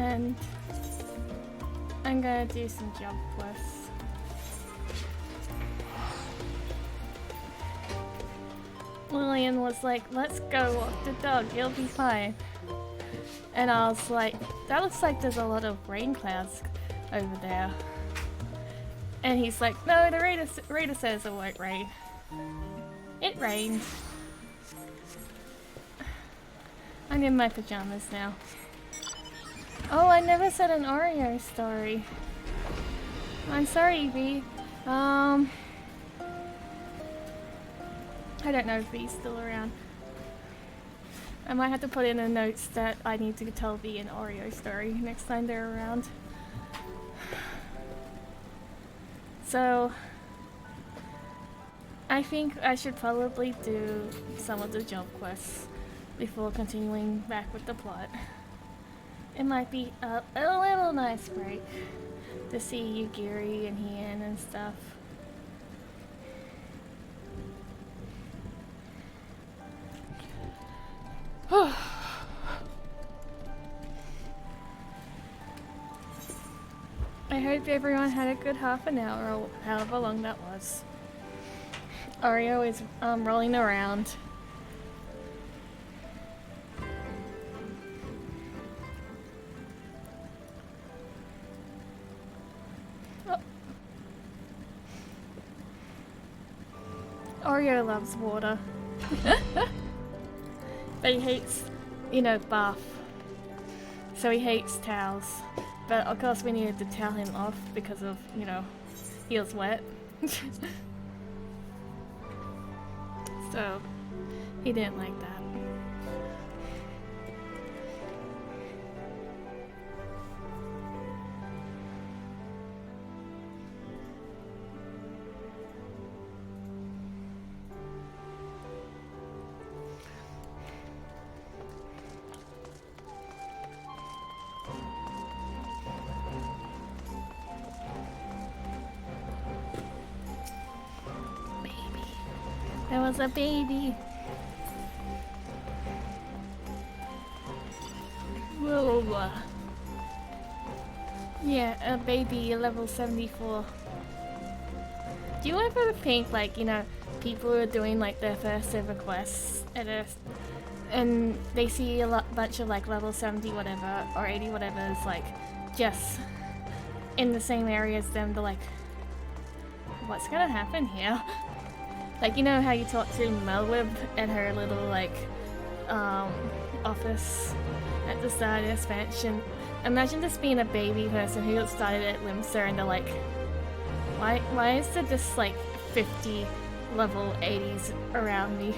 And I'm gonna do some jump quests. Lillian was like, let's go walk the dog, you'll be fine. And I was like, that looks like there's a lot of rain clouds over there. And he's like, no, the radar says it won't rain. It rained. I'm in my pajamas now. Oh, I never said an Oreo story. I'm sorry, V. I don't know if V's still around. I might have to put in the notes that I need to tell V an Oreo story next time they're around. So, I think I should probably do some of the jump quests before continuing back with the plot. It might be a little nice break to see Yugiri and Hien and stuff. I hope everyone had a good half an hour or however long that was. Oreo is rolling around. Oh. Oreo loves water. But he hates, you know, bath. So he hates towels. But of course we needed to towel him off because of, you know, he was wet. So he didn't like that. There was a baby. Whoa. Yeah, a baby, level 74. Do you ever think, like, you know, people are doing like their first ever quests and they see a bunch of like level 70 whatever or 80 whatever is like just in the same area as them? They're like, what's gonna happen here? Like, you know how you talk to Melwib at her little, like, office at the start of the expansion? Imagine just being a baby person who started at Limsa and they're like, why is there just, like, 50 level 80s around me?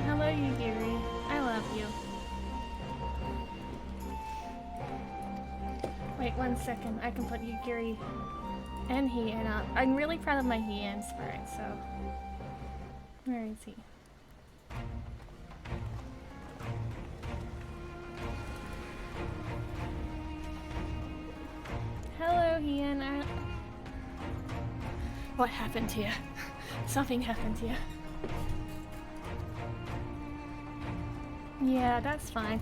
Hello, Yugiri. I love you. Wait 1 second, I can put Yugiri and Hien up. I'm really proud of my Hien spirit, so... Where is he? Hello, Hien. What happened here? Something happened here. Yeah, that's fine.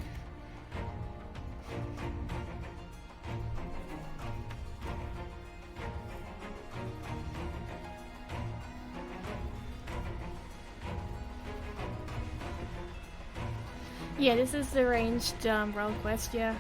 Yeah, this is the ranged roll quest, yeah.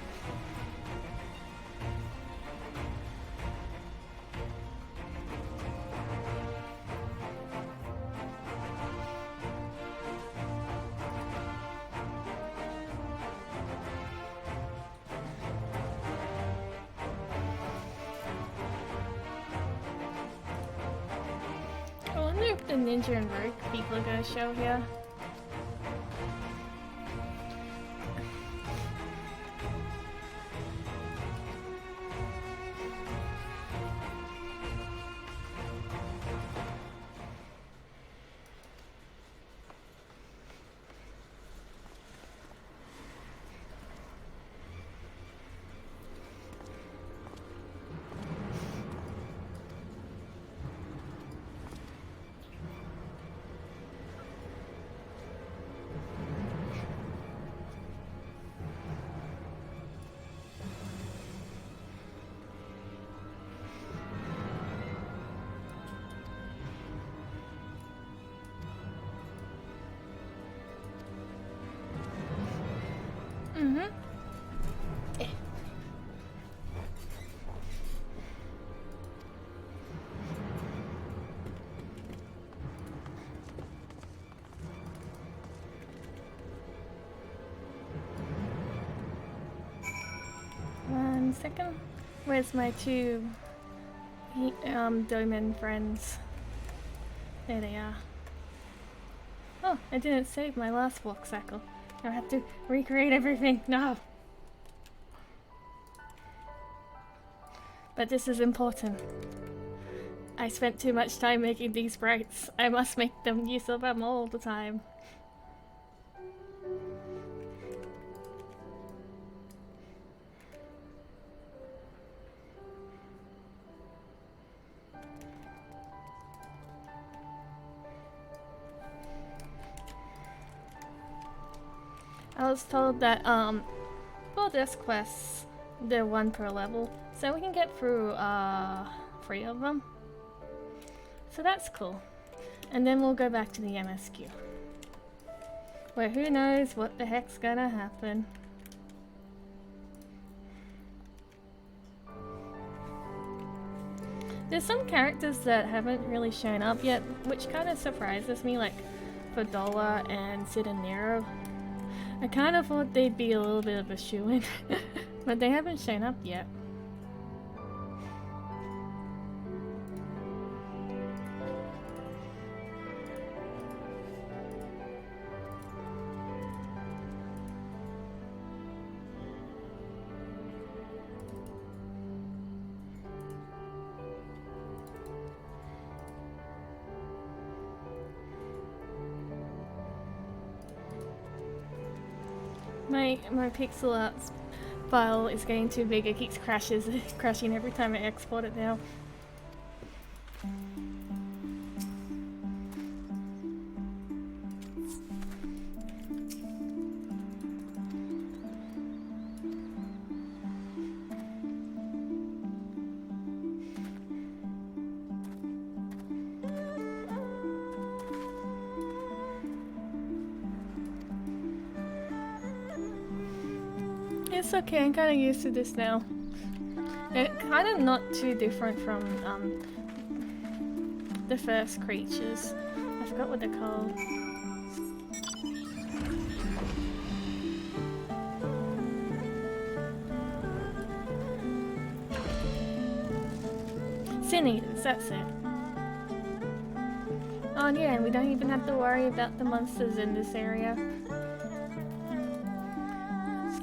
I wonder if the Ninja and Rogue people are gonna show here. Eh. One second. Where's my two Doman friends? There they are. Oh, I didn't save my last walk cycle. I have to recreate everything. No! But this is important. I spent too much time making these sprites. I must make them use of them all the time. I was told that for this quest, they're one per level, so we can get through 3 of them. So that's cool. And then we'll go back to the MSQ, where who knows what the heck's gonna happen. There's some characters that haven't really shown up yet, which kind of surprises me, like Fadola and Sid and Nero. I kind of thought they'd be a little bit of a shoo-in, but they haven't shown up yet. My pixel art file is getting too big. It keeps crashing every time I export it now. It's okay, I'm kind of used to this now. It's kind of not too different from the first creatures. I forgot what they're called. Sin Eaters, that's it. Oh yeah, and we don't even have to worry about the monsters in this area.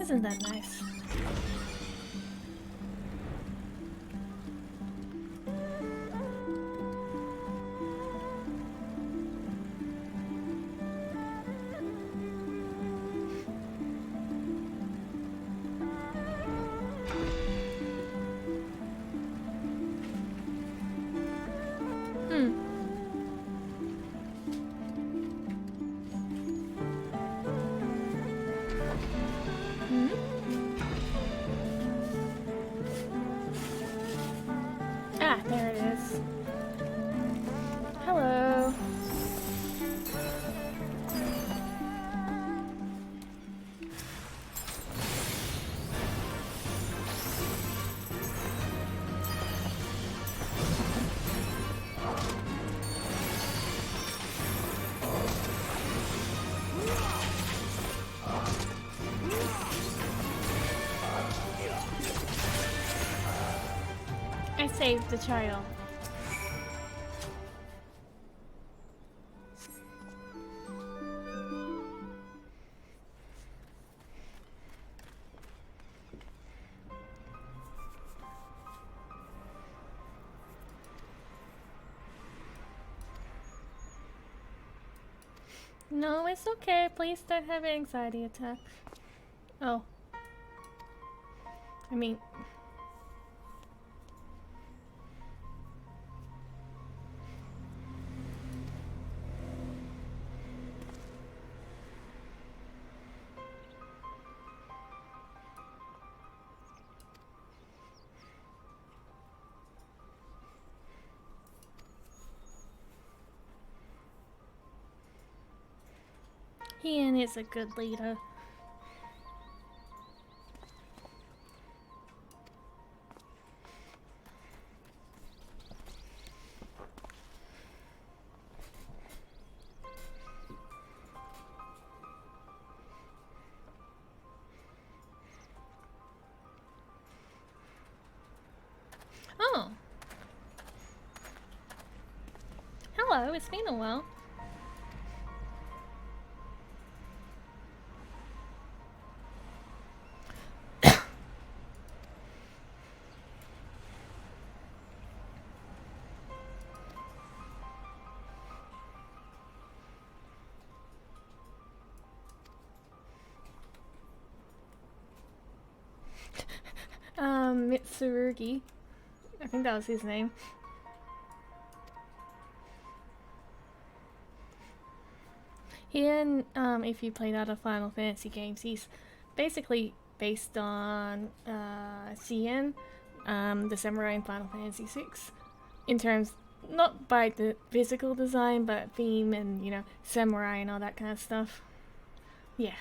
Isn't that nice? There it is. Hello. I saved the child. No, it's okay. Please don't have an anxiety attack. Oh. I mean... Ian is a good leader. Hello, it's been a while. Mitsurugi. I think that was his name. He if you played other Final Fantasy games, he's basically based on CN, the samurai in Final Fantasy VI, in terms not by the physical design, but theme and samurai and all that kind of stuff. Yeah.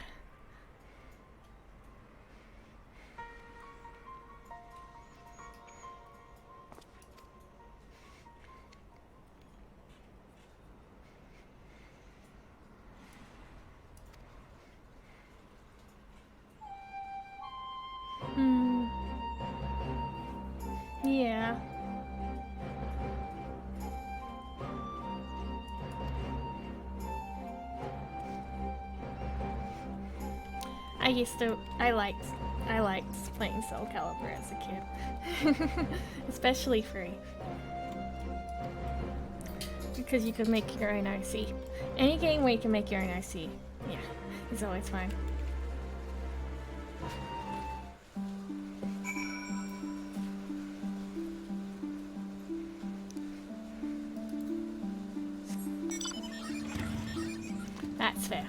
Yeah. I liked playing Soul Calibur as a kid. Especially 3. Because you could make your own OC. Any game where you can make your own OC, yeah, is always fine. That's fair.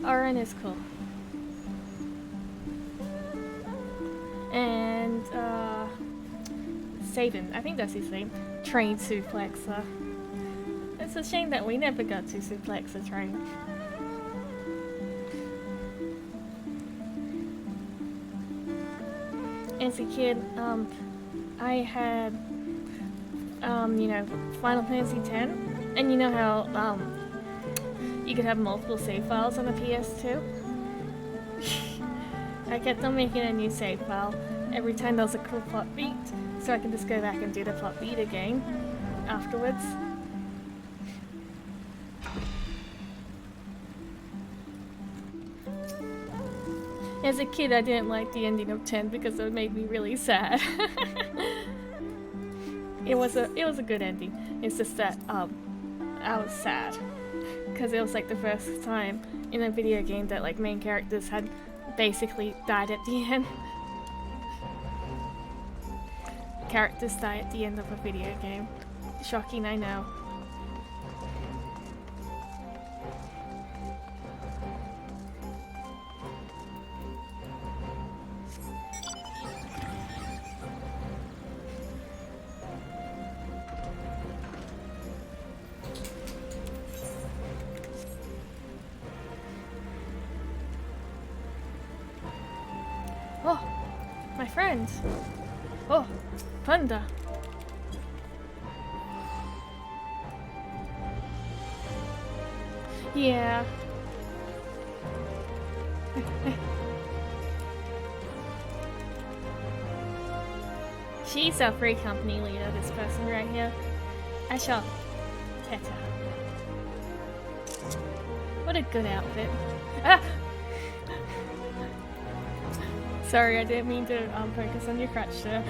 Oren is cool. And, Sabin, I think that's his name, trained suplexer. It's a shame that we never got to suplexer train. As a kid, I had, Final Fantasy X, and you know how, you could have multiple save files on a PS2? I kept on making a new save file every time there was a cool plot beat, so I can just go back and do the plot beat again afterwards. As a kid, I didn't like the ending of 10 because it made me really sad. It was a good ending. It's just that I was sad because it was like the first time in a video game that like main characters had basically died at the end. Characters die at the end of a video game. Shocking, I know. Oh, my friend. Oh, Panda. Yeah. She's our free company leader, this person right here. I shall pet her. What a good outfit. Ah! Sorry, I didn't mean to focus on your crutch there.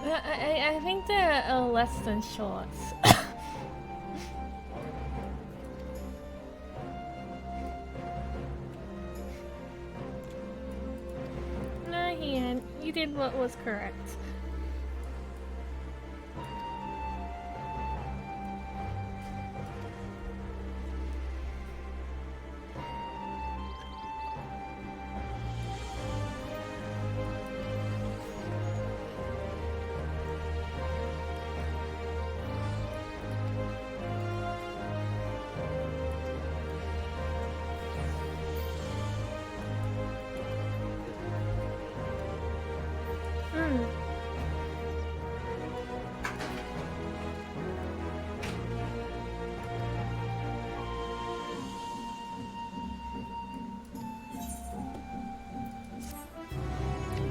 I think they're less than shorts. No, Ian, you did what was correct.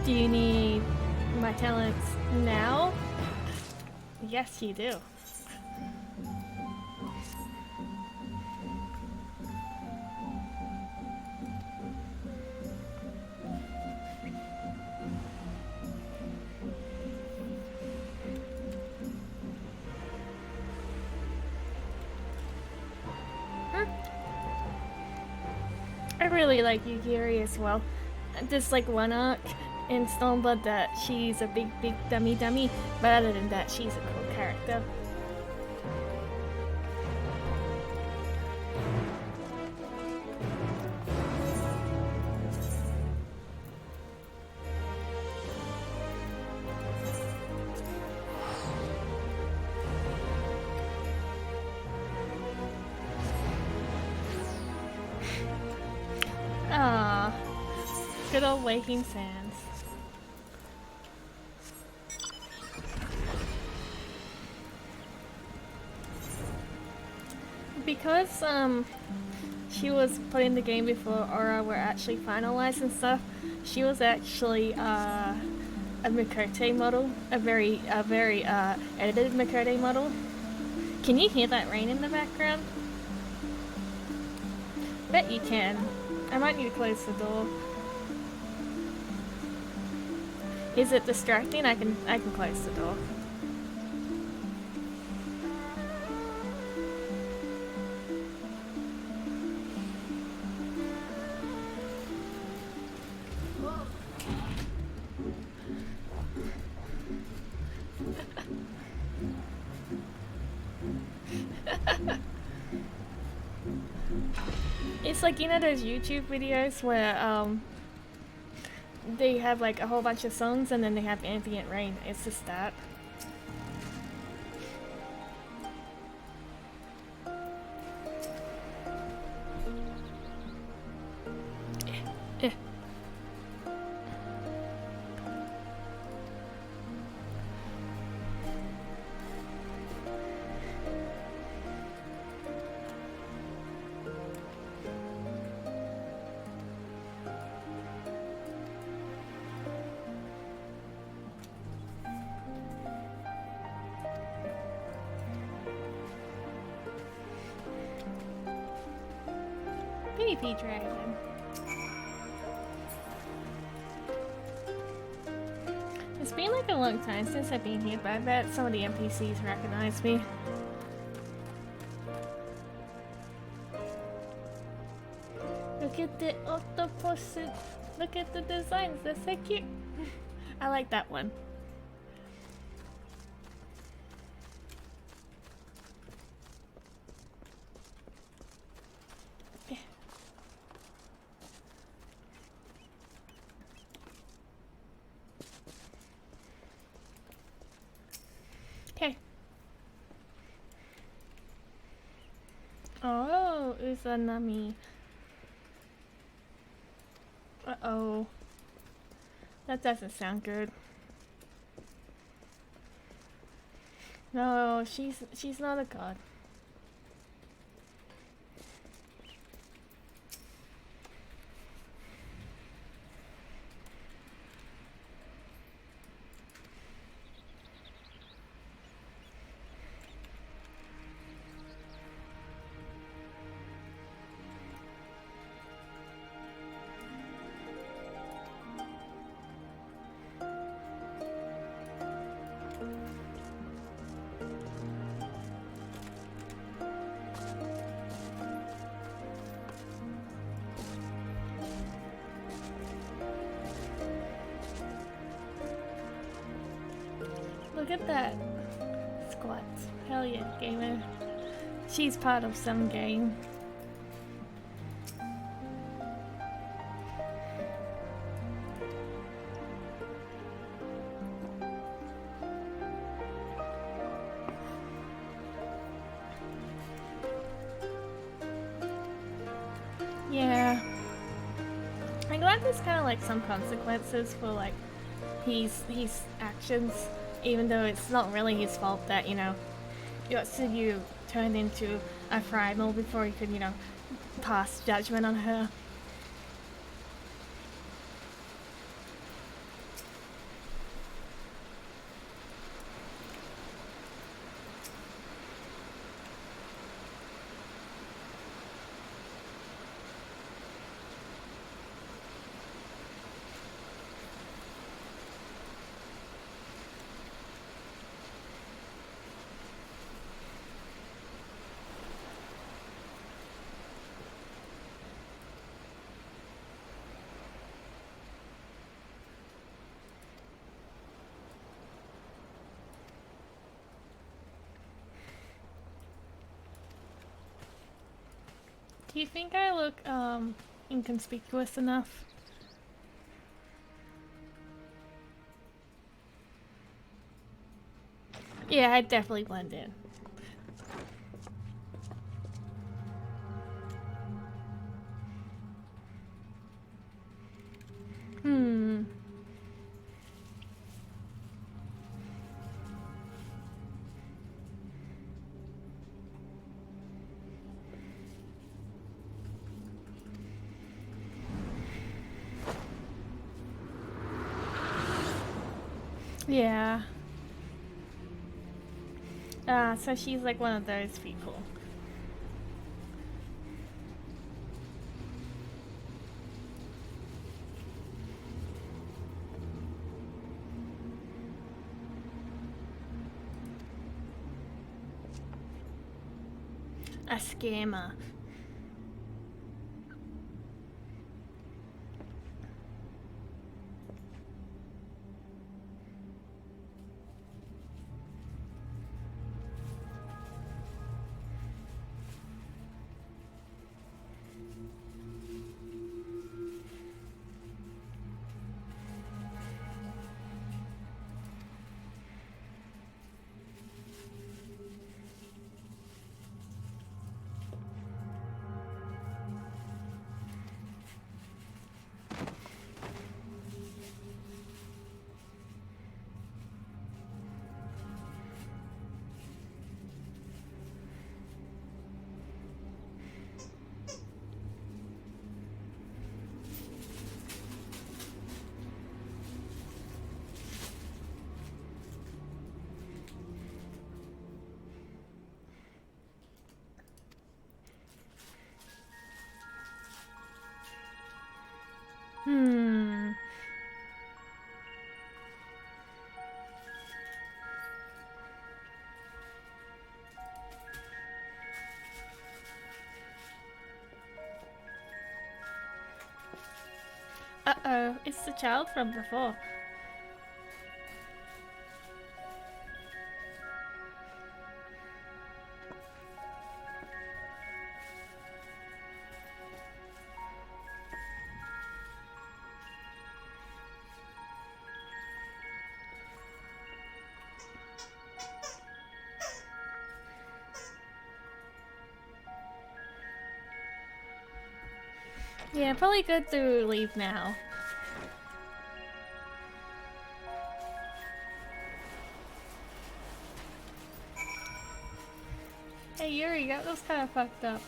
Do you need my talents now? Yes, you do. I really like Yugiri as well. Just like one arc in Stormblood that she's a big dummy, but other than that, she's a cool character. Ah, good old Waking Sands. Because she was put in the game before Aura were actually finalized and stuff, she was actually a Mikote model, a very edited Mikote model. Can you hear that rain in the background? Bet you can. I might need to close the door. Is it distracting? I can close the door. It's like, you know those YouTube videos where they have like a whole bunch of songs and then they have ambient rain. It's just that. Baby dragon. It's been like a long time since I've been here, but I bet some of the NPCs recognize me. Look at the octopus. Look at the designs, they're so cute. I like that one. Okay. Oh, Uzanami. Uh-oh. That doesn't sound good. No, she's not a god. Look at that. Squat. Hell yeah, gamer. She's part of some game. Yeah. I'm glad there's kind of like some consequences for like his actions, even though it's not really his fault that, you know, Yotsuyu turned into a primal before he could, you know, pass judgment on her. Do you think I look inconspicuous enough? Yeah, I definitely blend in. Hmm. Yeah. So she's like one of those people. A scammer. Hmm. Uh-oh, it's the child from before. Yeah, probably good to leave now. Hey Yuri, that was kind of fucked up.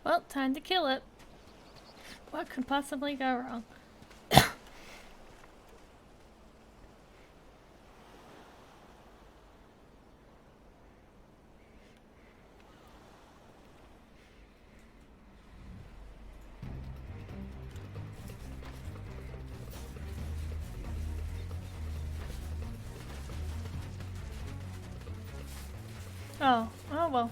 Well, time to kill it. What could possibly go wrong? Oh, oh well.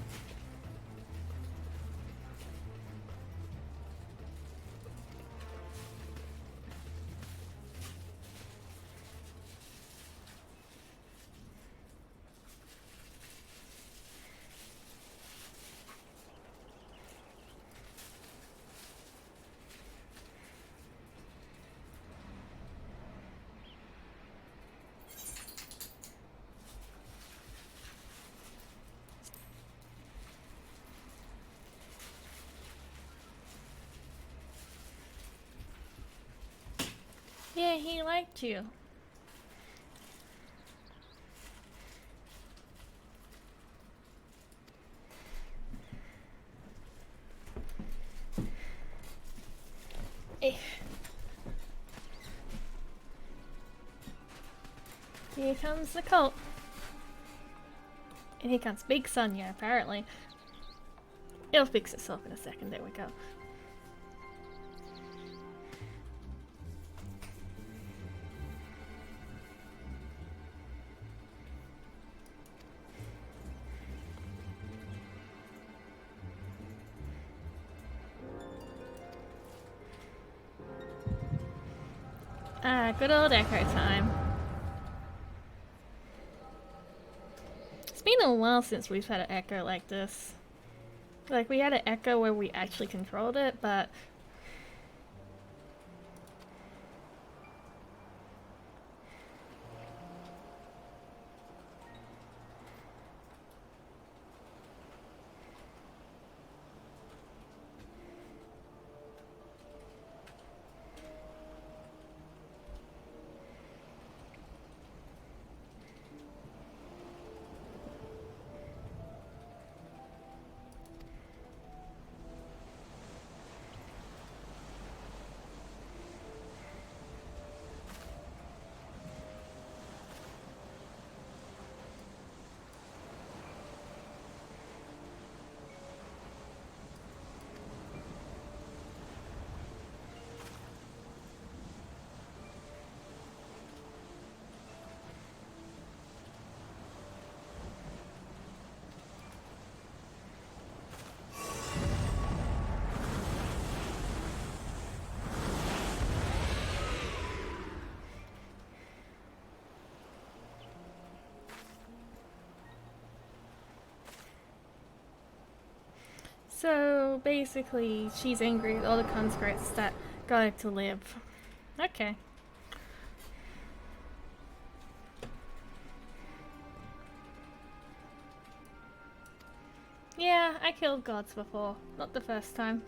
Yeah, he liked you. Eh. Here comes the cult. And here comes Big Sonya, apparently. It'll fix itself in a second, there we go. Ah, good old Echo time. It's been a while since we've had an Echo like this. Like, we had an Echo where we actually controlled it, but... So, basically, she's angry with all the conscripts that got her to live. Okay. Yeah, I killed gods before. Not the first time.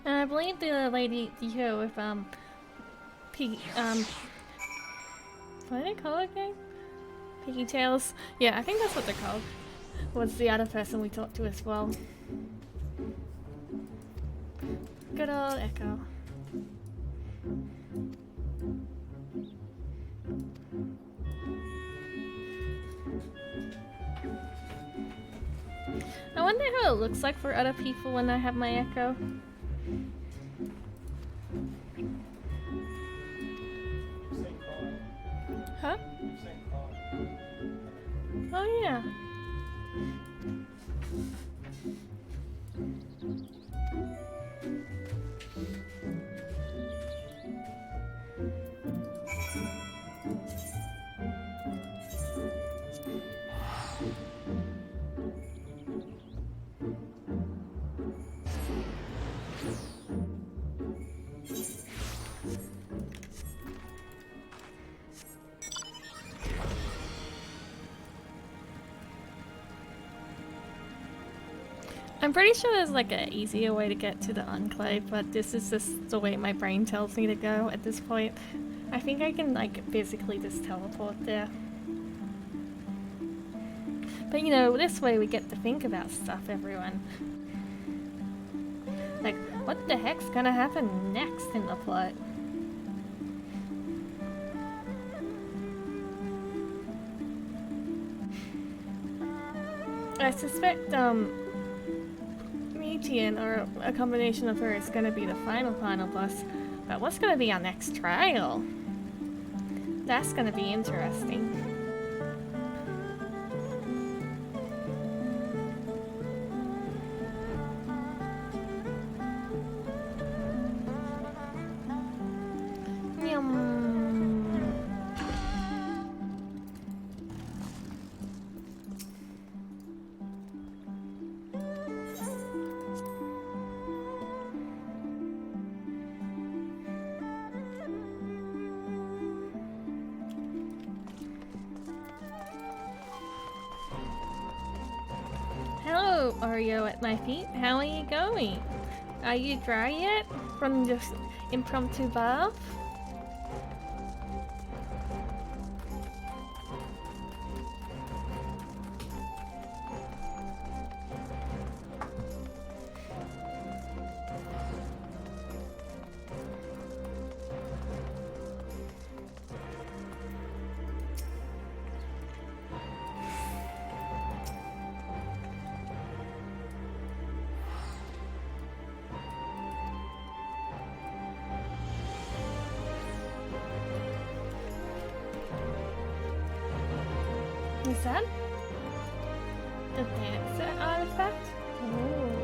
And I believe the lady here with piggy what do they call it again? Piggy tails? Yeah, I think that's what they're called. Was the other person we talked to as well. Good old Echo. I wonder how it looks like for other people when I have my Echo. Huh? Oh yeah. I'm pretty sure there's like an easier way to get to the Enclave, but this is just the way my brain tells me to go at this point. I think I can like physically just teleport there. But you know, this way we get to think about stuff, everyone. Like, what the heck's gonna happen next in the plot? I suspect, Metean, or a combination of her, is gonna be the final boss. But what's gonna be our next trial? That's gonna be interesting. Yum. Hello, Oreo at my feet. How are you going? Are you dry yet from your impromptu bath? Is that the dancer artifact? Ooh.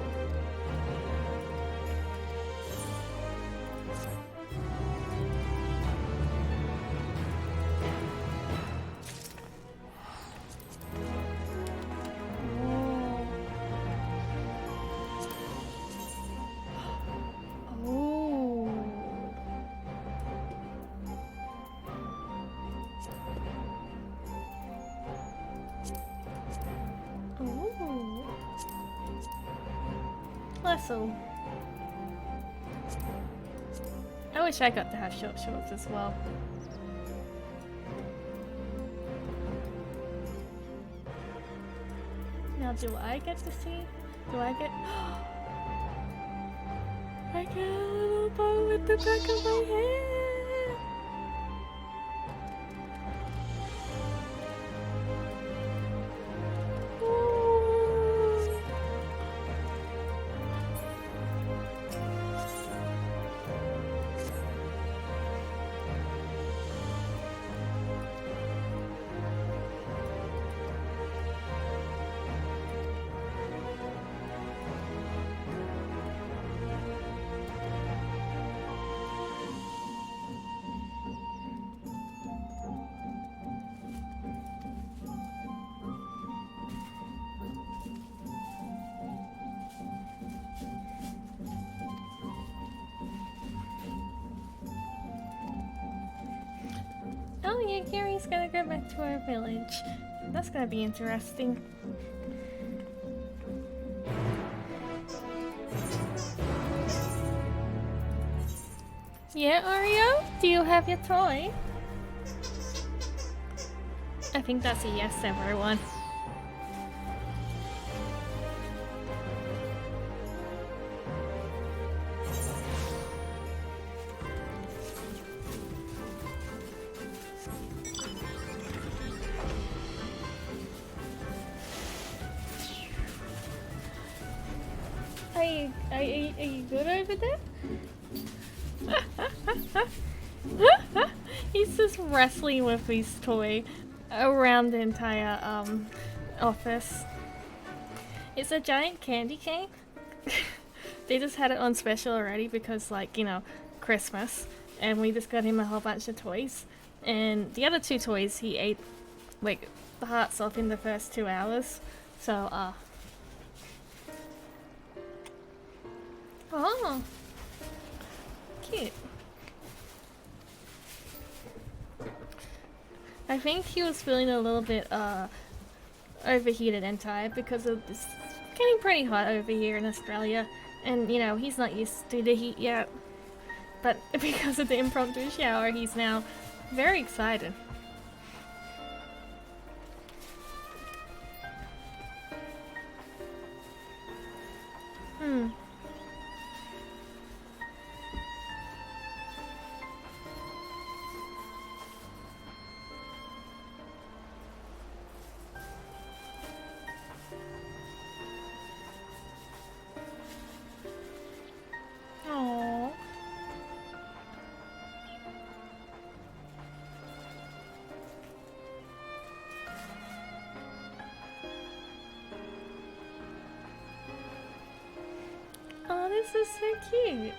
Ooh. Lesson. I wish I got to have short shorts as well. Now, do I get to see? Do I get? I get a little bow with the back of my head. Oh yeah, Gary's gonna go back to our village. That's gonna be interesting. Yeah, Oreo? Do you have your toy? I think that's a yes, everyone. Are you good over there? He's just wrestling with his toy around the entire office. It's a giant candy cane. They just had it on special already because, like, you know, Christmas, and we just got him a whole bunch of toys. And the other two toys he ate like the hearts off in the first 2 hours. So oh, cute. I think he was feeling a little bit overheated and tired because of this getting pretty hot over here in Australia, and you know, he's not used to the heat yet. But because of the impromptu shower, he's now very excited. this is so cute.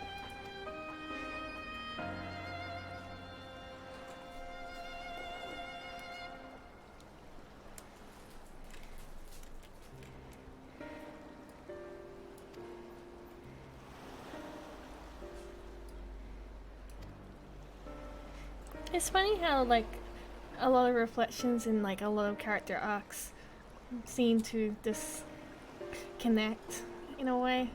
It's funny how like a lot of reflections in like a lot of character arcs seem to disconnect in a way.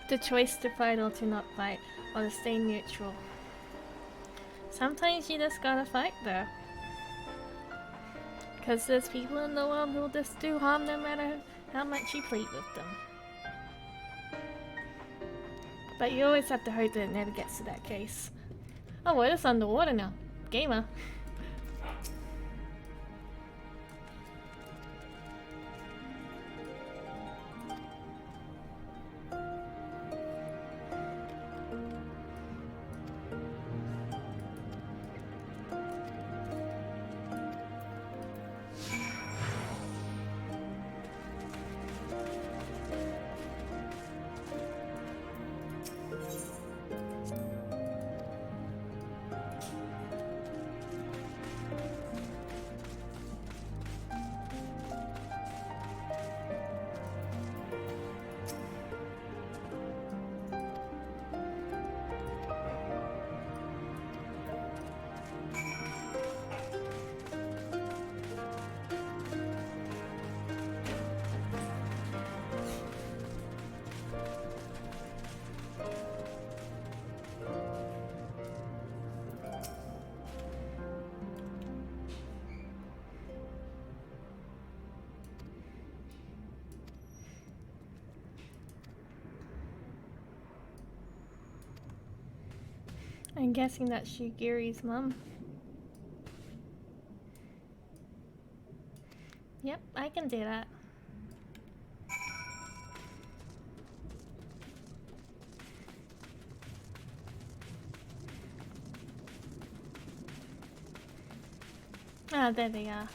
The choice to fight or to not fight, or to stay neutral. Sometimes you just gotta fight though. Because there's people in the world who'll just do harm no matter how much you plead with them. But you always have to hope that it never gets to that case. Oh, we're just underwater now. Gamer. I'm guessing that's Shigiri's mom. Yep, I can do that. Ah, there they are.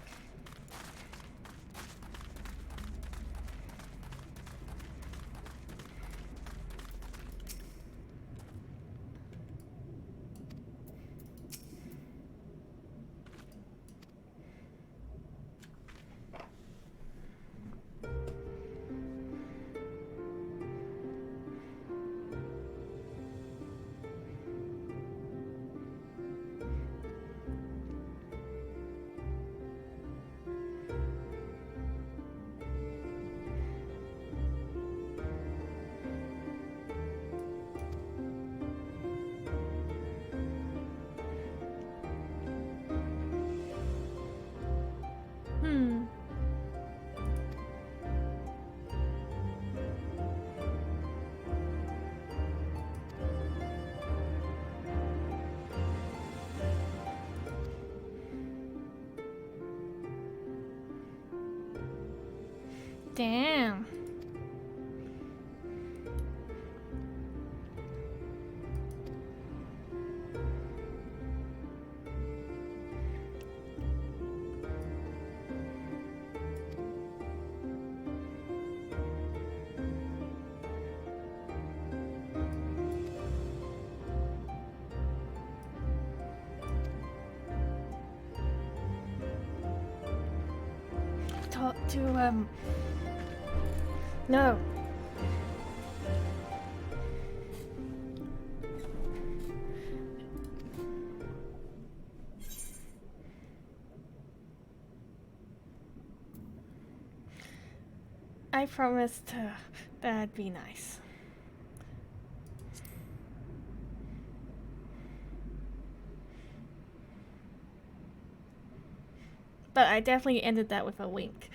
Damn. Talk to, no. I promised that'd be nice. But I definitely ended that with a wink.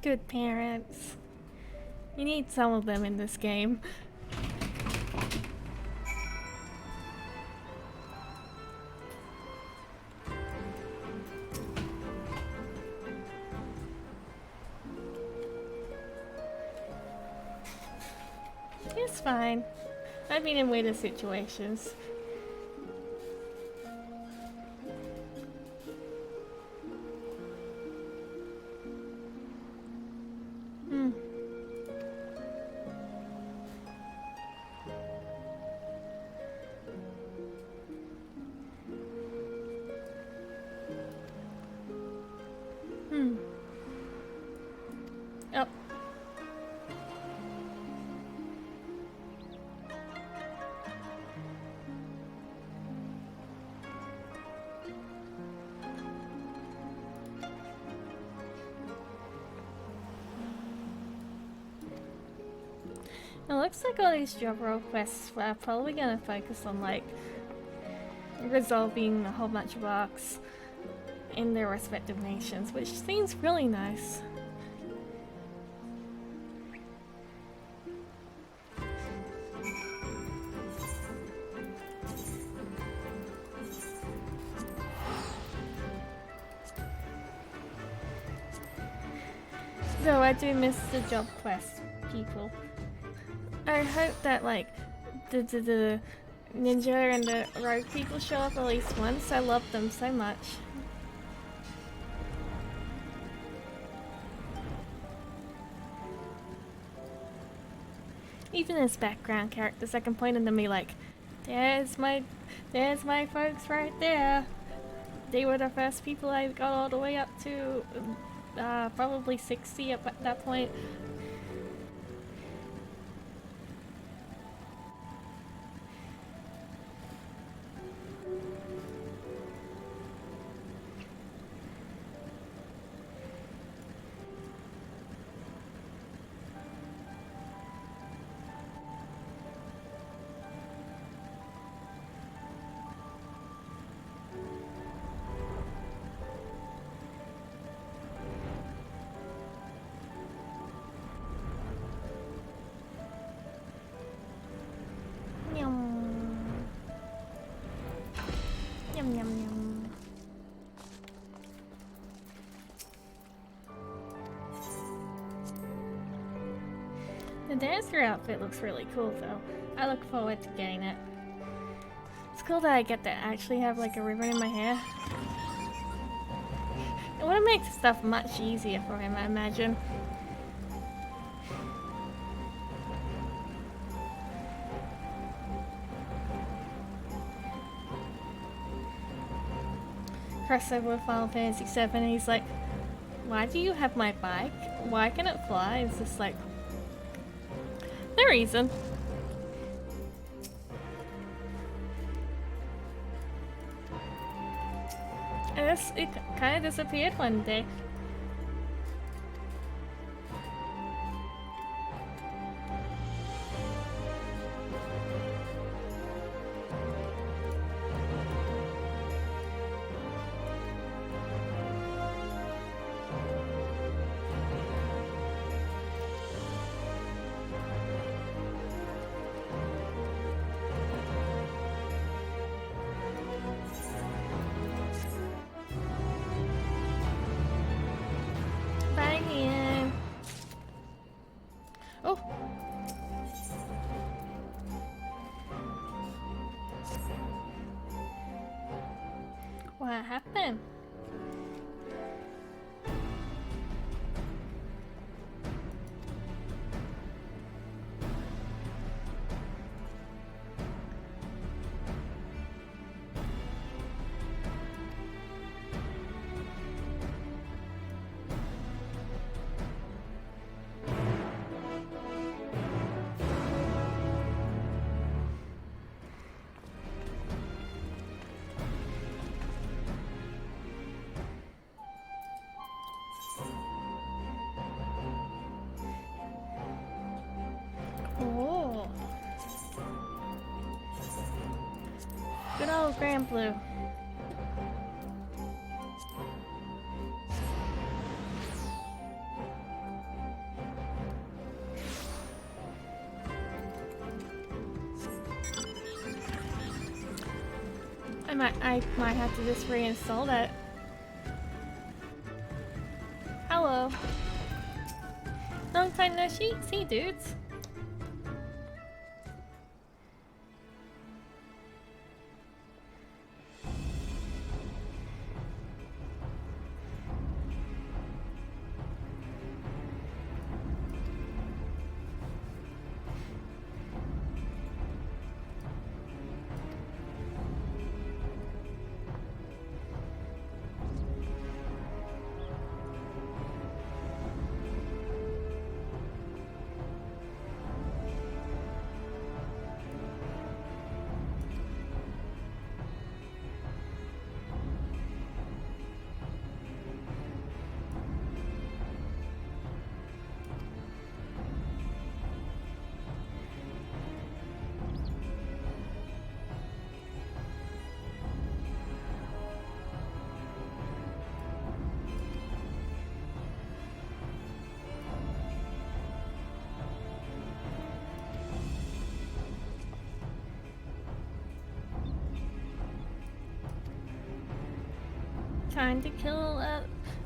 Good parents. You need some of them in this game. It's fine. I've been in weirder situations. Oh. It looks like all these job role quests are probably gonna focus on like resolving a whole bunch of arcs in their respective nations, which seems really nice. Though I do miss the job quest people. I hope that like the ninja and the rogue people show up at least once. I love them so much. Even as background characters, I can point at them and be like, there's my folks right there. They were the first people I got all the way up to probably 60 at that point. Yum yum yum. The dancer outfit looks really cool though. I look forward to getting it. It's cool that I get to actually have like a ribbon in my hair. It would make stuff much easier for him, I imagine. Crossover with Final Fantasy VII, and he's like, why do you have my bike? Why can it fly? It's just like, no reason. And it kind of disappeared one day. Oh! What happened? Oh. Good old Grand Blue. I might have to just reinstall that. Hello. Long time no see, dudes. Time to kill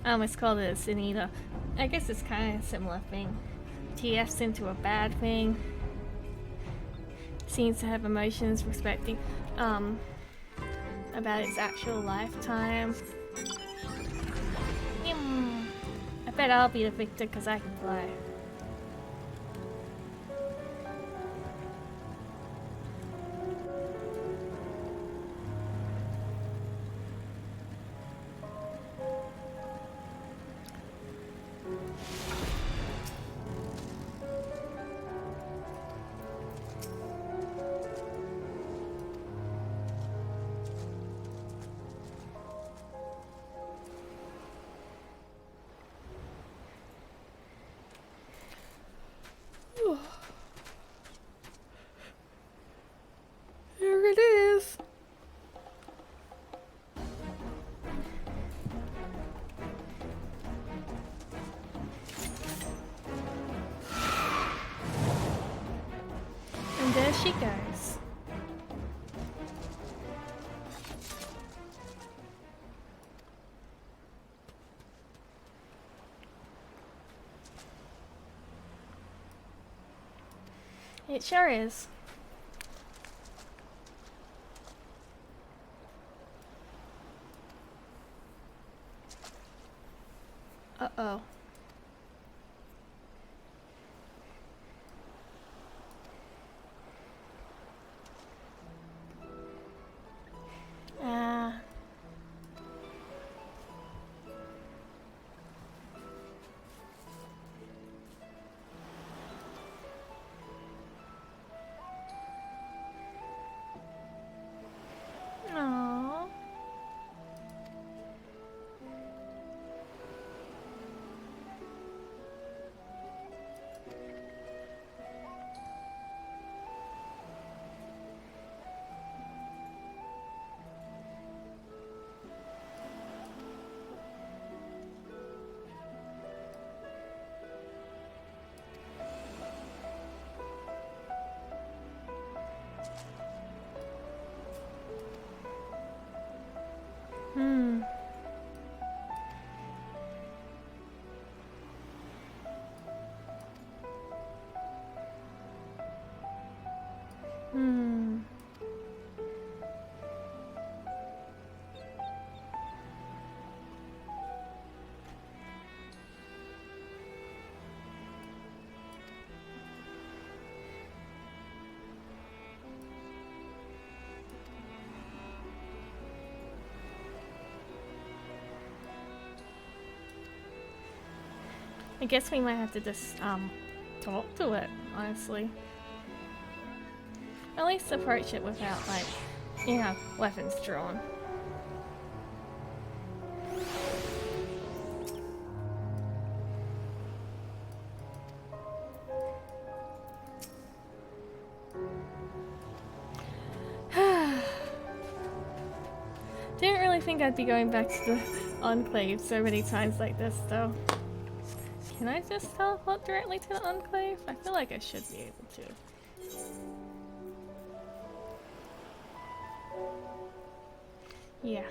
I almost called it a sin eater. I guess it's kind of a similar thing. TF's into a bad thing. Seems to have emotions respecting about its actual lifetime. I bet I'll be the victor because I can fly. Here it is. And there she goes. It sure is. Uh-oh. Aww. Hmm. Hmm. I guess we might have to just talk to it, honestly. At least approach it without, like, you know, weapons drawn. Didn't really think I'd be going back to the Enclave so many times like this, though. Can I just teleport directly to the Enclave? I feel like I should be able to. Yeah.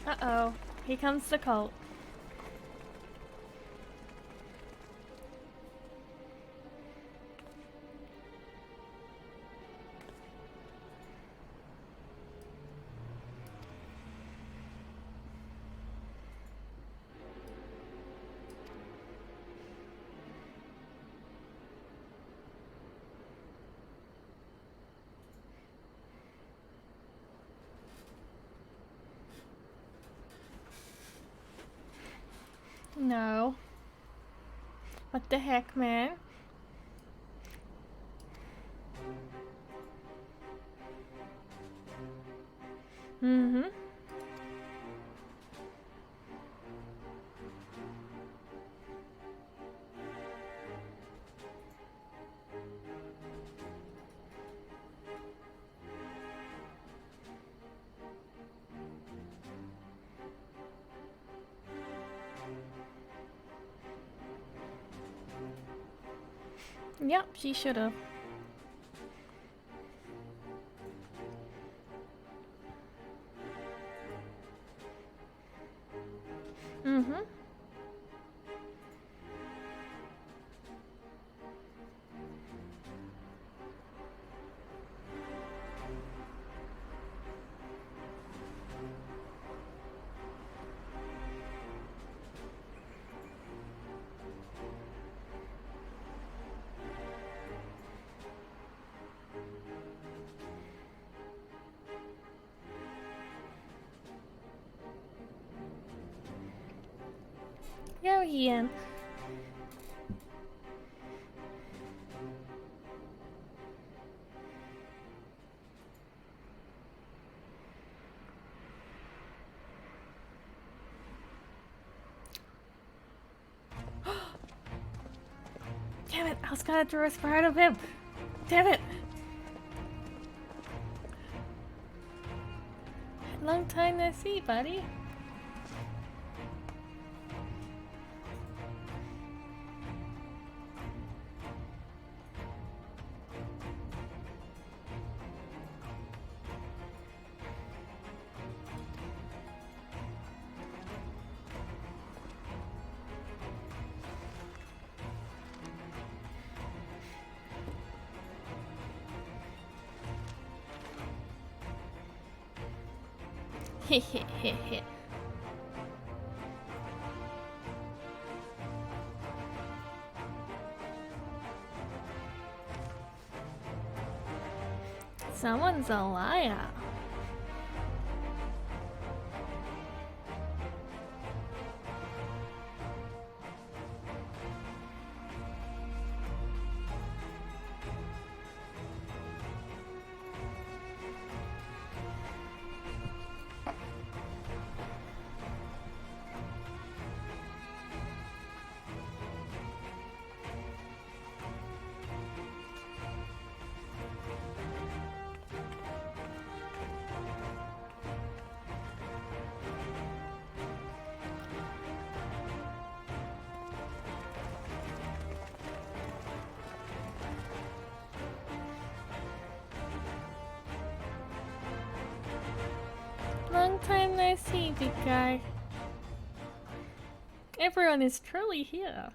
Uh-oh. Here comes the cult. No. What the heck, man? Mm-hmm. Yep, she should have. Mm-hmm. Go, Ian. Damn it, I was gonna throw a sprite of him. Damn it. Long time no see, buddy. Heh heh heh heh. Someone's a liar. Long time no see, big guy. Everyone is truly here.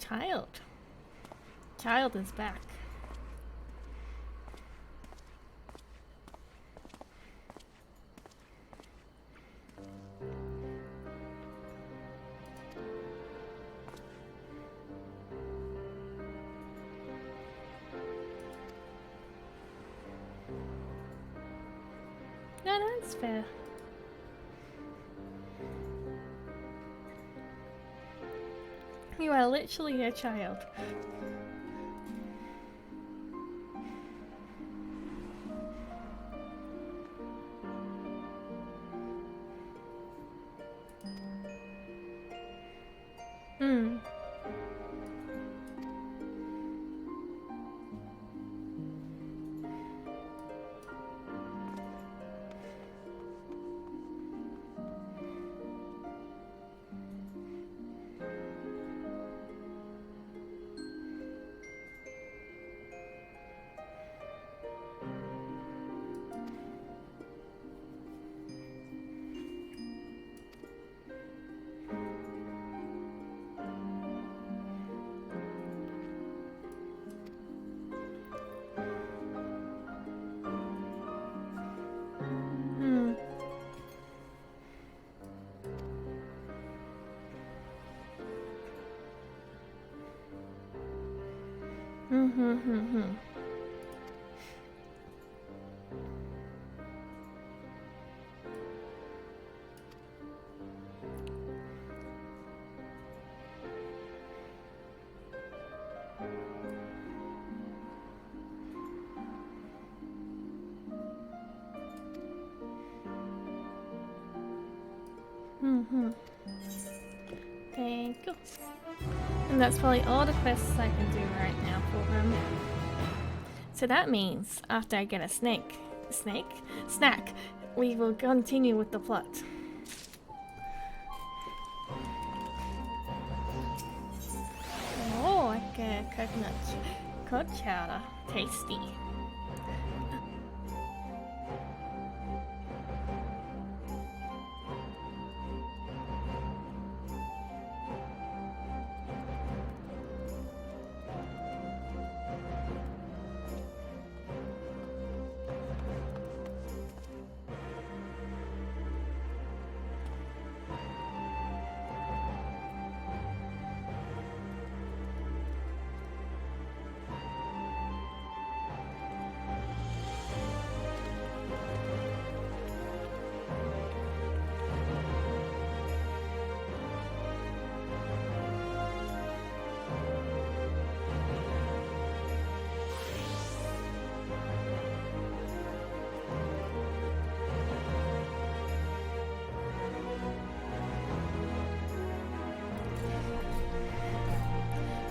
Child. Child is back. No, that's fair. You are literally a child. Hmm. Hmm. Hmm. Hmm. Thank you. And that's probably all the quests I can do right now for him. So that means after I get a snack, we will continue with the plot. Oh, like a coconut cod chowder. Tasty.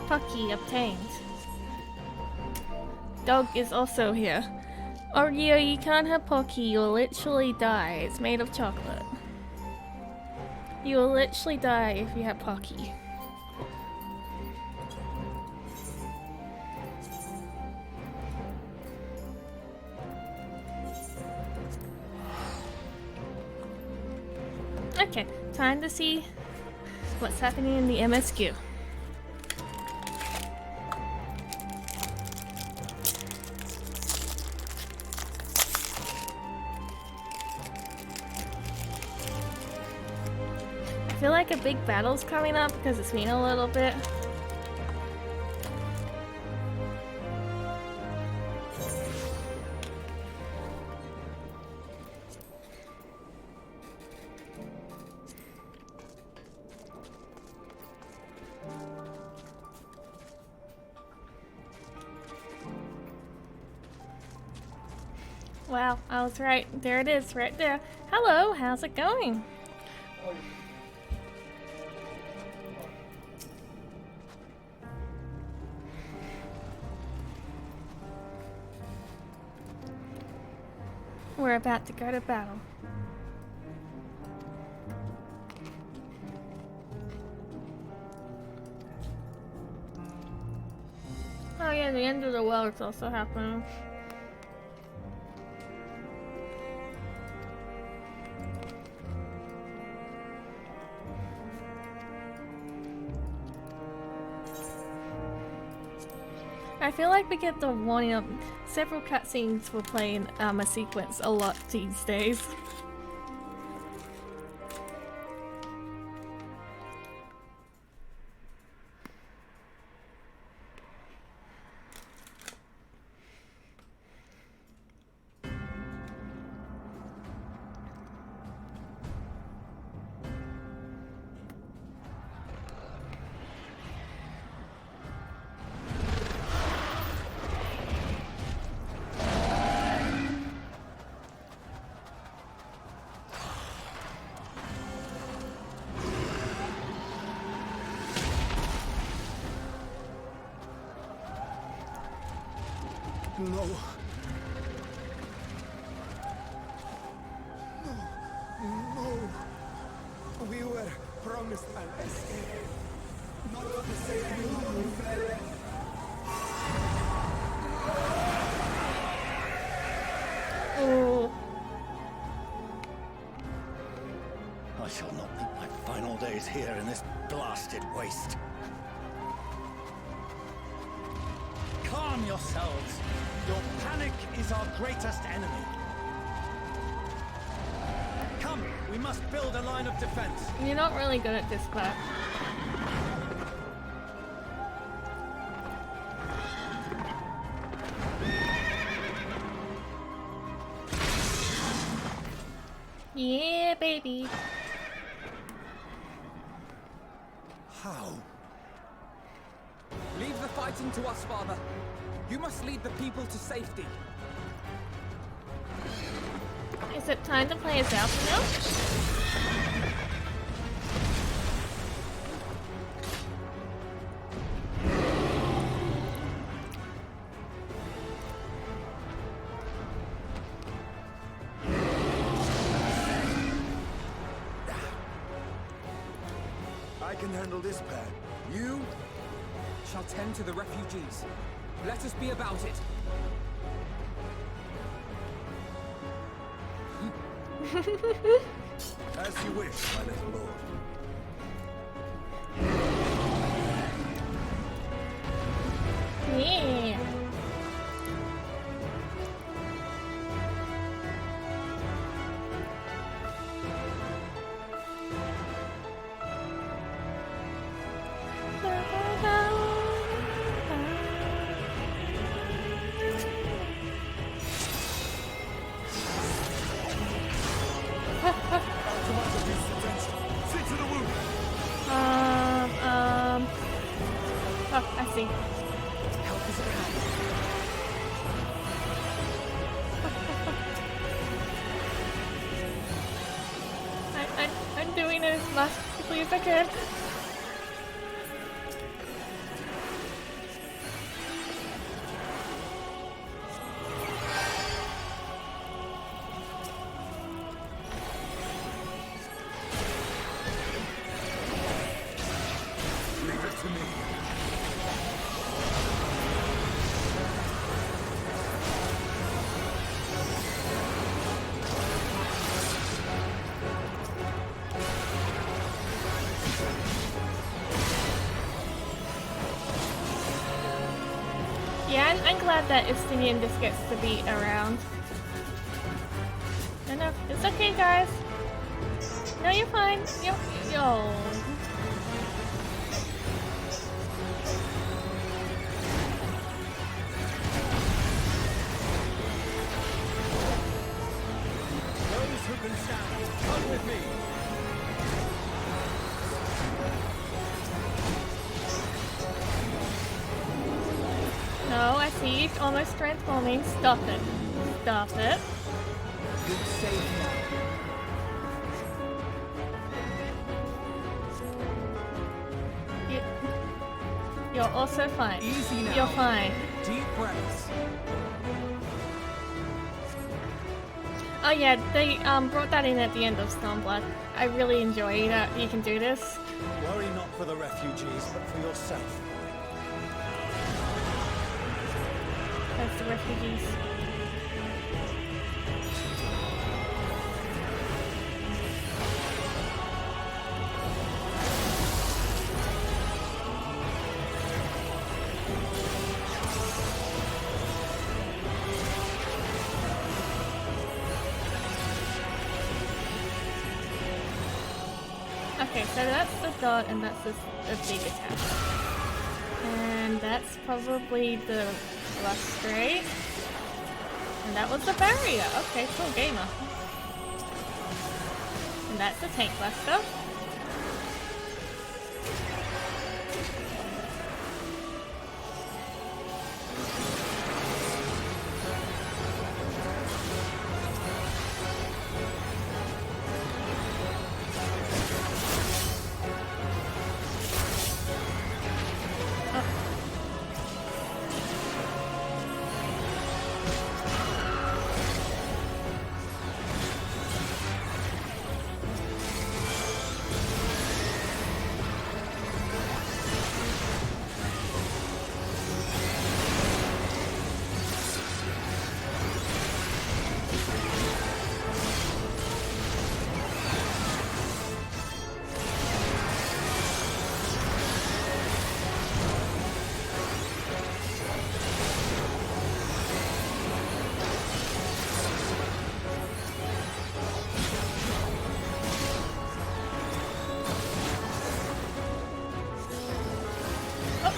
Pucky obtained. Dog is also here. Oreo, you can't have Pocky, you'll literally die. It's made of chocolate. You will literally die if you have Pocky. Okay, time to see what's happening in the MSQ. I feel like a big battle's coming up because it's been a little bit. Wow, I was right. There it is, right there. Hello, how's it going? We're about to go to battle. Oh yeah, the end of the world is also happening. I feel like we get the warning of several cutscenes for playing a sequence a lot these days. No. No. We were promised an escape. Not the same we fled. Oh. I shall not meet my final days here in this blasted waste. Calm yourselves. Your panic is our greatest enemy. Come, we must build a line of defense. You're not really good at this part. Yeah, baby. How? Leave the fighting to us, Father. You must lead the people to safety. Is it time to play as Alpha now? I can handle this pad. You shall tend to the refugees. Let us be about it. As you wish, my little lord. Yeah. Oh, I see. Help us out. I'm doing it as much quickly as I can. Leave it to me. Yeah, I'm glad that Estinian just gets to be around. No, it's okay, guys. No, you're fine. Yo. Those who can stand, come with me. No, I see you almost transforming. Stop it. Stop it. You're safe now. You're also fine. Easy now. You're fine. Deep breaths. Oh yeah, they brought that in at the end of Stormblood. I really enjoy that you can do this. Worry not for the refugees, but for yourself. That's the refugees. Okay, so that's the dot and that's the big attack. And that's probably the bluster. And that was the barrier. Okay, cool gamer. And that's the tank buster.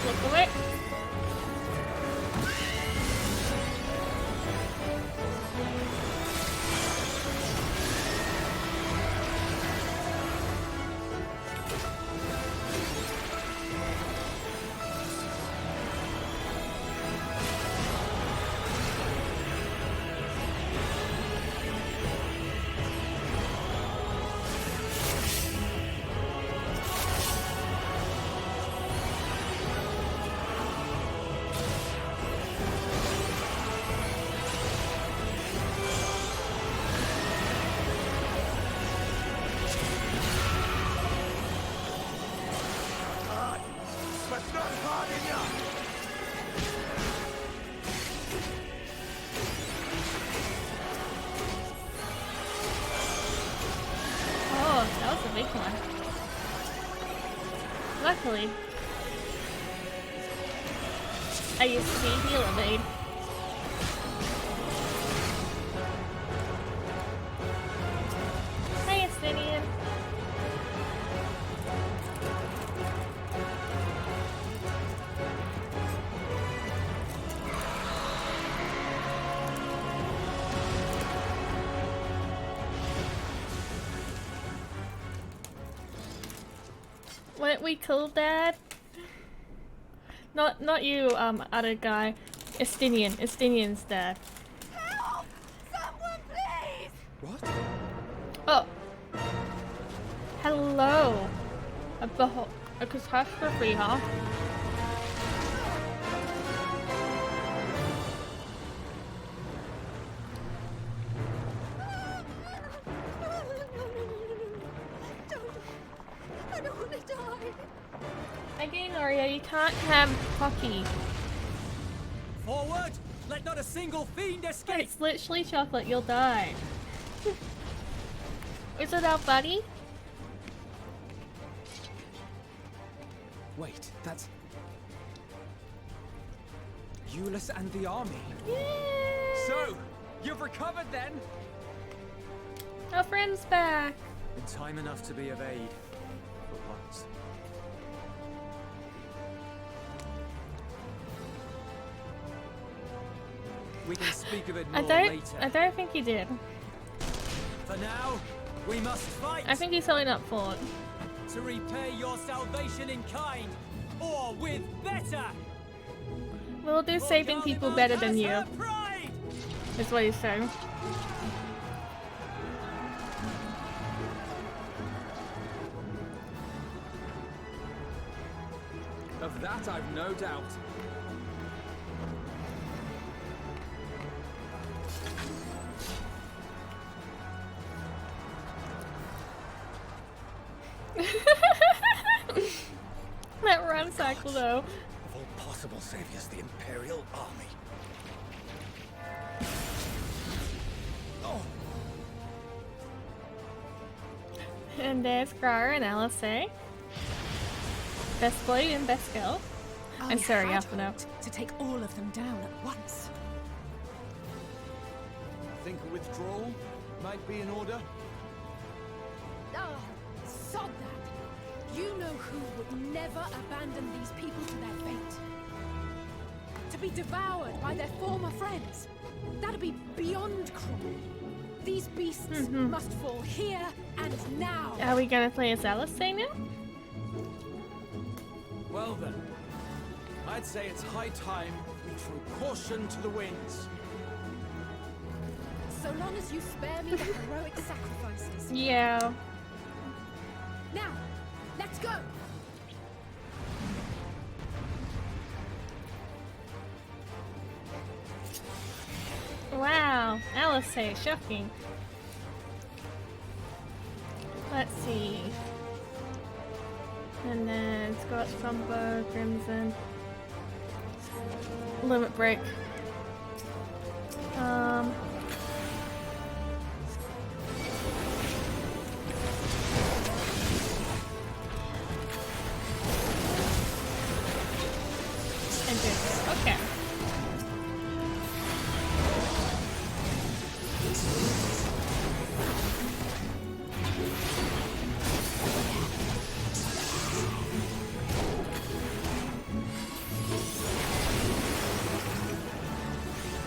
Look away. Luckily, I used to be healer maid. Hey, Estinian. Weren't we cool, Dad? Not you, other guy. Estinian's dad. Help! Someone, please! What? Oh. Hello. A catastrophe, huh? I don't want to die. Again, Arya, you can't have Pocky. Forward! Let not a single fiend escape! It's literally chocolate, you'll die. Is it our buddy? Wait, that's... Euless and the army. Yeah. So, you've recovered then? Our friend's back. In time enough to be of aid. For once. We can speak of it more later. I don't think he did. For now, we must fight! I think he's holding up for it. To repay your salvation in kind, or with better! We'll do saving people better than you. Has her pride! Is what he's saying. Of that I've no doubt. That run cycle though. Of all possible saviors, the Imperial Army. Oh. And there's Grara and LSA. Best boy and best girl. I I'm sorry, had Apano. hoped to take all of them down at once. Think a withdrawal might be in order? Oh, sod that. You know who would never abandon these people to their fate? To be devoured by their former friends. That'd be beyond cruel. These beasts must fall here and now. Are we gonna play as Alistair now? Well then, I'd say it's high time we threw caution to the winds. So long as you spare me the heroic sacrifices. Yeah. Now, let's go! Wow, Alistair, shocking. Let's see. And then Scotch Combo, Crimson. Limit Break. Endurance. Okay.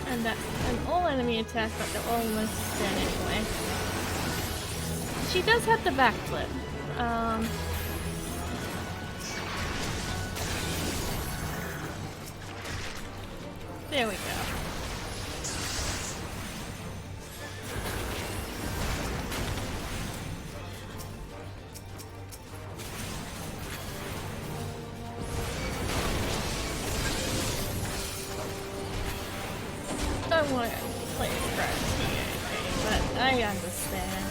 And that's an all-enemy attack, but they're almost dead anyway. She does have the backflip. There we go. I want to play Scratch, but I understand.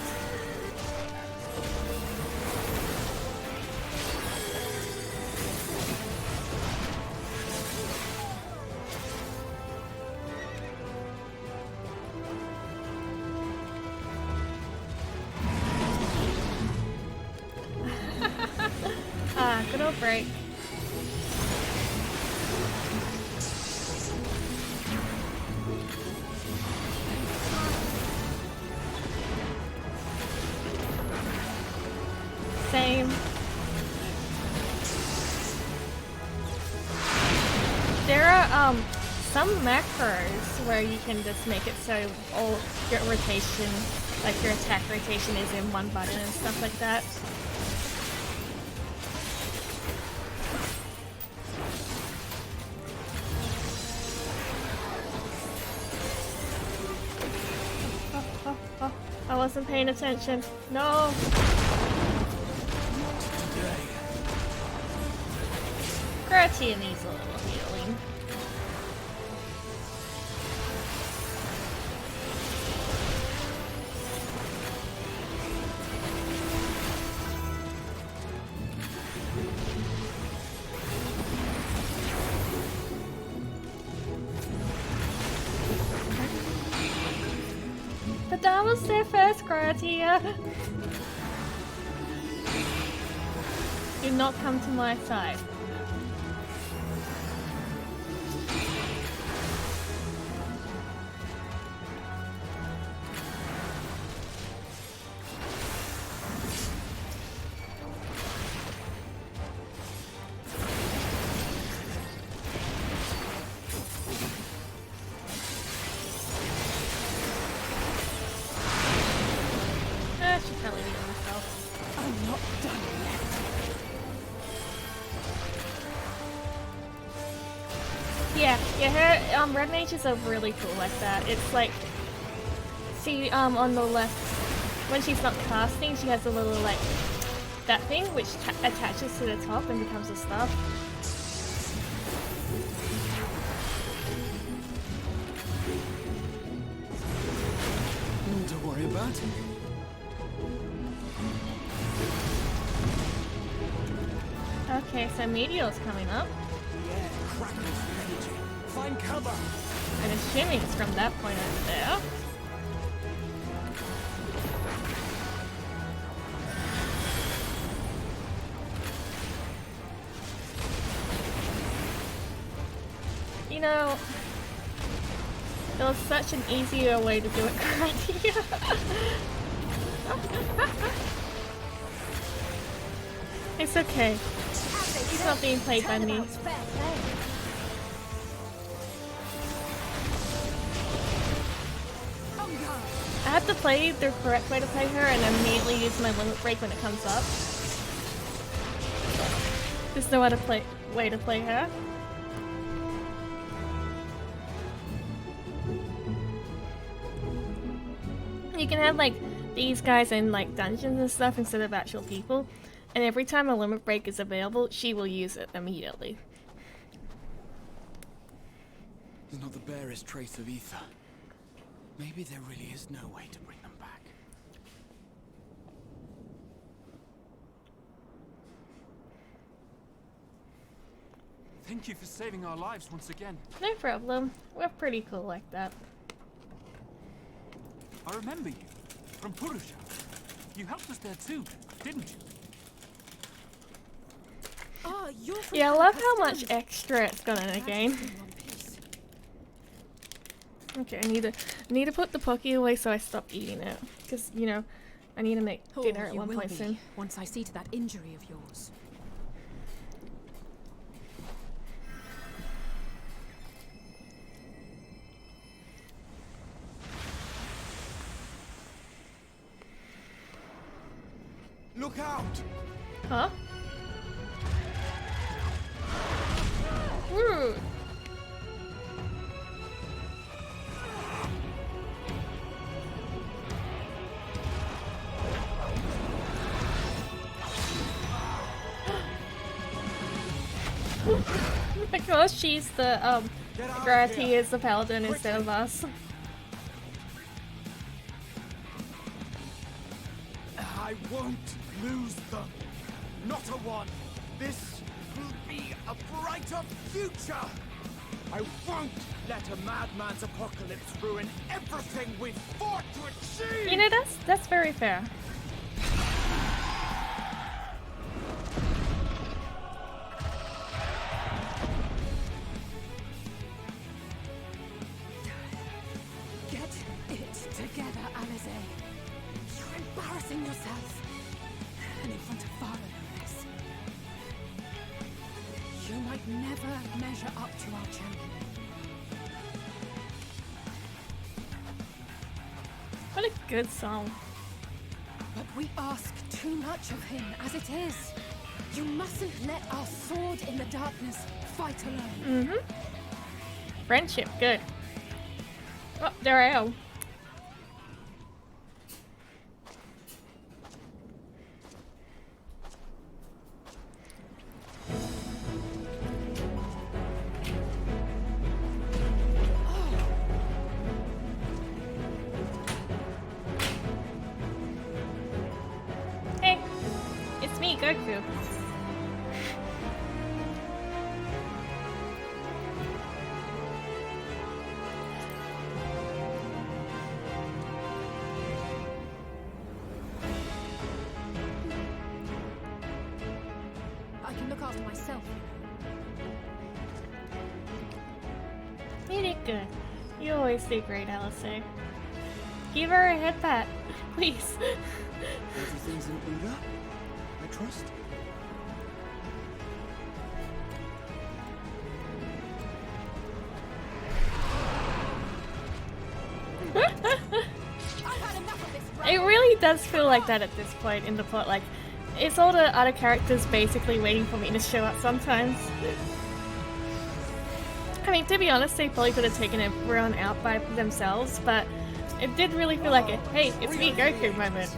Good old break. Same. There are some macros where you can just make it so all your rotation, like your attack rotation, is in one button and stuff like that. I wasn't paying attention. No! Gratia needs a little healing. But that was their first Gratia. Do not come to my side. Yeah, her red mages are really cool like that. It's like, see, on the left, when she's not casting, she has a little like that thing which attaches to the top and becomes a staff. Don't worry about it. Okay, so Meteor's coming up. Yeah, crackles with energy. Find cover. I'm assuming it's from that point over there. You know, there was such an easier way to do it, Gratia. It's okay. He's not being played by me. I have to play the correct way to play her and immediately use my limit break when it comes up. There's no other way to play her. You can have like these guys in like dungeons and stuff instead of actual people, and every time a limit break is available, she will use it immediately. There's not the barest trace of ether. Maybe there really is no way to bring them back. Thank you for saving our lives once again. No problem. We're pretty cool like that. I remember you from Purusha. You helped us there too, didn't you? Ah, you're from Yeah, I love how Pakistan. much extra it's got in the game. That's in one piece. Okay, I need to put the Pocky away so I stop eating it. Because, you know, I need to make dinner at you one will point be, soon. once I see to that injury of yours. Look out! Huh? Rude. Because she's the Gravity is the paladin instead of us. I won't lose them. Not a one. This will be a brighter future. I won't let a madman's apocalypse ruin everything we've fought to achieve. You know, that's very fair. Get it together, Alize. You're embarrassing yourself. And in front of Father, no less. You might never measure up to our champion. What a good song. But we ask too much of him as it is. You mustn't let our sword in the darkness fight alone. Mm-hmm. Friendship, good. Oh, there I am. Hey, it's me, Goku. I can look after myself. You did good. You always do great, Alice. Give her a head pat, please. Everything's in order, I trust. It really does feel like that at this point in the plot. Like, it's all the other characters basically waiting for me to show up sometimes. I mean, to be honest, they probably could have taken everyone out by themselves, but it did really feel like a, hey, it's me, Goku moment.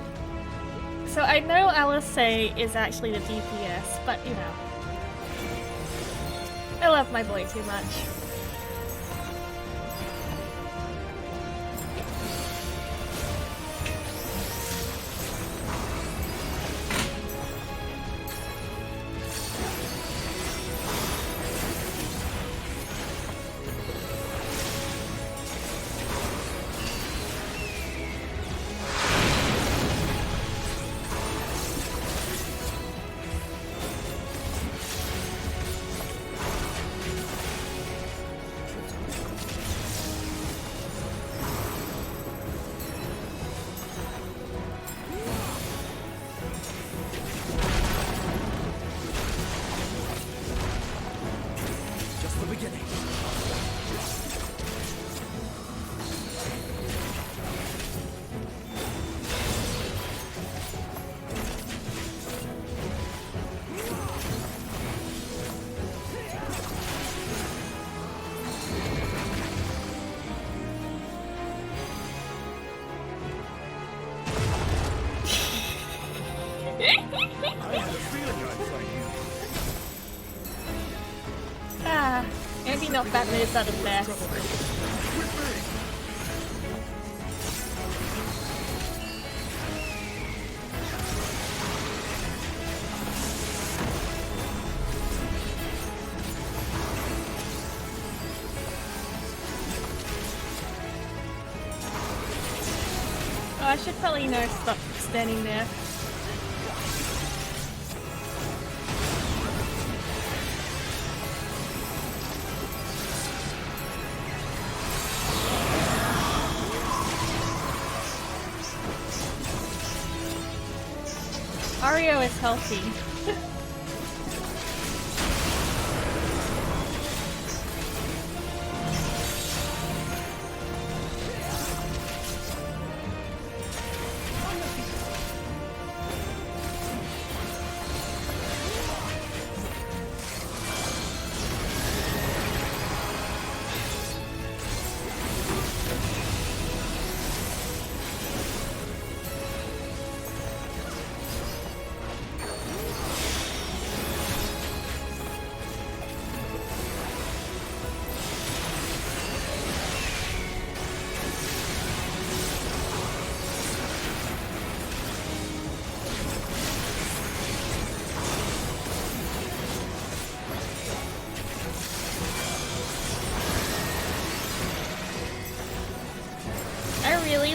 So I know Alice is actually the DPS, but you know. I love my boy too much. bad moves are the best. Oh, I should probably stop standing there. Ario is healthy.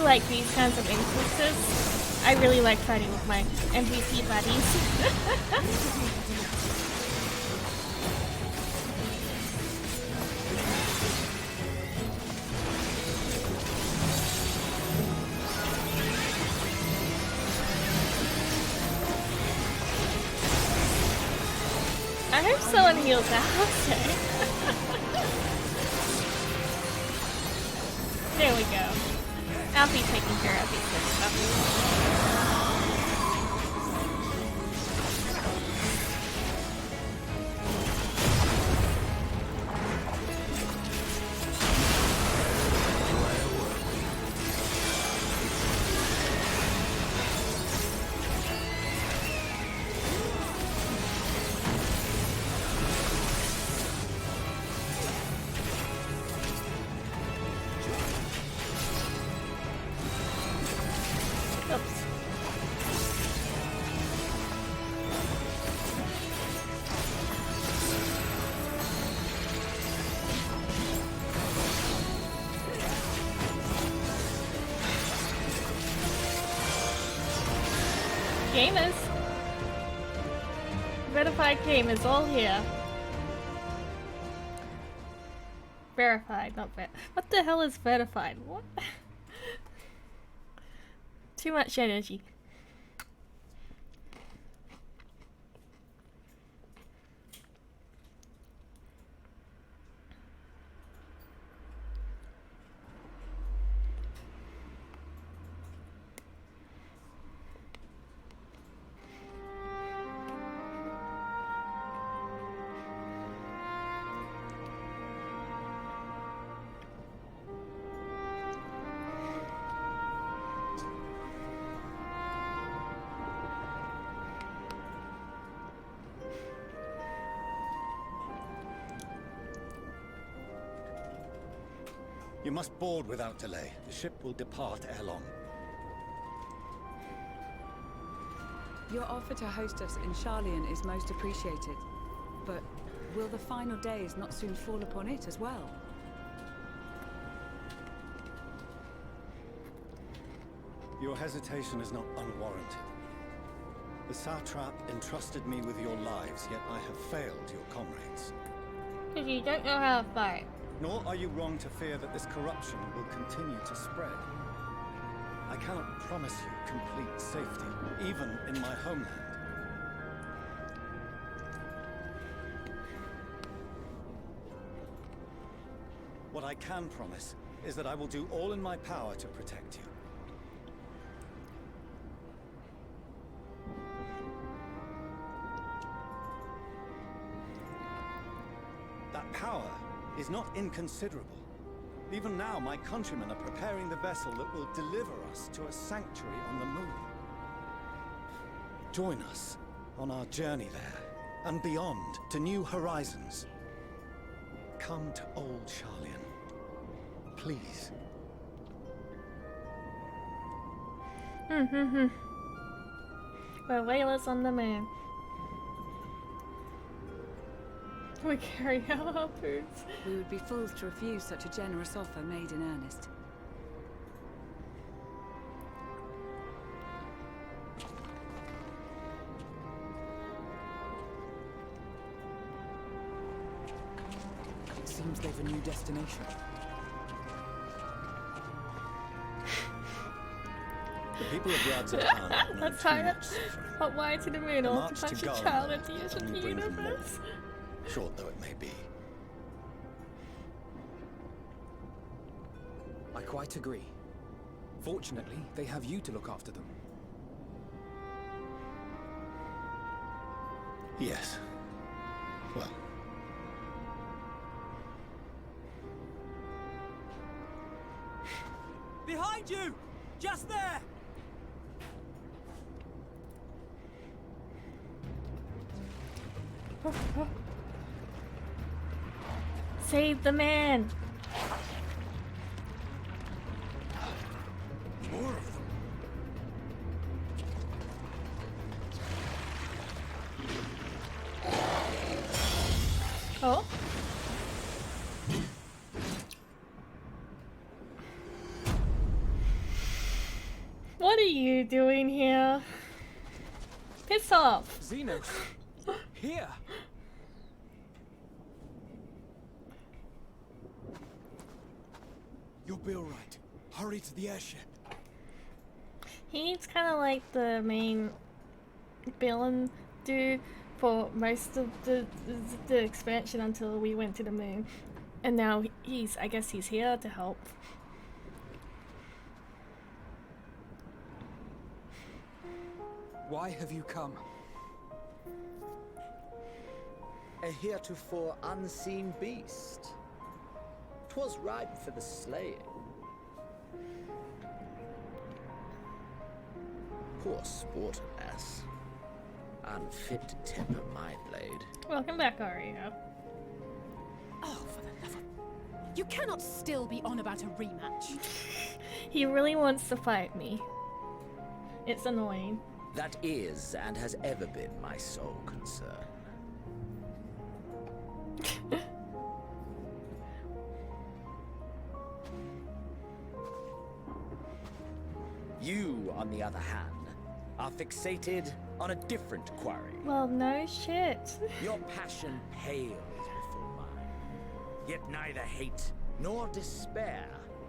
Like these kinds of instances. I really like fighting with my MVP buddies. I hope someone heals out. There we go. I'll be taking care of these good stuff. Gamers! Verified gamers all here. Verified, not ver- What the hell is verified? What? Too much energy. You must board without delay. The ship will depart ere long. Your offer to host us in Charlian is most appreciated. But will the final days not soon fall upon it as well? Your hesitation is not unwarranted. The satrap entrusted me with your lives, yet I have failed your comrades. Because you don't know how to fight. Nor are you wrong to fear that this corruption will continue to spread. I cannot promise you complete safety, even in my homeland. What I can promise is that I will do all in my power to protect you. That power is not inconsiderable. Even now, my countrymen are preparing the vessel that will deliver us to a sanctuary on the moon. Join us on our journey there, and beyond, to new horizons. come to old Charlian. Please. We're whalers on the moon. We carry our harpoons. We would be fools to refuse such a generous offer made in earnest. It seems they've a new destination. The people of Radza Khan have known Let's too hire much suffering. hot wire to the moon The or march to to touch a Garland child at the edge will of the only bring them more. universe. Short though it may be. I quite agree. Fortunately, they have you to look after them. Yes. Well. Behind you! Just there! Save the man! More of them. Oh? What are you doing here? Piss off! Xenos! Here! You'll be alright. Hurry to the airship. He's kind of like the main villain dude for most of the expansion until we went to the moon. And now I guess he's here to help. Why have you come? A heretofore unseen beast. 'Twas ripe for the slaying. Poor sport, ass. Unfit to temper my blade. Welcome back, Aria. Oh, for the love of... You cannot still be on about a rematch. He really wants to fight me. It's annoying. That is and has ever been my sole concern. You, on the other hand, are fixated on a different quarry. Well, no shit. Your passion pales before mine. Yet neither hate nor despair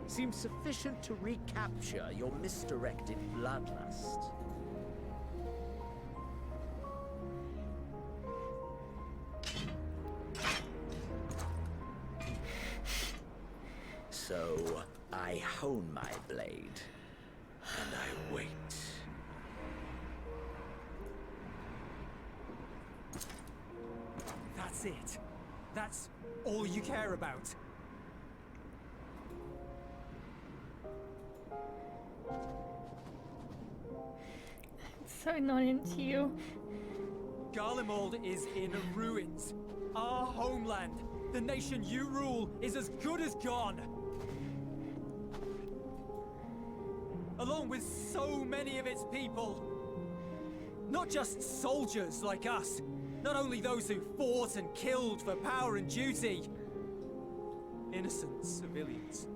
seems sufficient to recapture your misdirected bloodlust. So, I hone my blade, and I wait. That's it. That's all you care about. So not into you. Garlemald is in ruins. Our homeland, the nation you rule, is as good as gone. Along with so many of its people. Not just soldiers like us. Not only those who fought and killed for power and duty. Innocent civilians.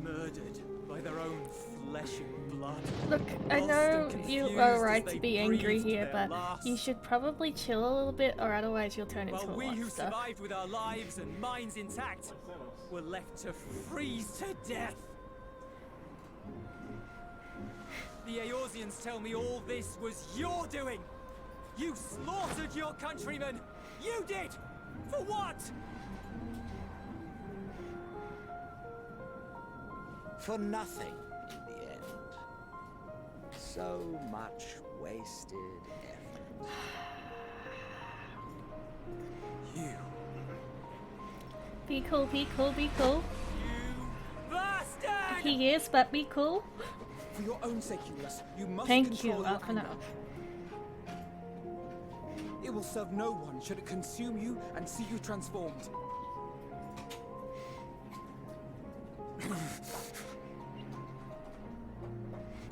Murdered by their own flesh and blood. Look, I Lost know and you confused are as right they to be angry breathed here, their but last. you should probably chill a little bit, or otherwise you'll turn into While a we who monster. survived with our lives and minds intact were left to freeze to death. The Eorzeans tell me all this was your doing. You slaughtered your countrymen. You did. For what? For nothing in the end. So much wasted effort. You. Be cool, be cool, be cool. You bastard! He is, but be cool. For your own sake, Euless, you must Thank control you, your anger. Alphinaud. will serve no one should it consume you and see you transformed.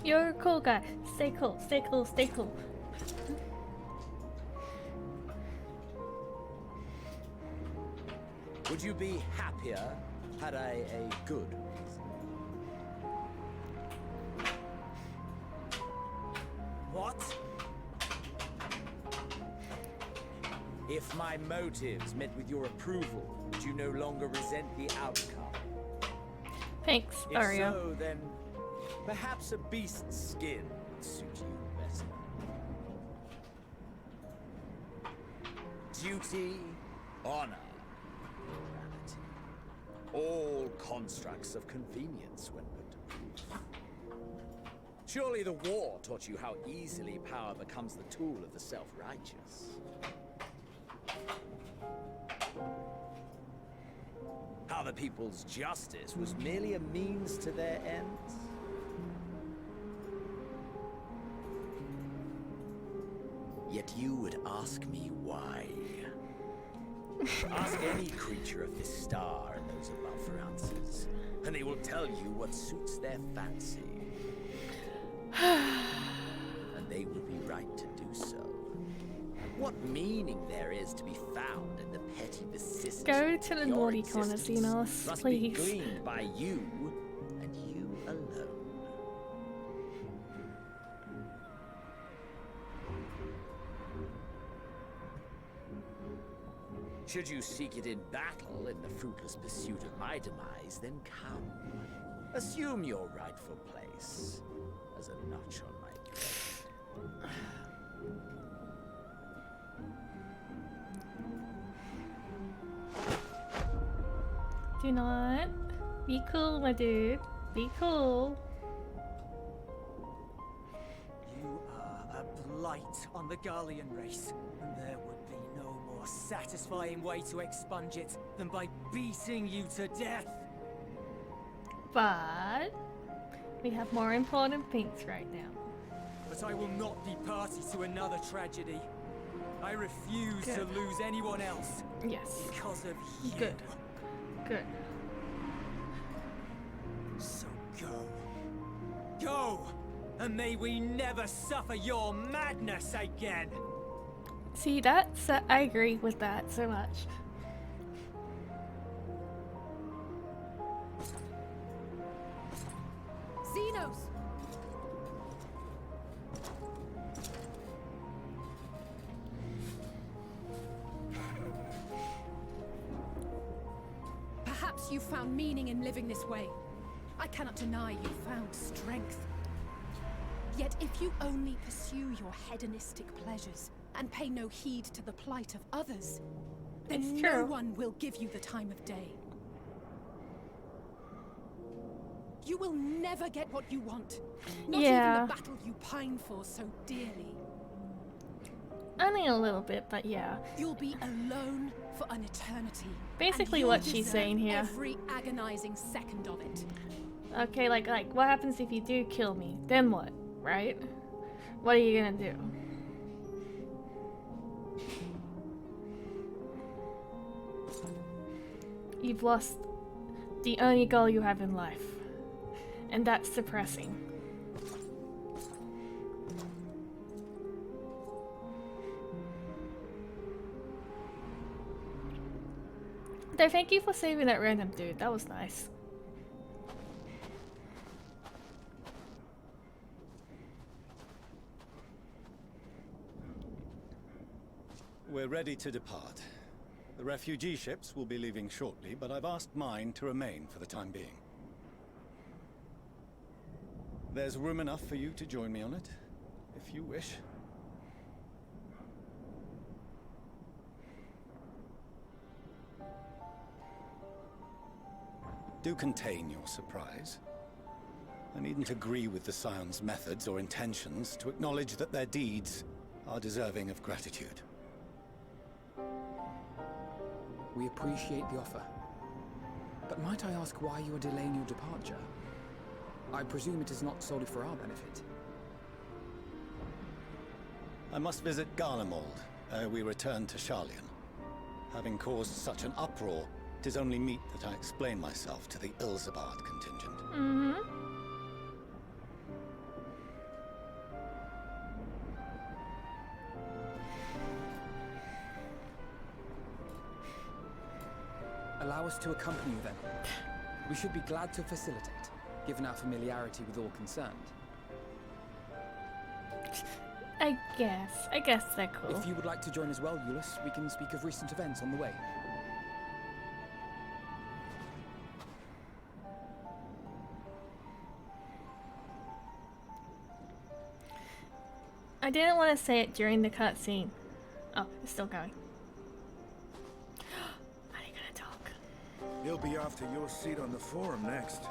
You're a cool guy. Stay cool, stay cool, stay cool. Would you be happier had I a good reason? What? If my motives met with your approval, would you no longer resent the outcome? Thanks, If Aria. so, then perhaps a beast's skin would suit you better. Duty, honor, morality. All constructs of convenience when put to proof. Surely the war taught you how easily power becomes the tool of the self-righteous. How the people's justice was merely a means to their ends. Yet you would ask me why. Ask any creature of this star and those above for answers, and they will tell you what suits their fancy. And they will be right to do so. What meaning there is to be found in the petty vicissitudes Go to the of your naughty corner, existence Xenos, must be please. gleaned by you and you alone. Should you seek it in battle in the fruitless pursuit of my demise, then come. Assume your rightful place as a notch on my blade. Do not. Be cool, my dude. Be cool. You are a blight on the Garlean race, and there would be no more satisfying way to expunge it than by beating you to death. But we have more important things right now. But I will not be party to another tragedy. I refuse to Good. lose anyone else Yes. because of you. Good. Good. So go. Go! And may we never suffer your madness again! See, that's I agree with that so much. Xenos! Perhaps you found meaning in living this way. I cannot deny you found strength. Yet if you only pursue your hedonistic pleasures and pay no heed to the plight of others, then It's no true. one will give you the time of day. You will never get what you want. Not Yeah. even the battle you pine for so dearly. Only a little bit, but yeah. You'll be alone for an eternity. Basically and what you'll she's deserve saying here. Every agonizing second of it. Okay, like what happens if you do kill me? Then what, right? What are you gonna do? You've lost the only goal you have in life. And that's depressing. Though, thank you for saving that random dude. That was nice. We're ready to depart. The refugee ships will be leaving shortly, but I've asked mine to remain for the time being. There's room enough for you to join me on it, if you wish. Do contain your surprise. I needn't agree with the Scion's methods or intentions to acknowledge that their deeds are deserving of gratitude. We appreciate the offer. But might I ask why you are delaying your departure? I presume it is not solely for our benefit. I must visit Garlemald we return to Charlian. Having caused such an uproar, it is only meet that I explain myself to the Ilzabard contingent. Mm-hmm. Allow us to accompany you then. We should be glad to facilitate, given our familiarity with all concerned. I guess they're cool. If you would like to join as well, Euless, we can speak of recent events on the way. I didn't want to say it during the cutscene. Oh, it's still going. Are they gonna talk? You'll be after your seat on the forum next.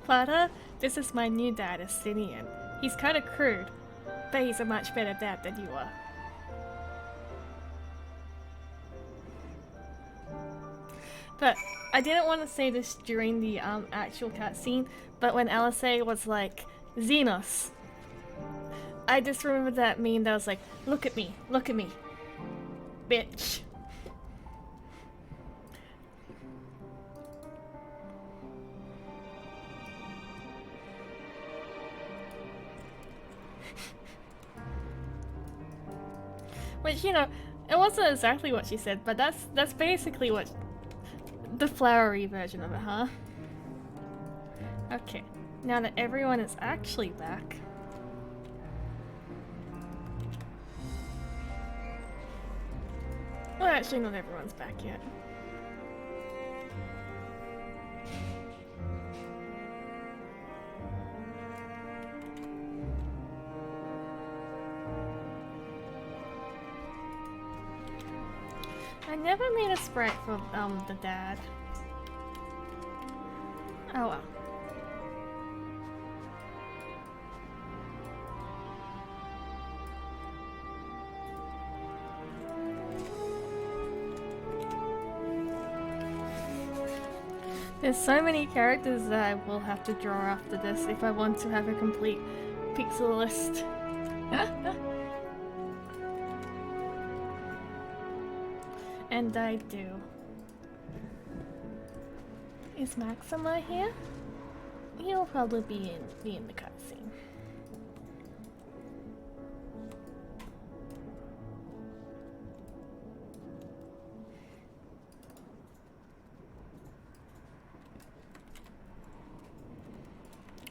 Father, this is my new dad, Estinian. He's kind of crude, but he's a much better dad than you are. But I didn't want to say this during the actual cutscene, but when Alisei was like, Xenos, I just remembered that meme that was like, look at me, bitch. Which, you know, it wasn't exactly what she said, but that's basically what the flowery version of it, huh? Okay, now that everyone is actually back. Well, actually not everyone's back yet. I never made a sprite for the dad. Oh well. There's so many characters that I will have to draw after this if I want to have a complete pixel list. And I do. Is Maxima here? He'll probably be in the cutscene.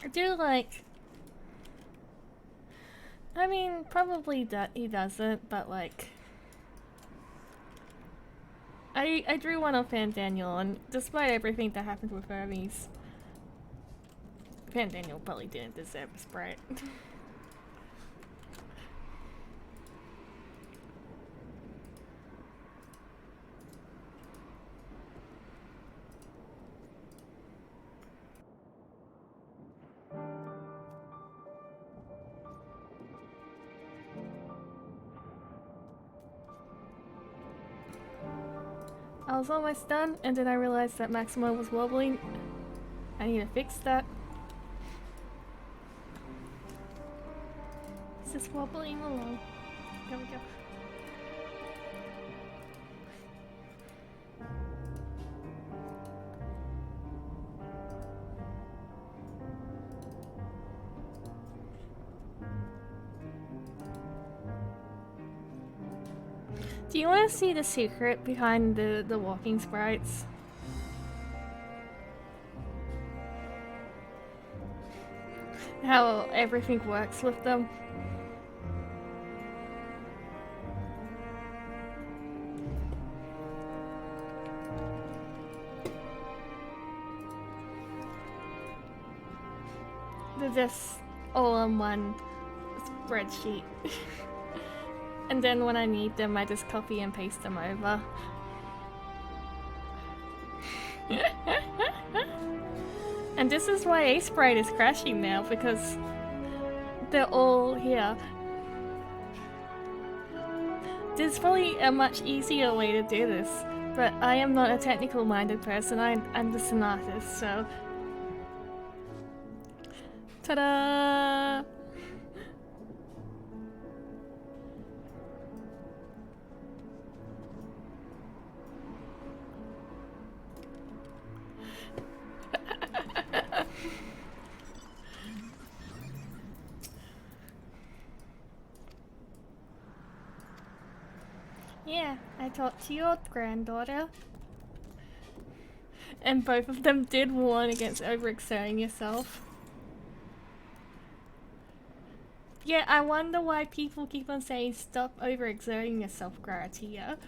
I do like. I mean, probably he doesn't, but like. I drew one of Daniel, and despite everything that happened with Hermes, Daniel probably didn't deserve a sprite. I was almost done, and then I realized that Maxima was wobbling. I need to fix that. It's just wobbling along. There we go. Do you want to see the secret behind the walking sprites? How everything works with them? They're just all on one spreadsheet. And then when I need them, I just copy and paste them over. And this is why Ace Sprite is crashing now, because they're all here. There's probably a much easier way to do this, but I am not a technical minded person, I'm just an artist, so... Ta-da! Yeah, I talked to your granddaughter. And both of them did warn against overexerting yourself. Yeah, I wonder why people keep on saying stop overexerting yourself, Gratia.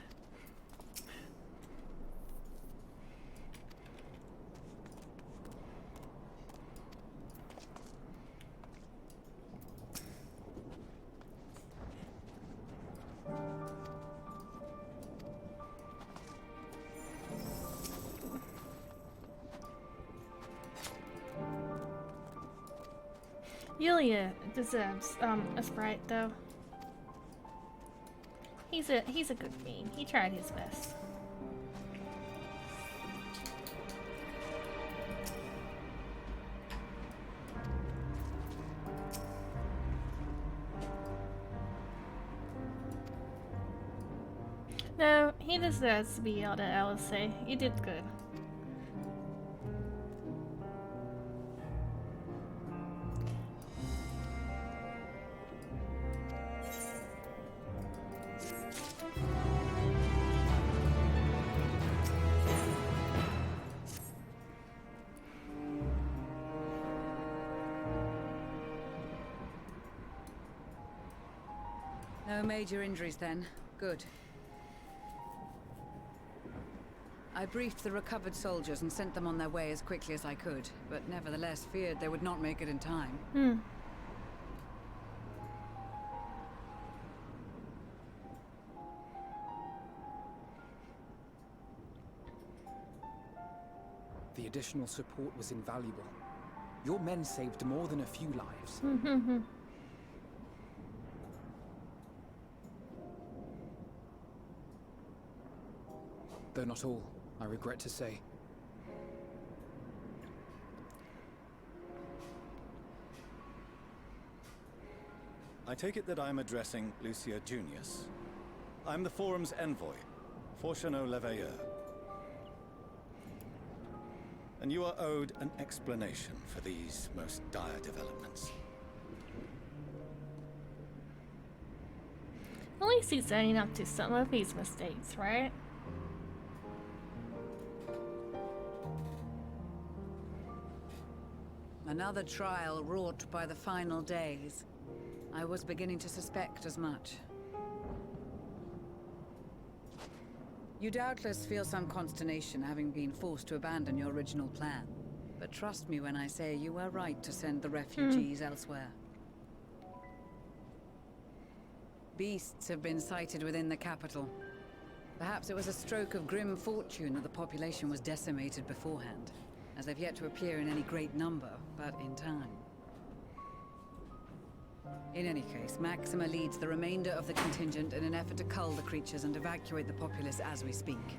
Yulia deserves a sprite though. He's a good fiend. He tried his best. No, he deserves to be out at LSA. You did good. No major injuries then. Good. I briefed the recovered soldiers and sent them on their way as quickly as I could, but nevertheless feared they would not make it in time. The additional support was invaluable. Your men saved more than a few lives. Though not all, I regret to say. I take it that I'm addressing Lucia Junius. I'm the Forum's envoy, Fortuneau Leveilleur. And you are owed an explanation for these most dire developments. At least he's owning up to some of his mistakes, right? Another trial wrought by the final days. I was beginning to suspect as much. You doubtless feel some consternation having been forced to abandon your original plan. But trust me when I say you were right to send the refugees elsewhere. Beasts have been sighted within the capital. Perhaps it was a stroke of grim fortune that the population was decimated beforehand, as they've yet to appear in any great number, but in time. In any case, Maxima leads the remainder of the contingent in an effort to cull the creatures and evacuate the populace as we speak.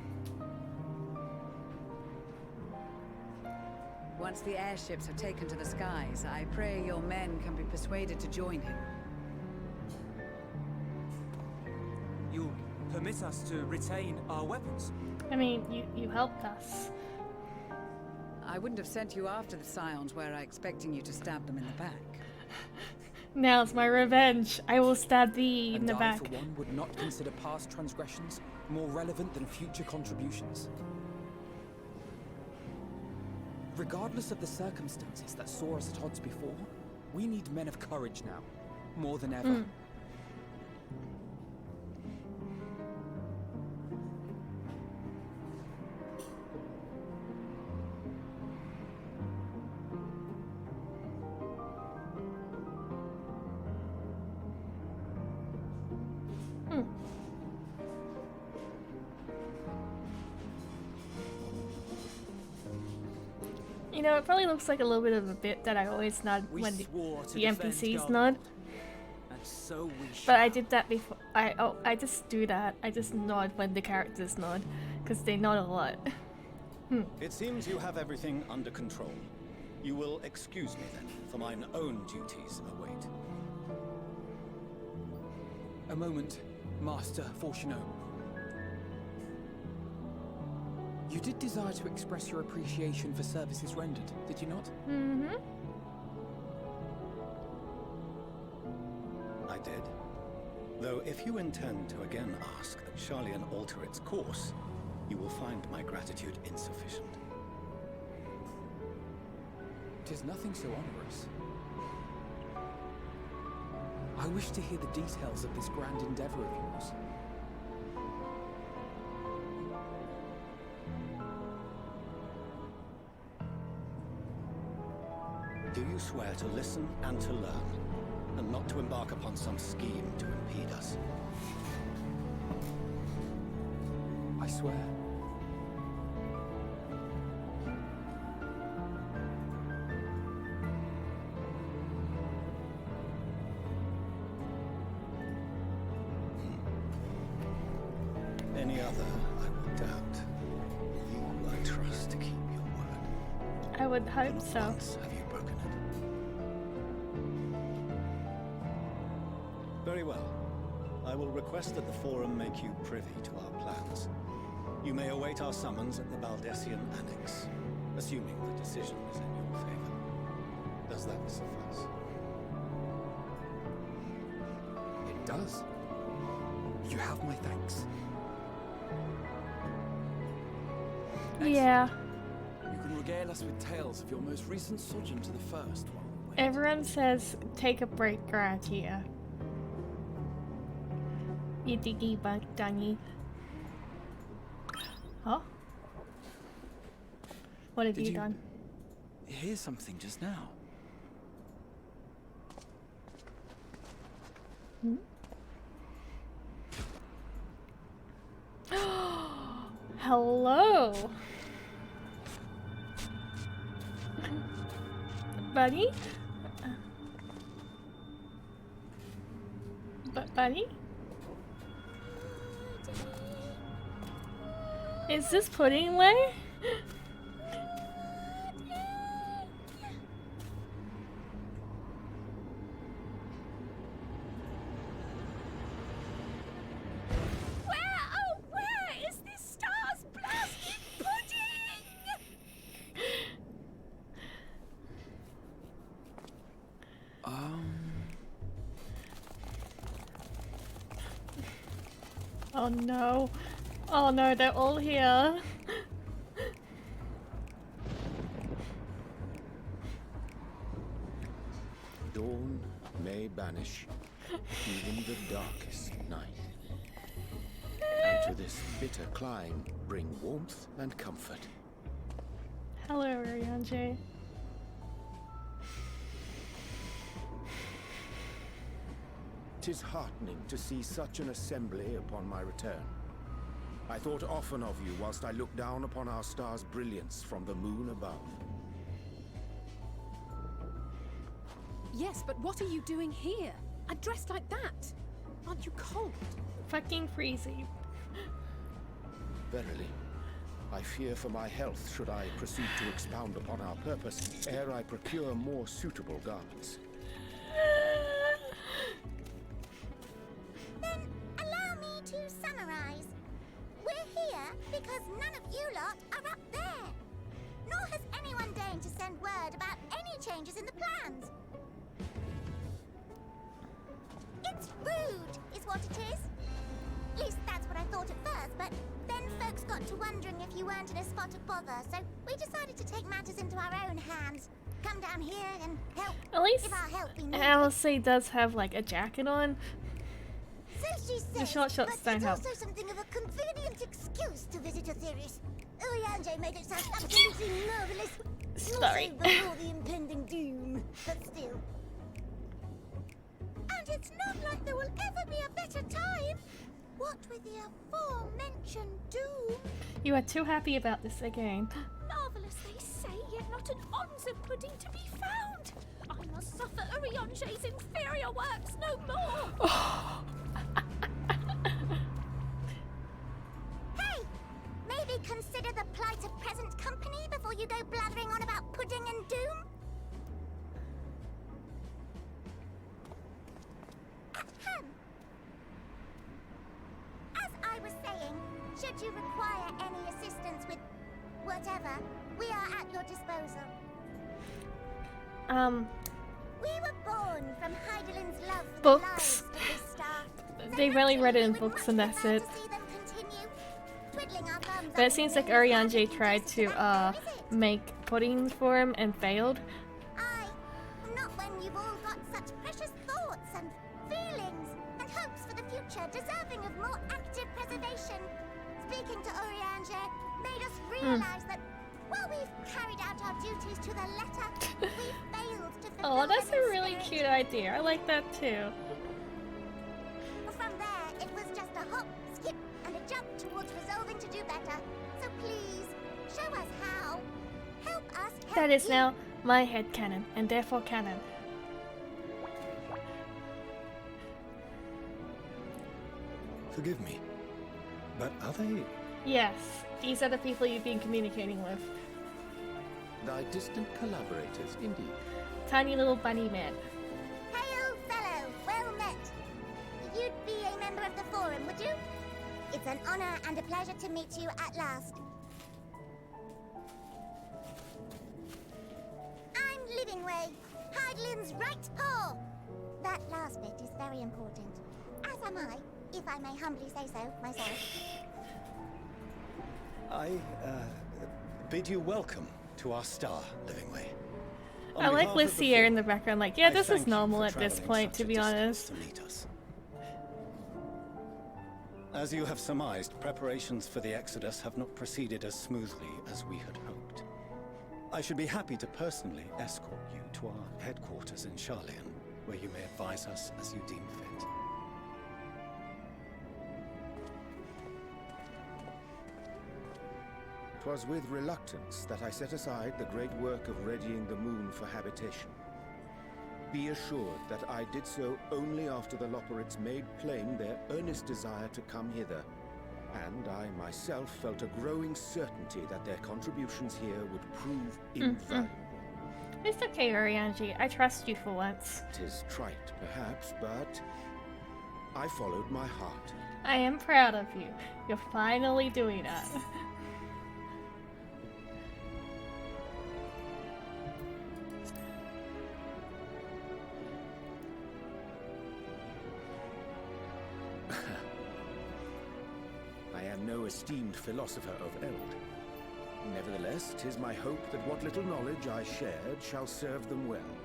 Once the airships have taken to the skies, I pray your men can be persuaded to join him. You'll permit us to retain our weapons? I mean, you helped us. I wouldn't have sent you after the Scions were I expecting you to stab them in the back. Now's my revenge. I will stab thee in the back. And I, for one, would not consider past transgressions more relevant than future contributions. Regardless of the circumstances that saw us at odds before, we need men of courage now, more than ever. know, it probably looks like a little bit of a bit that I always nod We when swore to the defend NPCs Garlemald, nod. and so we But I shall. did that before. I just do that. I just nod when the characters nod, because they nod a lot. It seems you have everything under control. You will excuse me then, for mine own duties await. A moment, Master Fortuneau. You did desire to express your appreciation for services rendered, did you not? Mm-hmm. I did. Though if you intend to again ask that Charlian alter its course, you will find my gratitude insufficient. 'Tis nothing so onerous. I wish to hear the details of this grand endeavor of yours. Do you swear to listen and to learn, and not to embark upon some scheme to impede us? I swear. Any other, I will doubt. You, I trust to keep your word. I would hope Not so. once have you broken it. Very well. I will request that the Forum make you privy to our plans. You may await our summons at the Baldessian Annex, assuming the decision is in your favor. Does that suffice? It does. You have my thanks. Yeah. You can regale us with tales of your most recent sojourn to the First while we wait. Everyone says take a break around here. You diggy bug dungy. Huh? What have Did you you- done? Here's something just now. Hello, buddy. Buddy, is this pudding way? Where is this star's blasted pudding? Oh no. Oh no, they're all here. Dawn may banish even the darkest night, and to this bitter clime bring warmth and comfort. Hello, Ryanje. 'Tis heartening to see such an assembly upon my return. I thought often of you whilst I looked down upon our star's brilliance from the moon above. Yes, but what are you doing here? And dressed like that? Aren't you cold? Fucking freezy. Verily, I fear for my health should I proceed to expound upon our purpose ere I procure more suitable garments. Then allow me to summarize. We're here because none of you lot are up there. Nor has anyone deigned to send word about any changes in the plans. It's rude, is what it is. At least that's what I thought at first, but then folks got to wondering if you weren't in a spot of bother, so we decided to take matters into our own hands. Come down here and help. At least if our help be needed. Alice does have like a jacket on. So she says, The short shots but don't it's help. also something of a convenient excuse to visit Aetherius. Oyanje made it sound absolutely marvelous. Sorry. Also before the impending doom, but still. And it's not like there will ever be a better time. What with the aforementioned doom? You are too happy about this again. Marvelous, they say, yet not an ounce of pudding to be found. I must suffer Urianger's inferior works no more. Hey! Maybe consider the plight of present company before you go blathering on about pudding and doom? Ahem. As I was saying, should you require any assistance with whatever, we are at your disposal. We were born from Heidelin's love for the lives Books. of this star. They've only read it in books and that's it. But it seems like Urianger tried to make puddings for him and failed. Aye, not when you've all got such precious thoughts and feelings and hopes for the future deserving of more active preservation. Speaking to Urianger made us realize that while we've carried out our duties to the letter, we failed to fulfill Oh, that's them a in really spirit. cute idea. I like that too. From there, it was just a hop, skip, and a jump towards resolving to do better. So please, show us how. Help us help That is you. now my headcanon, and therefore canon. Forgive me, but are they... Yes, these are the people you've been communicating with. Thy distant collaborators, indeed. Tiny little bunny man. Hail, fellow, well met. You'd be a member of the Forum, would you? It's an honor and a pleasure to meet you at last. I'm Livingway, Heidelin's right paw. That last bit is very important. As am I, if I may humbly say so myself. I, bid you welcome to our star, Livingway. On I like behalf of the Lucia Forum, in the background, like, yeah, I this thank is you normal for at this travelling point, such to a be distance honest. to meet us. As you have surmised, preparations for the Exodus have not proceeded as smoothly as we had hoped. I should be happy to personally escort you to our headquarters in Charlian, where you may advise us as you deem fit. 'Twas with reluctance that I set aside the great work of readying the moon for habitation. Be assured that I did so only after the Loperids made plain their earnest desire to come hither, and I myself felt a growing certainty that their contributions here would prove invaluable. It's okay, Urianger. I trust you for once. 'Tis trite, perhaps, but I followed my heart. I am proud of you. You're finally doing that. I am no esteemed philosopher of eld. Nevertheless, 'tis my hope that what little knowledge I shared shall serve them well,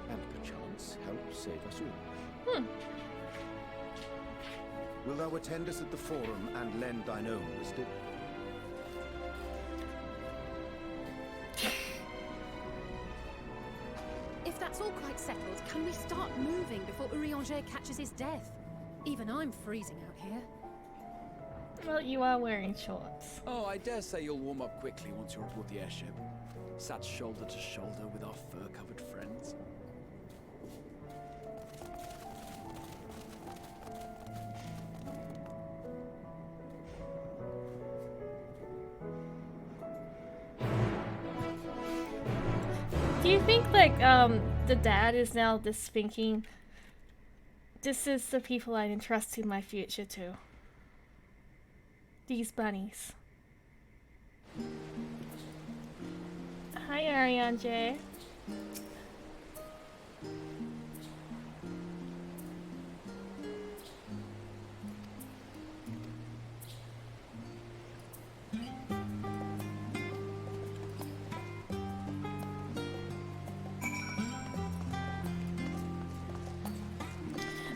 and perchance help save us all. Will thou attend us at the Forum and lend thine own wisdom? If that's all quite settled, can we start moving before Urianger catches his death? Even I'm freezing out here. Well, you are wearing shorts. Oh, I dare say you'll warm up quickly once you're aboard the airship. Sat shoulder to shoulder with our fur-covered friends. Do you think, like, the dad is now just thinking, this is the people I entrusted my future to? These bunnies. Hi, Urianger.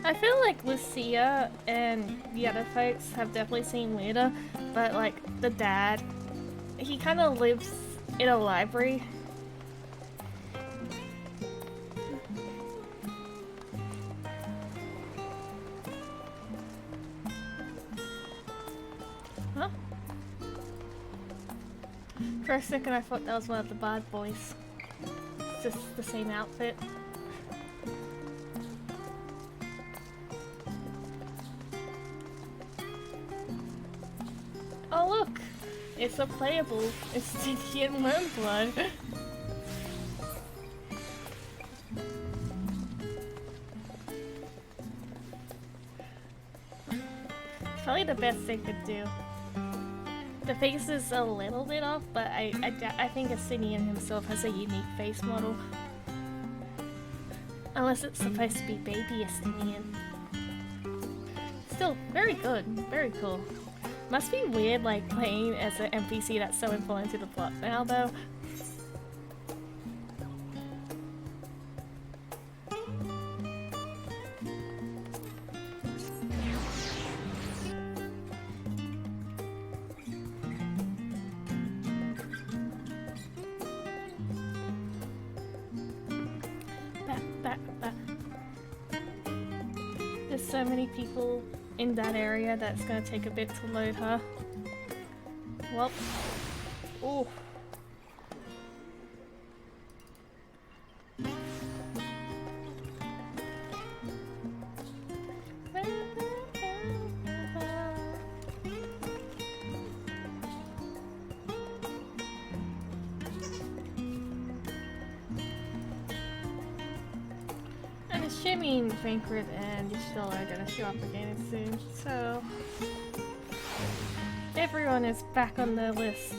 I feel like Lucia and the other folks have definitely seen later, but like the dad, he kind of lives in a library. Huh? For a second I thought that was one of the bad boys. It's just the same outfit. Oh look! It's a playable Estinian Wormblood. Probably the best they could do. The face is a little bit off, but I think Estinian himself has a unique face model. Unless it's supposed to be baby Estinian. Still, very good. Very cool. Must be weird, like, playing as an NPC that's so important to the plot now, though. There's so many people in that area that's gonna take a bit to load her. Well, oh. I'm assuming Bankrupt and Yashil are gonna show up again soon, so everyone is back on the list.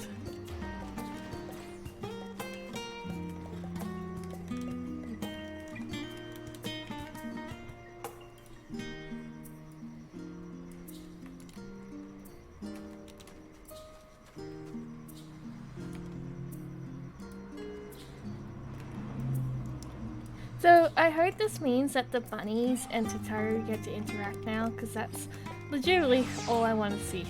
So I heard this means that the bunnies and Tataru get to interact now, because that's legitimately all I want to see.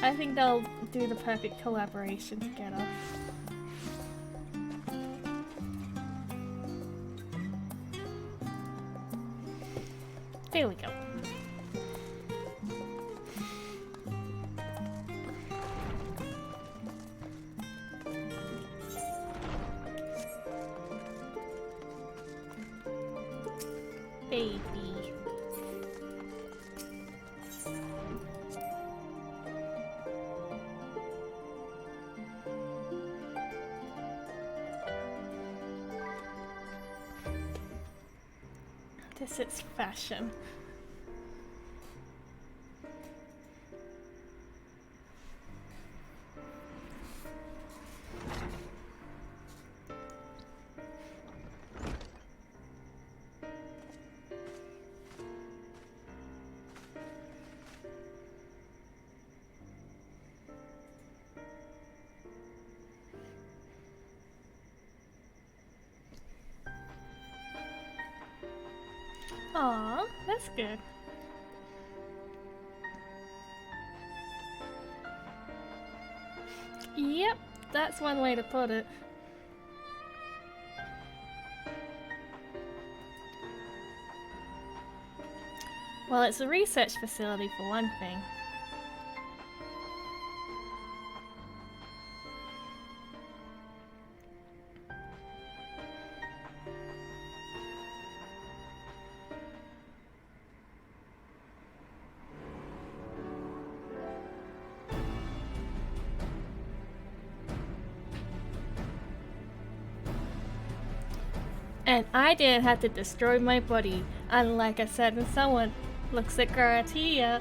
I think they'll do the perfect collaboration together. There we go. Baby. This is fashion. Aw, that's good. Yep, that's one way to put it. Well, it's a research facility for one thing. And I didn't have to destroy my body, unlike a certain someone looks at Garatia.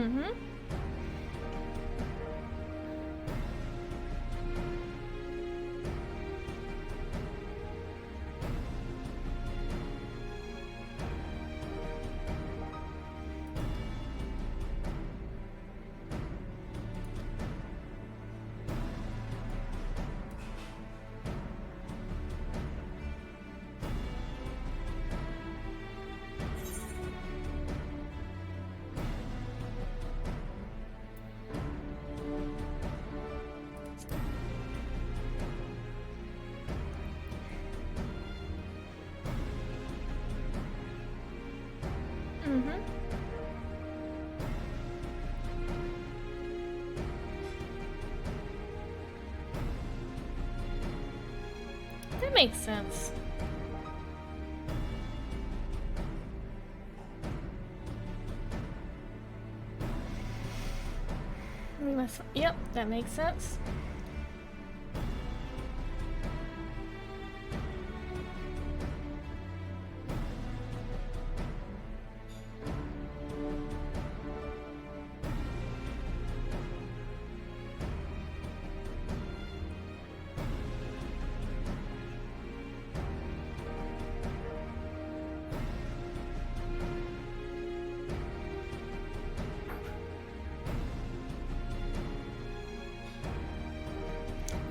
Mm-hmm. Mm-hmm. That makes sense. We must. Yep, that makes sense.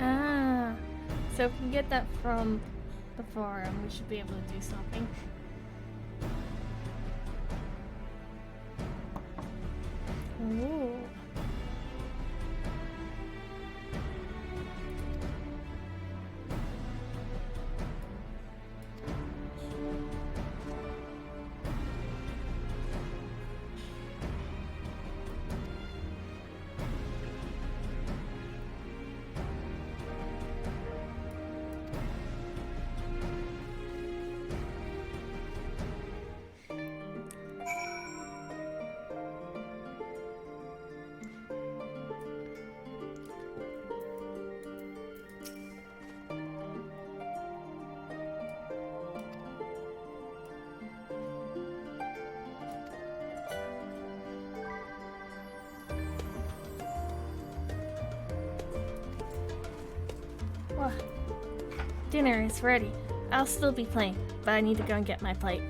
Ah, so if we get that from the forum, we should be able to do something. Ooh. Well, dinner is ready. I'll still be playing, but I need to go and get my plate.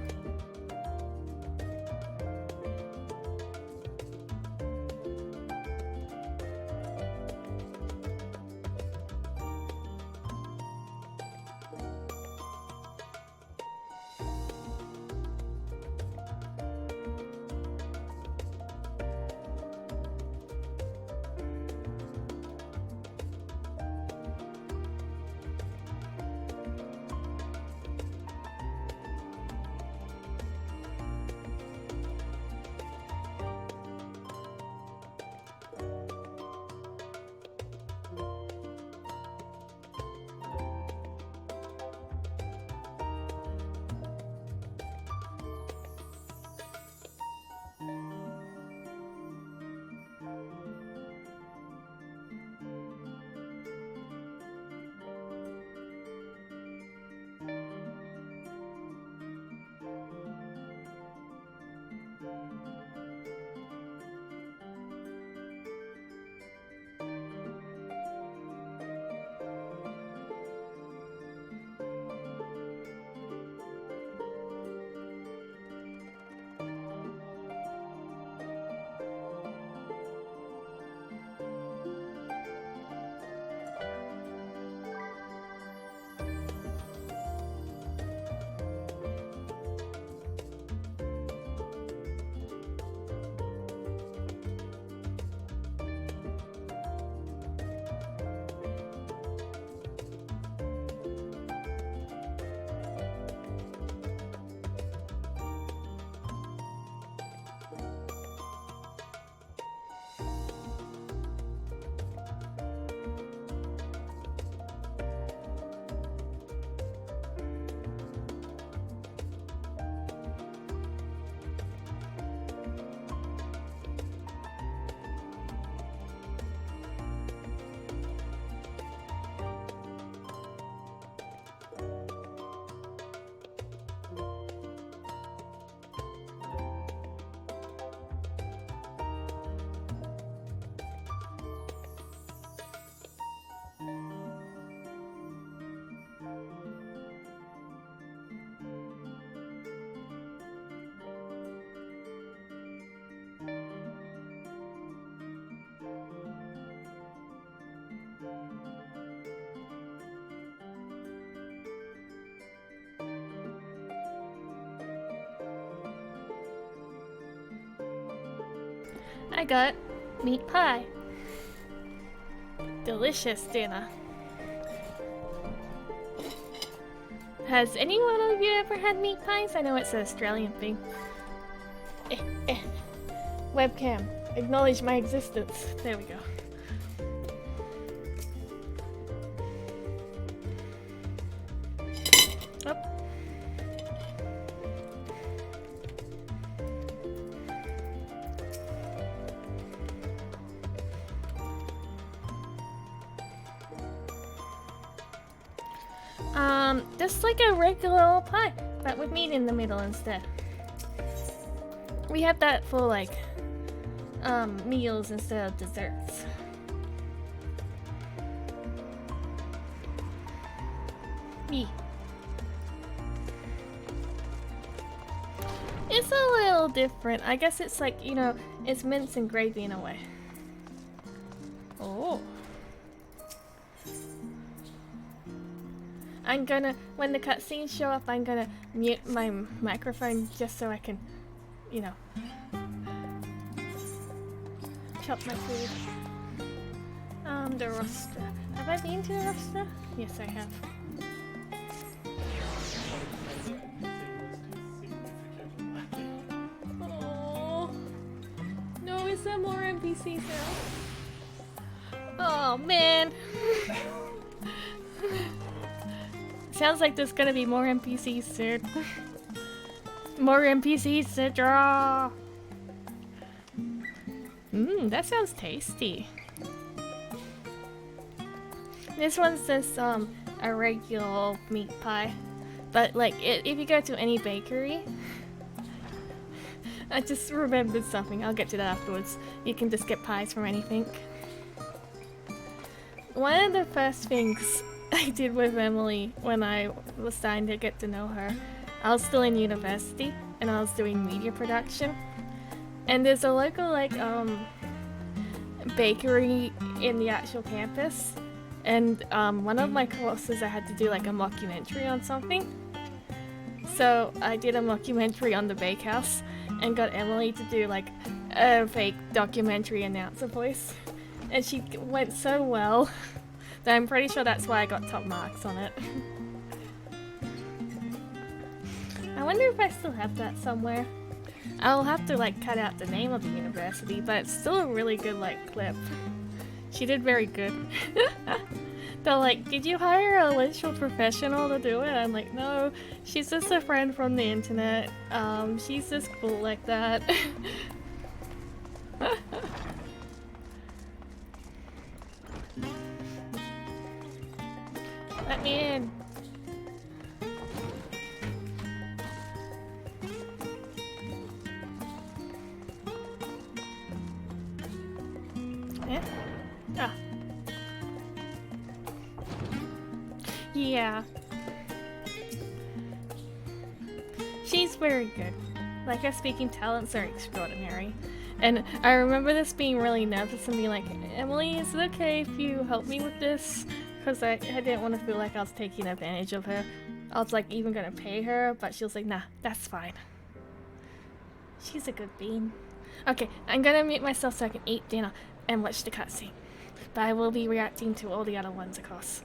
I got meat pie. Delicious dinner. Has anyone of you ever had meat pies? I know it's an Australian thing. Webcam, acknowledge my existence. There we go. Oh. Just like a regular pie, but with meat in the middle instead. We have that for like meals instead of desserts. Me. It's a little different. I guess it's like, you know, it's mince and gravy in a way. Oh. I'm gonna, when the cutscenes show up, I'm gonna mute my microphone just so I can, you know, chop my food. The roster. Have I been to the roster? Yes, I have. Oh no, is there more NPCs now? Oh man. Sounds like there's gonna be more NPCs soon. More NPCs to draw. That sounds tasty. This one's just a regular meat pie, but like if you go to any bakery, I just remembered something. I'll get to that afterwards. You can just get pies from anything. One of the first things I did with Emily when I was starting to get to know her, I was still in university and I was doing media production, and there's a local like bakery in the actual campus, and one of my courses I had to do like a mockumentary on something, so I did a mockumentary on the bakehouse and got Emily to do like a fake documentary announcer voice, and she went so well. I'm pretty sure that's why I got top marks on it. I wonder if I still have that somewhere. I'll have to like cut out the name of the university, but it's still a really good like clip. She did very good. They're like, did you hire a literal professional to do it? I'm like, no, she's just a friend from the internet. She's just cool like that. Let me in. Yeah? Ah. Yeah. She's very good. Like, her speaking talents are extraordinary. And I remember this being really nervous and being like, Emily, is it okay if you help me with this? Because I didn't want to feel like I was taking advantage of her. I was like even gonna pay her, but she was like, nah, that's fine. She's a good bean. Okay, I'm gonna mute myself so I can eat dinner and watch the cutscene. But I will be reacting to all the other ones, of course.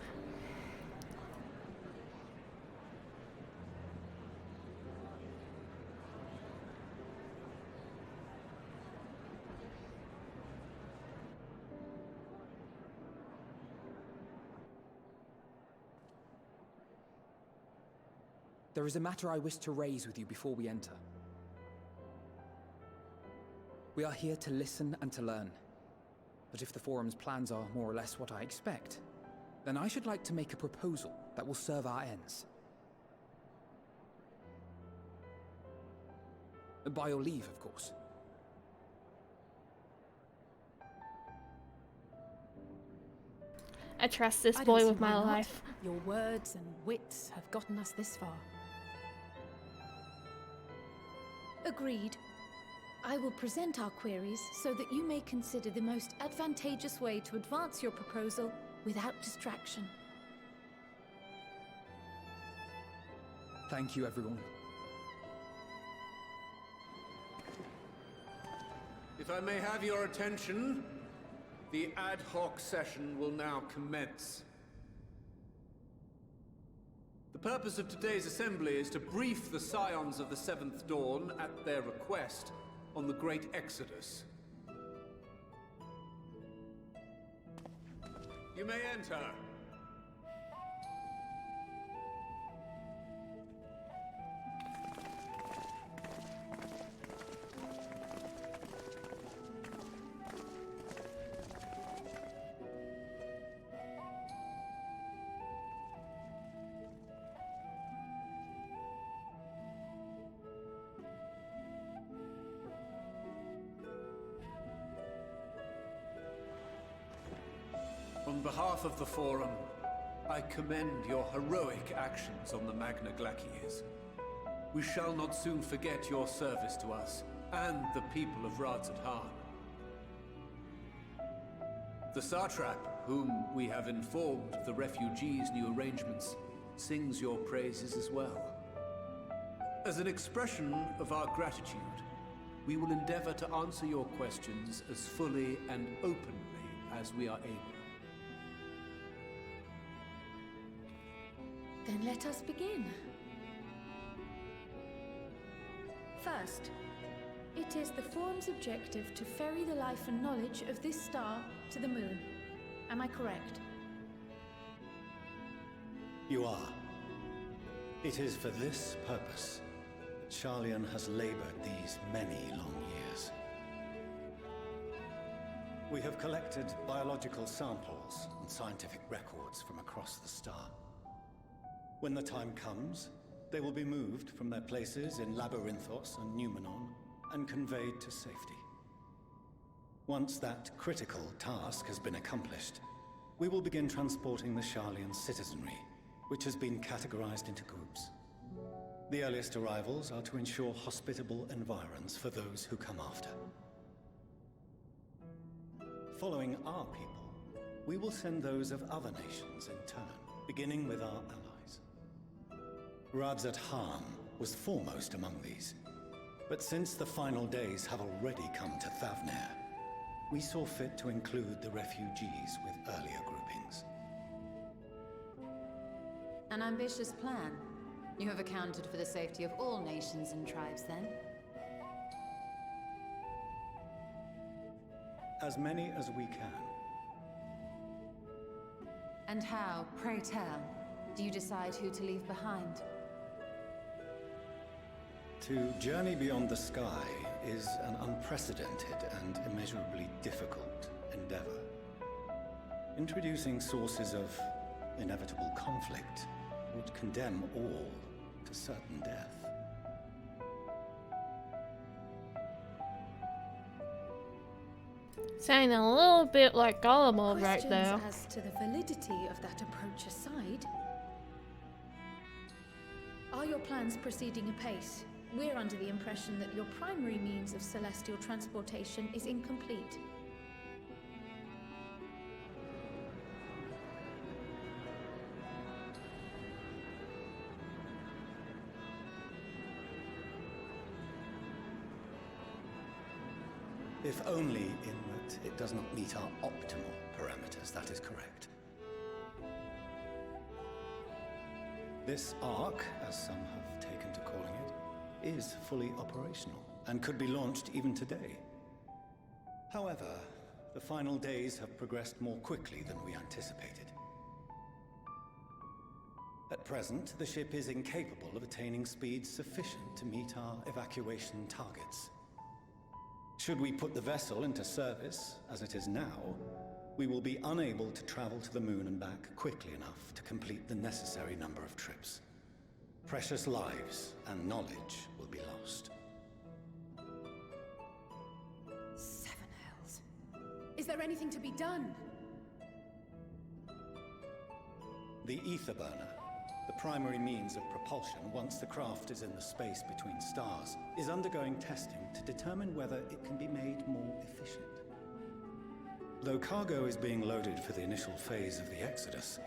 There is a matter I wish to raise with you before we enter. We are here to listen and to learn. But if the Forum's plans are more or less what I expect, then I should like to make a proposal that will serve our ends. By your leave, of course. I trust this boy with my life. Your words and wits have gotten us this far. Agreed. I will present our queries so that you may consider the most advantageous way to advance your proposal without distraction. Thank you, everyone. If I may have your attention, the ad hoc session will now commence. The purpose of today's assembly is to brief the Scions of the Seventh Dawn, at their request, on the Great Exodus. You may enter. On behalf of the Forum, I commend your heroic actions on the Magna Glacies. We shall not soon forget your service to us and the people of Radzat-Han. The Satrap, whom we have informed of the refugees' new arrangements, sings your praises as well. As an expression of our gratitude, we will endeavor to answer your questions as fully and openly as we are able. Then let us begin. First, it is the Forum's objective to ferry the life and knowledge of this star to the moon. Am I correct? You are. It is for this purpose that Sharlayan has labored these many long years. We have collected biological samples and scientific records from across the star. When the time comes, they will be moved from their places in Labyrinthos and Numenon and conveyed to safety. Once that critical task has been accomplished, we will begin transporting the Sharlayan citizenry, which has been categorized into groups. The earliest arrivals are to ensure hospitable environs for those who come after. Following our people, we will send those of other nations in turn, beginning with our allies. Radzat-Han was foremost among these, but since the final days have already come to Thavnair, we saw fit to include the refugees with earlier groupings. An ambitious plan. You have accounted for the safety of all nations and tribes, then? As many as we can. And how, pray tell, do you decide who to leave behind? To journey beyond the sky is an unprecedented and immeasurably difficult endeavor. Introducing sources of inevitable conflict would condemn all to certain death. Sounding a little bit like Gollum right there. Questions as to the validity of that approach aside, are your plans proceeding apace? We're under the impression that your primary means of celestial transportation is incomplete. If only in that it does not meet our optimal parameters, that is correct. This Ark, as some have taken to calling it, is fully operational and could be launched even today. However, the final days have progressed more quickly than we anticipated. At present, the ship is incapable of attaining speeds sufficient to meet our evacuation targets. Should we put the vessel into service, as it is now, we will be unable to travel to the moon and back quickly enough to complete the necessary number of trips. Precious lives and knowledge will be lost. Seven hells. Is there anything to be done? The ether burner, the primary means of propulsion once the craft is in the space between stars, is undergoing testing to determine whether it can be made more efficient. Though cargo is being loaded for the initial phase of the Exodus,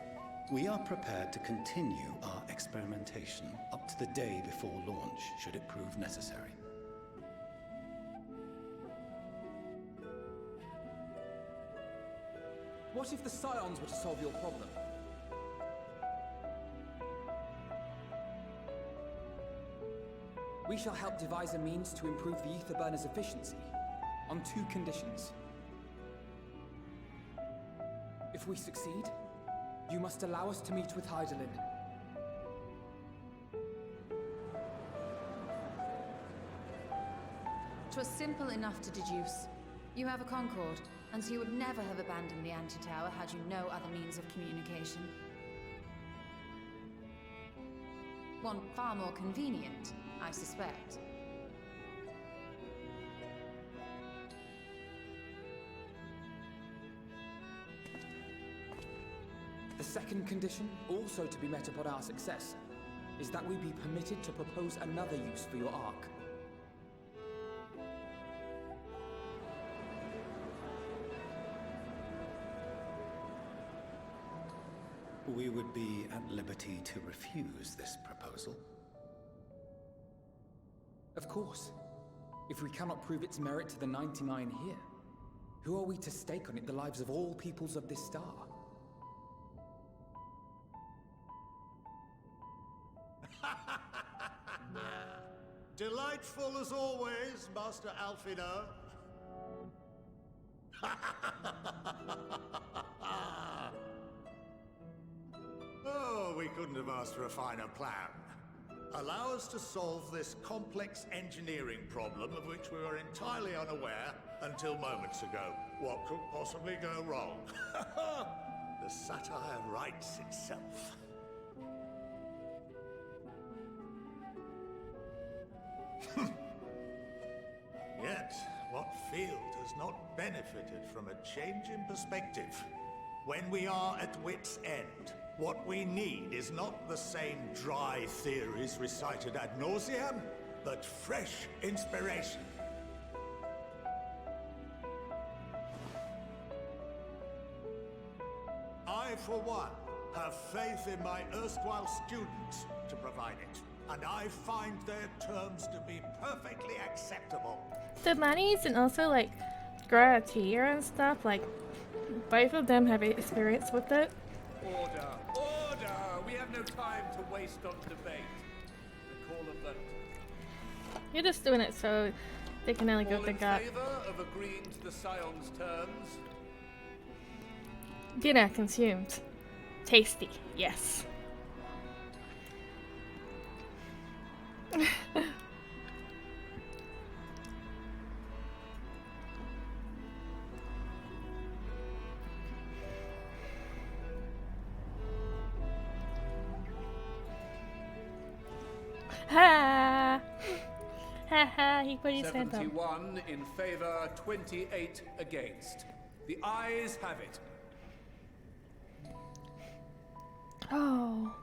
we are prepared to continue our experimentation up to the day before launch, should it prove necessary. What if the Scions were to solve your problem? We shall help devise a means to improve the ether burner's efficiency, on 2 conditions. If we succeed, you must allow us to meet with Hydaelyn. 'Twas simple enough to deduce. You have a Concord, and so you would never have abandoned the anti-tower had you no other means of communication. One far more convenient, I suspect. The second condition, also to be met upon our success, is that we be permitted to propose another use for your Ark. We would be at liberty to refuse this proposal. Of course. If we cannot prove its merit to the 99 here, who are we to stake on it the lives of all peoples of this star? Delightful as always, Master Alfino. Oh, we couldn't have asked for a finer plan. Allow us to solve this complex engineering problem of which we were entirely unaware until moments ago. What could possibly go wrong? The satire writes itself. Yet, what field has not benefited from a change in perspective? When we are at wit's end, what we need is not the same dry theories recited ad nauseam, but fresh inspiration. I, for one, have faith in my erstwhile students to provide it, and I find their terms to be perfectly acceptable. The monies and also like Gratia and stuff, like both of them have experience with it. Order! Order! We have no time to waste on debate. The call of vote. You're just doing it so they can only go All with the in gut. favor of agreeing to the Scion's terms? Dinner consumed. Tasty, yes. Ha! Ha ha, he put his hand up. 71 in favor, 28 against. The ayes have it. Oh.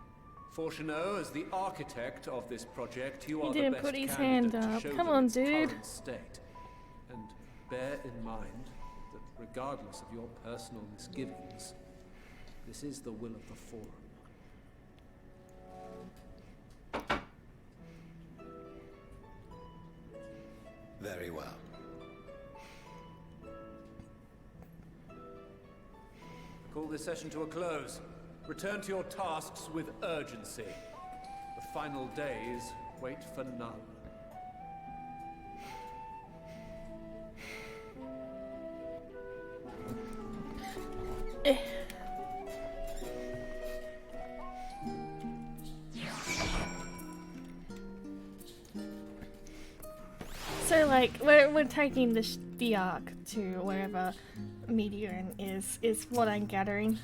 Fortuneau, as the architect of this project, you He are didn't the best put his candidate hand to up. show Come them on, its dude. current state. And bear in mind that regardless of your personal misgivings, this is the will of the Forum. Very well. Call this session to a close. Return to your tasks with urgency. The final days wait for none. So like we're taking the Ark to wherever Meteor is what I'm gathering.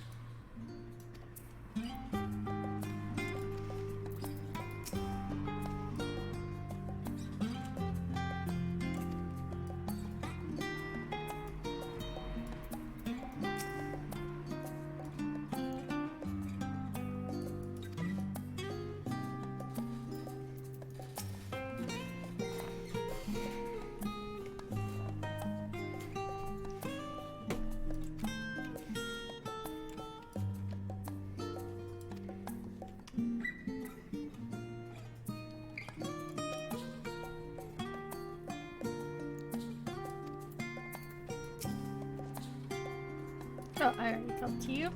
Oh, I already Up to you.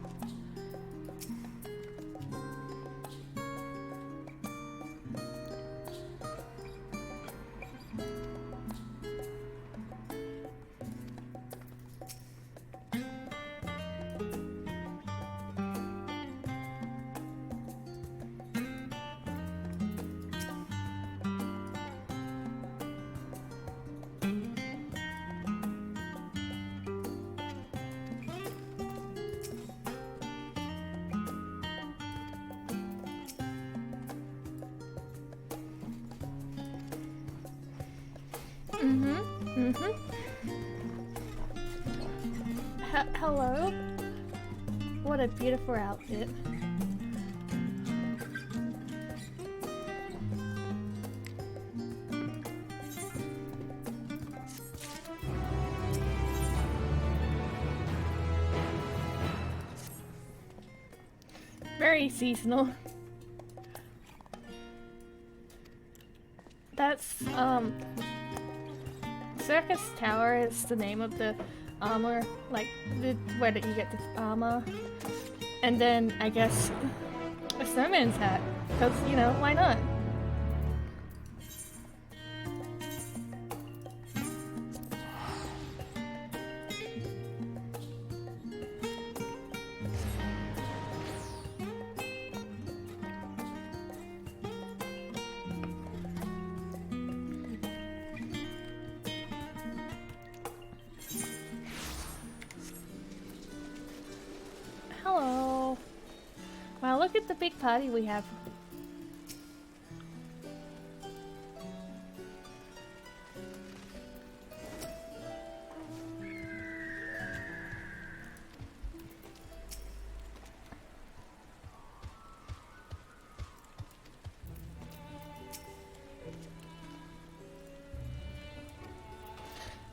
Hello? What a beautiful outfit. Very seasonal. That's, Circus Tower is the name of the armor, like, where did you get the armor? And then, I guess, a snowman's hat, because, you know, why not? Hello. Wow, look at the big party we have.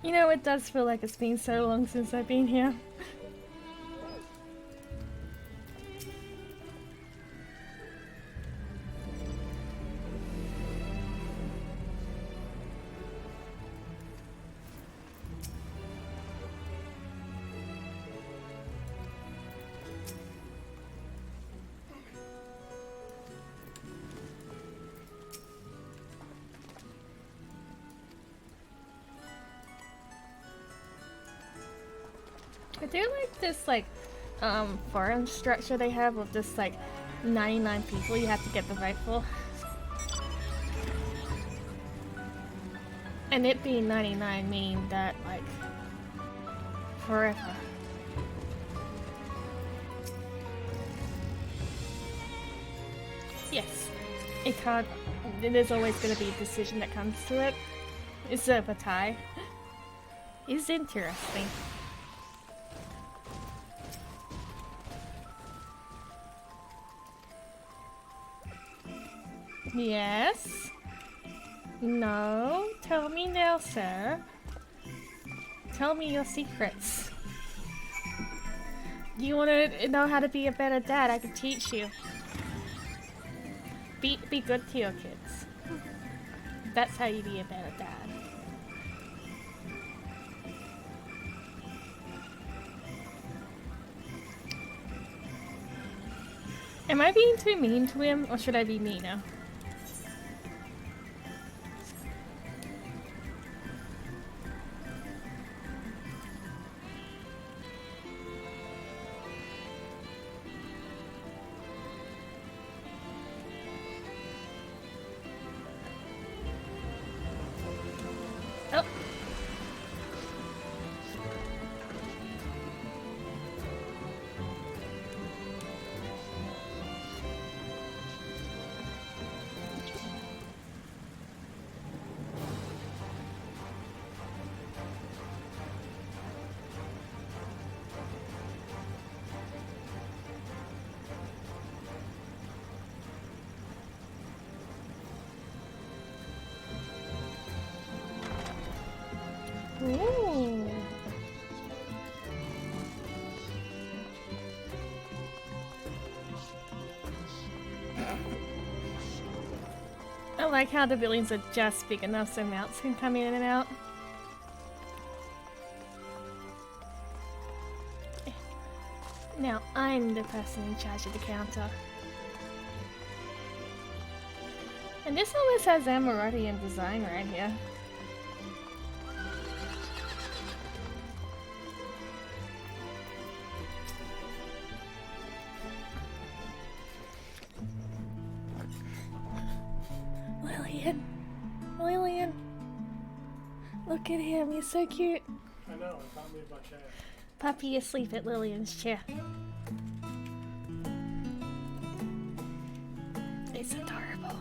You know, it does feel like it's been so long since I've been here. I do like this, like, forum structure they have with just, like, 99 people you have to get the vote for. And it being 99 mean that, like, forever. Yes, it can't, there's always going to be a decision that comes to it. It's a tie. It's interesting. Yes? No? Tell me now, sir. Tell me your secrets. You want to know how to be a better dad? I can teach you. Be good to your kids. That's how you be a better dad. Am I being too mean to him, or should I be meaner? Oh. Ooh. I like how the buildings are just big enough so mounts can come in and out. Now I'm the person in charge of the counter. And this almost has Amorottian design right here. Lillian, look at him, he's so cute. I know, I can't move my chair. Puppy asleep at Lillian's chair. It's adorable.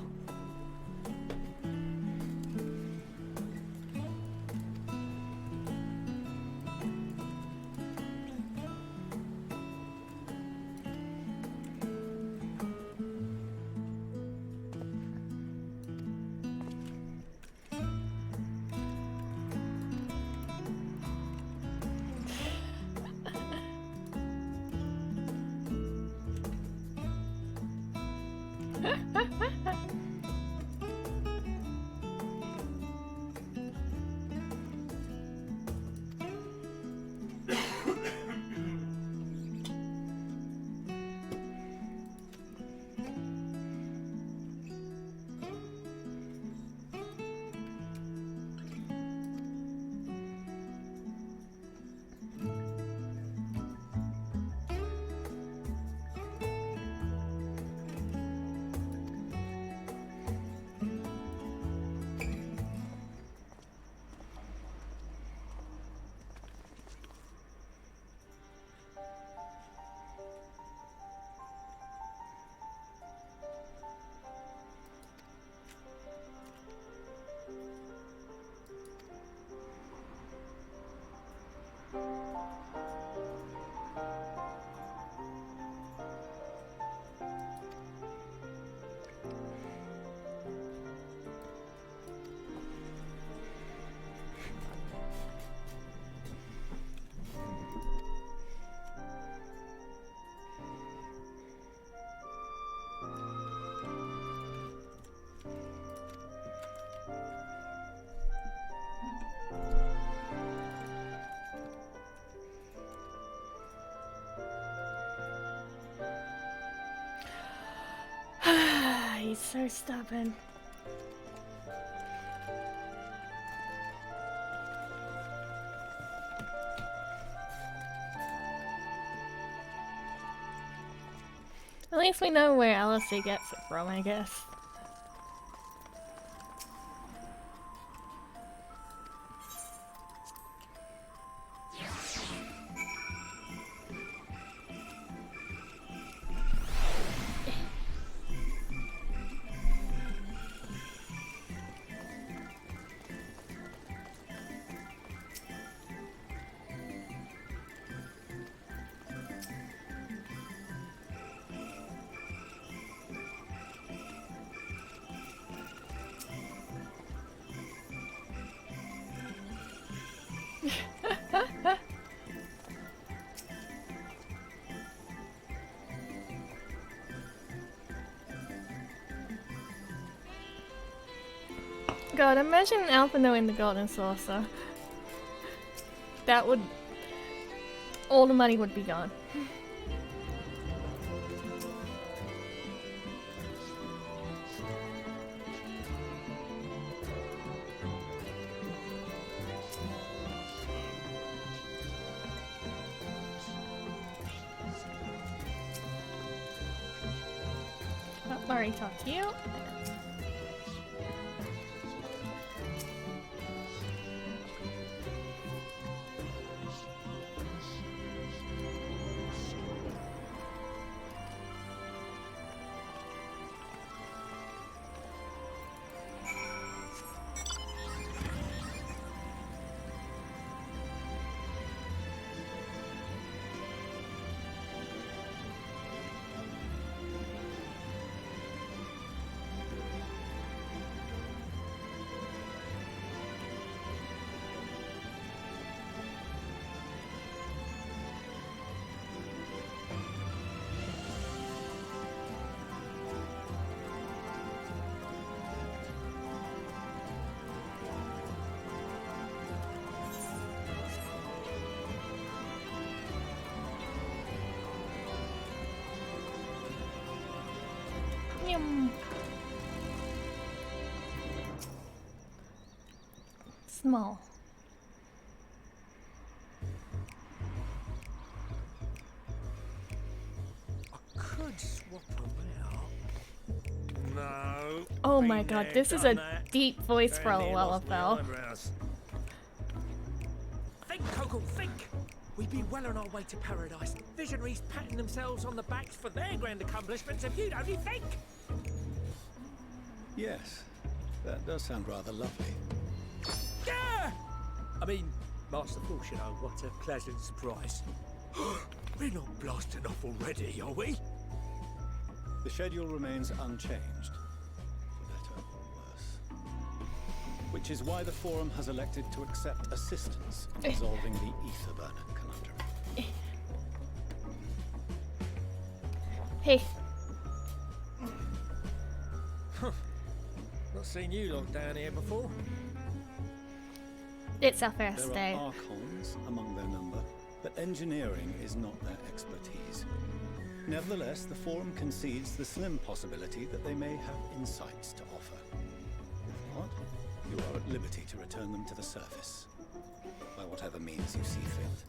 He's so stubborn. At least we know where Alistair gets it from, I guess. God, imagine Alpha knowing the golden saucer. That would... all the money would be gone. Oh, already talked to you. Small. Could swap them out. No. Oh my been god, there, this is done a that. deep voice for a Found it, lost my Lullabelle. eyebrows. Think, Coco, think! We'd be well on our way to paradise. Visionaries patting themselves on the backs for their grand accomplishments if you'd only think! Yes, that does sound rather lovely. Yeah! I mean, Master Force, you know, what a pleasant surprise. We're not blasting off already, are we? The schedule remains unchanged, for better or worse. Which is why the Forum has elected to accept assistance in resolving the Ether Burner conundrum. Hey. Not seen you lot down here before. It's our first There day. are Archons among their number, but engineering is not their expertise. Nevertheless, the Forum concedes the slim possibility that they may have insights to offer. If not, you are at liberty to return them to the surface, by whatever means you see fit.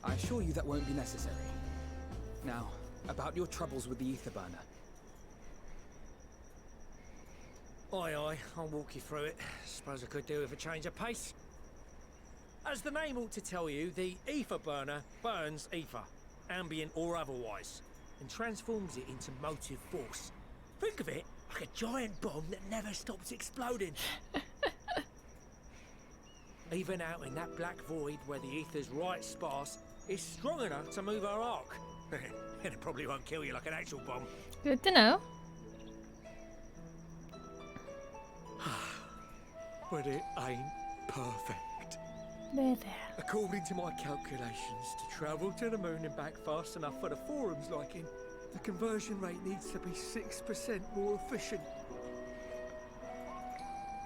I assure you that won't be necessary. Now, about your troubles with the Ether Burner. Aye, I'll walk you through it. Suppose I could do with a change of pace. As the name ought to tell you, the Ether Burner burns ether, ambient or otherwise, and transforms it into motive force. Think of it like a giant bomb that never stops exploding. Even out in that black void where the ether's right sparse, it's strong enough to move our arc. And it probably won't kill you like an actual bomb. Good to know. But it ain't perfect. There. According to my calculations, to travel to the moon and back fast enough for the Forum's liking, the conversion rate needs to be 6% more efficient.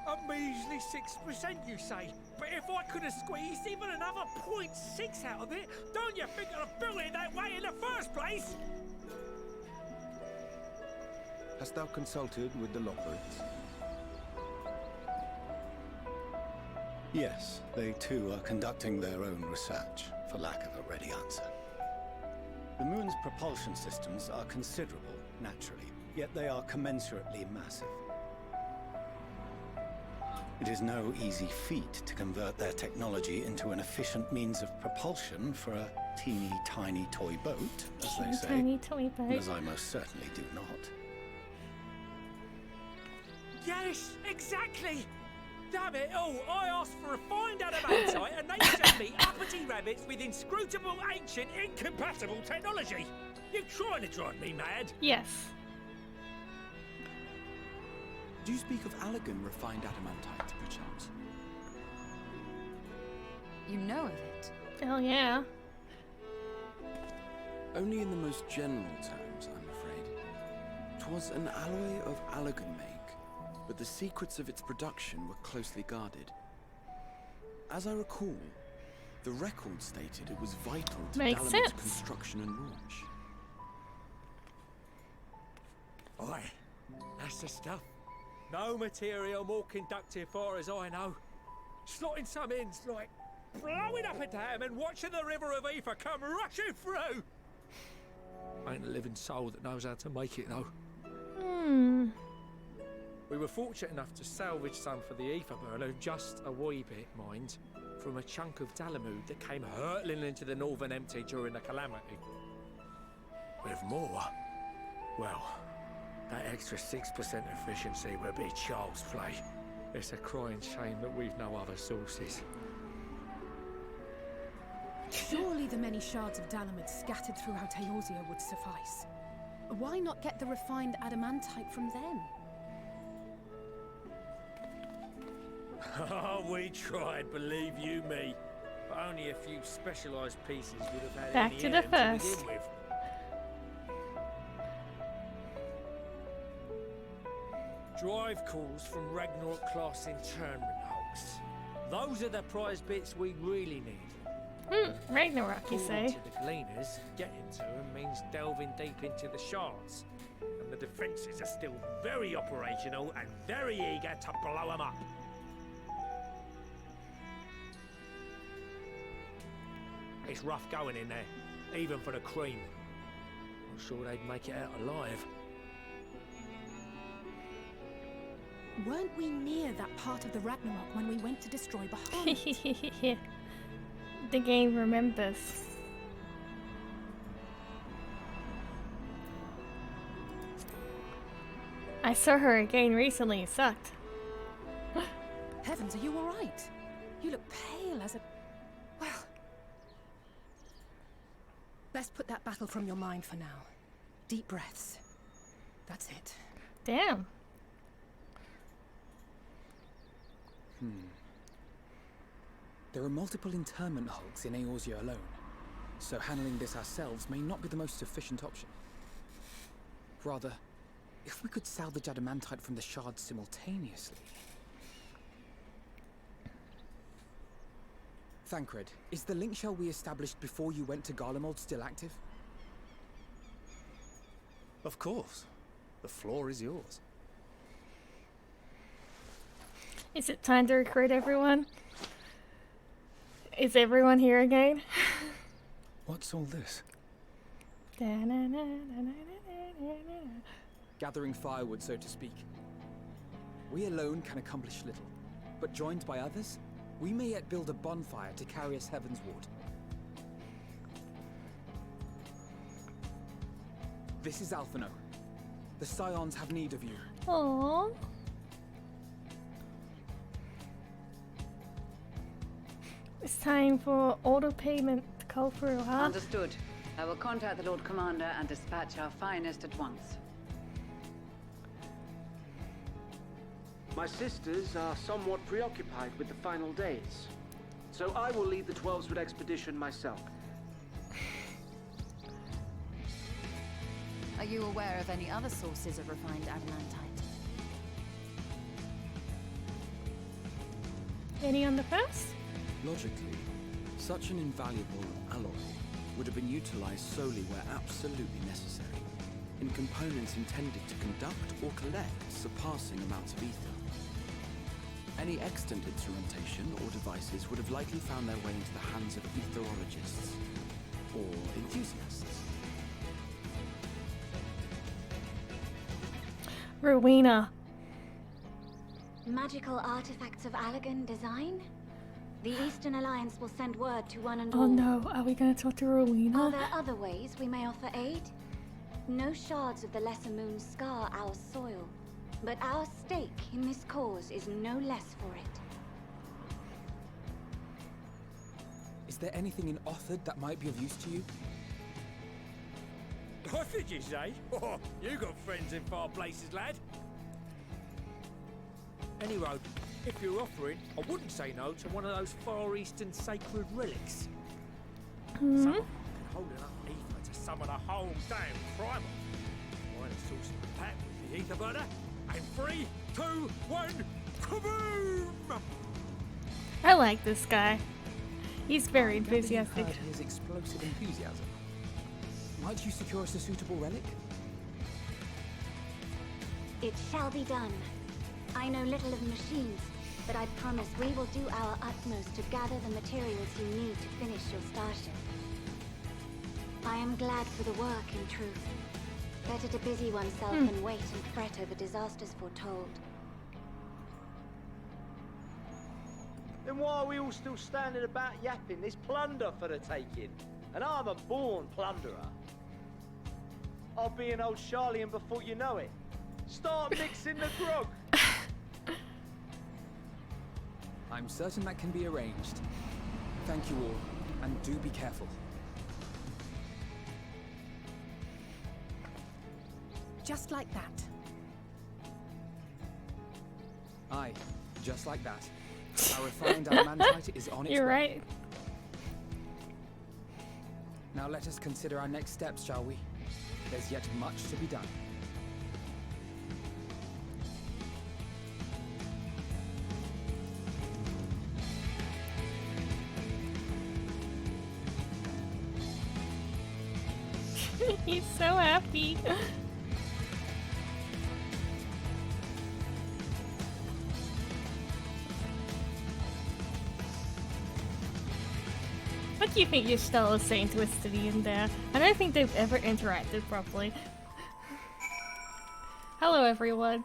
A measly 6%, you say? But if I could have squeezed even another 0.6 out of it, don't you think I'd have built it that way in the first place? Hast thou consulted with the Lockerites? Yes, they too are conducting their own research, for lack of a ready answer. The moon's propulsion systems are considerable, naturally, yet they are commensurately massive. It is no easy feat to convert their technology into an efficient means of propulsion for a teeny tiny toy boat, as they say. Tiny toy boat. As I most certainly do not. Yes, exactly! Damn it all, I asked for refined adamantite and they sent me uppity rabbits with inscrutable, ancient, incompatible technology! You're trying to drive me mad? Yes. Do you speak of Allegan refined adamantite, perchance? You know of it? Hell yeah. Only in the most general terms, I'm afraid. 'Twas an alloy of Allegan make, but the secrets of its production were closely guarded. As I recall, the record stated it was vital to Makes Dalaman's sense. construction and launch. Aye, that's the stuff. No material more conductive far as I know. Slotting some ends like blowing up a dam and watching the river of ether come rushing through. Ain't a living soul that knows how to make it though. We were fortunate enough to salvage some for the ether burner, just a wee bit, mind, from a chunk of Dalamud that came hurtling into the Northern Empty during the calamity. With more, well, that extra 6% efficiency would be child's play. It's a crying shame that we've no other sources. Surely the many shards of Dalamud scattered throughout Eorzea would suffice. Why not get the refined adamantite from them? Oh, we tried, believe you me. But only a few specialised pieces would have had Back any to the atom to first. begin with. Drive calls from Ragnarok class internment hulks. Those are the prize bits we really need. Ragnarok, you According say? to the Gleaners, getting to them means delving deep into the shards. And The defences are still very operational and very eager to blow them up. It's rough going in there, even for the cream. I'm sure they'd make it out alive. Weren't we near that part of the Ragnarok when we went to destroy Bahamut? The game remembers. I saw her again recently. It sucked. Heavens, are you all right? You look pale as a... Well... Let's put that battle from your mind for now. Deep breaths. That's it. Damn. There are multiple internment hulks in Eorzea alone, so handling this ourselves may not be the most efficient option. Rather, if we could salvage adamantite from the shards simultaneously... Thancred, is the link shell we established before you went to Garlemald still active? Of course. The floor is yours. Is it time to recruit everyone? Is everyone here again? What's all this? Gathering firewood, so to speak. We alone can accomplish little, but joined by others, we may yet build a bonfire to carry us heavensward. This is Alphino. The Scions have need of you. Aww. It's time for auto payment to go through, huh? Understood. I will contact the Lord Commander and dispatch our finest at once. My sisters are somewhat preoccupied with the final days, so I will lead the 12-Sword expedition myself. Are you aware of any other sources of refined adamantite? Any on the first? Logically, such an invaluable alloy would have been utilized solely where absolutely necessary, in components intended to conduct or collect surpassing amounts of ether. Any extant instrumentation or devices would have likely found their way into the hands of etherologists or enthusiasts. Rowena. Magical artifacts of Allagan design? The Eastern Alliance will send word to one and all. Oh no, are we gonna talk to Rowena? Are there other ways we may offer aid? No shards of the Lesser Moon scar our soil, but our stake in this cause is no less for it. Is there anything in Othard that might be of use to you? What did you say? Oh, you got friends in far places, lad. Anyway, if you're offering, I wouldn't say no to one of those Far Eastern sacred relics. Someone can hold enough ether to summon a whole damn primal. Why the source of the pack with the ether burner? And 3, 2, 1, kaboom! I like this guy. He's very enthusiastic. Heard his explosive enthusiasm. Might you secure us a suitable relic? It shall be done. I know little of machines, but I promise we will do our utmost to gather the materials you need to finish your starship. I am glad for the work, in truth. Better to busy oneself than wait and fret over disasters foretold. Then why are we all still standing about yapping? There's plunder for the taking, and I'm a born plunderer. I'll be an old Charlian before you know it. Start mixing the grog. I'm certain that can be arranged. Thank you all, and do be careful. Just like that. Aye, just like that. Our refined adamantite is on its way. You're right. Now let us consider our next steps, shall we? There's yet much to be done. He's so happy. like you think your style is saying to Estidian there. I don't think they've ever interacted properly. Hello everyone.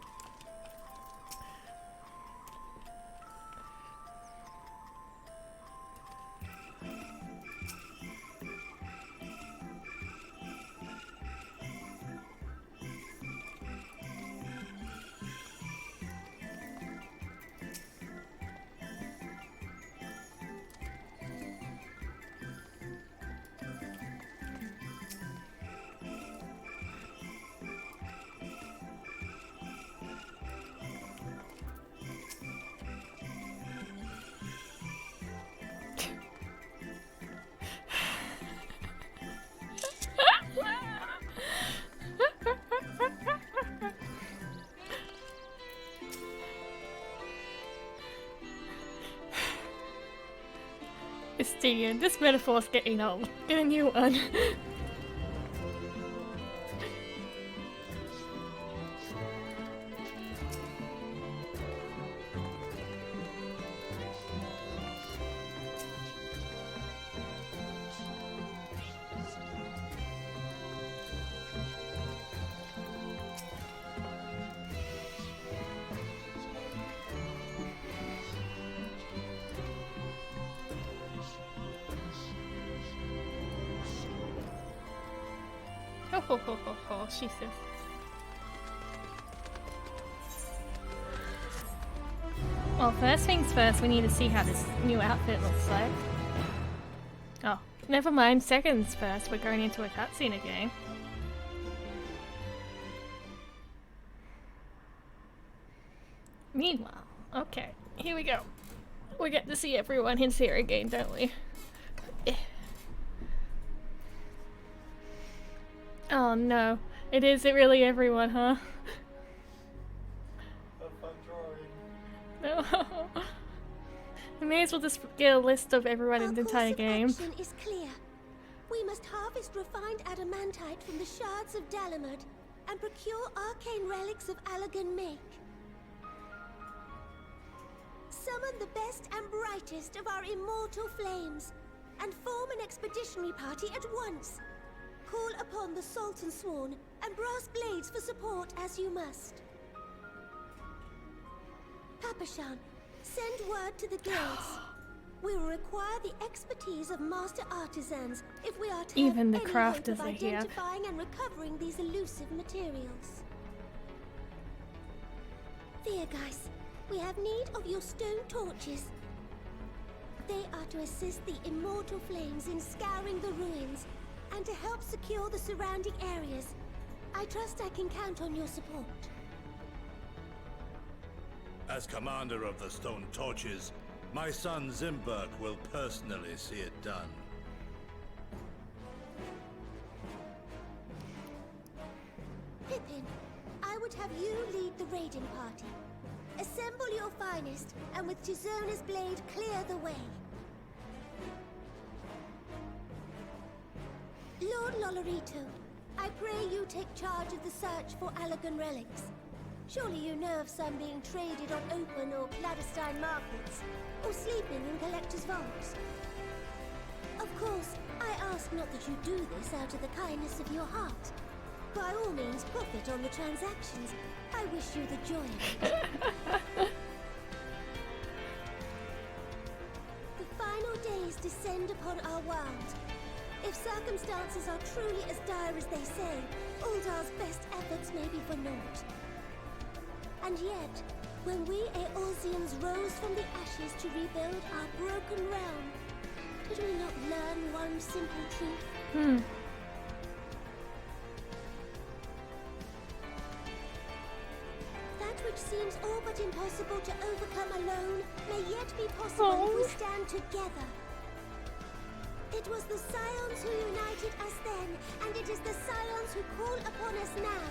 Estidian, this metaphor's getting old. Get a new one. Ho ho ho ho ho, she says. Well, first things first, we need to see how this new outfit looks like. Oh, never mind, seconds first, we're going into a cutscene again. Meanwhile, okay, here we go. We get to see everyone in here again, don't we? Oh no, is it really everyone, huh? No. We may as well just get a list of everyone in the entire game. Action is clear. We must harvest refined adamantite from the shards of Dalamud and procure arcane relics of Allagan make. Summon the best and brightest of our immortal flames and form an expeditionary party at once. Call upon the Sultan Sworn and Brass Blades for support as you must. Papashan, send word to the guilds. We will require the expertise of master artisans if we are to Even the have any crafters hope are of here. identifying and recovering these elusive materials. Dear guys, we have need of your stone torches. They are to assist the immortal flames in scouring the ruins and to help secure the surrounding areas. I trust I can count on your support. As commander of the Stone Torches, my son Zimberk will personally see it done. Pippin, I would have you lead the raiding party. Assemble your finest, and with Tizona's blade, clear the way. Lord Lolorito, I pray you take charge of the search for Allagan relics. Surely you know of some being traded on open or clandestine markets, or sleeping in collectors' vaults. Of course, I ask not that you do this out of the kindness of your heart. By all means, profit on the transactions. I wish you the joy of it. The final days descend upon our world. If circumstances are truly as dire as they say, Uldar's best efforts may be for naught. And yet, when we Eorzeans rose from the ashes to rebuild our broken realm, did we not learn one simple truth? That which seems all but impossible to overcome alone may yet be possible if we stand together. It was the Scions who united us then, and it is the Scions who call upon us now.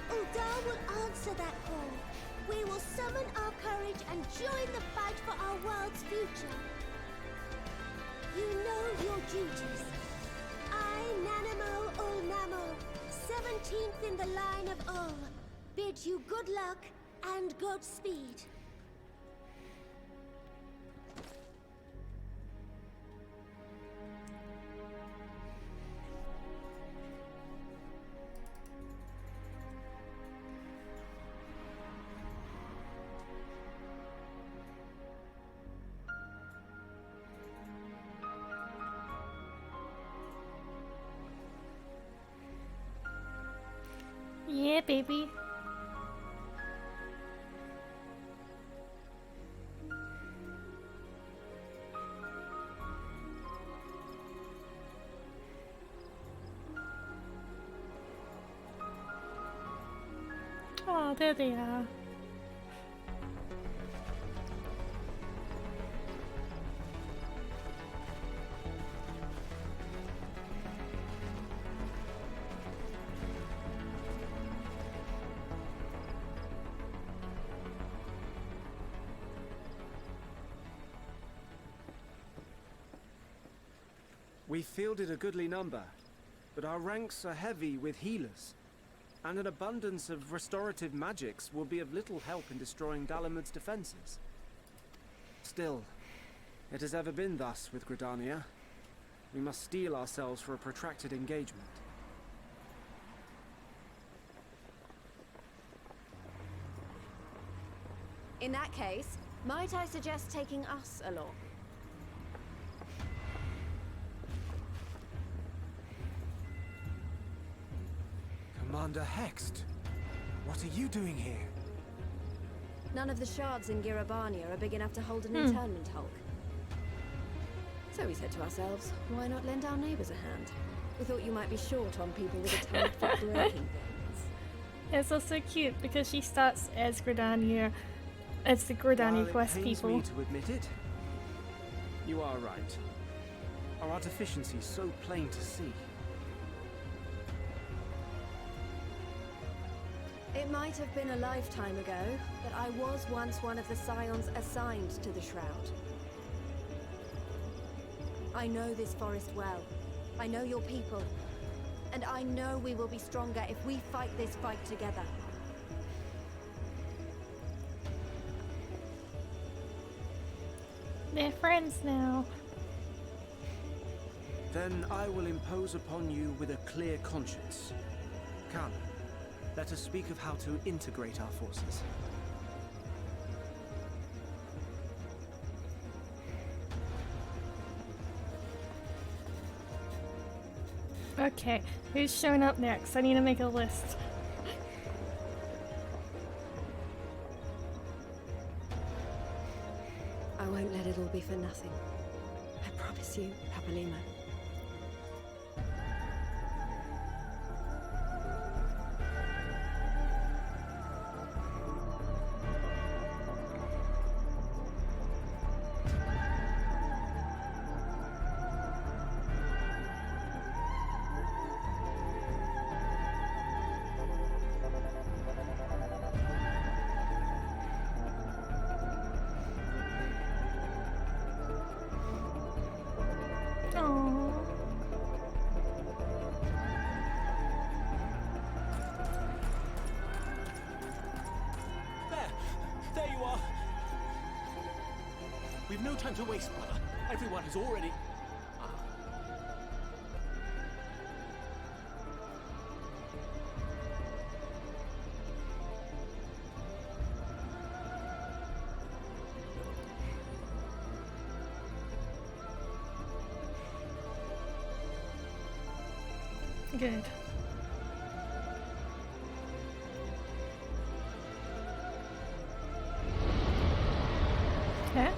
Uldar will answer that call. We will summon our courage and join the fight for our world's future. You know your duties. I, Nanamo Ulnamo, 17th in the line of Ul, bid you good luck and Godspeed. baby. Oh, there they are. We fielded a goodly number, but our ranks are heavy with healers, and an abundance of restorative magics will be of little help in destroying Dalamud's defenses. Still, it has ever been thus with Gridania. We must steel ourselves for a protracted engagement. In that case, might I suggest taking us along? Commander Hext, what are you doing here? None of the shards in Girabania are big enough to hold an internment hulk. So we said to ourselves, why not lend our neighbors a hand? We thought you might be short on people with a talent for breaking things. It's also cute because she starts as Gridania. It's the Gridania quest While it pains people. me to admit it, you are right. Our artificiency is so plain to see. It might have been a lifetime ago, but I was once one of the scions assigned to the Shroud. I know this forest well. I know your people. And I know we will be stronger if we fight this fight together. They're friends now. Then I will impose upon you with a clear conscience. Come, let us speak of how to integrate our forces. Okay, who's showing up next? I need to make a list. I won't let it all be for nothing. I promise you, Papalima. There you are! We've no time to waste, brother. Everyone has already... Good. Okay.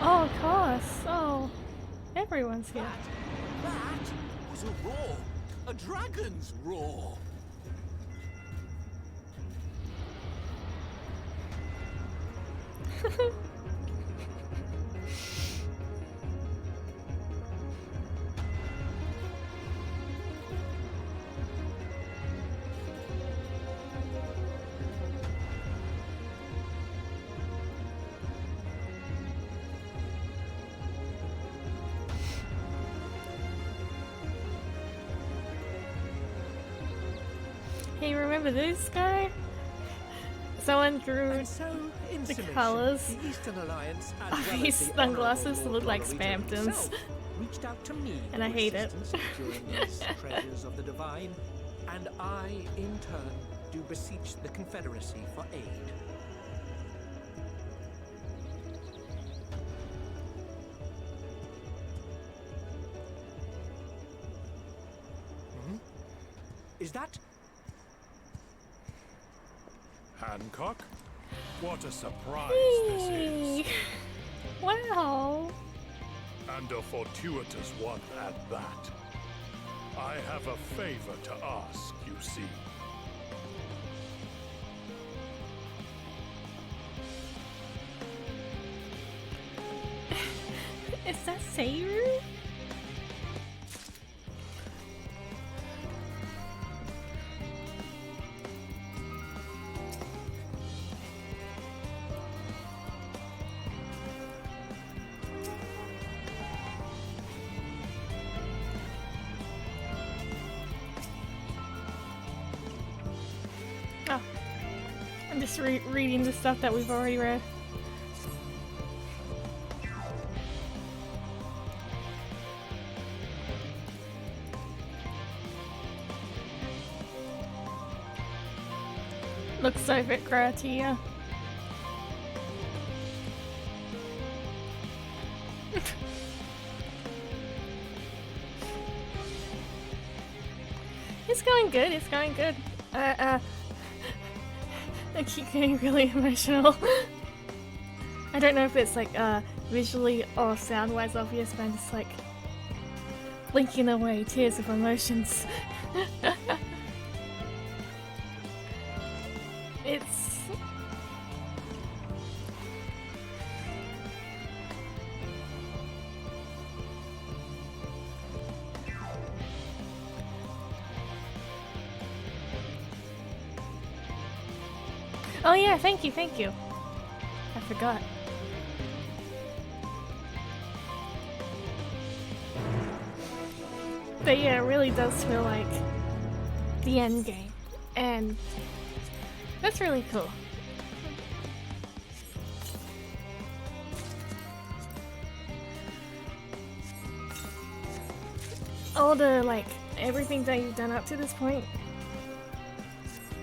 Oh, of course. Oh, everyone's here. That was a roar! A dragon's roar! Hey, remember this guy? Someone drew In the summation, colors the Eastern Alliance, as of well his as the sunglasses to Honourable look like Lord Spamtons. himself, reached out to me And I for hate it. assistance in securing these treasures of the divine, and I, in turn, do beseech the Confederacy for aid. Hancock? What a surprise this Hey. is. Wow. And a fortuitous one at that. I have a favor to ask, you see. Is that Sayru? Oh, I'm just reading the stuff that we've already read. Looks so bit gratia. It's going good, it's going good. I keep getting really emotional. I don't know if it's like visually or sound-wise obvious, but I'm just like blinking away tears of emotions. It's... Oh yeah, thank you, thank you. I forgot. But yeah, it really does feel like the end game. And that's really cool. All the, like, everything that you've done up to this point.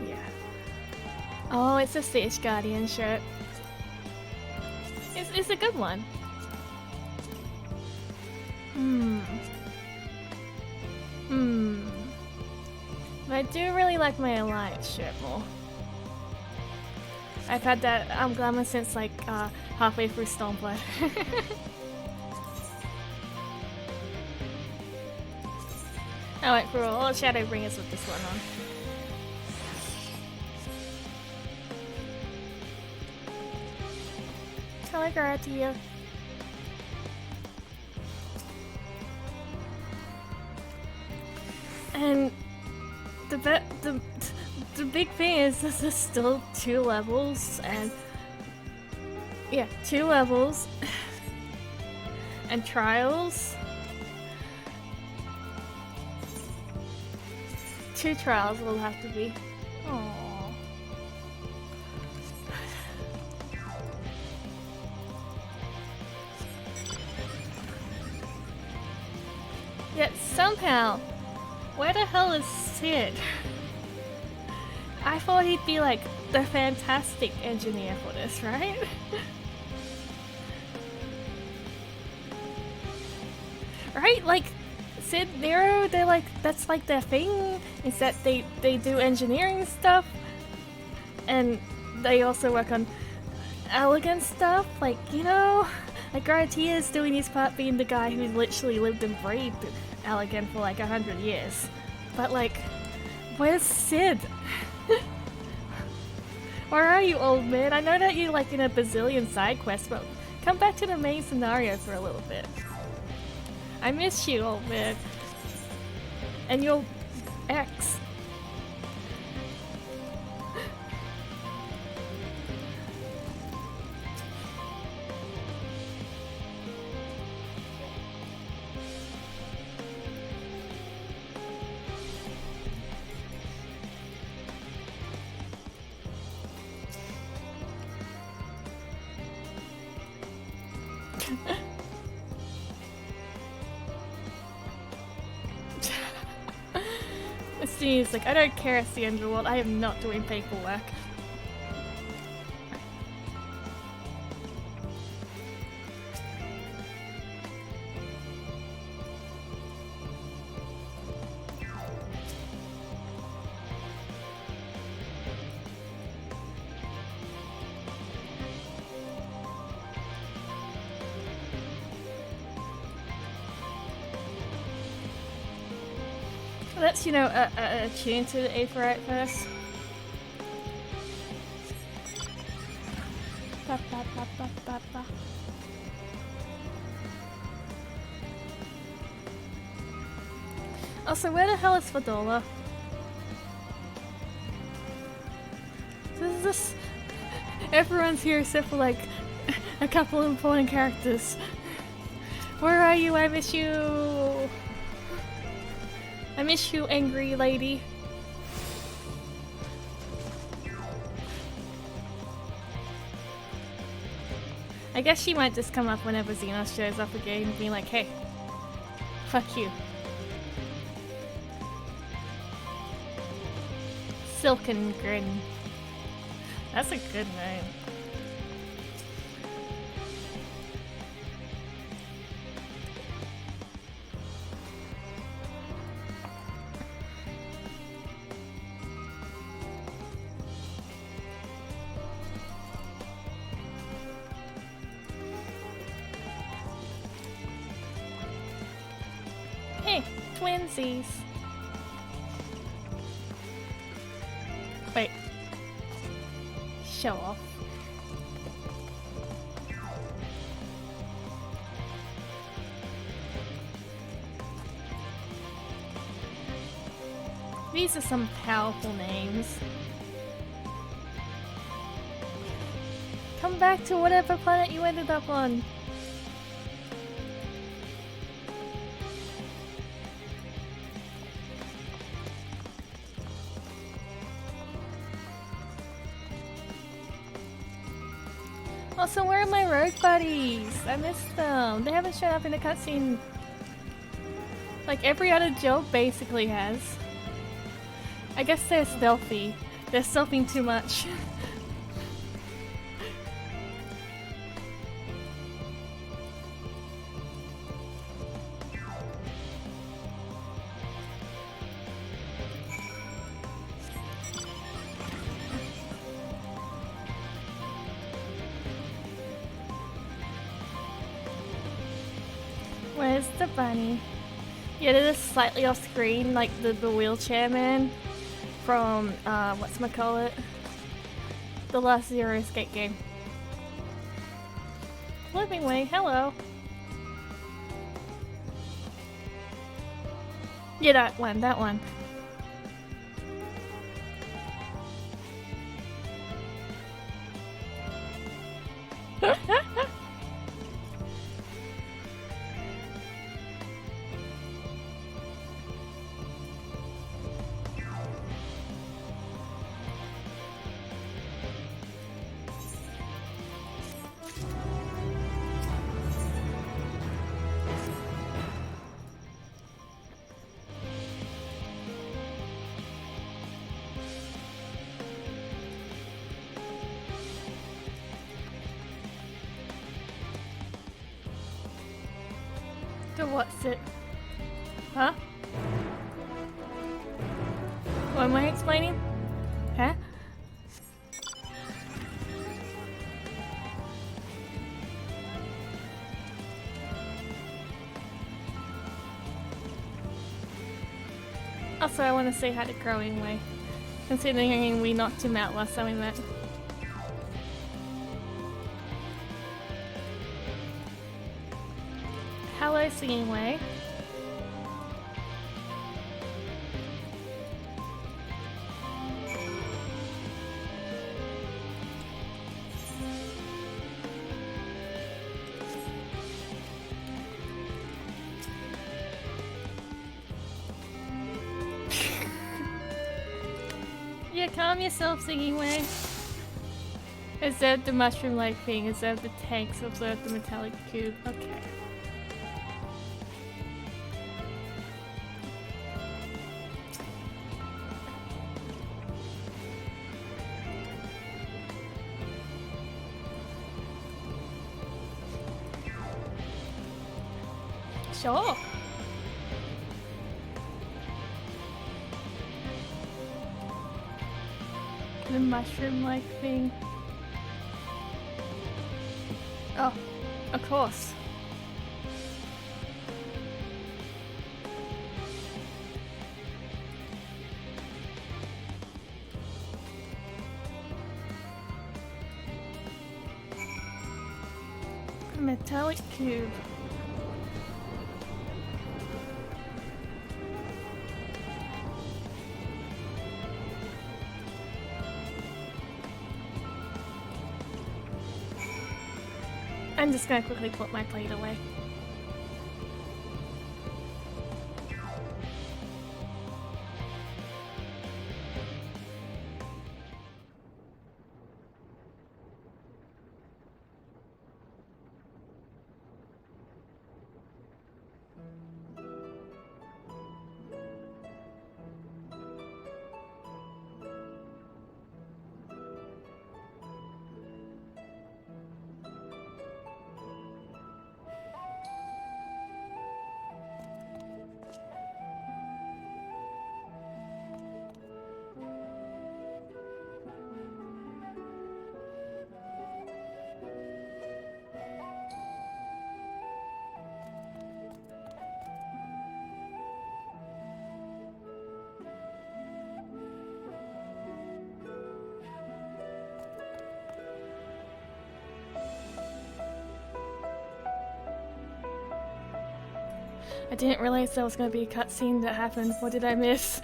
Yeah. Oh, it's a Sage Guardian shirt. It's a good one. But I do really like my Alliance shirt more. I've had that glamour since like halfway through Stormblood. I went through all Shadowbringers with this one on. Telegraph to you. And the big thing is there's still 2 levels and yeah, 2 levels and trials. 2 trials will have to be. Aww. Yet somehow, where the hell is Sid? I thought he'd be like the fantastic engineer for this, right? Right? Like Sid, Nero, they're like, that's like their thing, is that they do engineering stuff and they also work on elegant stuff, like, you know, like Garatia's doing his part being the guy who literally lived and breathed elegant for like 100 years. But like, where's Sid? Where are you, old man? I know that you're like in a bazillion side quests, but come back to the main scenario for a little bit. I miss you, old man. And your ex. It's like, I don't care, it's the Underworld, I am not doing paperwork. let's, you know, attune to the Aetheryte first. Ba, ba, ba, ba, ba, ba. Also, where the hell is Fadola? This everyone's here except for like a couple of important characters. Where are you? I miss you. I miss you, angry lady. I guess she might just come up whenever Xenos shows up again and be like, hey, fuck you. Silken Grin. That's a good name. Hey, twinsies. Wait. Show off. These are some powerful names. Come back to whatever planet you ended up on. Also, where are my rogue buddies? I missed them. They haven't shown up in the cutscene. Like every other job basically has. I guess they're stealthy. They're stealthing too much. Where's the bunny? Yeah, they're just slightly off screen, like the wheelchair man from, whatchamacallit? The last Zero Escape game. Living Way, hello! Yeah, that one, that one. So what's it? Huh? What am I explaining? Huh? Also, I want to say hi to Growing Way, considering we knocked him out last time we met. Hello, Singing Way. Yeah, calm yourself, Singing Way. Observe the mushroom-like thing. Observe the tanks. Observe the metallic cube. Okay. Sure. The mushroom-like thing. Oh, of course. Metallic cube. I'm just gonna quickly put my plate away. I didn't realize there was going to be a cutscene that happened. What did I miss?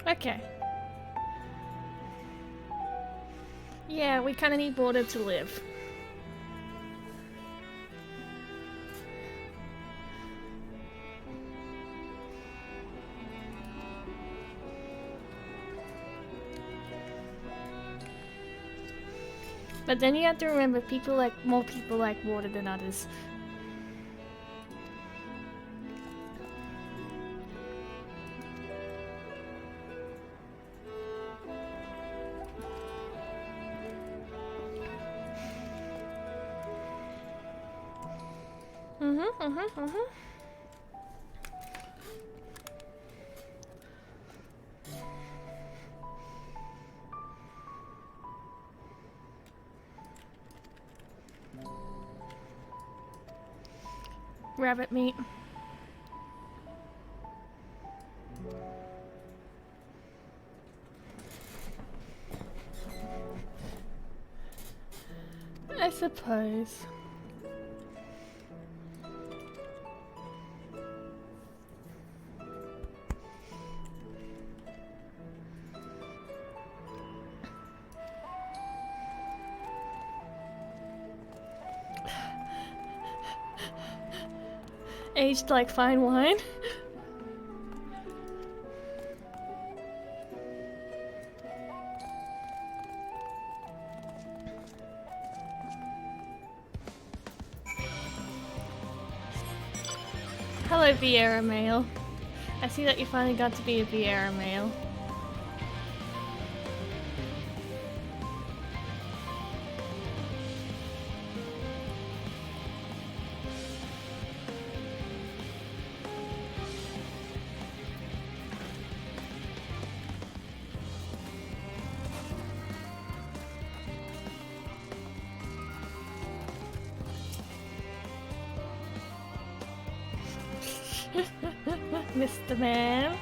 Okay. Yeah, we kind of need water to live. But then you have to remember, more people like water than others. Rabbit meat. I suppose. Aged like fine wine. Hello, Vieira male. I see that you finally got to be a Vieira male. Mr. Man.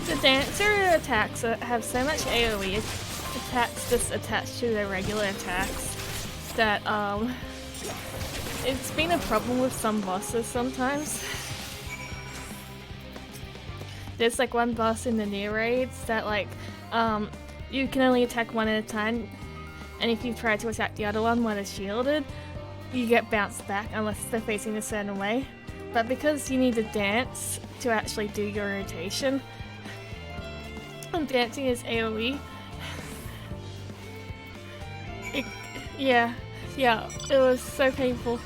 The dancer attacks have so much AoE attacks just attached to their regular attacks that it's been a problem with some bosses sometimes. There's like one boss in the near raids that you can only attack one at a time, and if you try to attack the other one while it's shielded, you get bounced back unless they're facing a certain way. But because you need to dance to actually do your rotation, and dancing is AoE, yeah, it was so painful.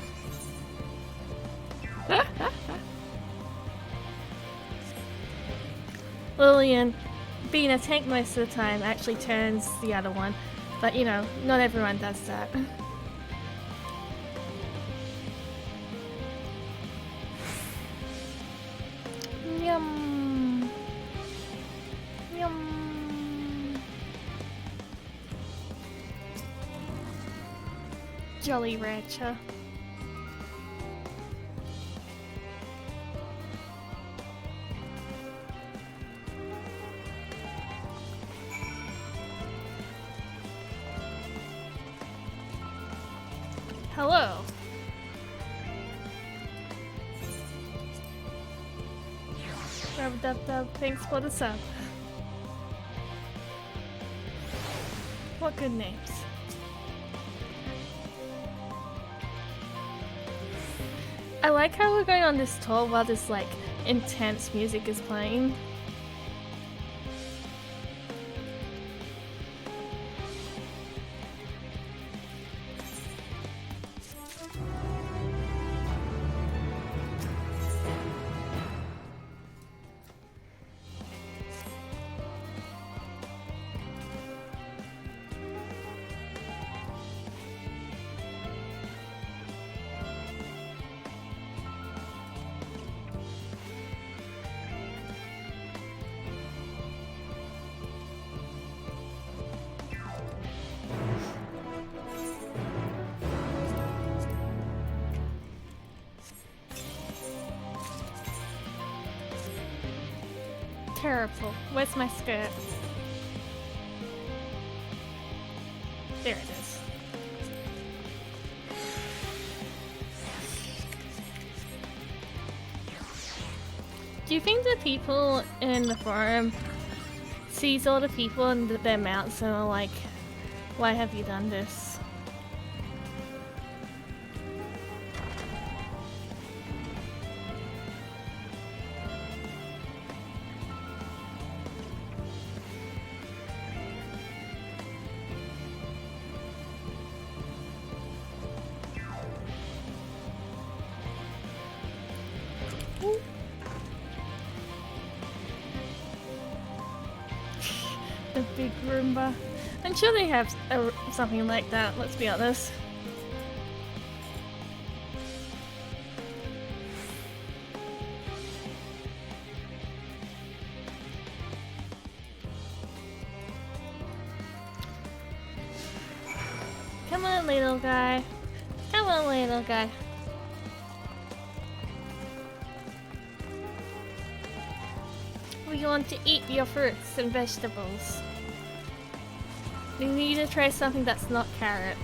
Lillian, being a tank most of the time, actually turns the other one. But you know, not everyone does that. Yum. Yum. Jolly Rancher. Hello. Rub-dub-dub, thanks for the sub. What good names. I like how we're going on this tour while this like intense music is playing. Terrible. Where's my skirt? There it is. Do you think the people in the forum sees all the people and their mounts and are like, why have you done this? The big Roomba. I'm sure they have something like that, let's be honest. Come on, little guy. Come on, little guy. We want to eat your fruits and vegetables. We need to try something that's not carrot.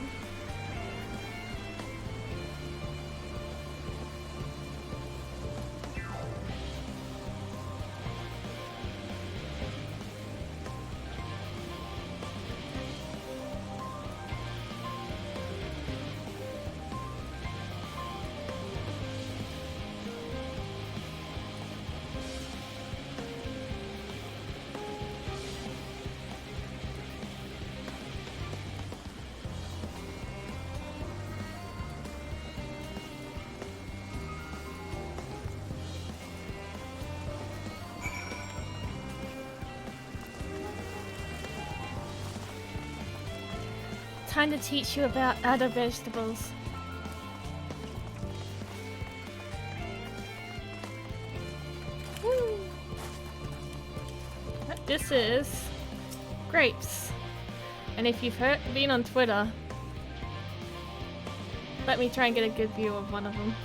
Time to teach you about other vegetables. Woo. This is grapes. And if you've been on Twitter, let me try and get a good view of one of them.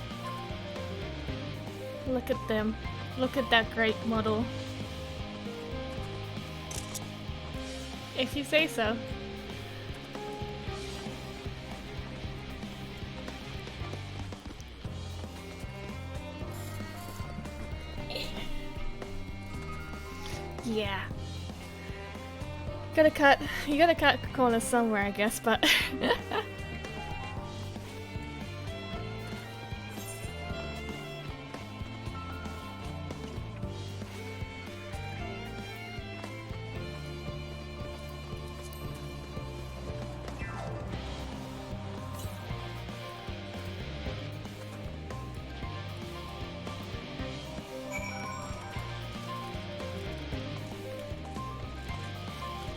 Look at them. Look at that grape model. If you say so. Yeah. You gotta cut corners somewhere, I guess, but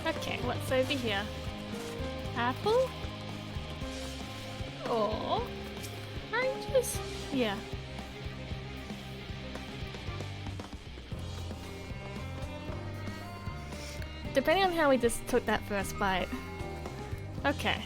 okay, what's over here? Apple? Oh, oranges? Yeah. Depending on how we just took that first bite. Okay.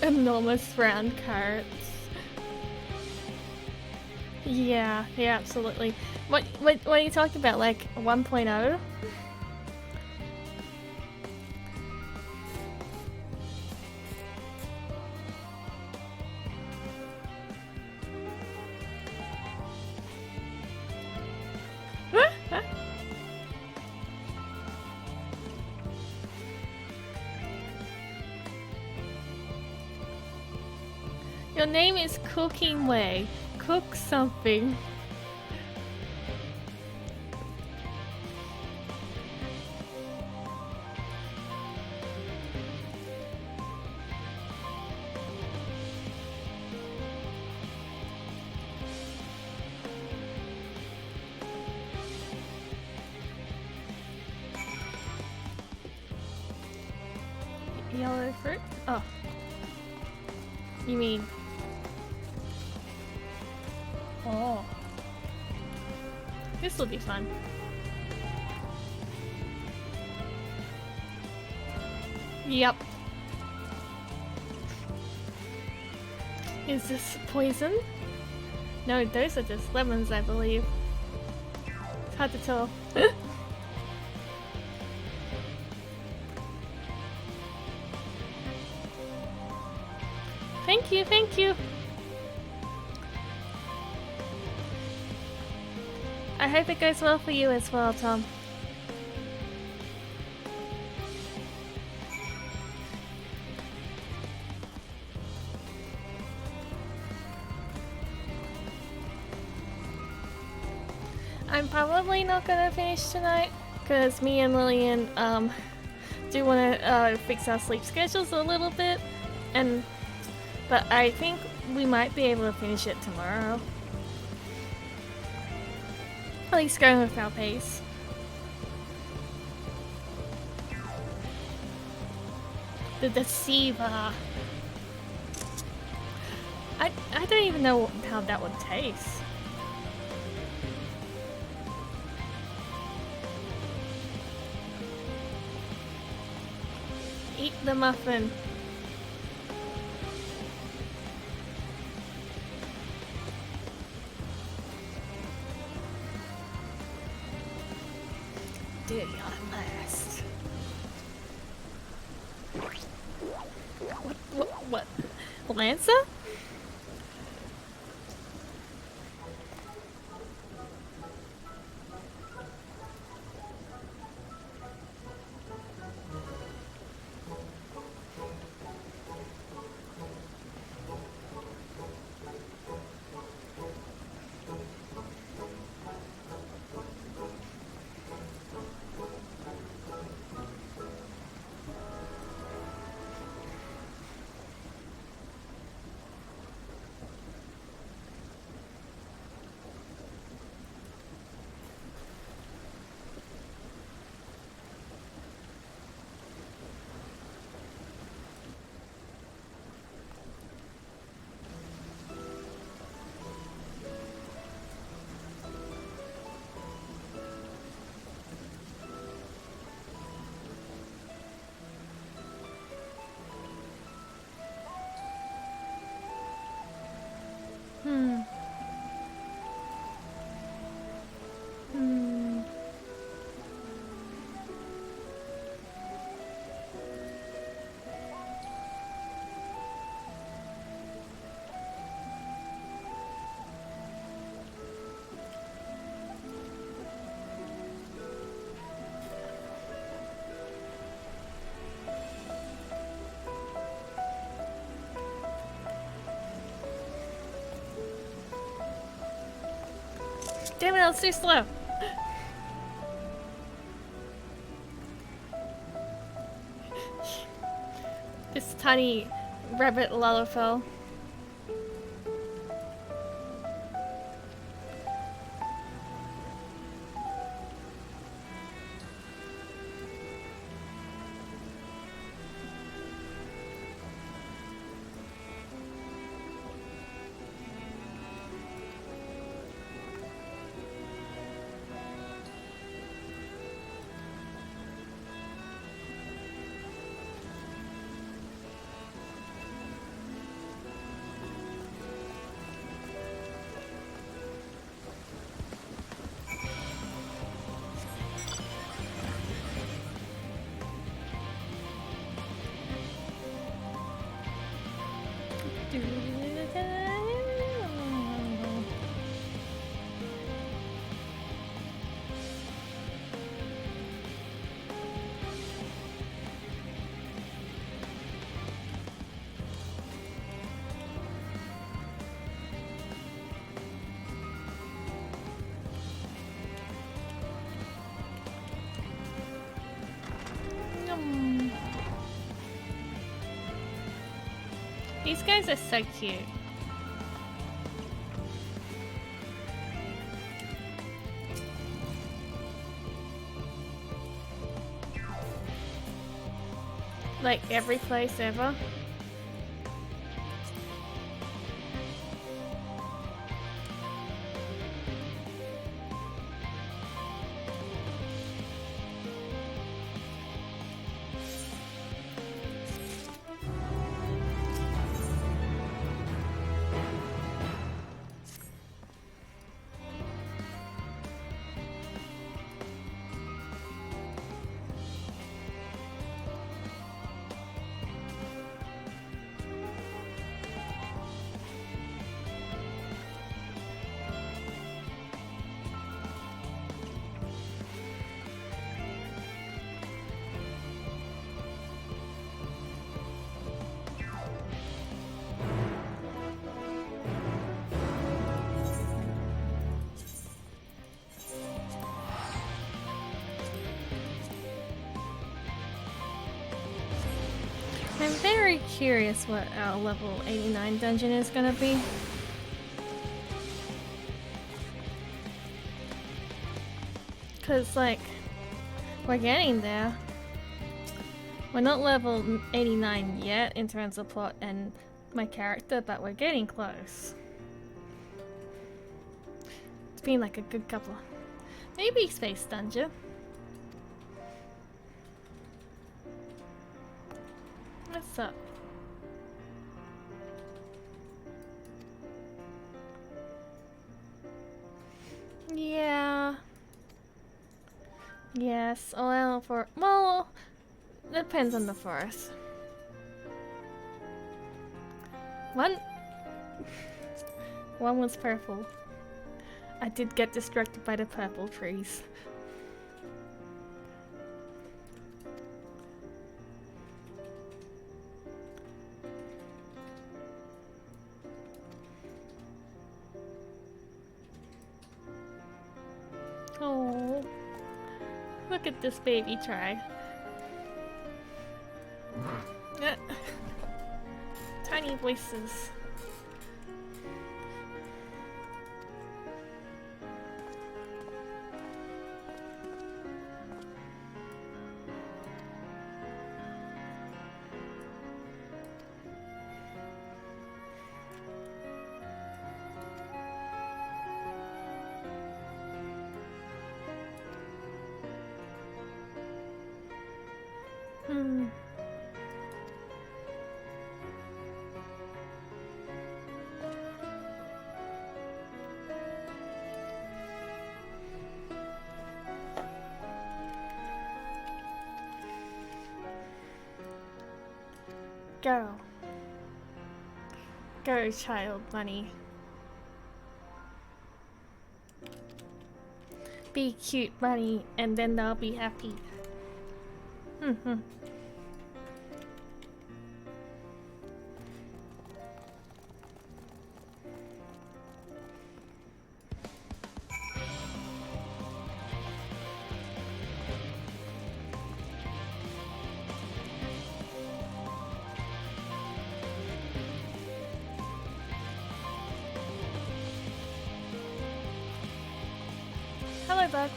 Enormous round carrots. Yeah, absolutely. What are you talking about? Like 1.0? Your name is Cooking Way. Cook something. Yellow fruit? Oh. You mean... Oh. This will be fun. Yep. Is this poison? No, those are just lemons, I believe. It's hard to tell. Thank you, thank you. I hope it goes well for you as well, Tom. I'm probably not gonna finish tonight because me and Lillian do want to fix our sleep schedules a little bit, but I think we might be able to finish it tomorrow. At least going with our pace. The Deceiver. I don't even know how that would taste. Eat the muffin. Do your best. What? Lancer? Damn it, I was too slow. This tiny rabbit Lalafell. These guys are so cute. Like every place ever. I'm very curious what our level 89 dungeon is gonna be. Cause like, we're getting there. We're not level 89 yet in terms of plot and my character, but we're getting close. It's been like a good couple. Maybe Space Dungeon. What's up? Yeah. Yes, oil for, well, depends on the forest. One was purple. I did get distracted by the purple trees. Oh, look at this baby try. Tiny voices. Go. Go, child bunny. Be cute, bunny, and then they'll be happy. Hello, bug.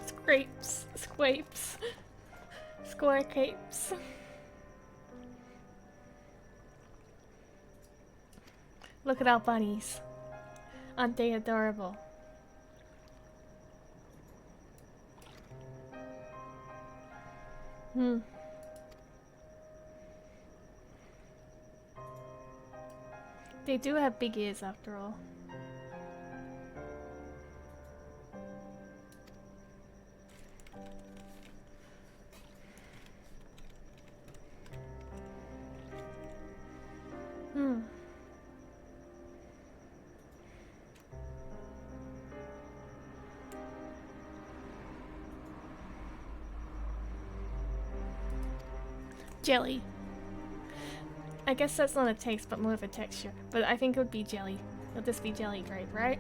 Scrapes, scrapes, square capes. Look at our bunnies. Aren't they adorable? They do have big ears after all. Jelly. I guess that's not a taste, but more of a texture. But I think it would be jelly. It'll just be jelly grape, right?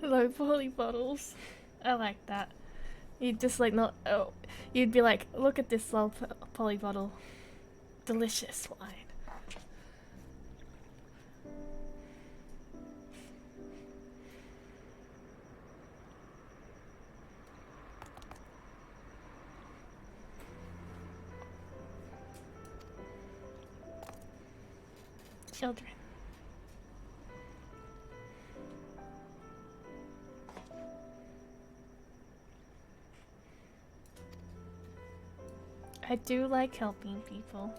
Low poly bottles. I like that. You'd just like not. Oh, you'd be like, look at this low poly bottle. Delicious wine. Children. I do like helping people.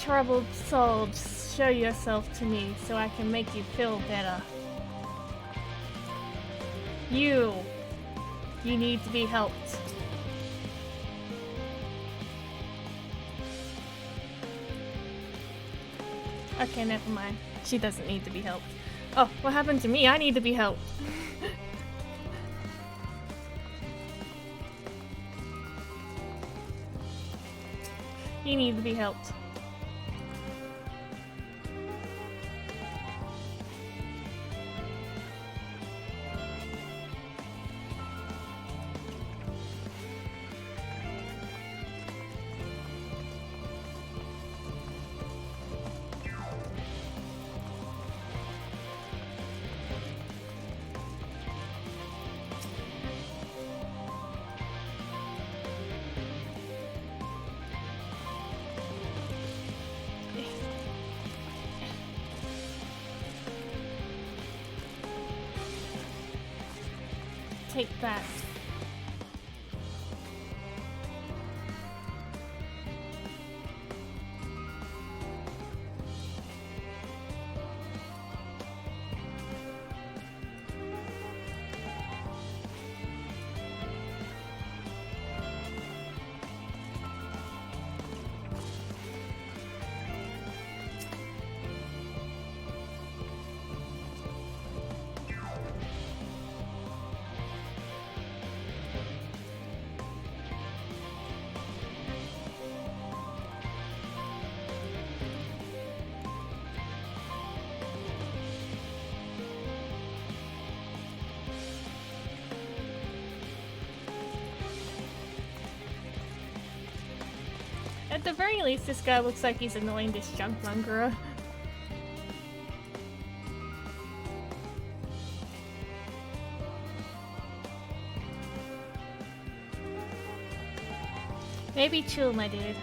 Troubled soul, just show yourself to me so I can make you feel better. You need to be helped. Okay, never mind. She doesn't need to be helped. Oh, what happened to me? I need to be helped. You need to be helped. Take that. At the very least, this guy looks like he's annoying this junk mongerer. Maybe chill, my dude.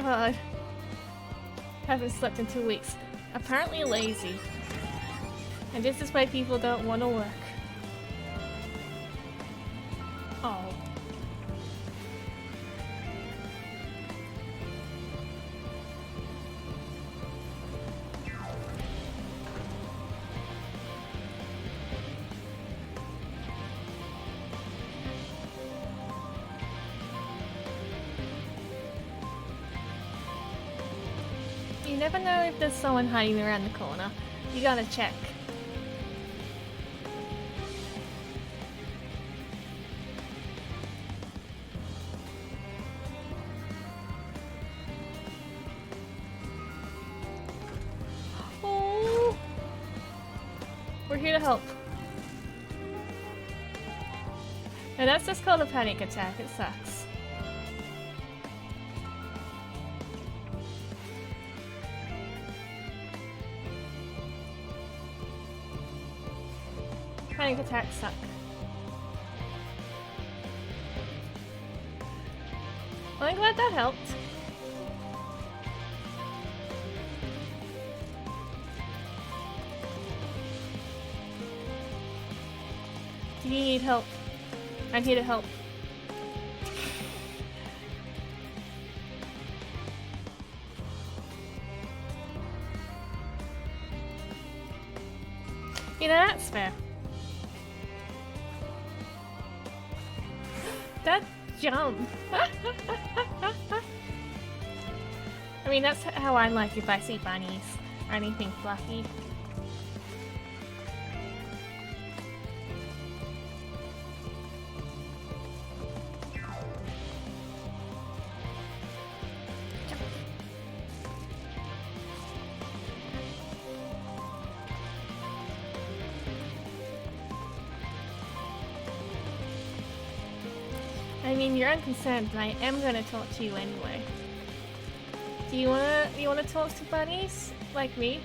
god. Haven't slept in 2 weeks. Apparently lazy. And this is why people don't want to work. Oh. You never know if there's someone hiding around the corner. You gotta check. Oh, we're here to help. And that's just called a panic attack. It sucks. Panic attacks suck. Well, I'm glad that helped. Do you need help? I'm here to help. You know, that's fair. That jump! I mean, that's how I like if I see bunnies or anything fluffy. Jump. I mean, you're unconcerned, but I am gonna talk to you anyway. Do you wanna talk to bunnies like me?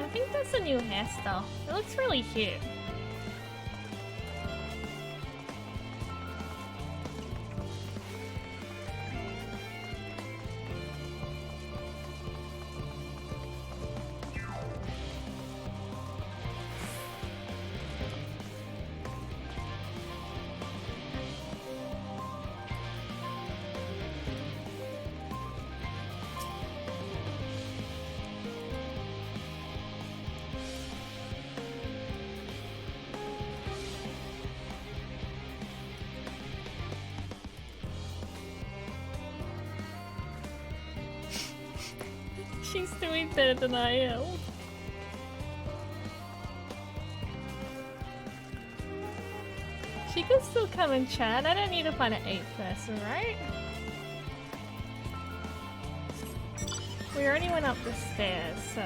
I think that's a new hairstyle. It looks really cute. She's doing better than I am. She can still come and chat. I don't need to find an 8th person, right? We already went up the stairs, so...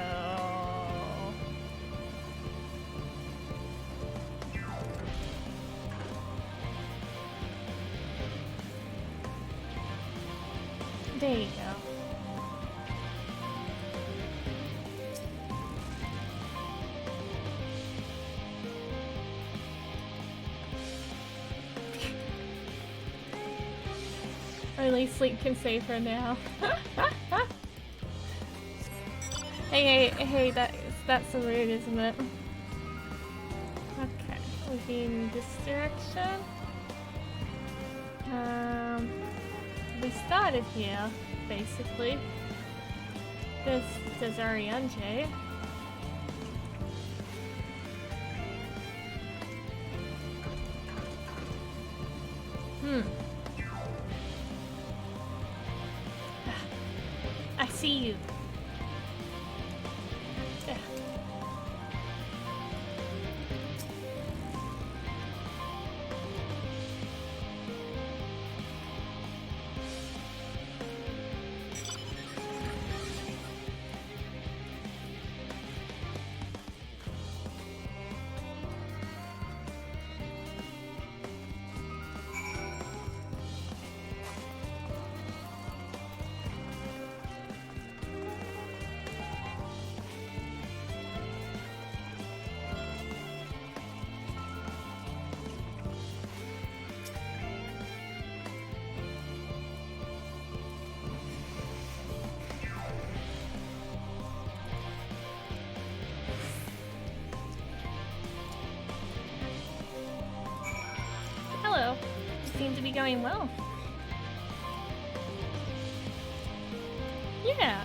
There you go. Only sleep can save her now. hey, that's so rude, isn't it? Okay, moving this direction. we started here, basically. This is Arianje. I see you. Hello. You seem to be going well. Yeah.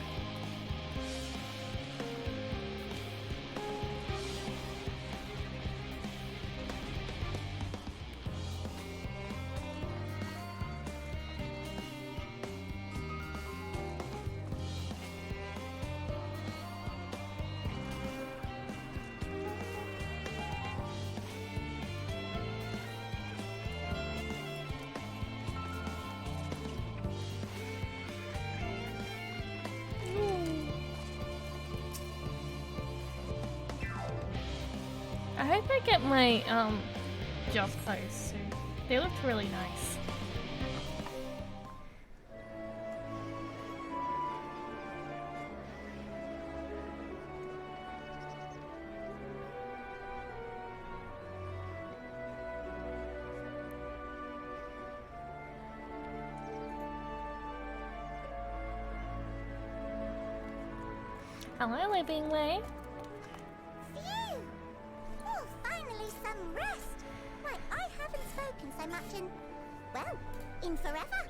I hope I get my job clothes soon. They looked really nice. Hello, Living Way. Phew! Oh, finally some rest. Why, I haven't spoken so much in, well, in forever.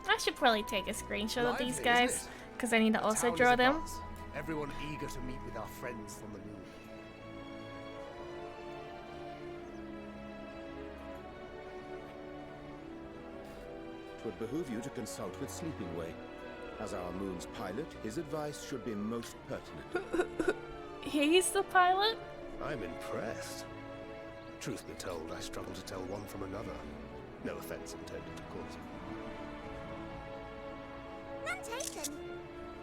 I should probably take a screenshot of Lively, these isn't guys, it? because I need to The also town is draw them. abuzz. Everyone eager to meet with our friends from the moon. Twould behoove you to consult with Sleeping Way. As our moon's pilot, his advice should be most pertinent. He's the pilot? I'm impressed. Truth be told, I struggle to tell one from another. No offense intended, of course. None taken.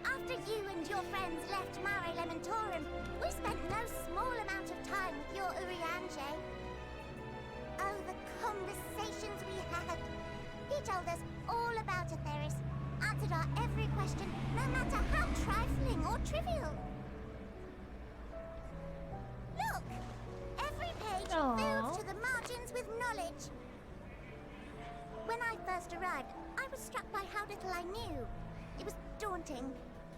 After you and your friends left Mare Elementorum, we spent no small amount of time with your Urianger. Oh, the conversations we had. He told us all about Atheris, answered our every question, no matter how trifling or trivial. Look! Every page filled to the margins with knowledge. When I first arrived, I was struck by how little I knew. It was daunting.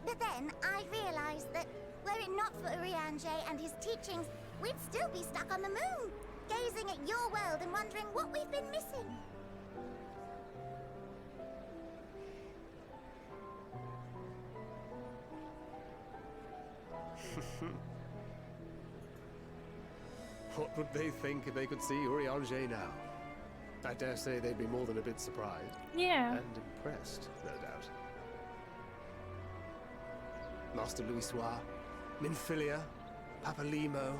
But then I realized that, were it not for Urianger and his teachings, we'd still be stuck on the moon, gazing at your world and wondering what we've been missing. What would they think if they could see Urianger now? I dare say they'd be more than a bit surprised. Yeah. And impressed, no doubt. Master Louisoix, Minfilia, Papalimo,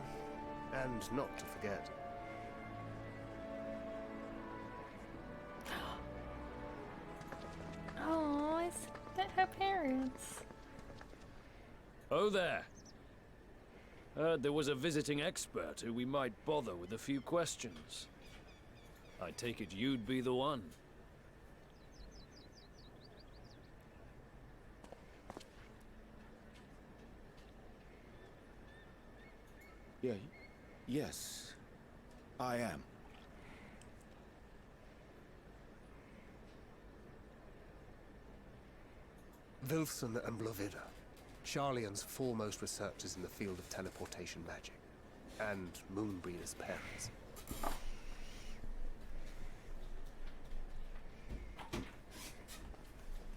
and not to forget. Oh, is that her parents? Oh there. Heard there was a visiting expert who we might bother with a few questions. I take it you'd be the one. Yes, I am. Wilson and Blovida, Charlian's foremost researchers in the field of teleportation magic, and Moonbreeder's parents.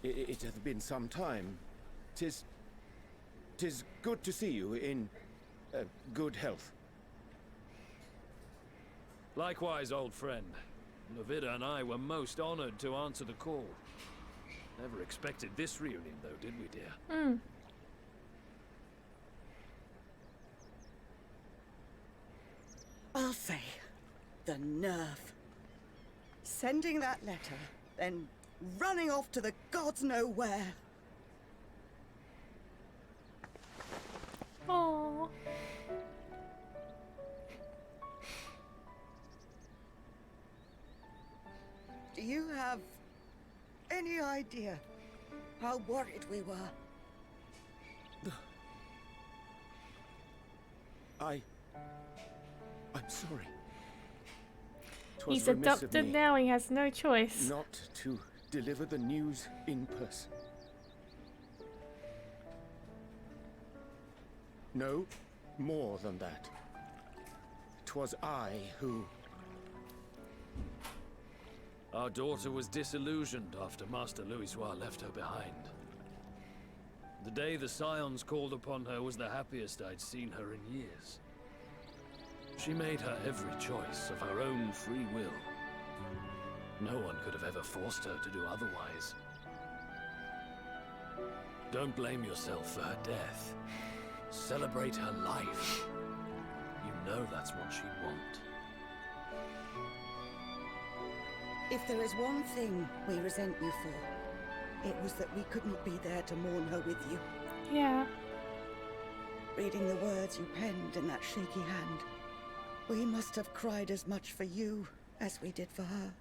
It hath been some time. Tis good to see you in good health. Likewise, old friend. Levida and I were most honored to answer the call. Never expected this reunion, though, did we, dear? I'll say, the nerve. Sending that letter, then running off to the gods know where. Oh. Do you have any idea how worried we were? I'm sorry. He's adopted now, he has no choice. Not to deliver the news in person. No, more than that. 'Twas I who... Our daughter was disillusioned after Master Louisoix left her behind. The day the Scions called upon her was the happiest I'd seen her in years. She made her every choice of her own free will. No one could have ever forced her to do otherwise. Don't blame yourself for her death. Celebrate her life. You know that's what she'd want. If there is one thing we resent you for, it was that we couldn't be there to mourn her with you. Yeah. Reading the words you penned in that shaky hand, we must have cried as much for you as we did for her.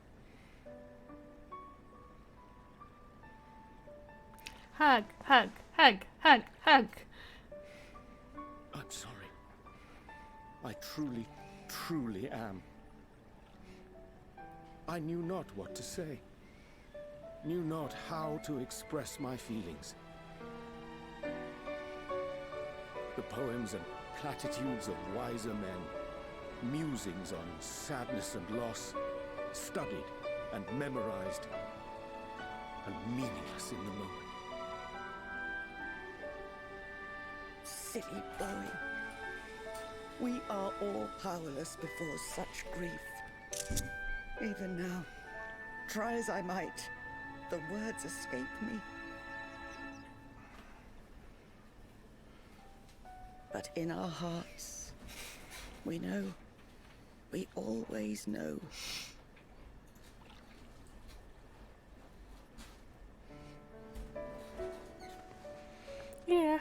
Hug, hug, hug, hug, hug. I'm sorry. I truly am. I knew not what to say. Knew not how to express my feelings. The poems and platitudes of wiser men, musings on sadness and loss, studied and memorized, and meaningless in the moment. Silly boy. We are all powerless before such grief. Even now, try as I might, the words escape me. But in our hearts, we know. We always know. Yeah.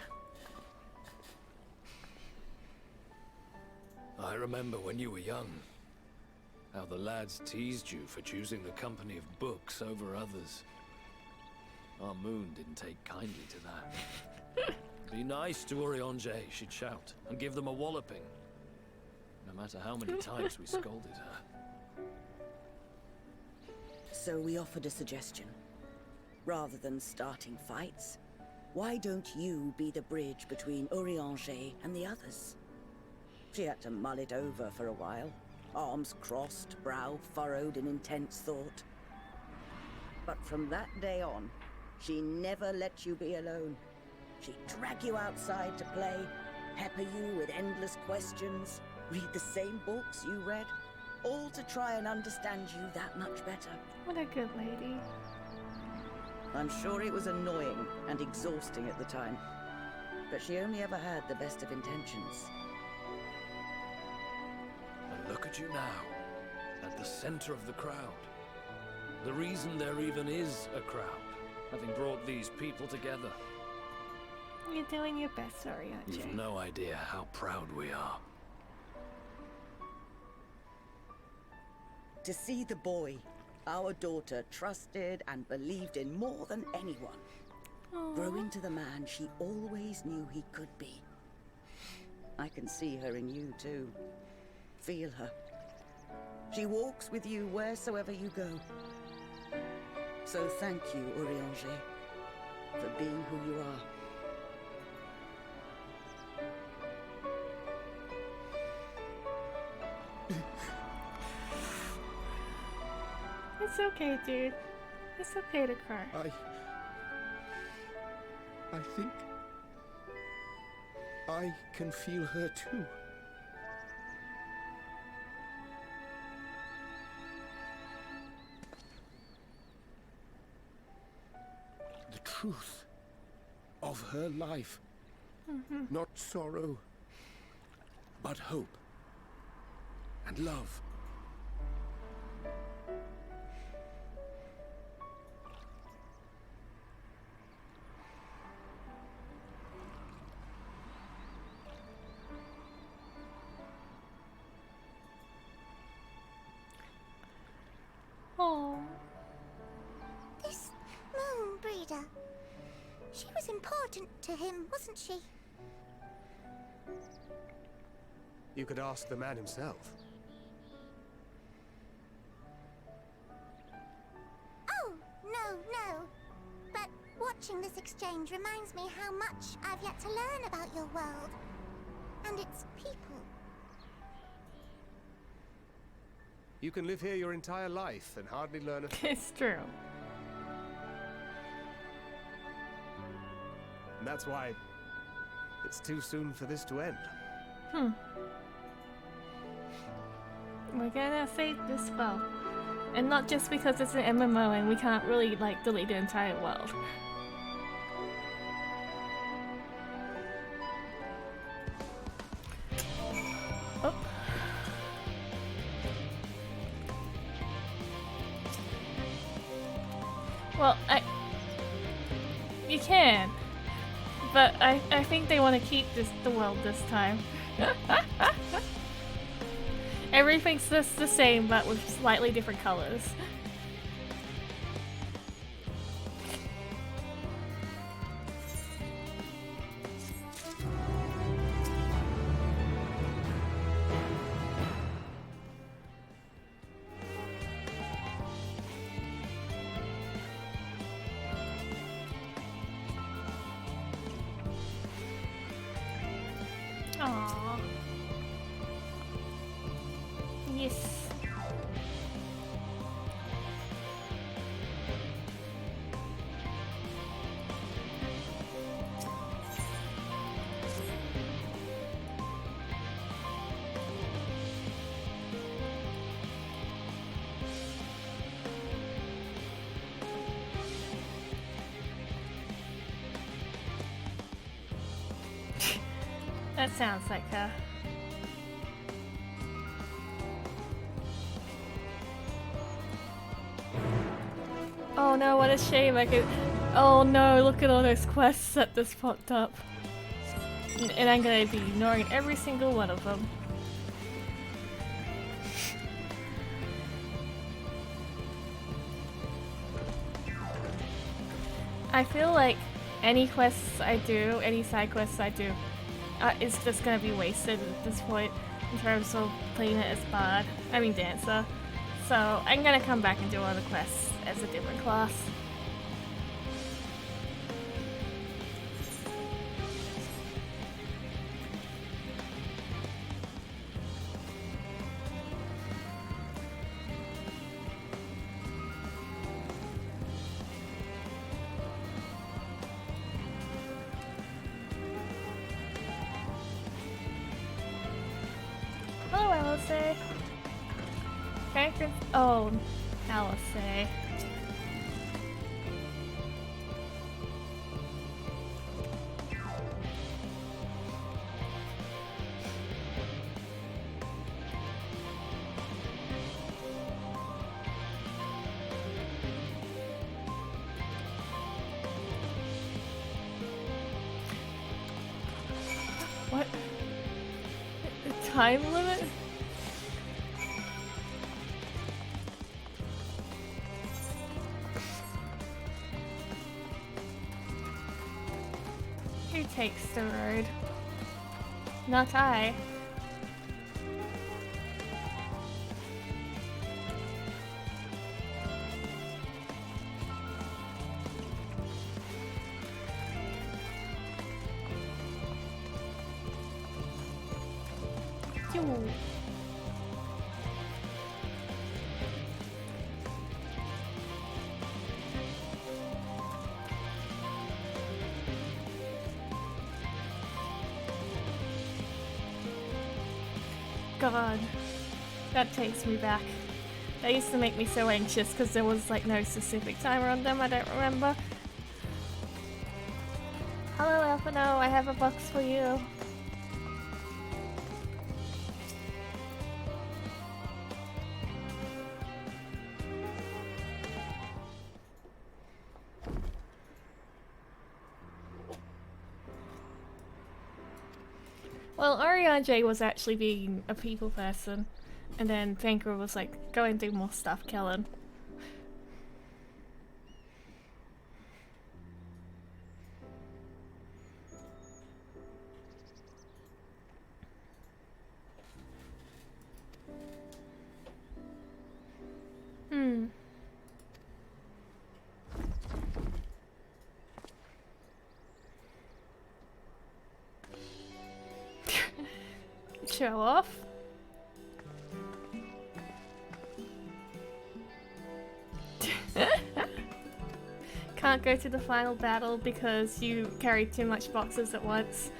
I remember when you were young, how the lads teased you for choosing the company of books over others. Our moon didn't take kindly to that. Be nice to Urianger, she'd shout, and give them a walloping. No matter how many times we scolded her. So we offered a suggestion. Rather than starting fights, why don't you be the bridge between Urianger and the others? She had to mull it over for a while. Arms crossed, brow furrowed in intense thought. But from that day on, she never let you be alone. She'd drag you outside to play, pepper you with endless questions, read the same books you read, all to try and understand you that much better. What a good lady. I'm sure it was annoying and exhausting at the time, but she only ever had the best of intentions. And look at you now, at the center of the crowd. The reason there even is a crowd, having brought these people together. You're doing your best, sorry, aren't you? You've no idea how proud we are. To see the boy, our daughter, trusted and believed in more than anyone, grow into the man she always knew he could be. I can see her in you too. Feel her. She walks with you wheresoever you go. So thank you, Urianger, for being who you are. It's okay, dude. It's okay to cry. I think I can feel her too. The truth of her life. Not sorrow, but hope and love. Oh. This moon breeder. She was important to him, wasn't she? You could ask the man himself. Oh, no. But watching this exchange reminds me how much I've yet to learn about your world. And its people. You can live here your entire life and hardly learn a thing. It's true. And that's why it's too soon for this to end. We're gonna save this world. And not just because it's an MMO and we can't really, like, delete the entire world. Oh. Well, you can. But I think they want to keep the world this time. Everything's just the same, but with slightly different colors. Aww. Yes. That sounds like her. Oh no, what a shame. I could. Oh no, look at all those quests that just popped up. And I'm gonna be ignoring every single one of them. I feel like any quests I do, any side quests I do, is just gonna be wasted at this point in terms of playing it as Bard. I mean Dancer. So I'm gonna come back and do all the quests as a different class. Hello, Alice. Characters. Oh, Alice. What? The time limit? Who takes the road? Not I. Phew. God. That takes me back. That used to make me so anxious because there was like no specific timer on them, I don't remember. Hello Alphino, I have a box for you. Well, Ariane was actually being a people person, and then Vanker was like, go and do more stuff, Kellen. Show off. Can't go to the final battle because you carry too much boxes at once.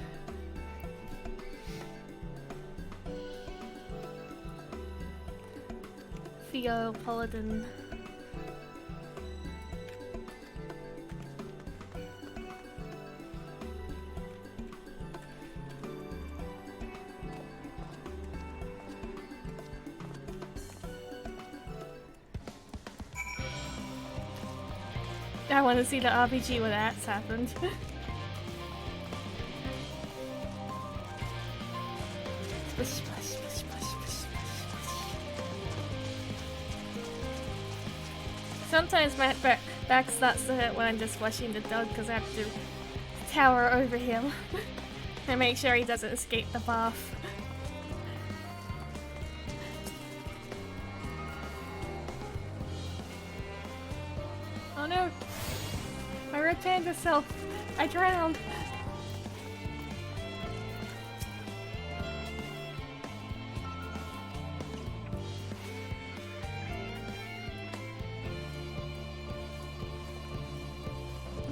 Theo Paladin. I want to see the RPG where that's happened. Splish, splash, splish, splash, splish, splash. Sometimes my back starts to hurt when I'm just washing the dog because I have to tower over him and make sure he doesn't escape the bath. Oh no! My red panda self! I drowned!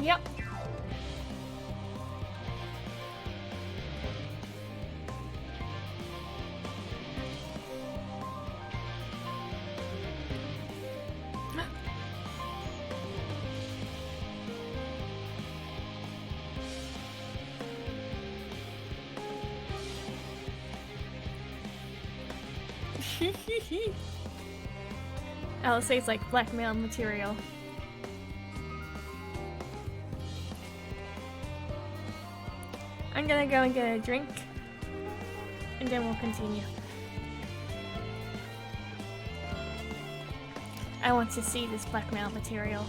Yep. LSA's like blackmail material. I'm gonna go and get a drink, and then we'll continue. I want to see this blackmail material.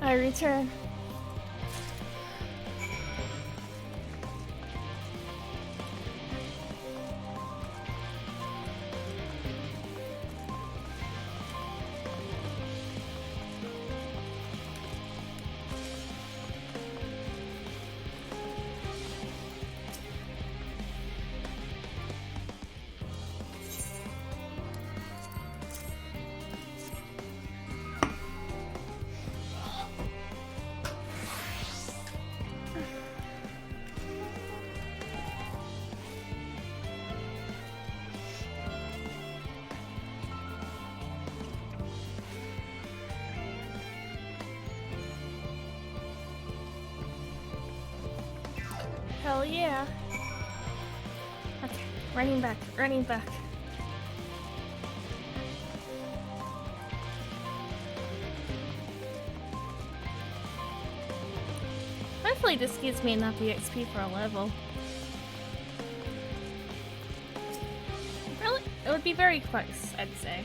I return. Hell yeah. Okay, running back, running back. Hopefully this gives me enough EXP for a level. Really? It would be very close, I'd say.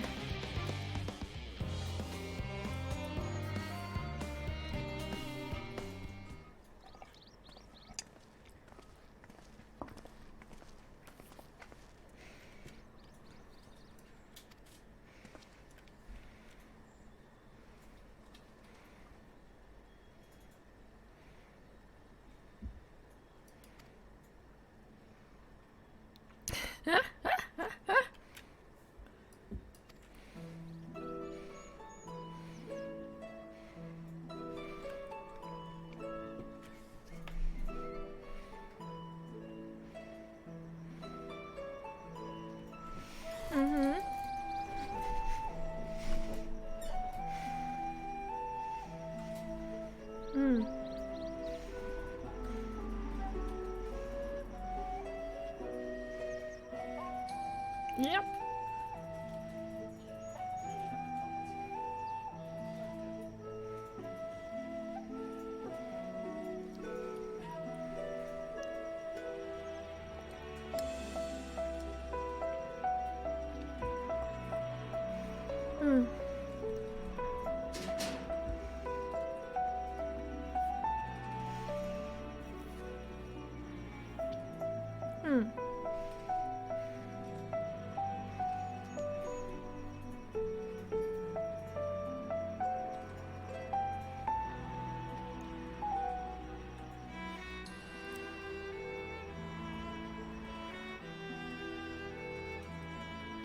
Yep.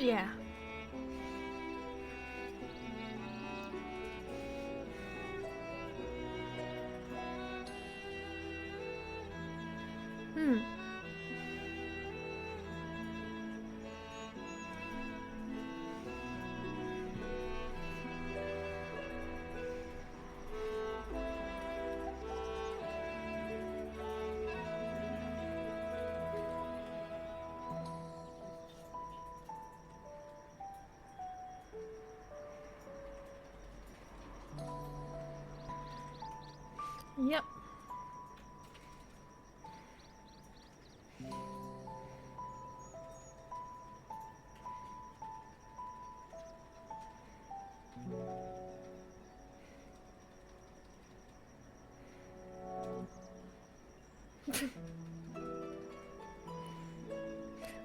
Yeah. Yep.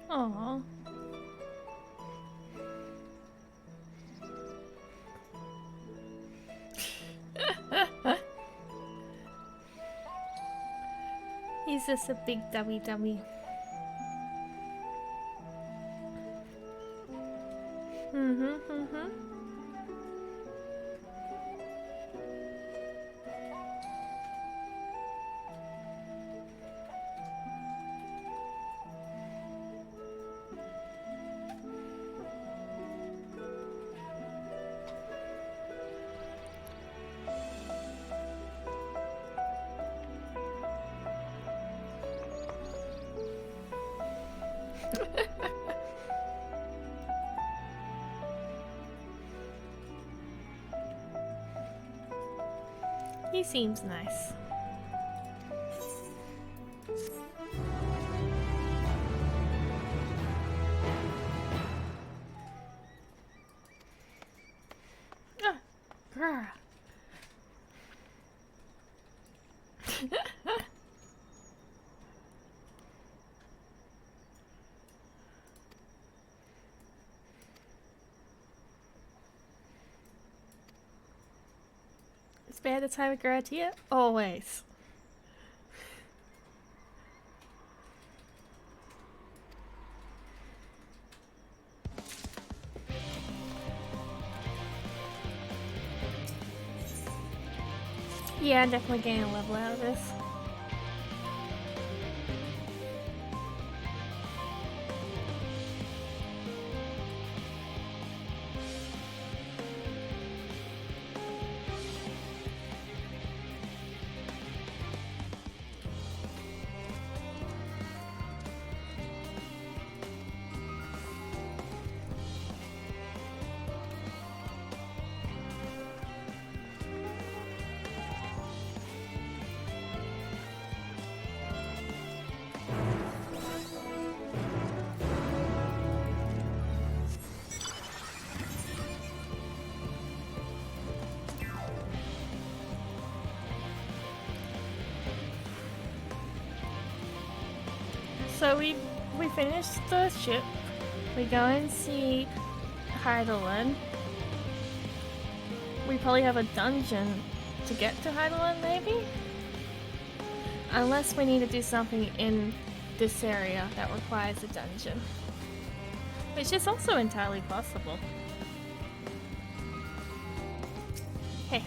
Aww. He's just a big dummy. He seems nice. Spare the time of Garatia? Always. Yeah, I'm definitely getting a level out of this. So we finished the ship. We go and see Heidelin. We probably have a dungeon to get to Heidelin, maybe? Unless we need to do something in this area that requires a dungeon. Which is also entirely possible. Hey.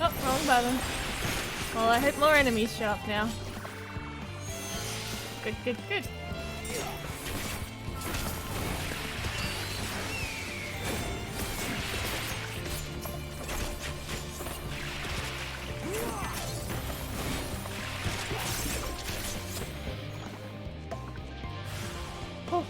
Oh, wrong button. Well, I hope more enemies show up now. Good, good, good. Oh.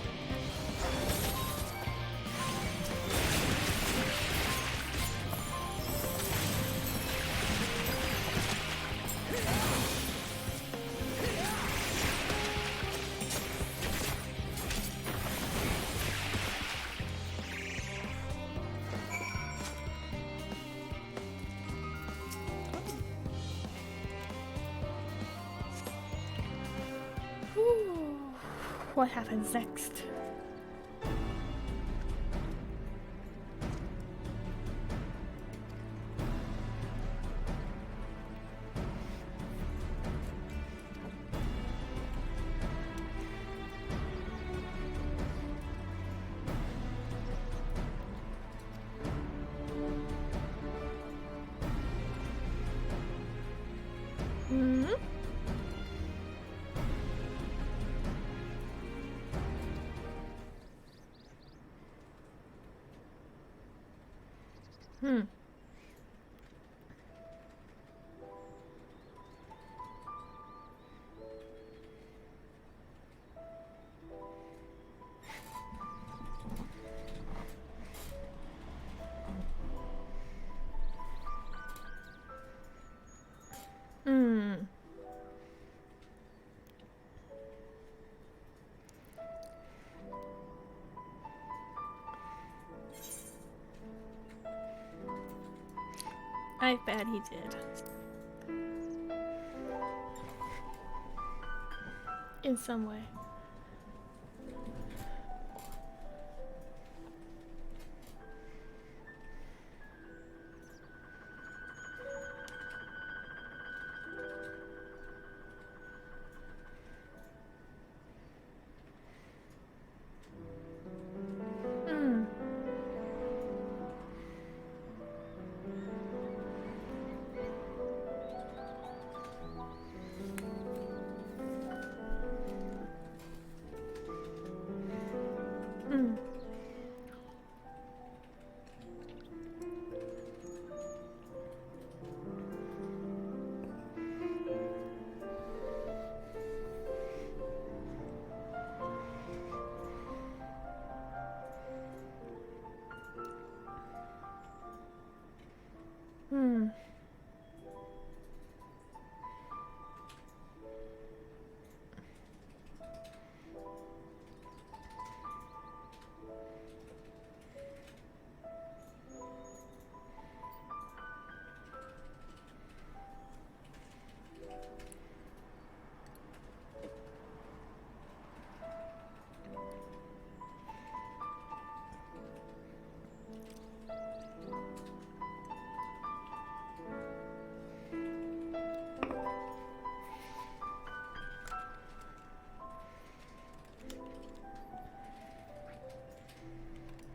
What happens next? Mm-hmm. Hmm. Hmm. I bet he did. In some way. Hmm. Hmm.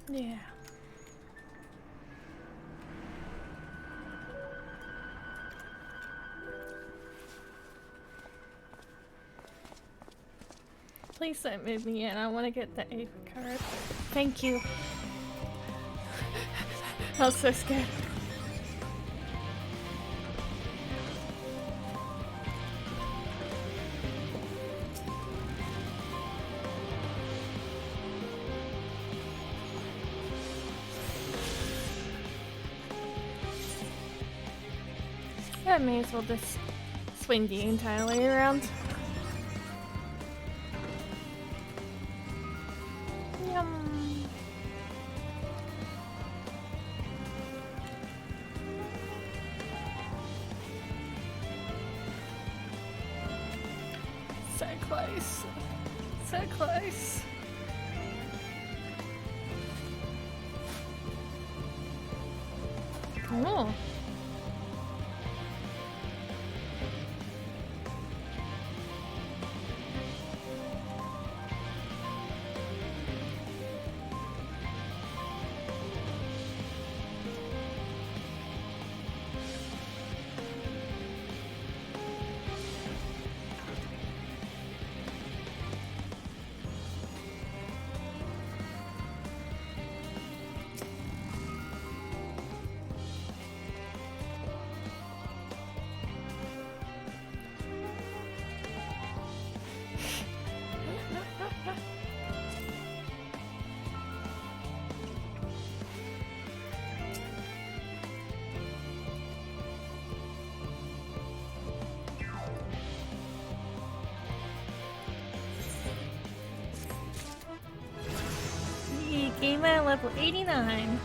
Yeah. Please don't move me in. I want to get the Ava card. Thank you. I was so scared. I may as well just swing the entire way around. Yum. So close. So close. Oh. Game at level 89.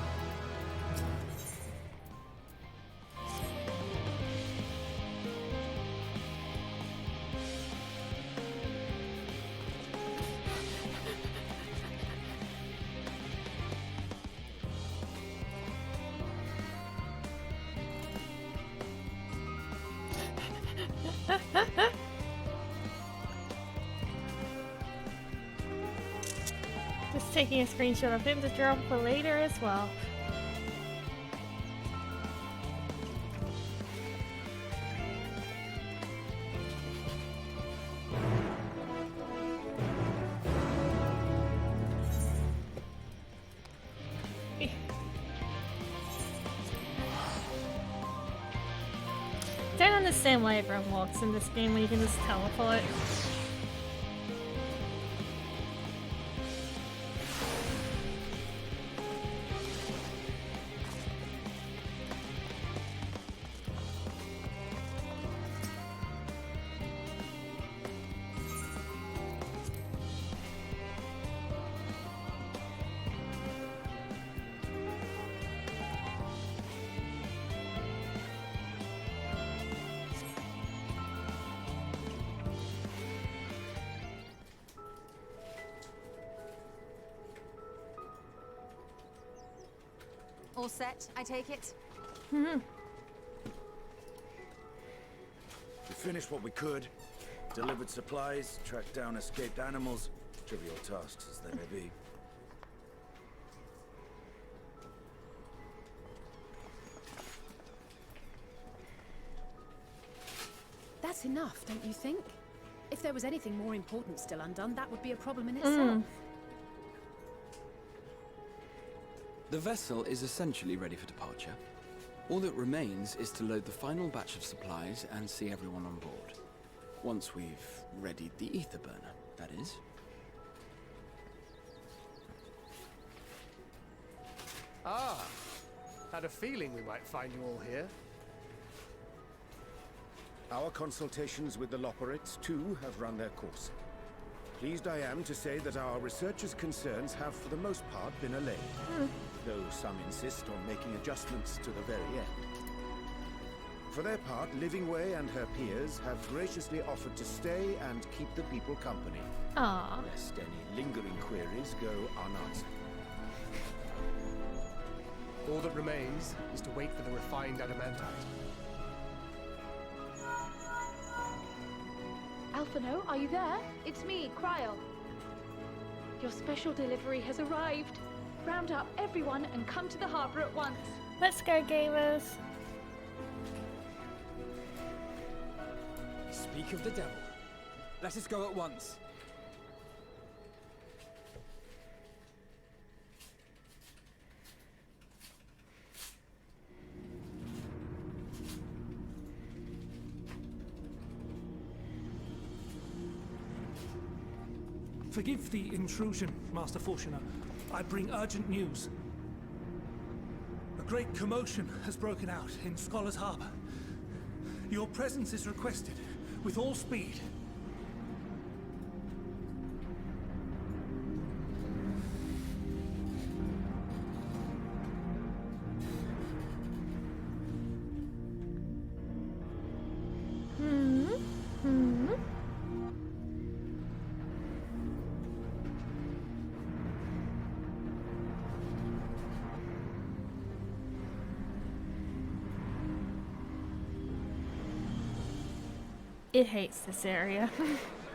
Just taking a screenshot of him to drop for later as well. Don't understand why everyone walks in this game when you can just teleport. All set, I take it? Mm-hmm. We finished what we could. Delivered supplies, tracked down escaped animals. Trivial tasks as they may be. That's enough, don't you think? If there was anything more important still undone, that would be a problem in itself. The vessel is essentially ready for departure. All that remains is to load the final batch of supplies and see everyone on board. Once we've readied the ether burner, that is. Ah, had a feeling we might find you all here. Our consultations with the Loperites, too, have run their course. Pleased I am to say that our researchers' concerns have, for the most part, been allayed. Though some insist on making adjustments to the very end. For their part, Livingway and her peers have graciously offered to stay and keep the people company. Aww. Lest any lingering queries go unanswered. All that remains is to wait for the refined adamantite. Alphino, are you there? It's me, Cryo. Your special delivery has arrived. Round up everyone and come to the harbour at once. Let's go, gamers. Speak of the devil. Let us go at once. Forgive the intrusion, Master Fortuner. I bring urgent news. A great commotion has broken out in Scholar's Harbour. Your presence is requested, with all speed. It hates this area,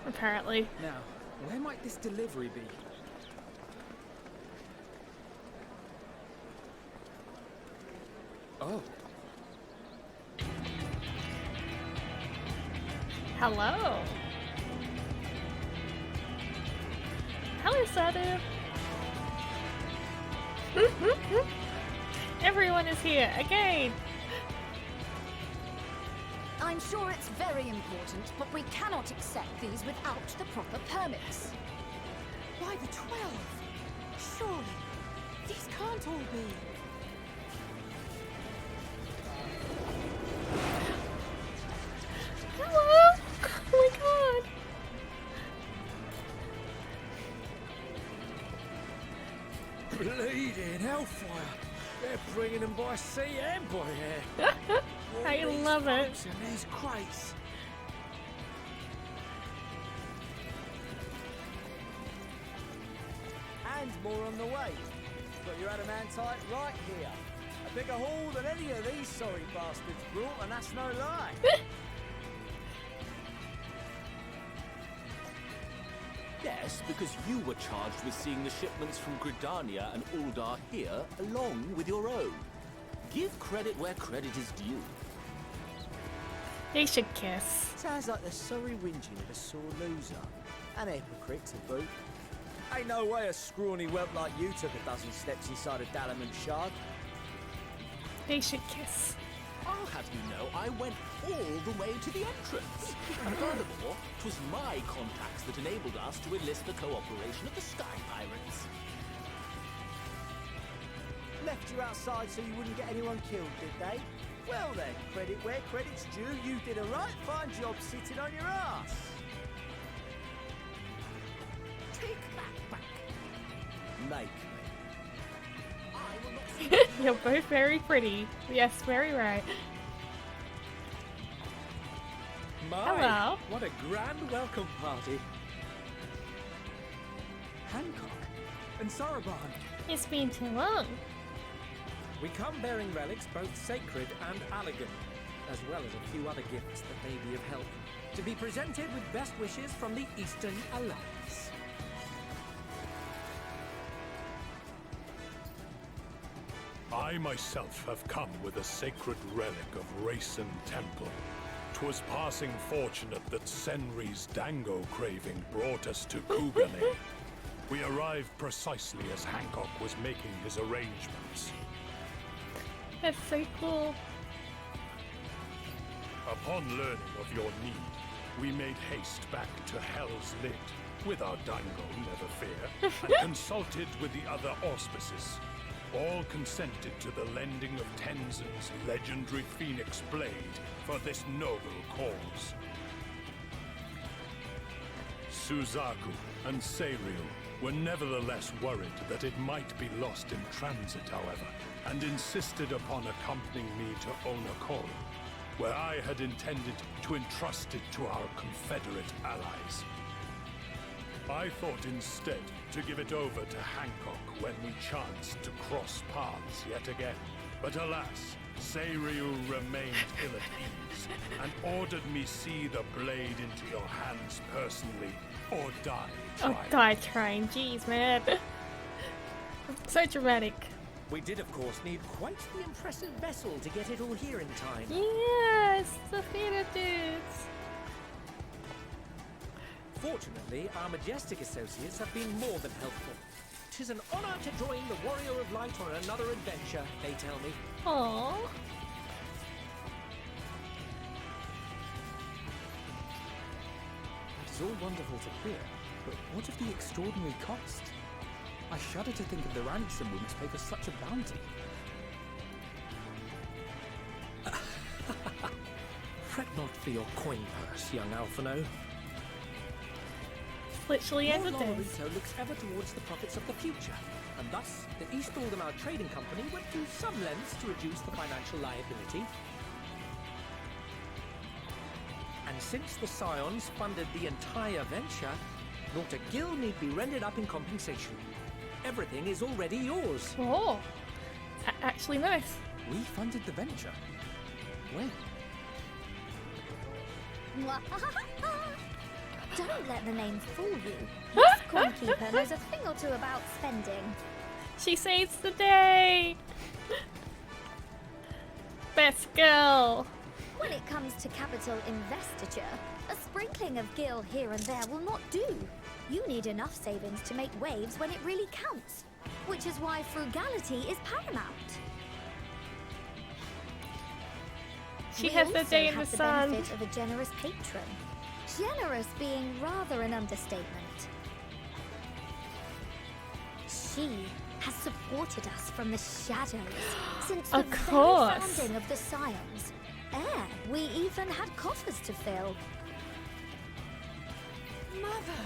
apparently. Now, where might this delivery be? Oh. Hello. Hello, Sadu. Everyone is here again. I'm sure it's very important, but we cannot accept these without the proper permits. Why the 12? Surely, these can't all be. Hello! Oh my god! Bleeding hellfire! They're bringing them by sea and by air. I love it. And these crates. And more on the way. Got your adamantite right here. A bigger haul than any of these sorry bastards brought, and that's no lie. Yes, because you were charged with seeing the shipments from Gridania and Uldar here, along with your own. Give credit where credit is due. They should kiss. Sounds like the sorry whinging of a sore loser. An hypocrite to boot. Ain't no way a scrawny whelp like you took a dozen steps inside a Dalamant shard. They should kiss. I'll have you know, I went all the way to the entrance. And furthermore, 'twas my contacts that enabled us to enlist the cooperation of the Sky Pirates. Left you outside so you wouldn't get anyone killed, did they? Well then, credit where credit's due, you did a right fine job sitting on your ass. Take that back. Make You're both very pretty. Yes, very right. My, Hello. what a grand welcome party. Hancock and Saraban. It's been too long. We come bearing relics both sacred and elegant, as well as a few other gifts that may be of help, to be presented with best wishes from the Eastern Alliance. I myself have come with a sacred relic of Rayson Temple. 'Twas passing fortunate that Senri's dango craving brought us to Kugane. We arrived precisely as Hancock was making his arrangements. That's so cool. Upon learning of your need, we made haste back to Hell's Lid, with our dango, never fear, and consulted with the other auspices. All consented to the lending of Tenzin's legendary Phoenix Blade for this noble cause. Suzaku and Seiryu were nevertheless worried that it might be lost in transit, however, and insisted upon accompanying me to Onakol, where I had intended to entrust it to our Confederate allies. I thought instead to give it over to Hancock when we chanced to cross paths yet again. But alas, Seiryu remained ill at ease, and ordered me see the blade into your hands personally, or die trying. Oh, die trying. Jeez, man. So dramatic. We did, of course, need quite the impressive vessel to get it all here in time. Yes, the theater dudes. Fortunately, our majestic associates have been more than helpful. 'Tis an honor to join the Warrior of Light on another adventure, they tell me. Aww. That is all wonderful to hear, but what of the extraordinary cost? I shudder to think of the ransom we must pay for such a bounty. Fret not for your coin purse, young Alphino. Literally Lord everything. Lorito looks ever towards the profits of the future, and thus the East Aldemar Trading Company went to some lengths to reduce the financial liability. And since the Scions funded the entire venture, not a gill need be rendered up in compensation. Everything is already yours. Oh, actually nice. We funded the venture. When? Don't let the name fool you. This coinkeeper knows a thing or two about spending. She saves the day. Best girl. When it comes to capital investiture, a sprinkling of gil here and there will not do. You need enough savings to make waves when it really counts, which is why frugality is paramount. She has the day in the sun. We also have the benefit of a generous patron. Generous being rather an understatement. She has supported us from the shadows since the very founding of the Scions. We even had coffers to fill. Mother!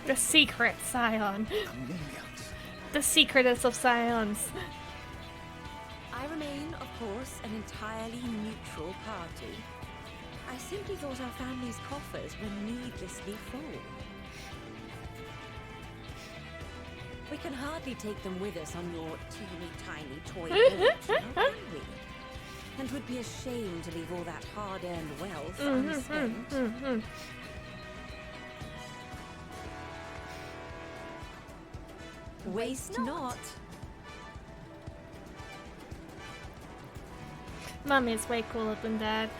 The secret Scion. The secretest of Scions. I remain, of course, an entirely neutral party. I simply thought our family's coffers were needlessly full. We can hardly take them with us on your teeny-tiny toy boat, now, can we? And would be ashamed to leave all that hard-earned wealth unspent. Waste not. Mum is way cooler than Dad.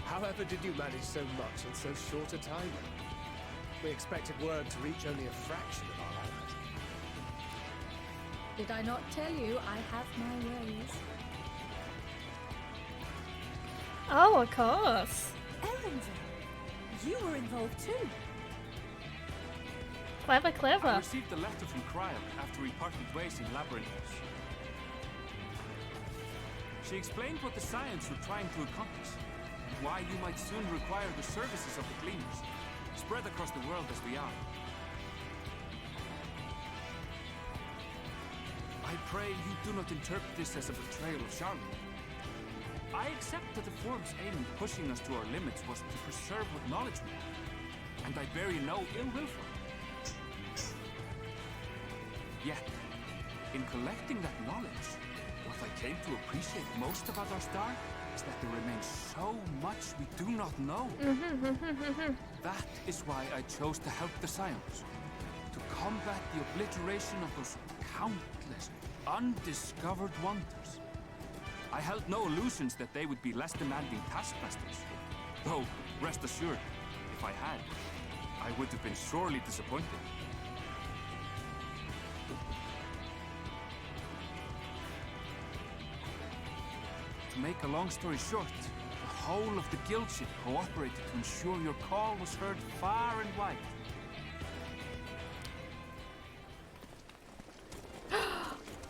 However did you manage so much in so short a time? We expected word to reach only a fraction of our island. Did I not tell you I have my ways? Oh, of course. Erenville, you were involved too. Clever, clever. I received a letter from Cryon after we parted ways in Labyrinthos. She explained what the Scions were trying to accomplish, and why you might soon require the services of the Gleaners, spread across the world as we are. I pray you do not interpret this as a betrayal of Charlotte. I accept that the Form's aim in pushing us to our limits was to preserve what knowledge we have, and I bear you no ill will for it. Yet, in collecting that knowledge, what I came to appreciate most about our star is that there remains so much we do not know. That is why I chose to help the Scions, to combat the obliteration of those countless, undiscovered wonders. I held no illusions that they would be less demanding taskmasters. Though, rest assured, if I had, I would have been sorely disappointed. To make a long story short, the whole of the guild ship cooperated to ensure your call was heard far and wide.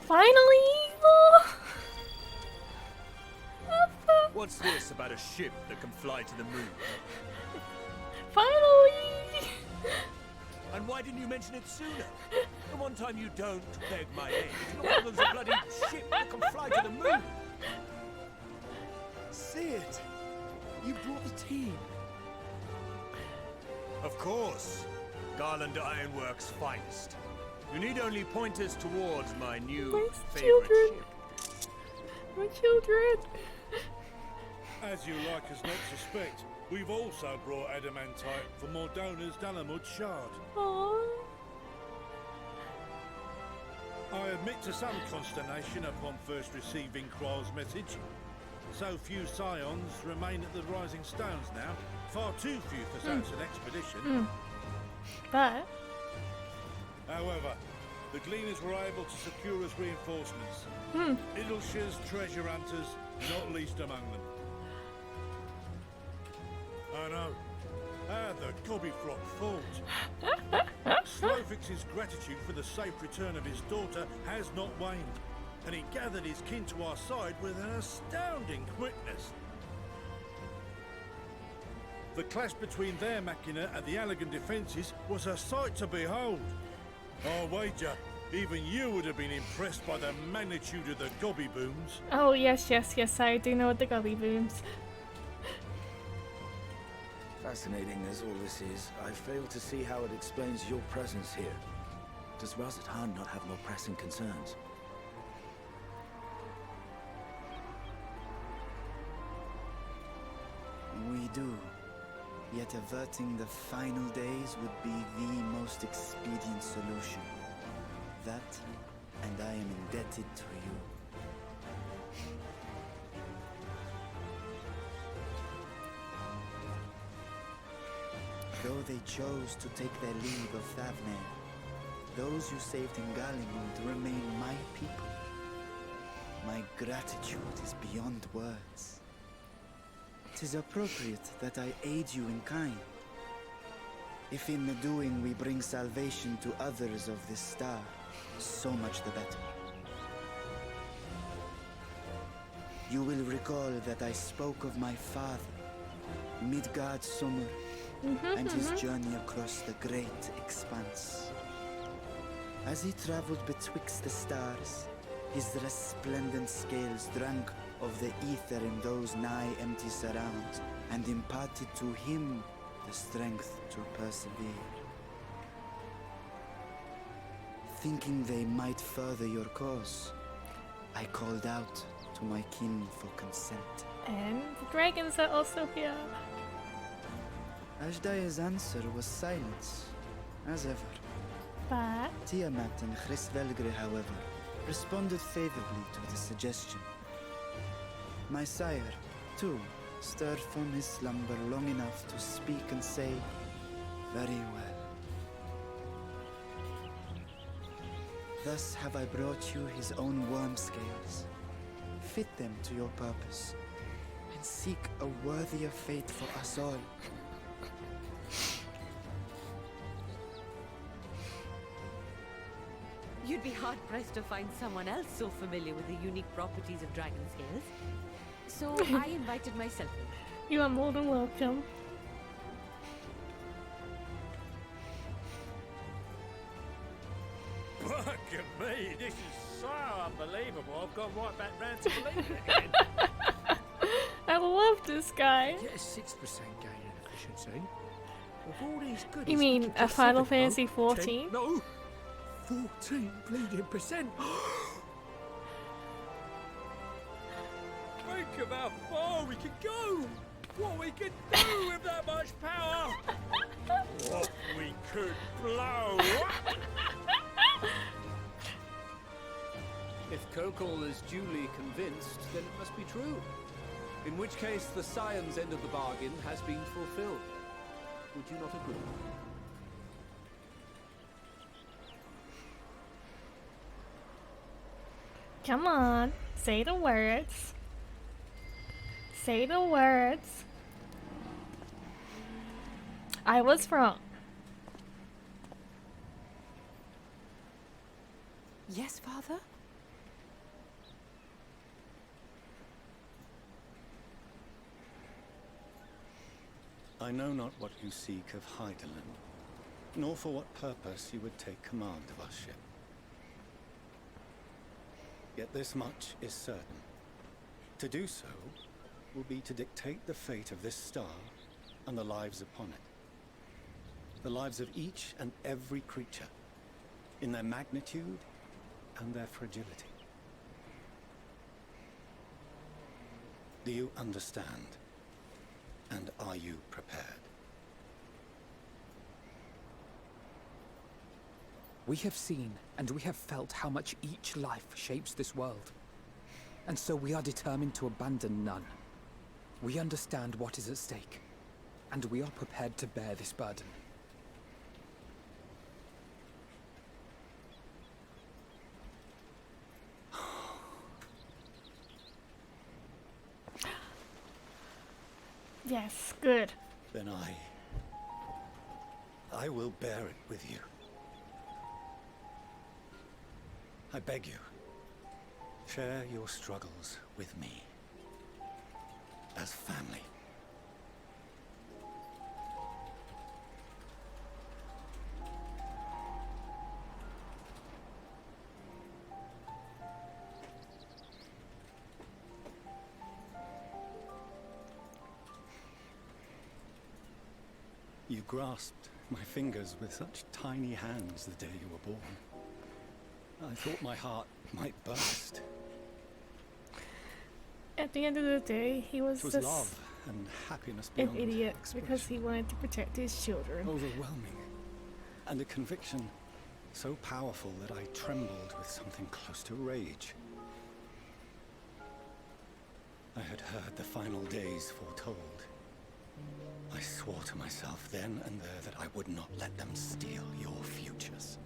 Finally! What's this about a ship that can fly to the moon? Finally! And why didn't you mention it sooner? The one time you don't beg my aid, one of them's a bloody ship that can fly to the moon. Sid, you brought the team. Of course. Garland Ironworks' finest. You need only point us towards my new favorite ship. My children! As you like us not suspect, we've also brought adamantite for Mordona's Dalamud shard. Aww. I admit to some consternation upon first receiving Kral's message. So few scions remain at the Rising Stones now. Far too few for such an expedition. But however, the Gleaners were able to secure us reinforcements. Idleshire's treasure hunters, not least among them. I know. How the Gobbyfrog fought. Slowfix's gratitude for the safe return of his daughter has not waned, and he gathered his kin to our side with an astounding quickness. The clash between their machina and the Allagan defences was a sight to behold. I wager even you would have been impressed by the magnitude of the gobby booms. oh yes, I do know the gobby booms. Fascinating as all this is, I fail to see how it explains your presence here. Does Razat-Han not have more pressing concerns? We do. Yet averting the final days would be the most expedient solution. That, and I am indebted to you. Though they chose to take their leave of Thavnair, those you saved in Gallimund remain my people. My gratitude is beyond words. 'Tis appropriate that I aid you in kind. If in the doing we bring salvation to others of this star, so much the better. You will recall that I spoke of my father, Midgard Summer, and his journey across the great expanse. As he traveled betwixt the stars, his resplendent scales drank of the ether in those nigh empty surrounds, and imparted to him the strength to persevere. Thinking they might further your cause, I called out to my kin for consent. And the dragons are also here. Ashdaya's answer was silence, as ever. But Tiamat and Hrisvelgre, however, responded favorably to the suggestion. My sire, too, stirred from his slumber long enough to speak and say, "Very well." Thus have I brought you his own worm scales. Fit them to your purpose, and seek a worthier fate for us all. You'd be hard-pressed to find someone else so familiar with the unique properties of dragon scales. So I invited myself in. You are more than welcome. Look at me, this is so unbelievable. I've gone right back round to believing it again. I love this guy. Get a 6% gain in efficiency. With all these goodies, You mean a Final Fantasy 14? 14? No, 14 bleeding percent. Think of how far we could go. What we could do with that much power. What we could blow. If Kokol is duly convinced, then it must be true. In which case, the Scion's end of the bargain has been fulfilled. Would you not agree? Come on, say the words. Say the words. I was wrong. Yes, Father? I know not what you seek of Heidelin, nor for what purpose you would take command of our ship. Yet this much is certain. To do so will be to dictate the fate of this star and the lives upon it. The lives of each and every creature, in their magnitude and their fragility. Do you understand? And are you prepared? We have seen and we have felt how much each life shapes this world. And so we are determined to abandon none. We understand what is at stake, and we are prepared to bear this burden. Yes, good. Then I will bear it with you. I beg you, share your struggles with me. As family. You grasped my fingers with such tiny hands the day you were born. I thought my heart might burst. At the end of the day, he was, It was just love and happiness an beyond idiot expression. because he wanted to protect his children. Overwhelming. And a conviction so powerful that I trembled with something close to rage. I had heard the final days foretold. I swore to myself then and there that I would not let them steal your futures.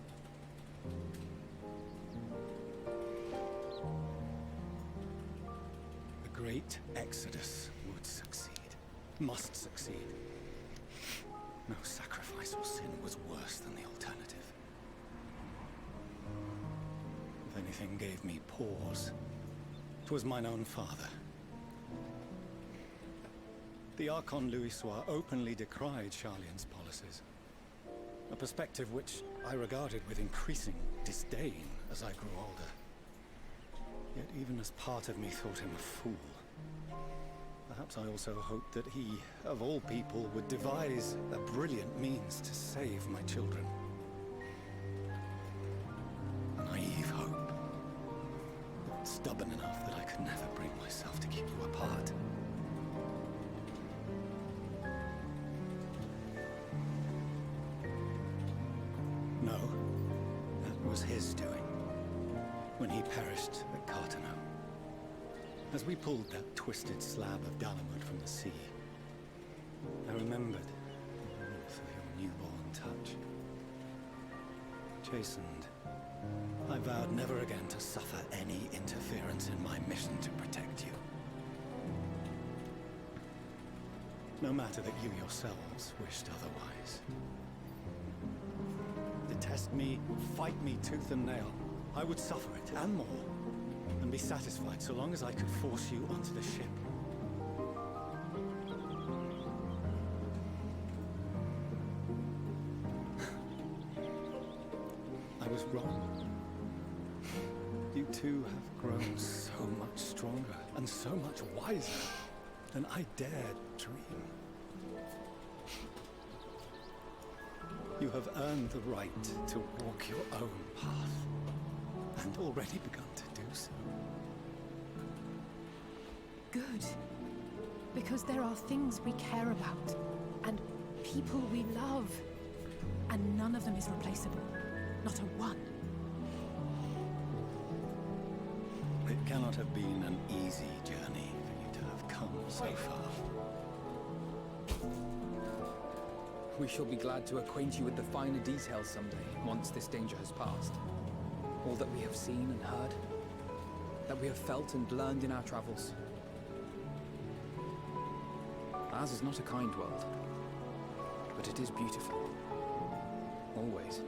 The great exodus would succeed. Must succeed. No sacrifice or sin was worse than the alternative. If anything gave me pause, it was mine own father. The Archon Louisois openly decried Charlian's policies, a perspective which I regarded with increasing disdain as I grew older. Yet even as part of me thought him a fool, perhaps I also hoped that he, of all people, would devise a brilliant means to save my children. A naive hope, but stubborn enough that I could never bring myself to keep you apart. No, that was his doing, when he perished at Carteneau. As we pulled that twisted slab of Dalamud from the sea, I remembered the warmth of your newborn touch. Chastened, I vowed never again to suffer any interference in my mission to protect you. No matter that you yourselves wished otherwise. Detest me, fight me tooth and nail, I would suffer it, and more, and be satisfied so long as I could force you onto the ship. I was wrong. You two have grown so much stronger and so much wiser than I dared dream. You have earned the right to walk your own path, and already begun to do so. Good. Because there are things we care about, and people we love, and none of them is replaceable. Not a one. It cannot have been an easy journey for you to have come so far. We shall be glad to acquaint you with the finer details someday, once this danger has passed. All that we have seen and heard, that we have felt and learned in our travels. Ours is not a kind world, but it is beautiful. Always.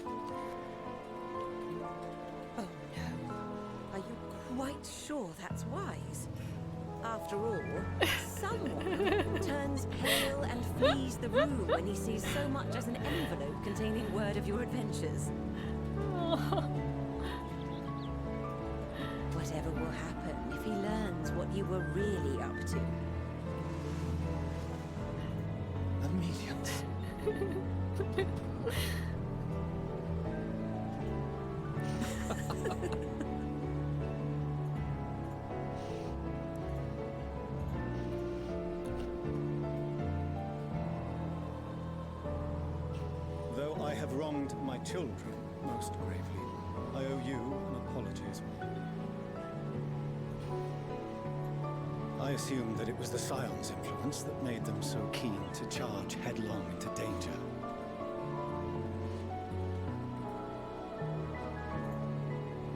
Oh no. Are you quite sure that's wise? After all, someone turns pale and flees the room when he sees so much as an envelope containing word of your adventures. Whatever will happen if he learns what you were really up to? Millions. wronged my children most gravely, I owe you an apology as well. I assumed that it was the Scion's influence that made them so keen to charge headlong into danger.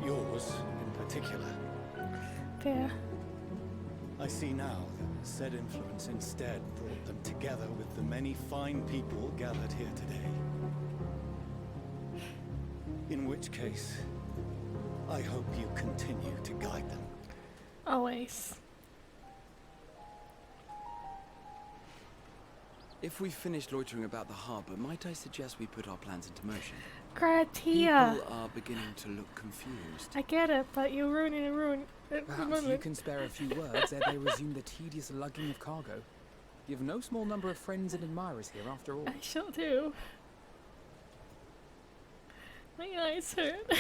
Yours, in particular. Fair. I see now that said influence instead brought them together with the many fine people gathered here today. In which case, I hope you continue to guide them. Always. If we've finished loitering about the harbour, might I suggest we put our plans into motion? Gratia. People are beginning to look confused. I get it, but you're ruining it. Perhaps you can spare a few words ere they resume the tedious lugging of cargo. You have no small number of friends and admirers here, after all. I sure do. My eyes hurt.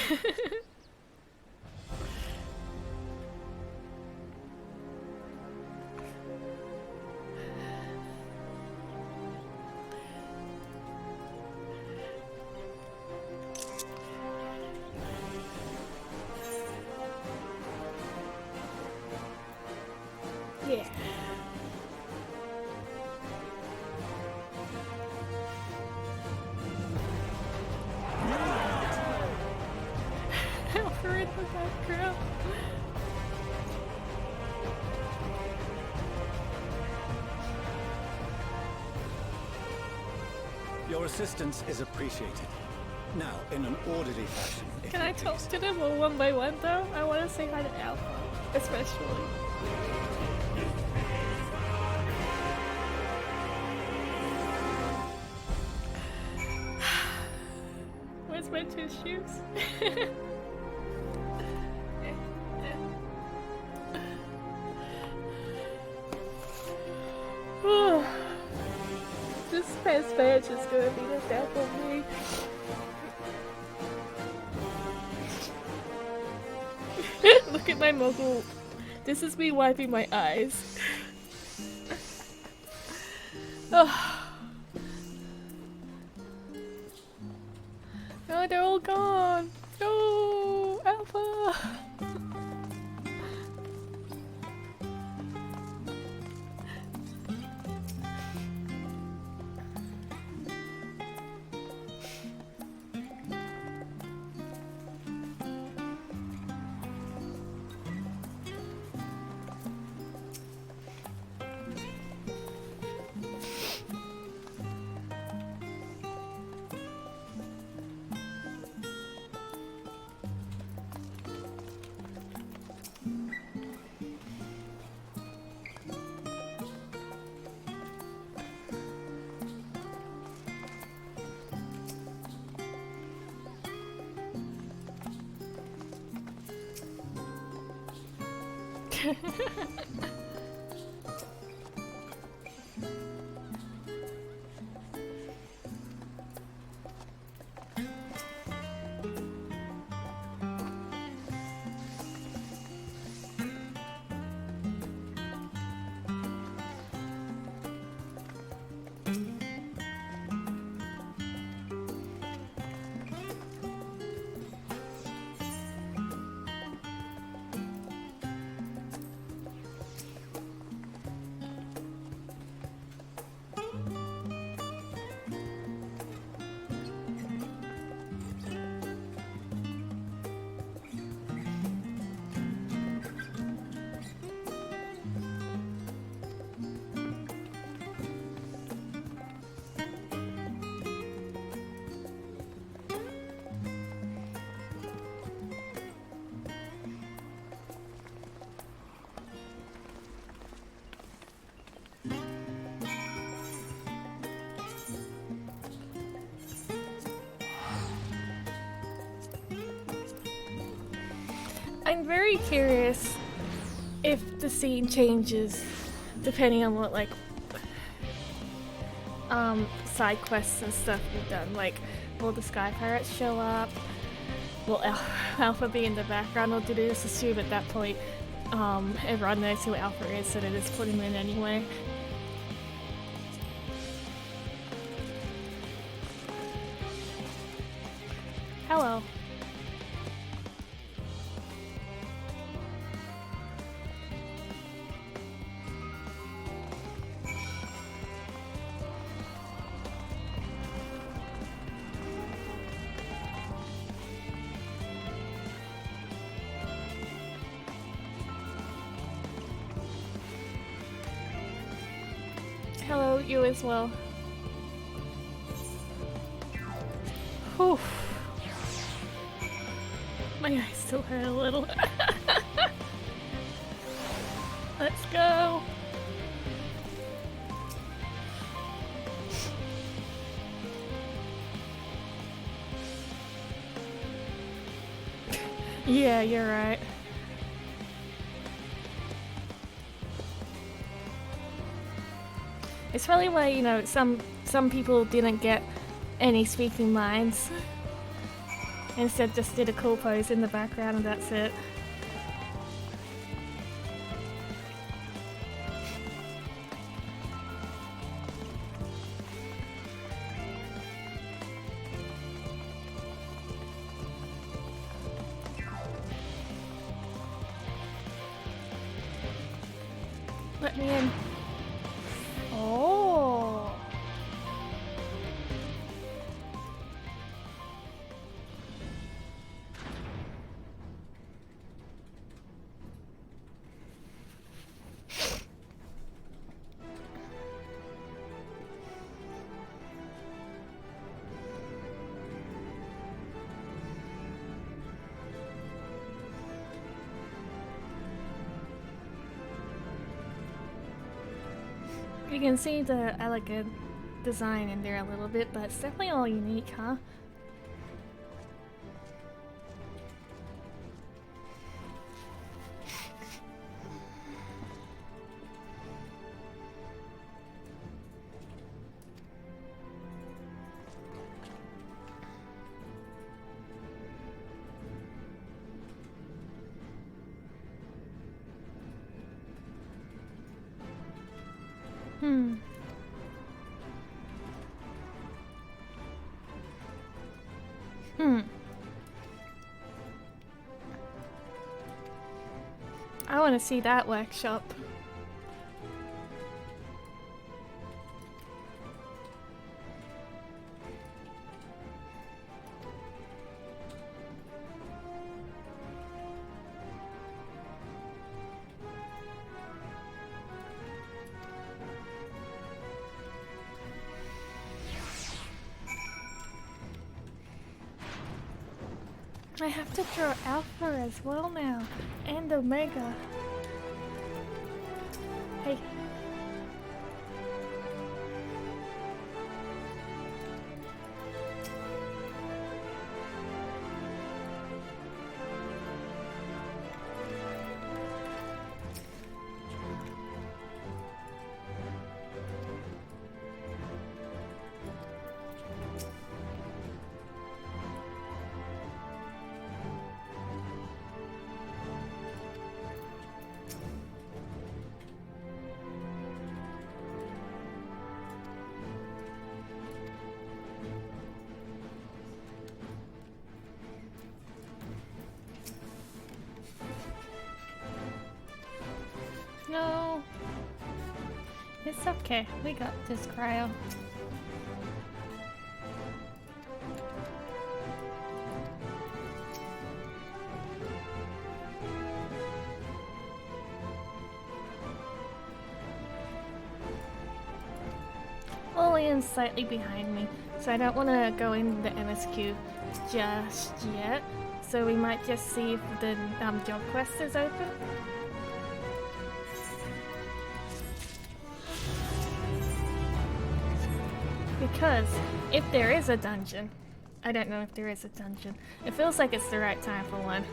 Yeah. Alfred in the background. Your assistance is appreciated. Now, in an orderly fashion. Can I talk to them all one by one though? I want to say hi to Alpha, especially. Where's my tissues? This past match is gonna be the death of me. Look at my muggle. This is me wiping my eyes. Oh, they're all gone. No, Alpha. I'm very curious if the scene changes depending on what, like, side quests and stuff we've done. Like, will the Sky Pirates show up? Will Alpha be in the background? Or do they just assume at that point everyone knows who Alpha is, so they just put him in anyway? Hello. Hello, you as well. Whew. My eyes still hurt a little. Let's go. Yeah, you're right. It's probably why, you know, some people didn't get any speaking lines. Instead just did a cool pose in the background and that's it. Let me in. Oh. You can see the elegant design in there a little bit, but it's definitely all unique, huh? I want to see that workshop. I have to draw Alpha as well now, and Omega. Hey. No. It's okay. We got this, Cryo. Lillian's slightly behind me, so I don't want to go into the MSQ just yet. So we might just see if the job quest is open. Because if there is a dungeon, I don't know if there is a dungeon. It feels like it's the right time for one.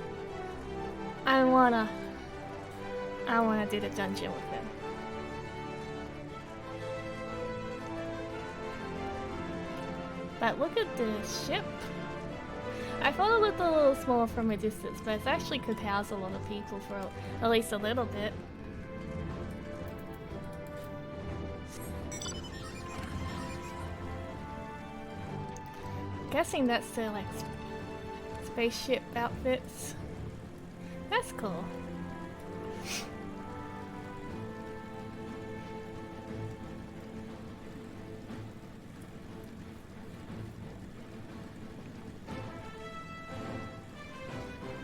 I wanna do the dungeon with him. But look at this ship. I thought it looked a little small from a distance, but it actually could house a lot of people for at least a little bit. Guessing that's to like spaceship outfits. That's cool.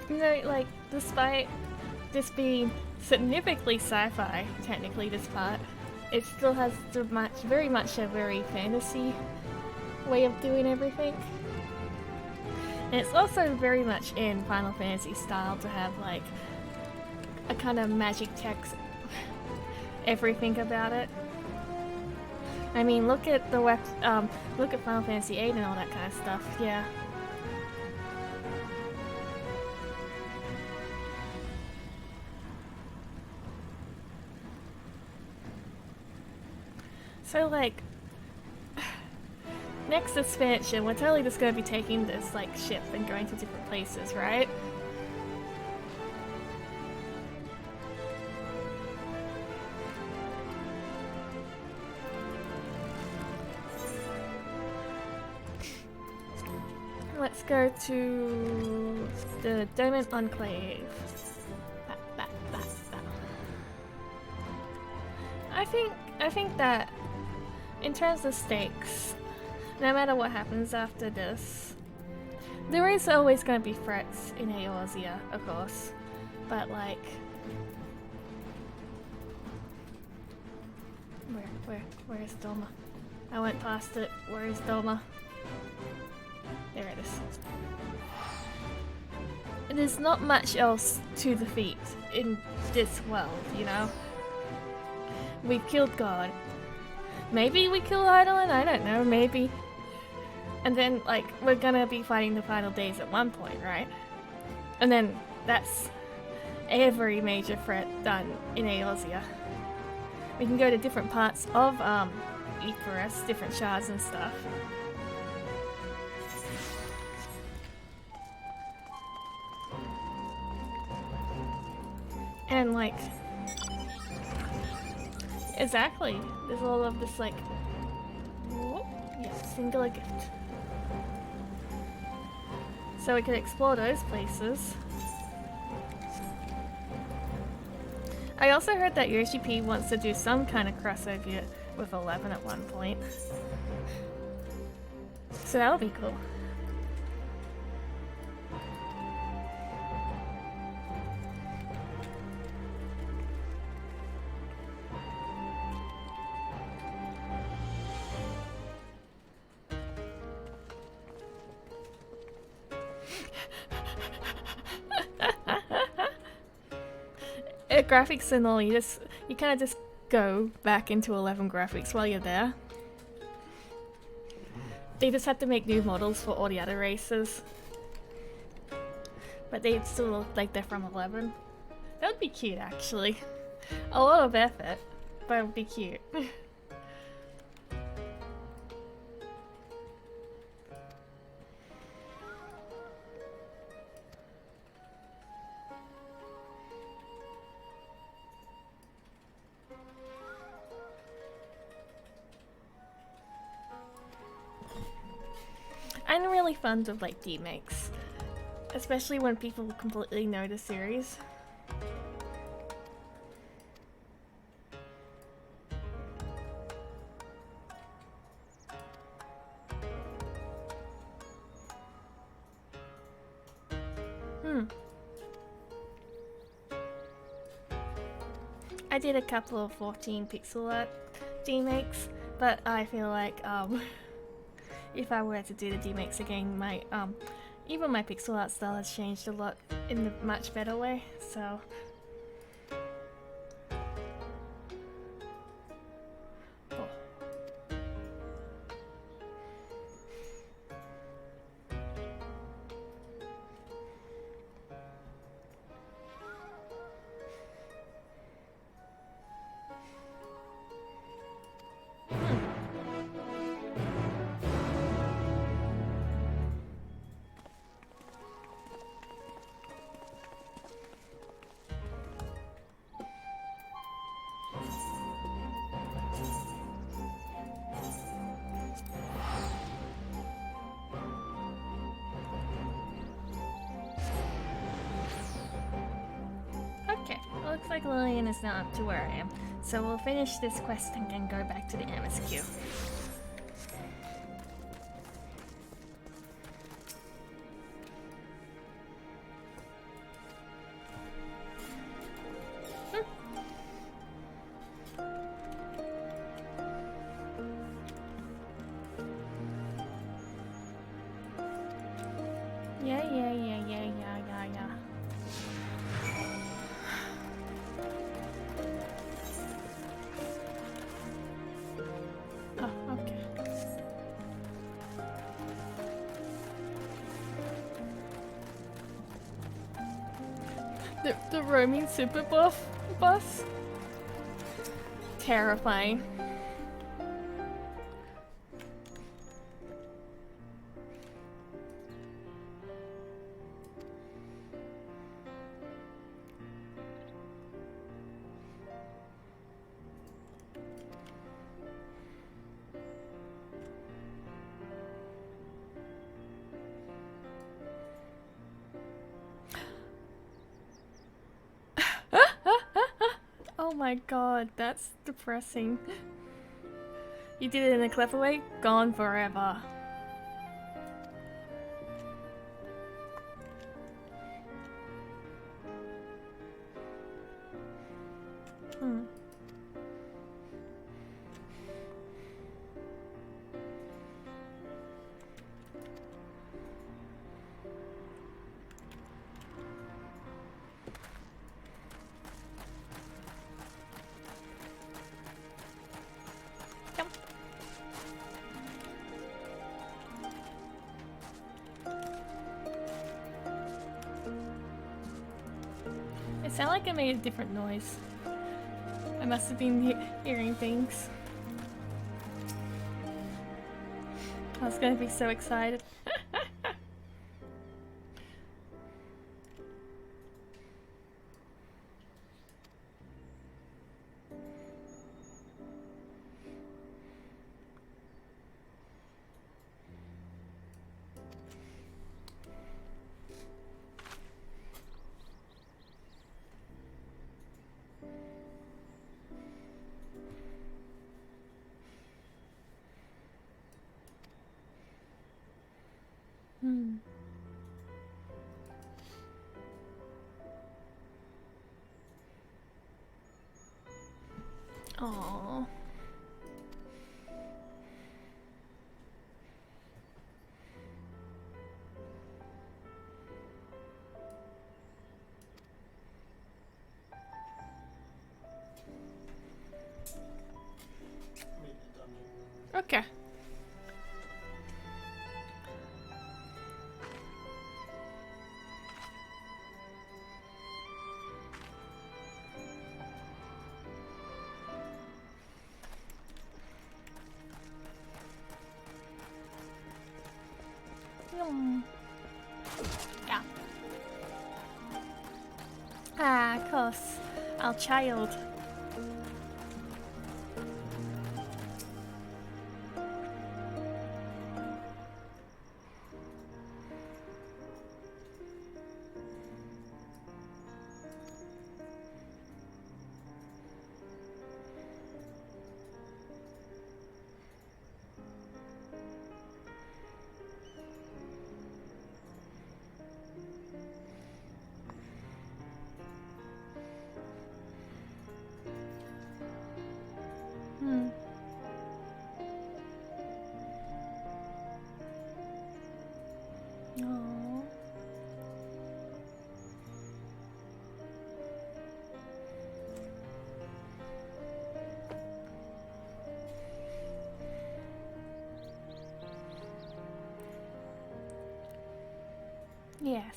You know, like, despite this being significantly sci-fi, technically, this part, it still has very much a very fantasy way of doing everything. And it's also very much in Final Fantasy style to have, like, a kind of magic text everything about it. I mean, look at the look at Final Fantasy VIII and all that kind of stuff, yeah. So, like, next expansion, we're totally just gonna be taking this, like, ship and going to different places, right? Let's go to the Doman Enclave. I think that in terms of stakes, no matter what happens after this, there is always going to be threats in Eorzea, of course, but like, where is Doma? I went past it. Where is Doma? There it is. There's not much else to defeat in this world, you know? We've killed God. Maybe we kill Eidolon, I don't know, maybe. And then, like, we're gonna be fighting the final days at one point, right? And then that's every major threat done in Eorzea. We can go to different parts of Icarus, different shards and stuff. And like, exactly, there's all of this like, oh, yes, singular gift. So we can explore those places. I also heard that Yoshi P wants to do some kind of crossover with 11 at one point. So that'll be cool. Graphics and all, you kind of just go back into 11 graphics while you're there. They just had to make new models for all the other races, but they still look like they're from 11. That would be cute, actually. A lot of effort, but it would be cute. I'm really fond of like remakes, especially when people completely know the series. I did a couple of 14 pixel art remakes, but I feel like if I were to do the remakes again, my even my pixel art style has changed a lot in a much better way, so looks like Lillian is not up to where I am, so we'll finish this quest and then go back to the MSQ. Yeah. Oh, okay. The roaming super buff bus? Terrifying. Oh my god, that's depressing. You did it in a clever way? Gone forever. It sounded like I made a different noise. I must have been hearing things. I was gonna be so excited. Aww. Okay. Yeah. Ah, of course. Our child. Aww. Yes.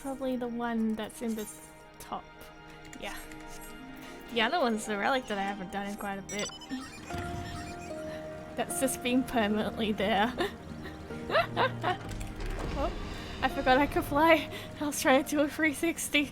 probably the one that's in the top. Yeah. The other one's the relic that I haven't done in quite a bit. That's just been permanently there. Oh, I forgot I could fly. I was trying to do a 360.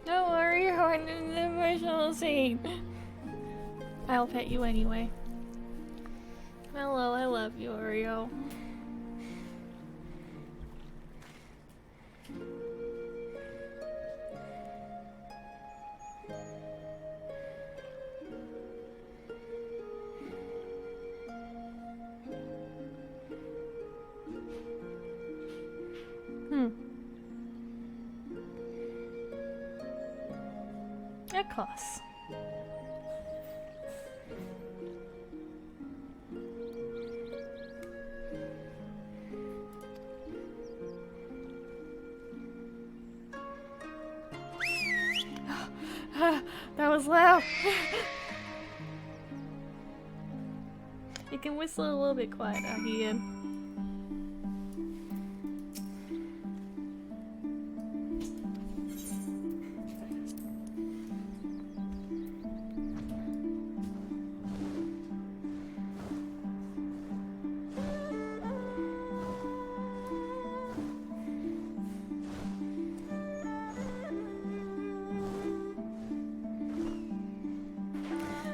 Don't worry, you're in an emotional scene. I'll pet you anyway. Hello, I love you, Oreo. Of course. That was loud. You can whistle a little bit quieter here.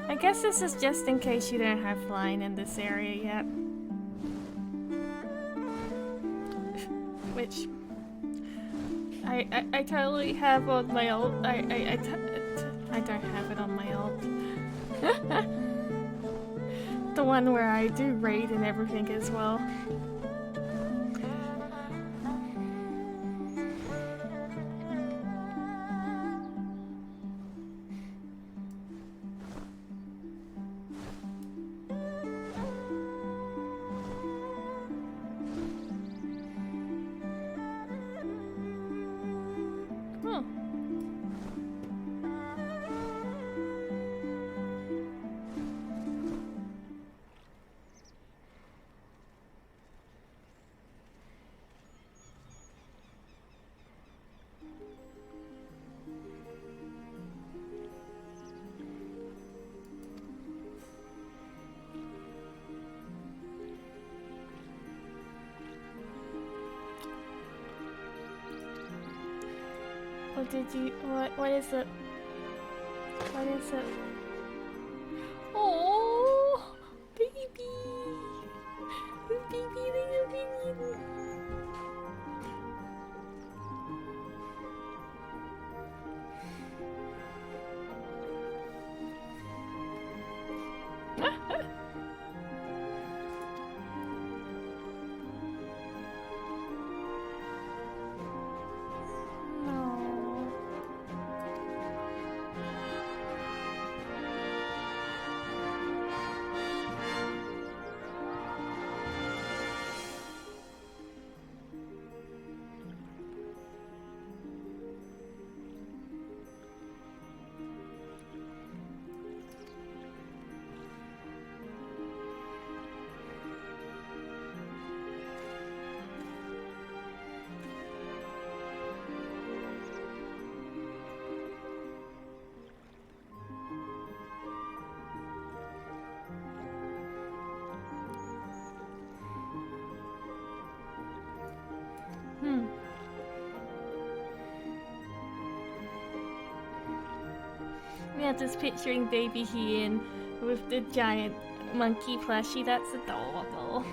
I I guess this is just in case you don't have flying in this area yet. Which I totally have on my old. I don't have it on my old. The one where I do raid and everything as well. What did you, what is it? What is it? Oh, baby! Baby, little baby! Yeah, just picturing baby Hien with the giant monkey plushie. That's adorable.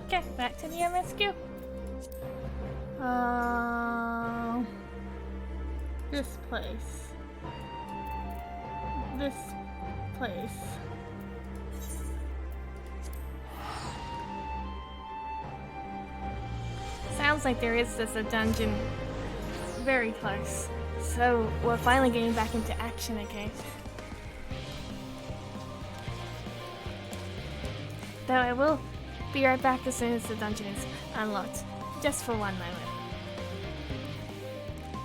Okay, back to the MSQ. This place. This place. Sounds like there is just a dungeon very close. So we're finally getting back into action again. Though I will be right back as soon as the dungeon is unlocked, just for one moment.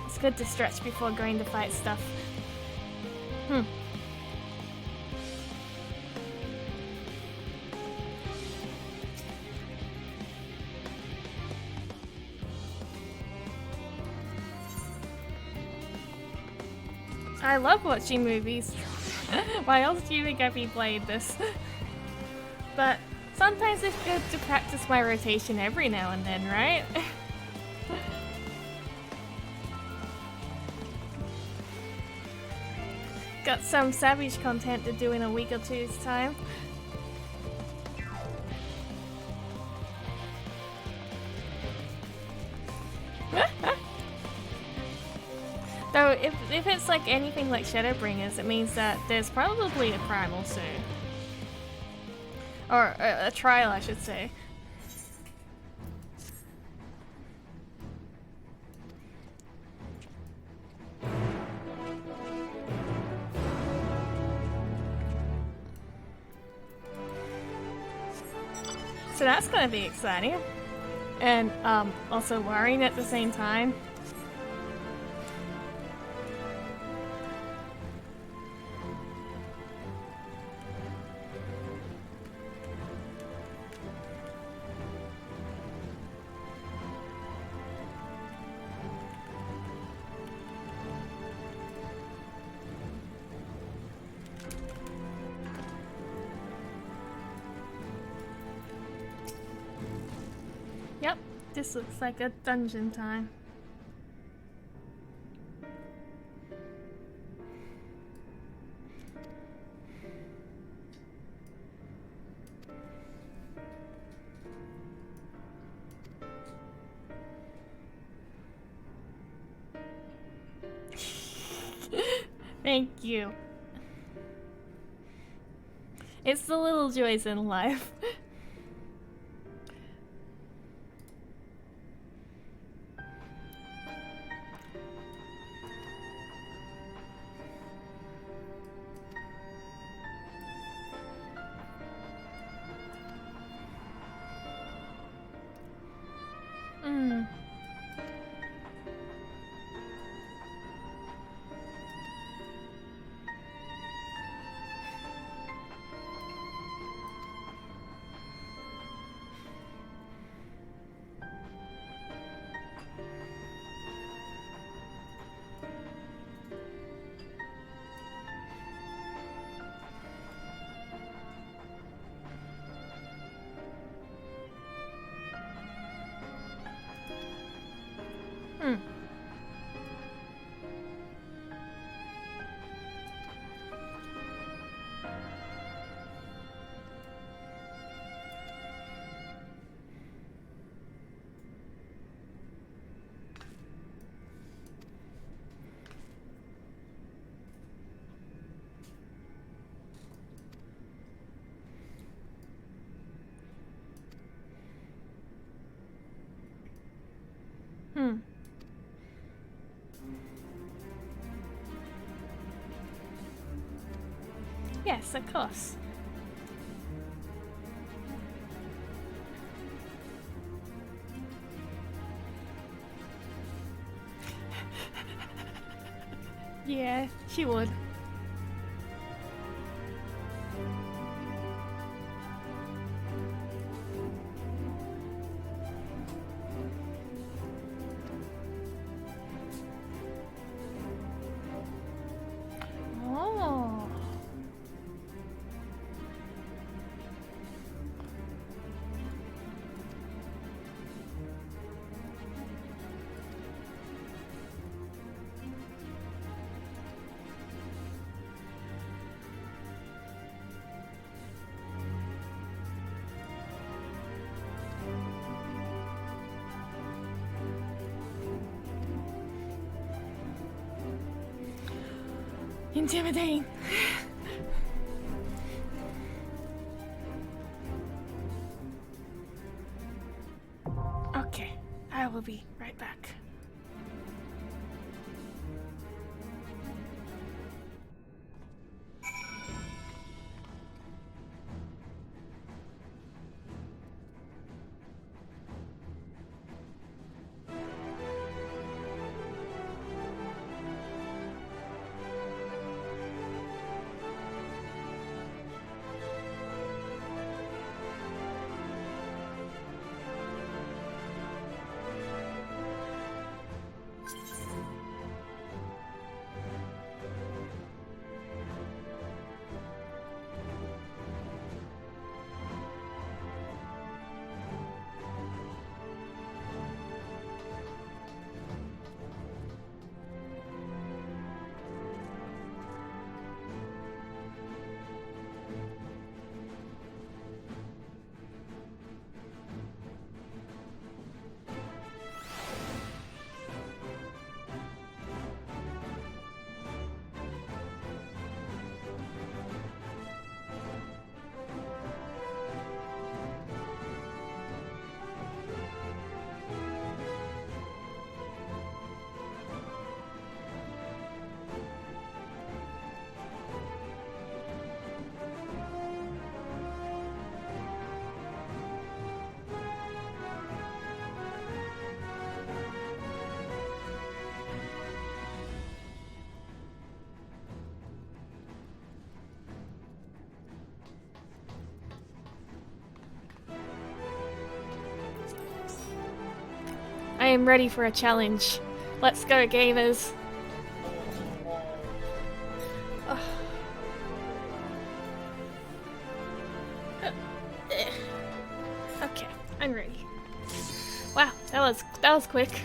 It's good to stretch before going to fight stuff. I love watching movies. Why else do you think I'd be playing this? But sometimes it's good to practice my rotation every now and then, right? Got some Savage content to do in a week or two's time. Though, if it's like anything like Shadowbringers, it means that there's probably a primal soon. Or a trial, I should say. So that's gonna be exciting. And also worrying at the same time. Yep, this looks like a dungeon time. Thank you. It's the little joys in life. Yes, of course. Yeah, she would. Oh. Intimidating. Okay, I will be right back. I am ready for a challenge. Let's go, gamers. Okay, I'm ready. Wow, that was quick.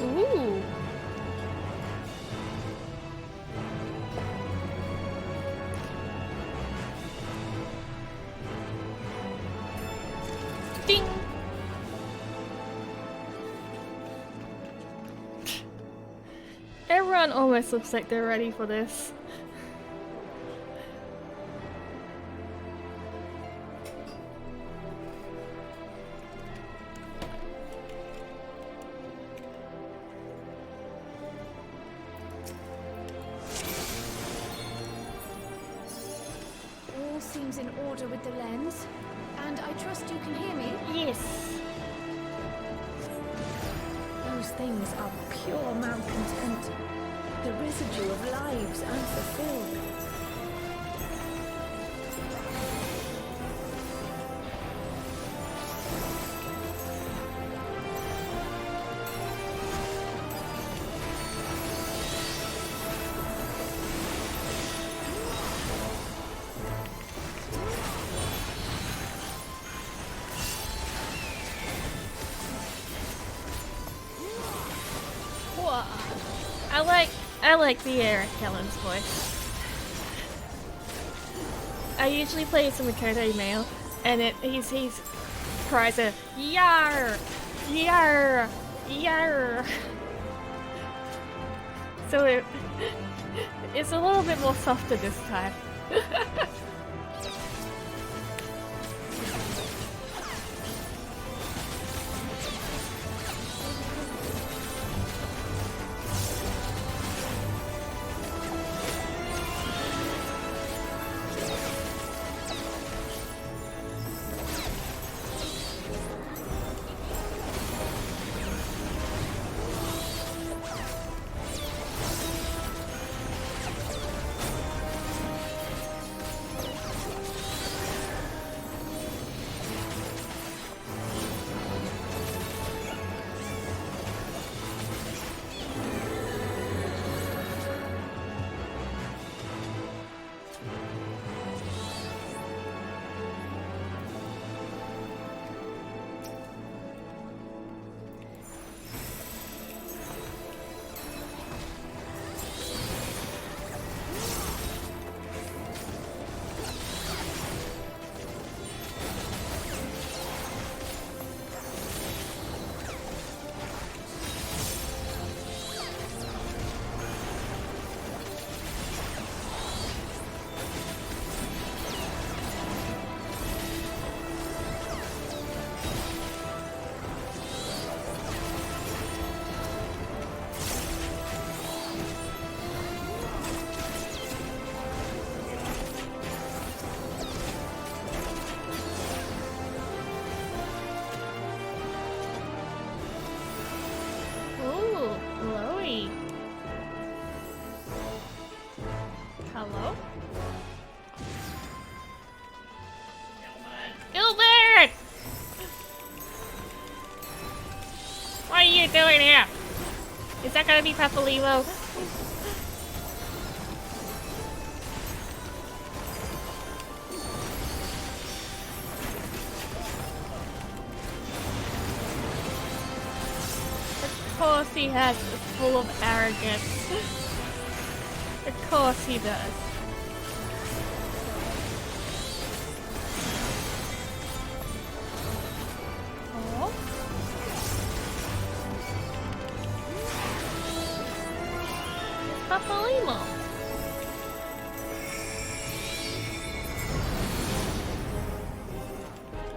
Ooh. Ding. Everyone almost looks like they're ready for this. All seems in order with the lens. And I trust you can hear me? Yes. Those things are pure malcontent. The residue of lives unfulfilled. Whoa. I like the Eric Kellen's voice. I usually play some Makoto male, and he's cries a yar, yar, yar. So it's a little bit more softer this time. Hello? Gilbert! What are you doing here? Is that gonna be Papalimo? Of course he has full of arrogance. Of course he does. Oh. It's Papalimo.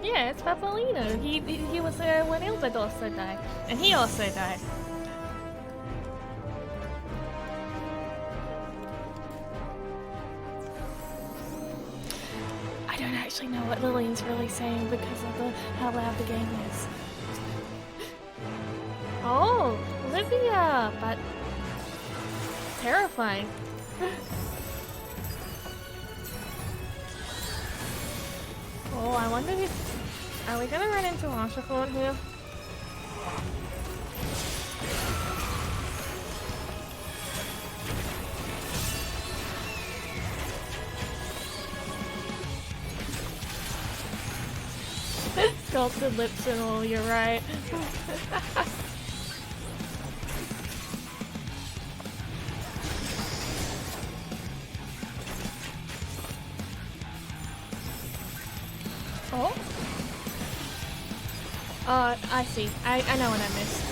Yeah, it's Papalino. He was there when Ilbert also died. And he also died. I don't actually know what Lillian's really saying because of how loud the game is. Oh, Olivia, but terrifying. Oh, I wonder if... Are we gonna run into Oshifon here? Sculpted lips and all, you're right. Oh? I see. I know what I missed.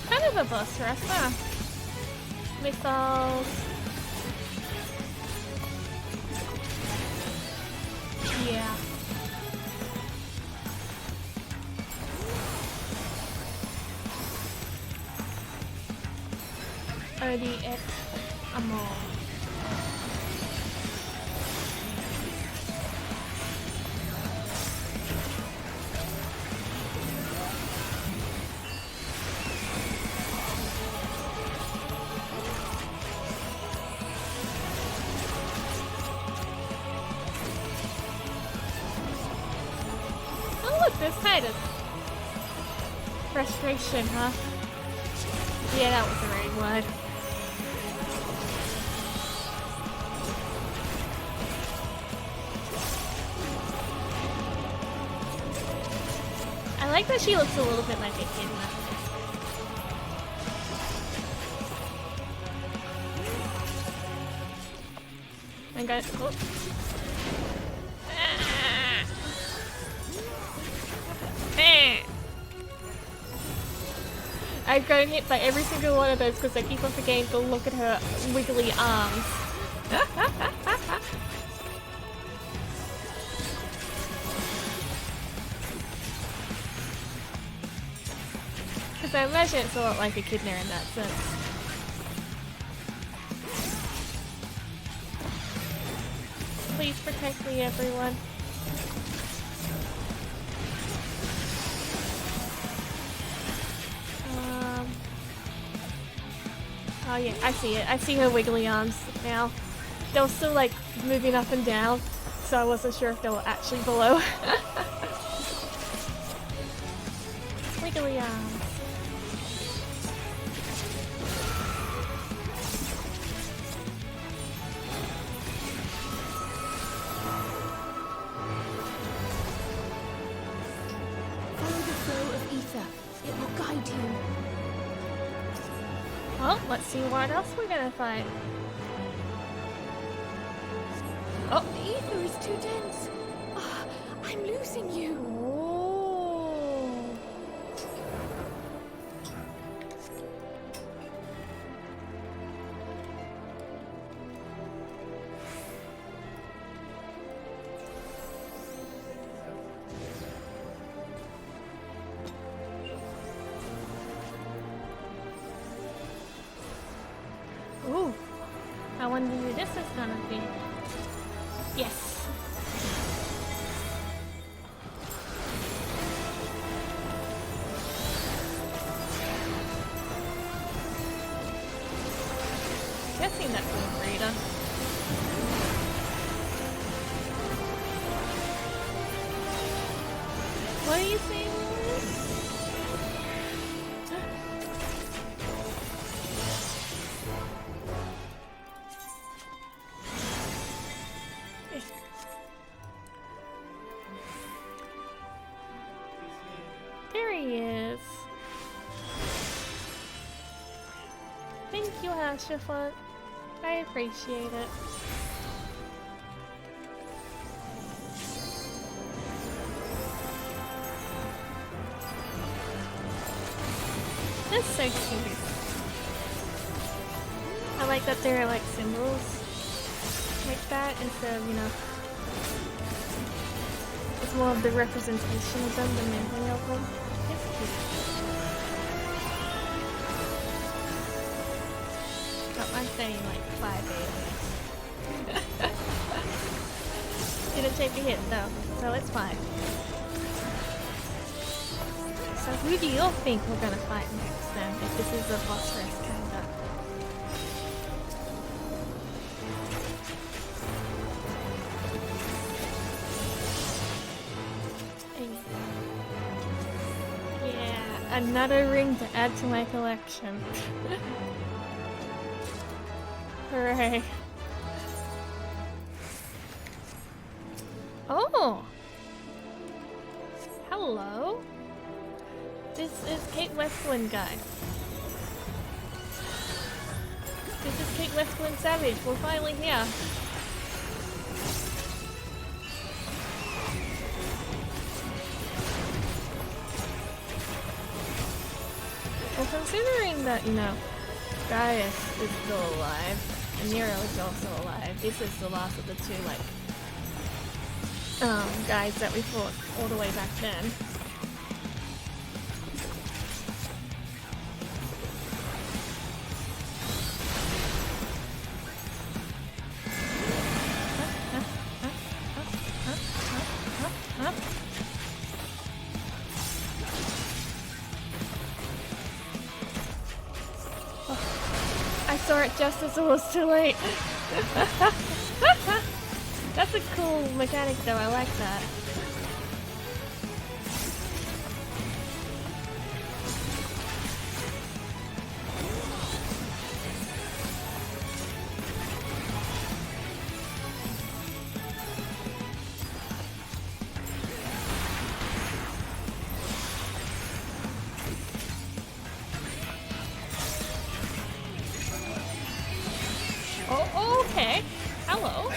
Kind of a boss rush, huh? Missiles. Yeah. RDX ammo. Oh look, there's Titus. Frustration, huh? Yeah, that was the right word. I like that she looks a little bit like a kid now. I got oh. I've gotten hit by every single one of those because I keep on forgetting to look at her wiggly arms. Because I imagine it's a lot like Echidna in that sense. Please protect me, everyone. Oh yeah, I see it. I see her wiggly arms now. They were still like moving up and down, so I wasn't sure if they were actually below. Wiggly arms. Follow the flow of ether. It will guide you. Well, let's see what else we're gonna find. Oh, The ether is too dense. Ah, I'm losing you. oh. Ooh, I wonder who this is gonna be. Yes. Guessing that's a Rita. What are you saying? There he is. Thank you, Hashafont. I appreciate it. That's so cute. I like that there are like symbols like that instead of, you know, it's more of the representation of them than anything of them. It's cute. Oh, I'm saying like 5 aliens. didn't take a hit though, so it's fine. So who do you think we're gonna fight next then, if this is a boss race kinda? Yeah, another ring to add to my collection. Hooray. Oh! Hello? This is Kate Westwind guy. This is Kate Westwind Savage. We're finally here. Well, considering that, you know, Gaius is still alive, and Nero is also alive, this is the last of the two, like, guys that we fought all the way back then. I saw it just as it was too late. That's a cool mechanic though, I like that. Oh, okay. Hello.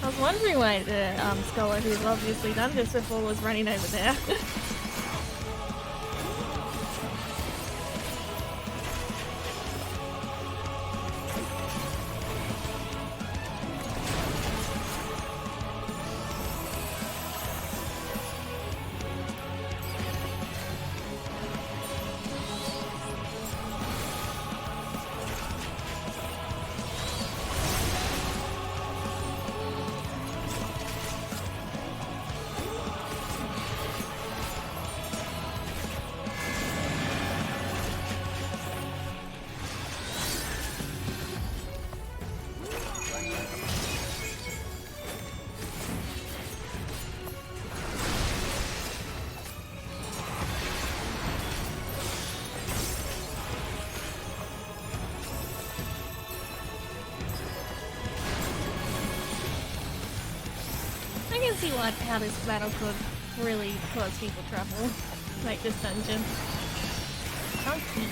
I was wondering why the scholar who's obviously done this before was running over there. See how this battle could really cause people trouble, like this dungeon. Chunky.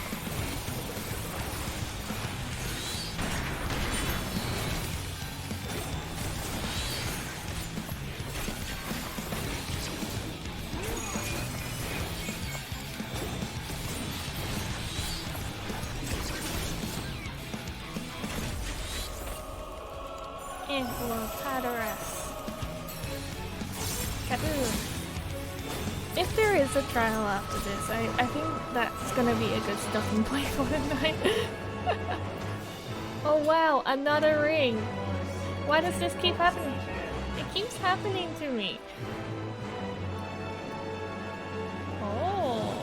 If there is a trial after this, I think that's gonna be a good stopping point for tonight. Oh wow, another ring! Why does this keep happening? It keeps happening to me. Oh.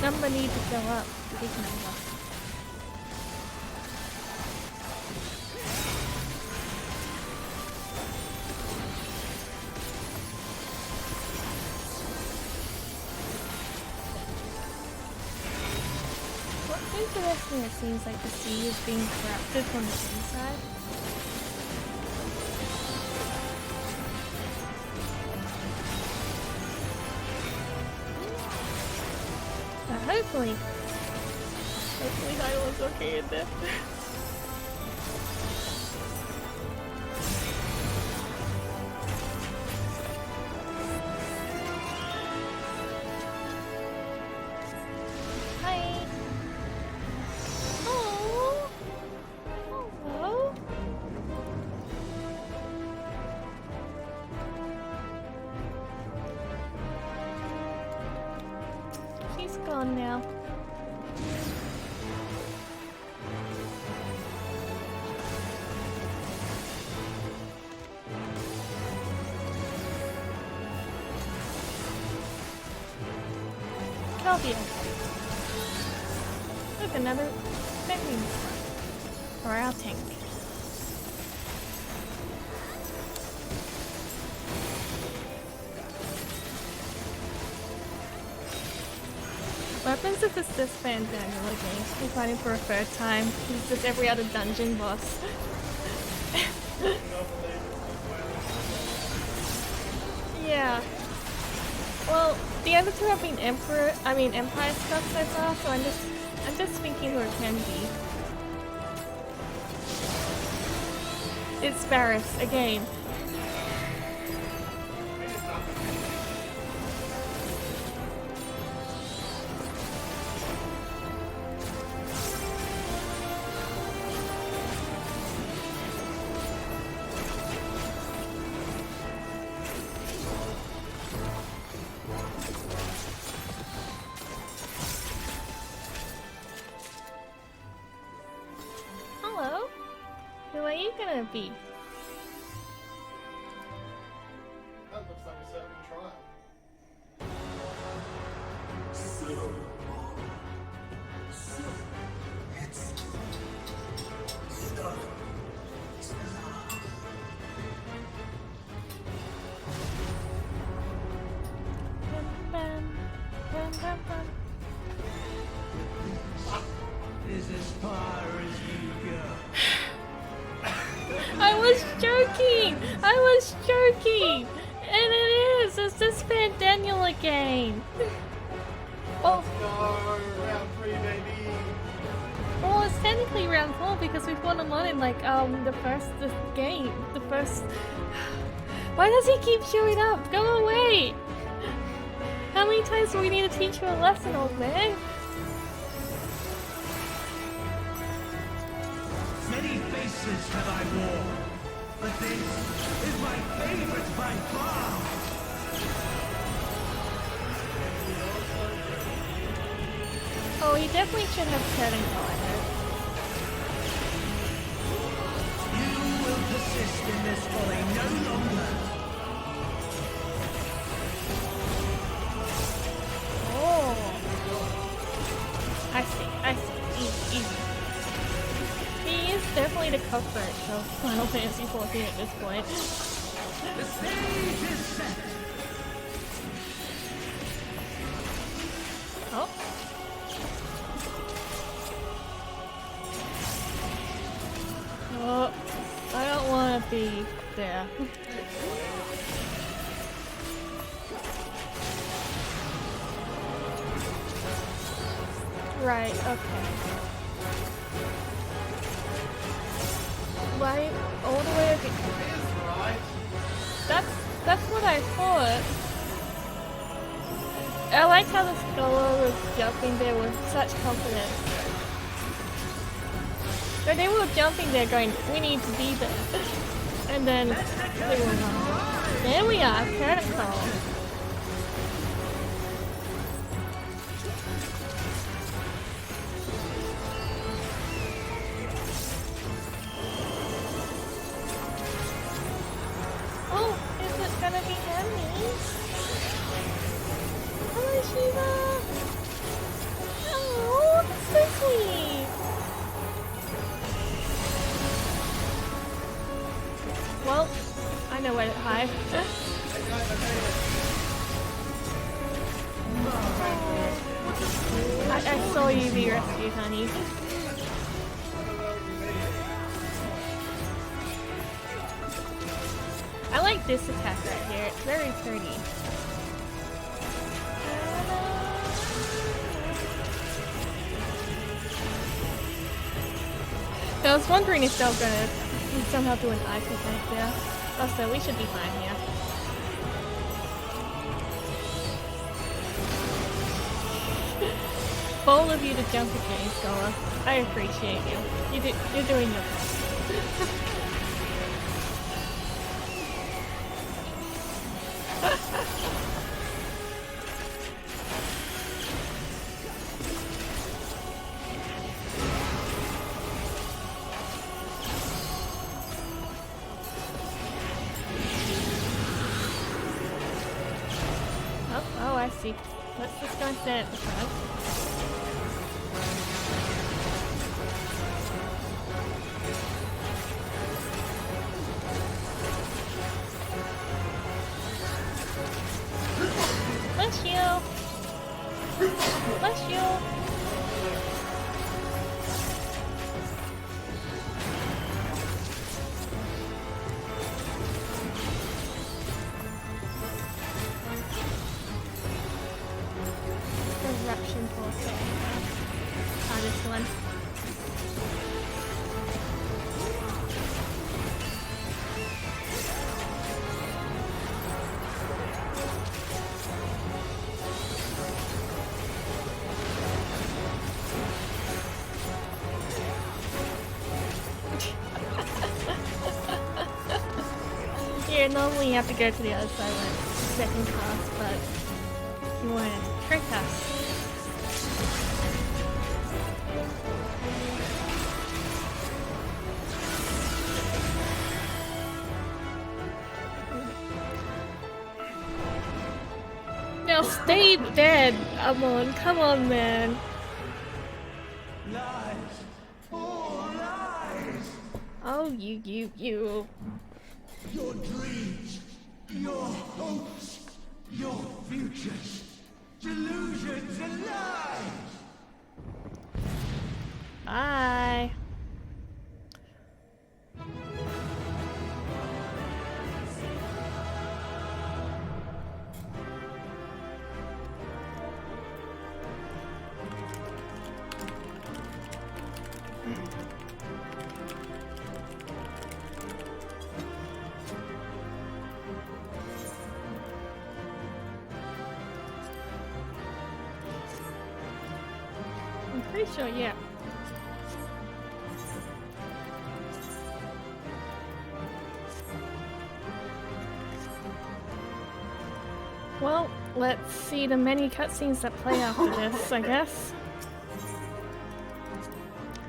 Number need to go up. Big number. Interesting, it seems like the sea is being corrupted from the inside. But hopefully Hyla's okay in there. Hi. Oh. Hello. She's gone now. Calvia. Look, another bedroom. Or our tank. What happens if it's this Bandaniel again? We're fighting for a third time. He's just every other dungeon boss. Yeah. Well, the other two have been Empire stuff so far, so I'm just thinking who it can be. It's Varys again. Hello? Who are you gonna be? That looks like a certain trial. Is as far as you go. I was joking! I was joking! And it is! It's this Bandaniel again! Oh. Round 3, baby. Well, it's technically round 4 because we fought him on in like the game. The first. Why does he keep showing up? Go away! How many times do we need to teach you a lesson, old man? Many faces have I worn, but this is my favorite by far. Oh, he definitely should have turning color. You will persist in this folly no longer. Oh. I see. Easy. He is definitely the comfort of Final Fantasy XIV at this point. The stage is set. Oh. Oh, I don't want to be there. Right, okay. Right, all the way again. That's what I thought. I like how the scholar was jumping there with such confidence. But they were jumping there going, we need to be there. And then they were not. There we are, protocol. Oh, is it gonna be Emmy? Hello, Shiva! Oh, that's so sweet! Well, I know where to hide. I I saw you be rescued, honey. I like this attack right here. It's very pretty. I was wondering if they were gonna somehow do an ice attack there. Also, we should be fine here. Bold of you to jump again, Scholar. I appreciate you. You're doing your best. Oh, I see. Let's just go stand at the front. Bless you! Bless you! Eruption force. This one. Here, normally you have to go to the other side when it's second class, but you want to trick us. Now stay dead, Amon. Come on, man. Lies! All lies! Oh, you. Your dreams, your hopes, your futures, delusions and lies! Bye. I'm pretty sure, yeah. Well, let's see the many cutscenes that play after this, I guess.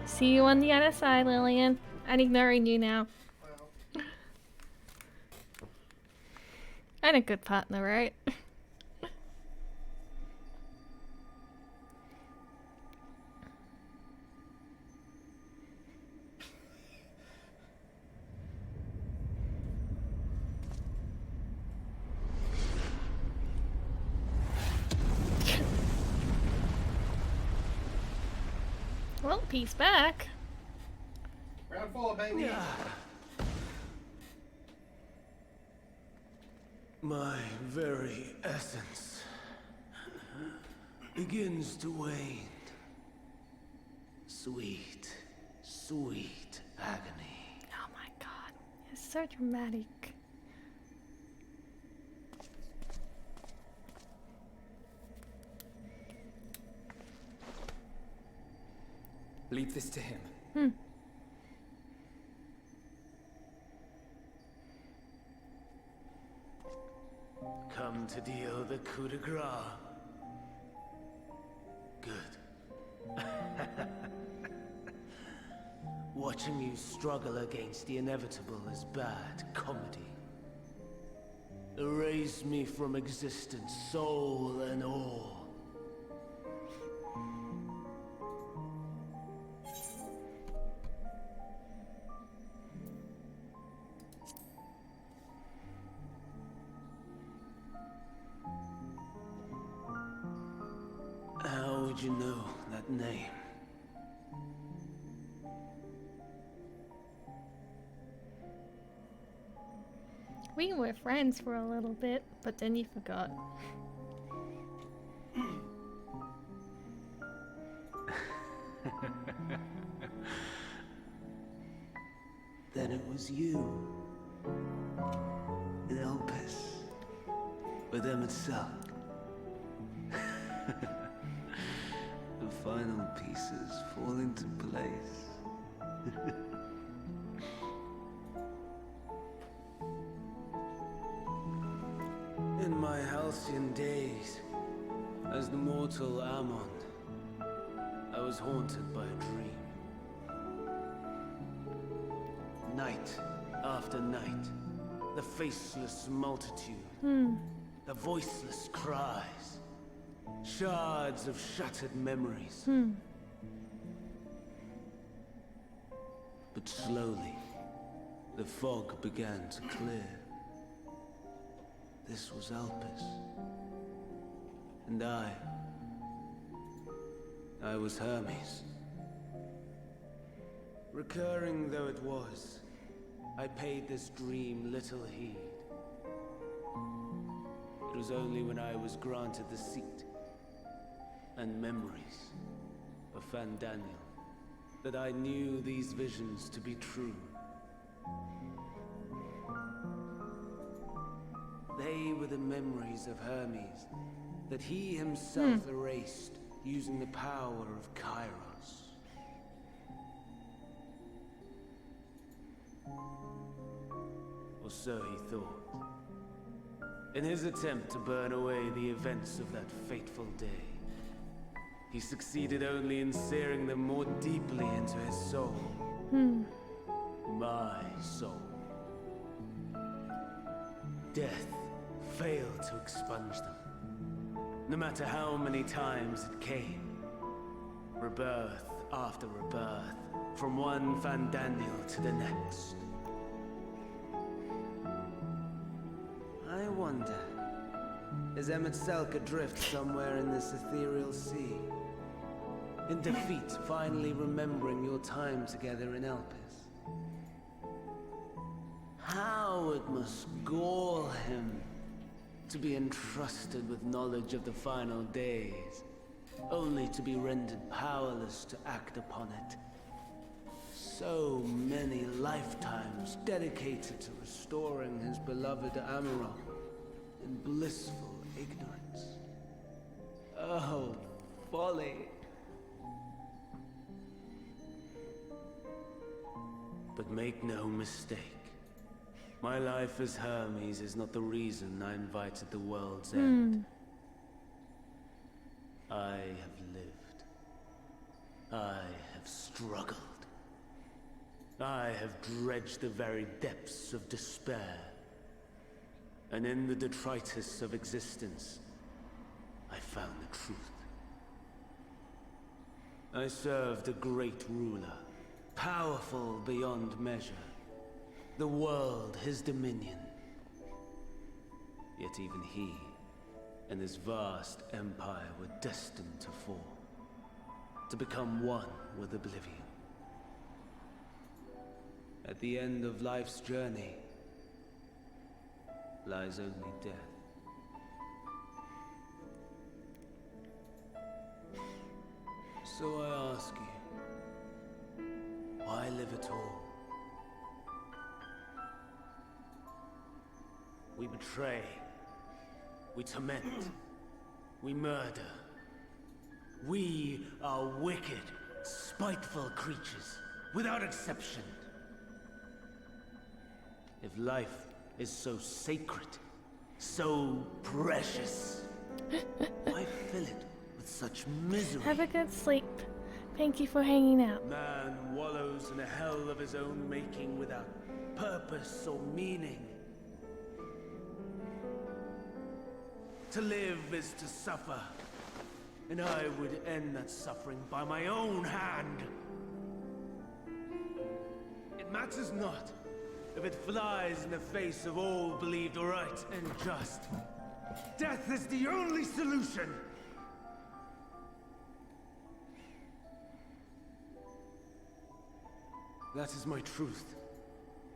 See you on the other side, Lillian. I'm ignoring you now. And a good partner, right? Well, peace back. Round 4, baby. My very essence begins to wane. Sweet, sweet agony. Oh my god, it's so dramatic. Leave this to him. Come to deal the coup de grace. Good. Watching you struggle against the inevitable is bad comedy. Erase me from existence, soul and all. How would you know that name? We were friends for a little bit, but then you forgot. Then it was you. In Elpis. With them itself. The final pieces fall into place. In my halcyon days, as the mortal Ammon, I was haunted by a dream. Night after night, the faceless multitude, the voiceless cries, shards of shattered memories. But slowly, the fog began to clear. This was Elpis. And I was Hermes. Recurring though it was, I paid this dream little heed. It was only when I was granted the seat and memories of Fandaniel that I knew these visions to be true. They were the memories of Hermes that he himself erased using the power of Kairos. Or so he thought. In his attempt to burn away the events of that fateful day, he succeeded only in searing them more deeply into his soul. My soul. Death failed to expunge them. No matter how many times it came. Rebirth after rebirth, from one Fandaniel to the next. I wonder, is Emet-Selch adrift somewhere in this ethereal sea? In defeat, finally remembering your time together in Elpis? How it must gall him to be entrusted with knowledge of the final days, only to be rendered powerless to act upon it. So many lifetimes dedicated to restoring his beloved Amaral in blissful ignorance. Oh, folly! But make no mistake. My life as Hermes is not the reason I invited the world's end. I have lived. I have struggled. I have dredged the very depths of despair. And in the detritus of existence, I found the truth. I served a great ruler, powerful beyond measure. The world his dominion. Yet even he and his vast empire were destined to fall. To become one with oblivion. At the end of life's journey lies only death. So I ask you, why live at all? We betray, we torment, we murder. We are wicked, spiteful creatures, without exception. If life is so sacred, so precious, why fill it with such misery? Have a good sleep. Thank you for hanging out. Man wallows in a hell of his own making without purpose or meaning. To live is to suffer, and I would end that suffering by my own hand. It matters not if it flies in the face of all believed right and just. Death is the only solution. That is my truth.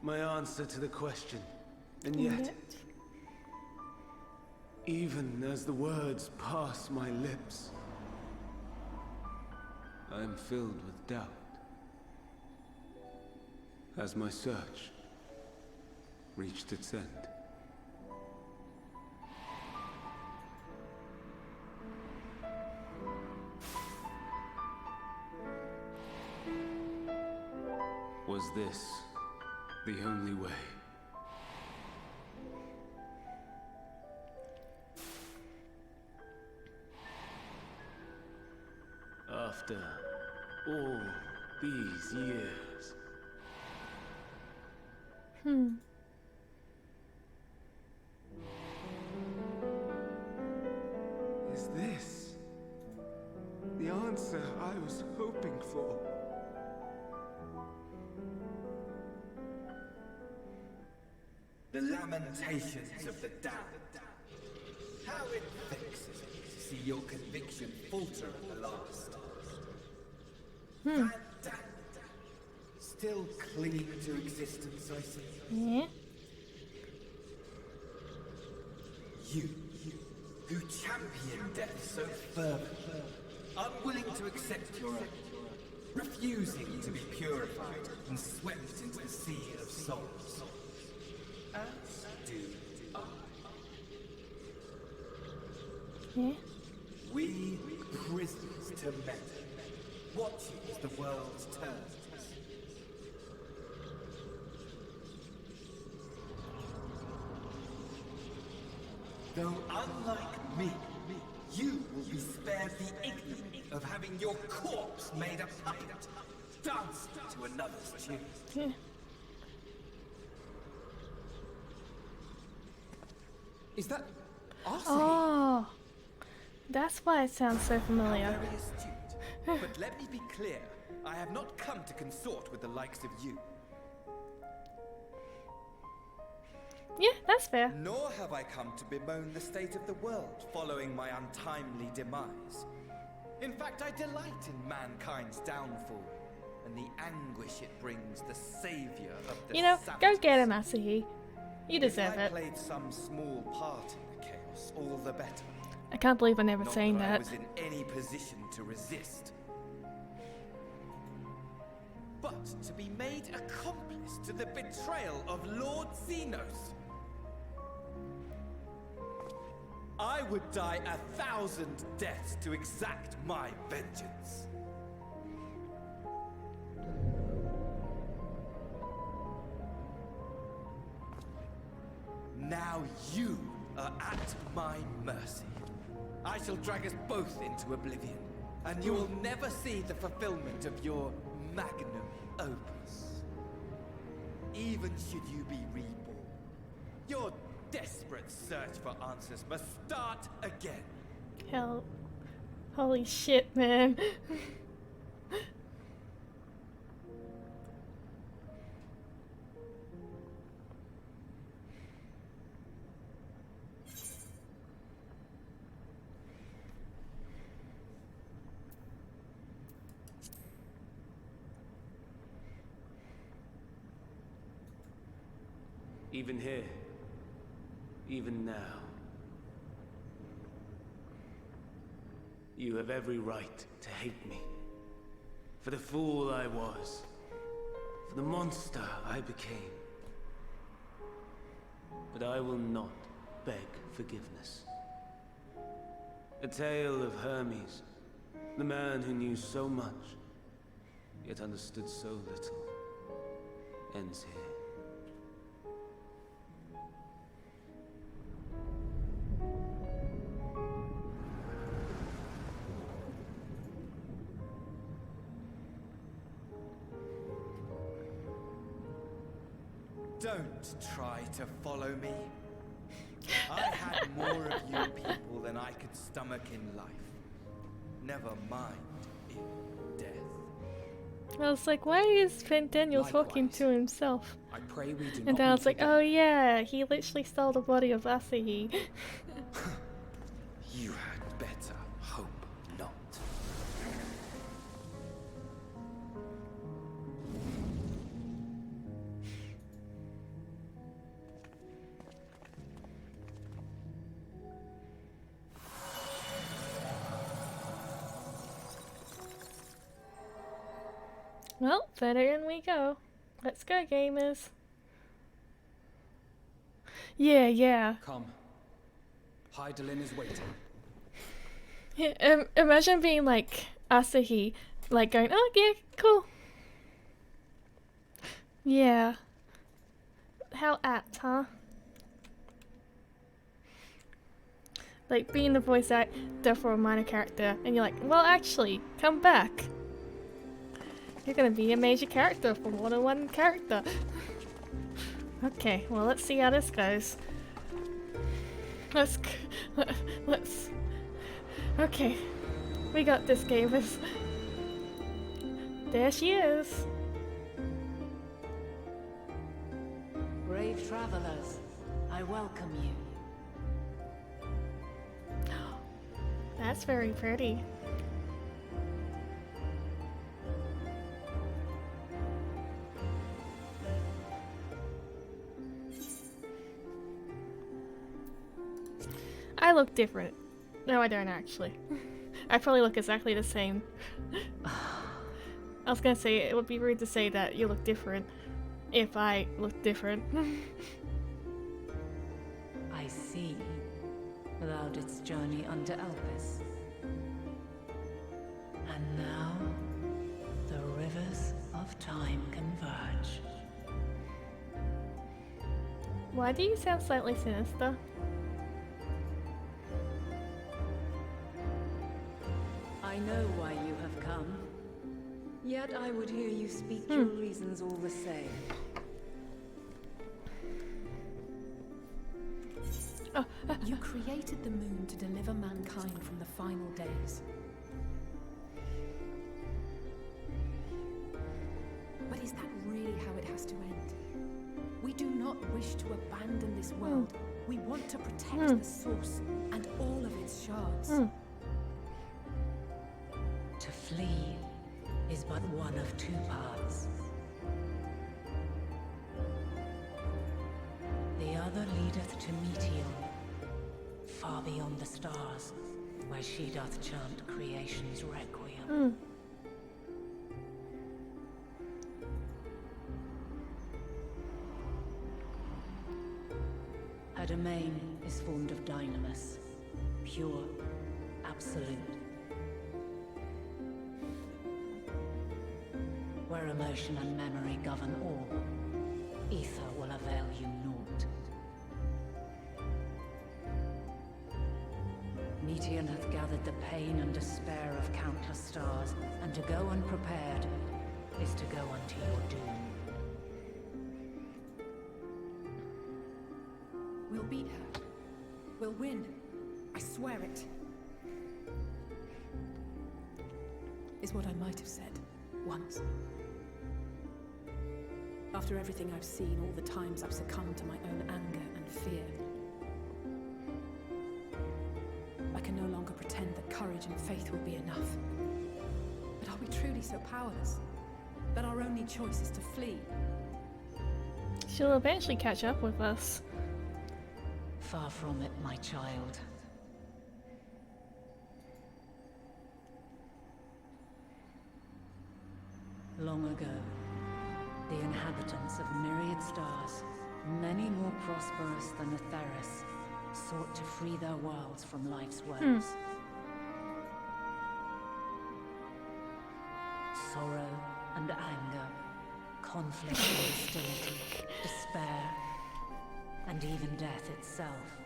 My answer to the question. And yet, even as the words pass my lips, I am filled with doubt. Has my search reached its end? Was this the only way? After all these years. Is this the answer I was hoping for? The lamentations of the damned. How it vexes me to see your conviction falter at the last. That damned. Still clinging to existence, I see. Yeah. You who champion death so fervently, unwilling to accept your own, refusing to be purified and swept into the sea of souls. As do I. Yeah. We prisoners to men, watching as the world turns. Though unlike me, you will be spared the ignominy of having your corpse made a puppet, dancing to another's tune. Yeah. Is that us? Oh, that's why it sounds so familiar. How very astute. But let me be clear, I have not come to consort with the likes of you. Yeah, that's fair. Nor have I come to bemoan the state of the world following my untimely demise. In fact, I delight in mankind's downfall and the anguish it brings the savior of the You know, go savages. get him, Asahi. You deserve If I it. played some small part in the chaos, all the better. I can't believe I'm never Not saying that I that. was in any position to resist. But to be made accomplice to the betrayal of Lord Xenos. I would die 1,000 deaths to exact my vengeance. Now you are at my mercy. I shall drag us both into oblivion, and you will never see the fulfillment of your magnum opus. Even should you be reborn, your desperate search for answers must start again. Hell. Holy shit, man. Even here, even now, you have every right to hate me. For the fool I was, for the monster I became. But I will not beg forgiveness. A tale of Hermes, the man who knew so much, yet understood so little, ends here. Don't try to follow me. I had more of you people than I could stomach in life. Never mind in death. I was like, why is Daniel talking to himself? I pray we do And then I was like, oh yeah, he literally stole the body of Asahi. You had better hope not. Well, further in we go. Let's go, gamers. Yeah, yeah. Come. Hydaelyn is waiting. Yeah, imagine being like Asahi, like going, oh yeah, cool. Yeah. How apt, huh? Like being the voice actor for a minor character, and you're like, well, actually, come back. You're gonna be a major character for more than one character. Okay, well, let's see how this goes. Let's. Okay, we got this, gamers. There she is. Brave travelers, I welcome you. That's very pretty. I look different. No, I don't actually. I probably look exactly the same. I was gonna say, it would be rude to say that you look different if I look different. I see. Thou didst journey unto Elpis. And now, the rivers of time converge. Why do you sound slightly sinister? I know why you have come. Yet I would hear you speak your reasons all the same. You created the moon to deliver mankind from the final days. But is that really how it has to end? We do not wish to abandon this world. We want to protect the source and all of its shards. To flee is but one of two paths. The other leadeth to Meteon, far beyond the stars, where she doth chant creation's requiem. Her domain is formed of dynamis, pure, absolute. Where emotion and memory govern all, ether will avail you naught. Meteon hath gathered the pain and despair of countless stars, and to go unprepared is to go unto your doom. We'll beat her. We'll win. I swear it. Is what I might have said once. After everything I've seen, all the times I've succumbed to my own anger and fear. I can no longer pretend that courage and faith will be enough. But are we truly so powerless? That our only choice is to flee? She'll eventually catch up with us. Far from it, my child. Long ago, the inhabitants of myriad stars, many more prosperous than Atheris, sought to free their worlds from life's woes. Sorrow and anger, conflict and hostility, despair, and even death itself.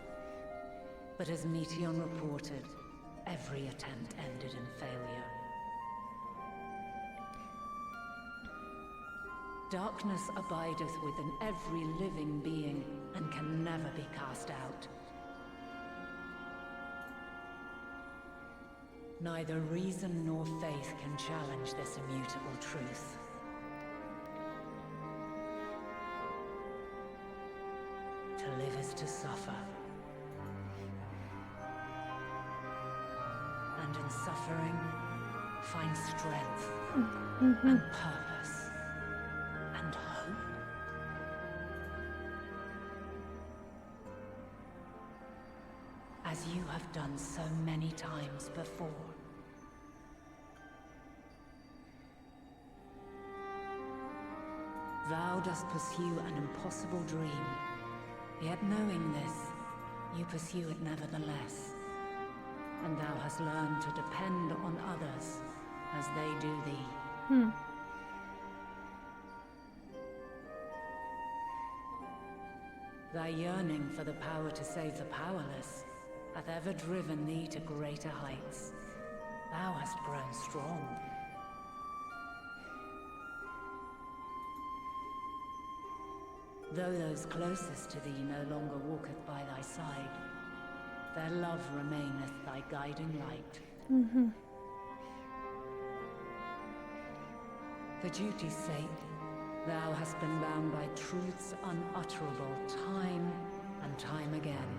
But as Meteon reported, every attempt ended in failure. Darkness abideth within every living being, and can never be cast out. Neither reason nor faith can challenge this immutable truth. To live is to suffer. And in suffering, find strength and purpose. And hope. As you have done so many times before. Thou dost pursue an impossible dream. Yet knowing this, you pursue it nevertheless. And thou hast learned to depend on others as they do thee. Thy yearning for the power to save the powerless hath ever driven thee to greater heights. Thou hast grown strong. Though those closest to thee no longer walketh by thy side, their love remaineth thy guiding light. For duty's sake, thou hast been bound by truths unutterable time and time again.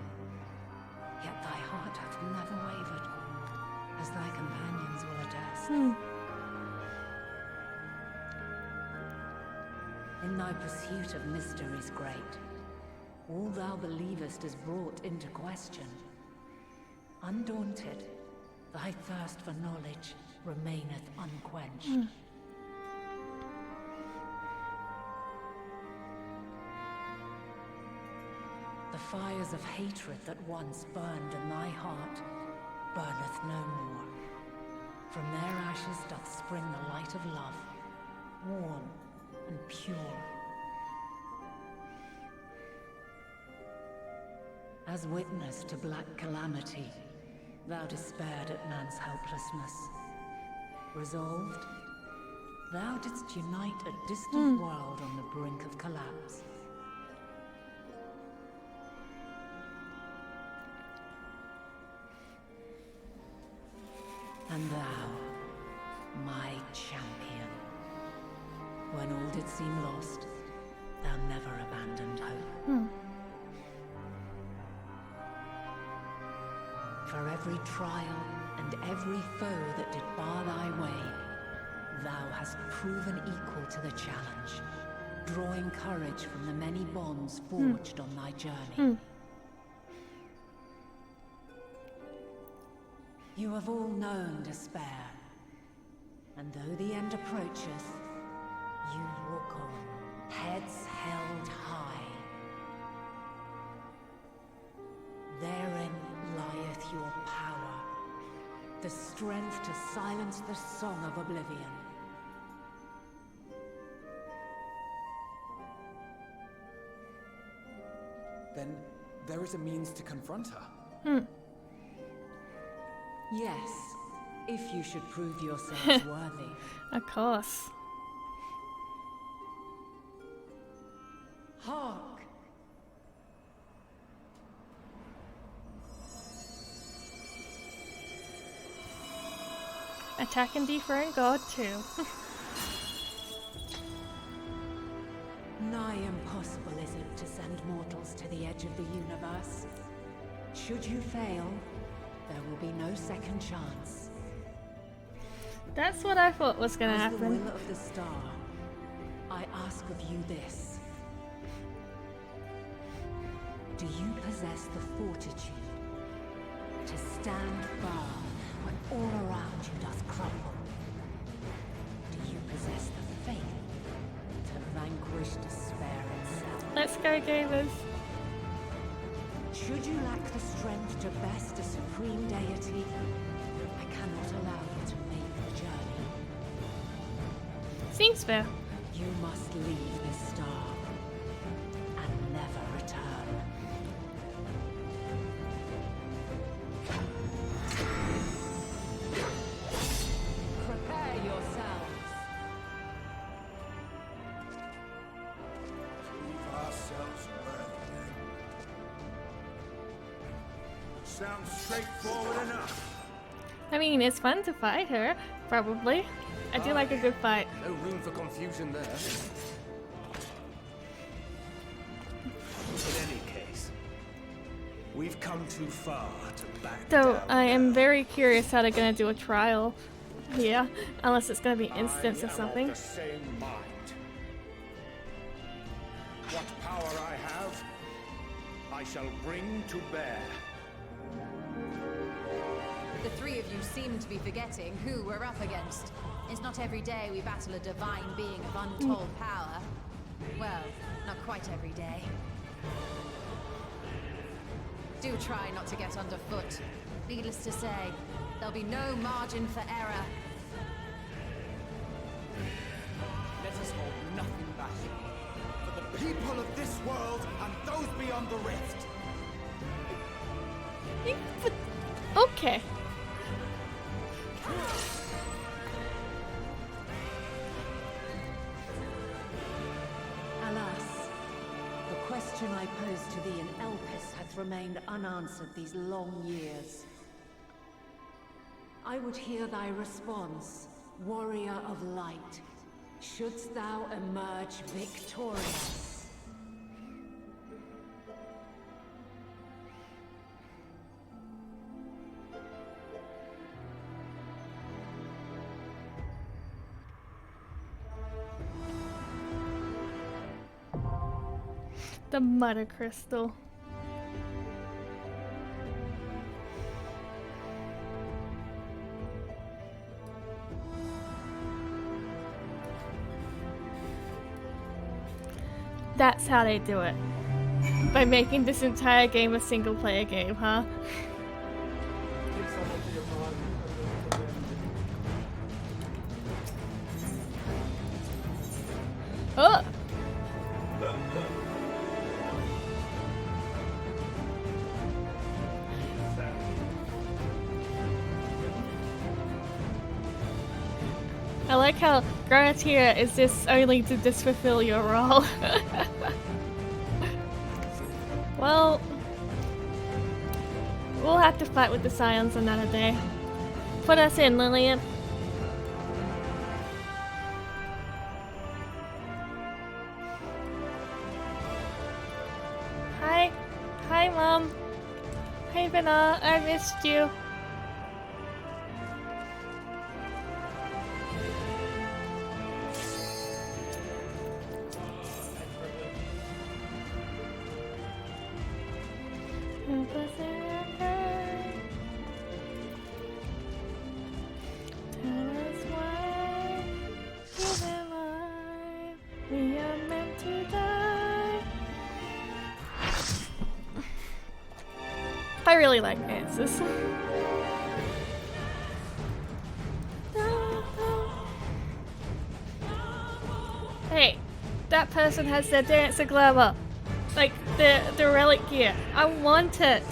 Yet thy heart hath never wavered, as thy companions will attest. In thy pursuit of mysteries great, all thou believest is brought into question. Undaunted, thy thirst for knowledge remaineth unquenched. The fires of hatred that once burned in thy heart burneth no more. From their ashes doth spring the light of love, warm and pure. As witness to black calamity, thou despaired at man's helplessness. Resolved, thou didst unite a distant world on the brink of collapse. And thou, my champion, when all did seem lost, thou never abandoned hope. For every trial and every foe that did bar thy way, thou hast proven equal to the challenge, drawing courage from the many bonds forged on thy journey. You have all known despair, and though the end approacheth, you walk on, heads held high. Therein lieth your power, the strength to silence the song of oblivion. Then there is a means to confront her. Yes, if you should prove yourselves worthy. Of course. Hark! Attack and dethrone God too. Nigh impossible is it to send mortals to the edge of the universe. Should you fail, there will be no second chance. That's what I thought was gonna As the happen. will of the star, I ask of you this. Do you possess the fortitude to stand firm when all around you doth crumble? Do you possess the faith to vanquish despair itself? Let's go, gamers. Should you lack the strength to best a supreme deity, I cannot allow you to make the journey. Seems fair. You must leave this star and never return. Prepare yourselves. Prove ourselves worthy. Sounds straightforward enough. I mean, it's fun to fight her, probably. I do like a good fight. No room for confusion there. In any case, we've come too far to back Though down. I am very curious how they're gonna do a trial here, unless it's gonna be instance or something. Of the same mind. What power I have, I shall bring to bear. The three of you seem to be forgetting who we're up against. It's not every day we battle a divine being of untold power. Well, not quite every day. Do try not to get underfoot. Needless to say, there'll be no margin for error. Let us hold nothing back. For the people of this world and those beyond the rift. Okay. Alas, the question I posed to thee in Elpis hath remained unanswered these long years. I would hear thy response, warrior of light. Shouldst thou emerge victorious? The mother crystal. That's how they do it. By making this entire game a single player game, huh? Oh! I like how Granatier is this only to just fulfill your role. Well, we'll have to fight with the Scions another day. Put us in, Lillian. Hi. Hi, Mom. Hey, Bernard. I missed you. I really like dances. Hey, that person has their dancer glamour. Like the relic gear. I want it.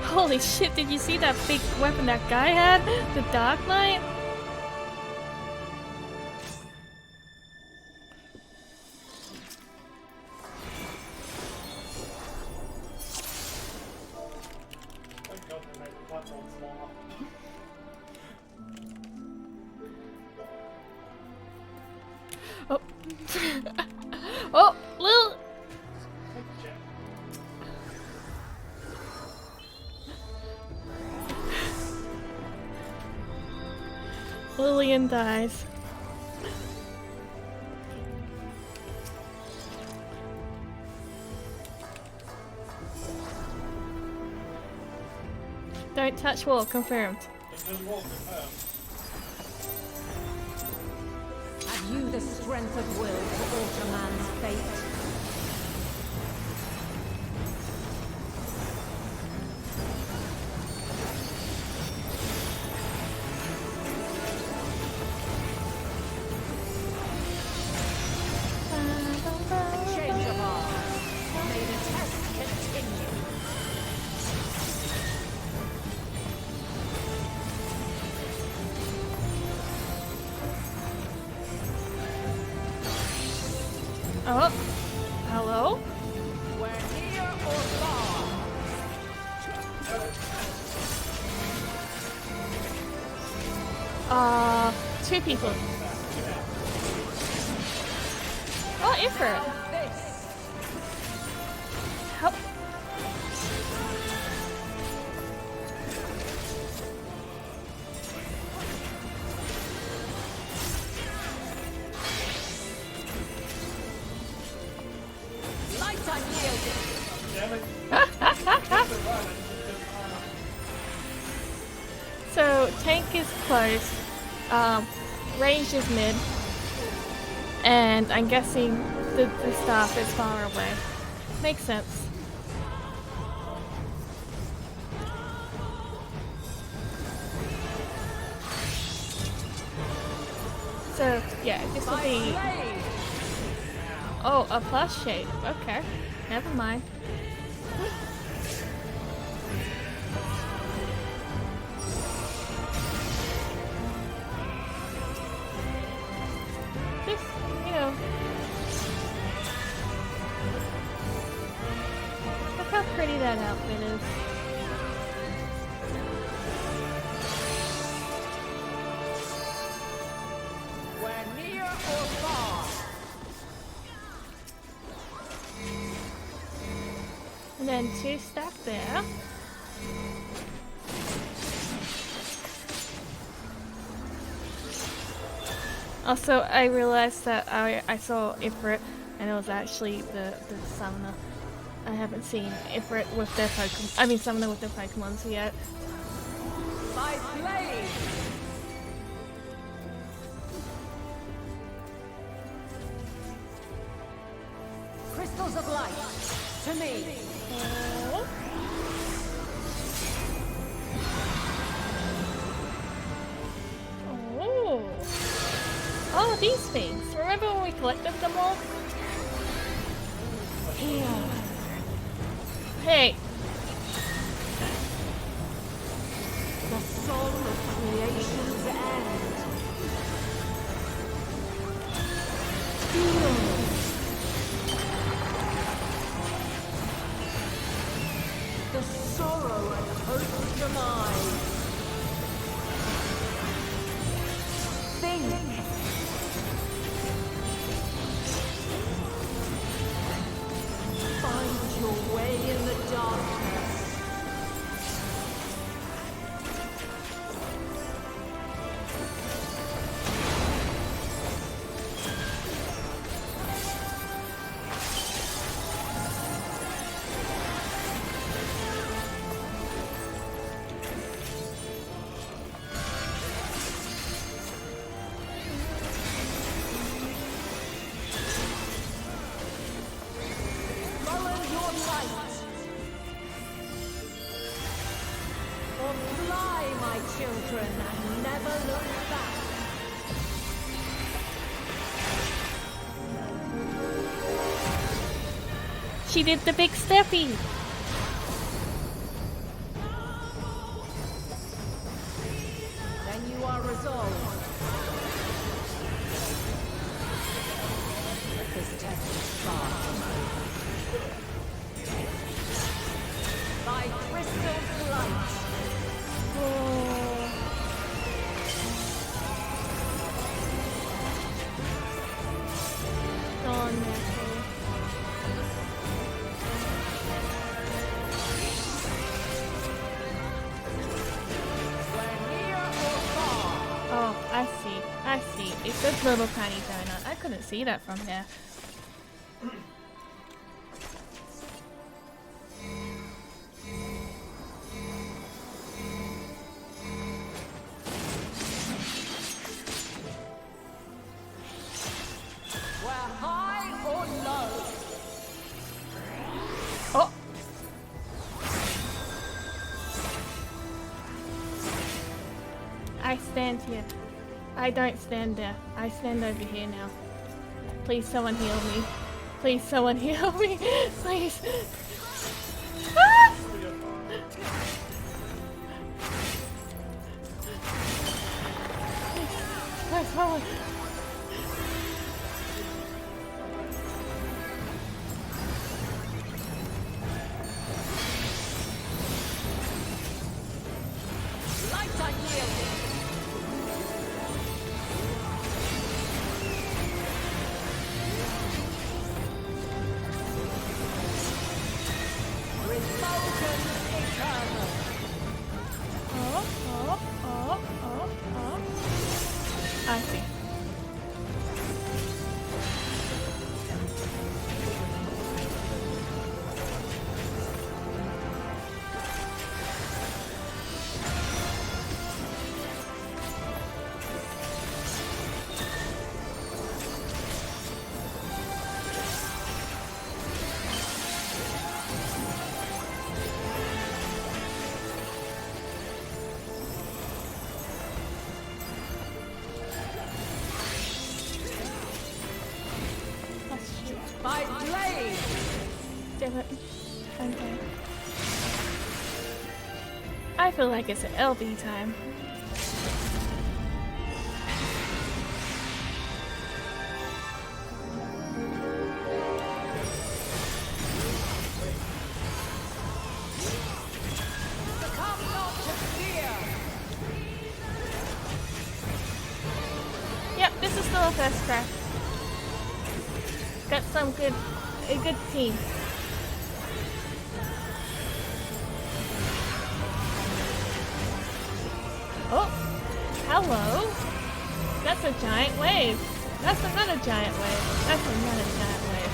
Holy shit, did you see that big weapon that guy had? The Dark Knight? Oh. Oh, Lil! Lillian dies. Don't touch wall, confirmed. Have you the strength of will to alter man's fate? Change of arms. May the test continue. Oh, hello? We're here or far. Two people. Oh, Ifrit. Help. So tank is close, range is mid, and I'm guessing the staff is far away. Makes sense. So yeah, this will be. Oh, a plus shape. Okay, never mind. This, you know. Look how pretty that outfit is. We're near or far. And then 2 stack there. Also, I realized that I saw Ifrit, and it was actually the summoner. I haven't seen Ifrit with their Pokemon. I mean, summoner with their Pokemons yet. My blade. Crystals of light, to me. Oh. Oh, these things. Remember when we collected them all? Yeah. Hey. The soul of creation's end. The sorrow and hope's demise. Think. Find your way in the darkness. She did the big steppy. Then you are resolved. This test is far from over. By crystal's light. I see. It's this little tiny donut. I couldn't see that from there. We're high or low. Oh. I stand here. I don't stand there. I stand over here now. Please someone heal me. Please someone heal me. Please. Ah! Please, someone. Light unyielding. I see. of it. Okay. I feel like it's an LB time. Yep, this is still a first craft. Got some a good team. Oh, hello. That's a giant wave. That's another giant wave. That's another giant wave.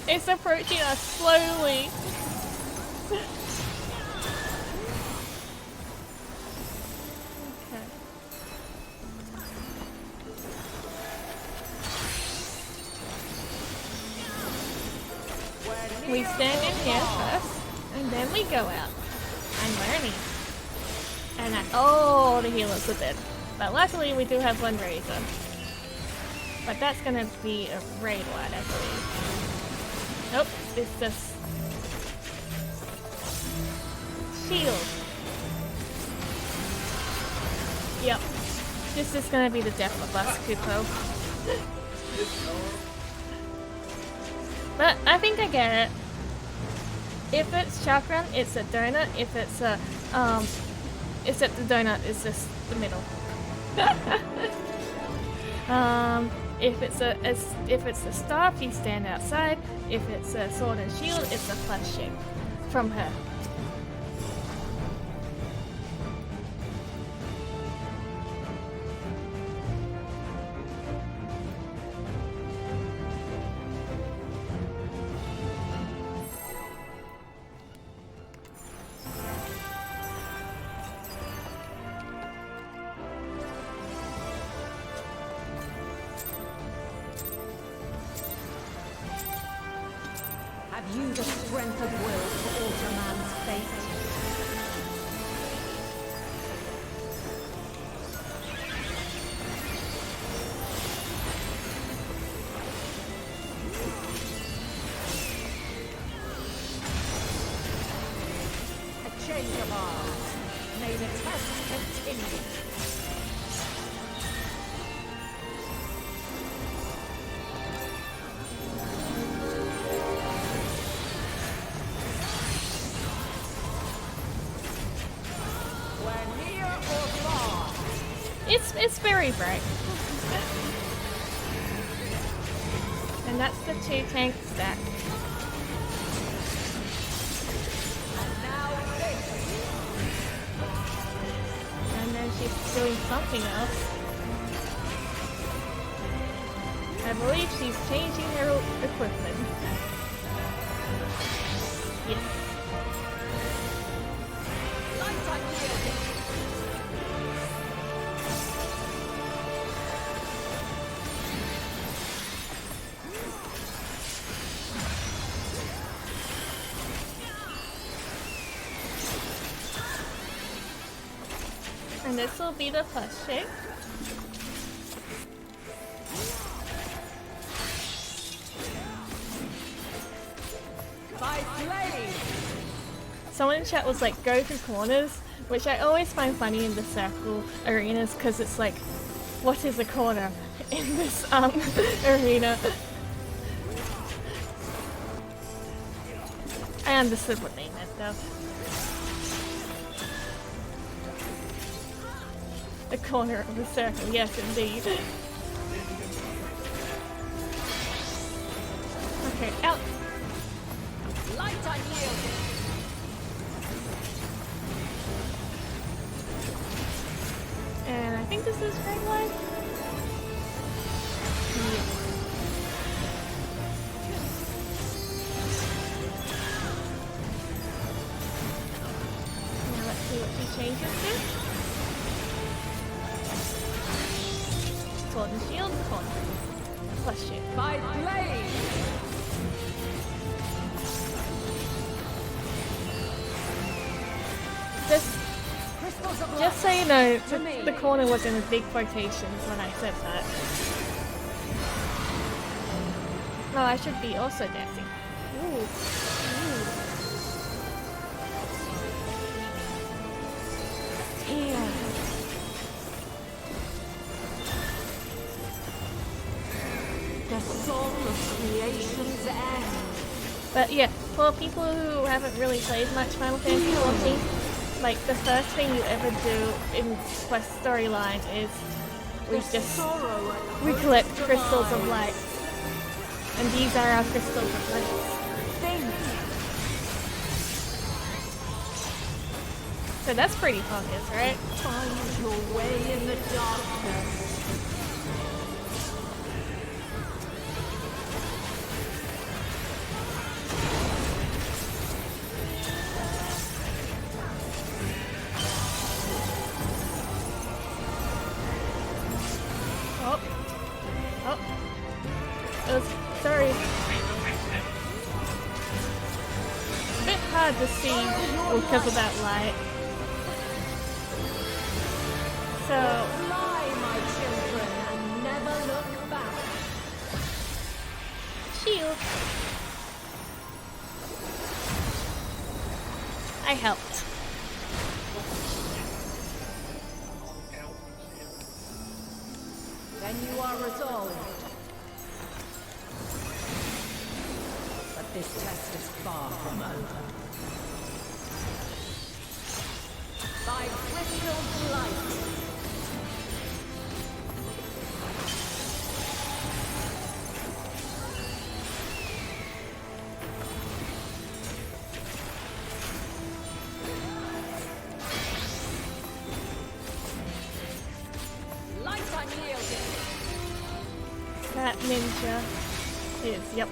It's approaching us slowly. We stand in here first, and then we go out. I'm learning. And oh, the healers are dead. But luckily we do have one razor. But that's gonna be a raid one, I believe. Nope, it's just shield. Yep. This is gonna be the death of us, Kupo. But I think I get it. If it's chakram, it's a donut. If it's a except the donut is just the middle. If it's a staff, you stand outside. If it's a sword and shield, it's a plus shape from her. Have you the strength of will to alter man's fate? A change of arms. May the test continue. It's very bright. And that's the 2 tank stack. And then she's doing something else. I believe she's changing her equipment. Yes. And this will be the plus shape. Someone in chat was like, go through corners, which I always find funny in the circle arenas because it's like, what is a corner in this arena? I understood what they meant though. The corner of the circle, yes indeed. Okay, out. Light unyielding. And I think this is red line. Yes. Now let's see what she changes to. Sword and shield, sword. Plus shield. By blade! Just so you know, the corner was in big quotations when I said that. No, I should be also dancing. Ooh. Ooh. Yeah. The song of creation's end. But yeah, for people who haven't really played much Final Fantasy XIV, like the first thing you ever do in quest storyline is we collect crystals of light. And these are our crystals of light. So that's pretty focused, right? Find your way in the darkness. Sorry. It's a bit hard to see because of that light. So fly, my children, and never look back. Shield. I helped. Then you are resolved. But this test is far from over. By crystal light. That ninja is, yep.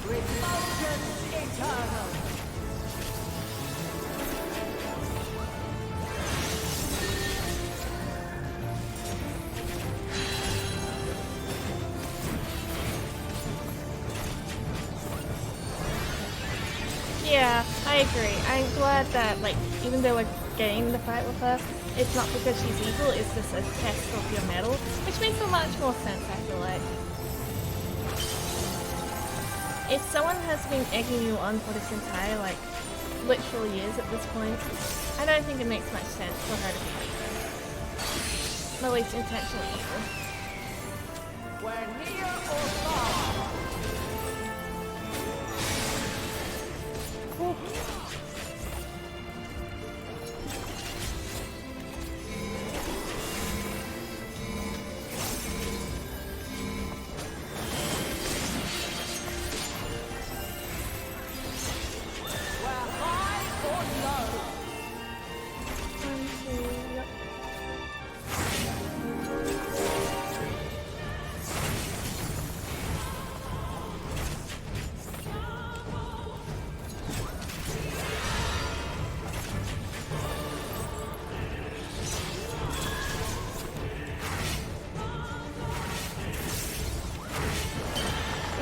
Refulgence eternal. Yeah, I agree. I'm glad that, like, even though we're getting the fight with her, it's not because she's evil, it's just a test of your mettle, which makes so much more sense, I feel like. If someone has been egging you on for this entire, like, literal years at this point, I don't think it makes much sense for her to be evil. At least intentionally evil. We're near or far. Ooh.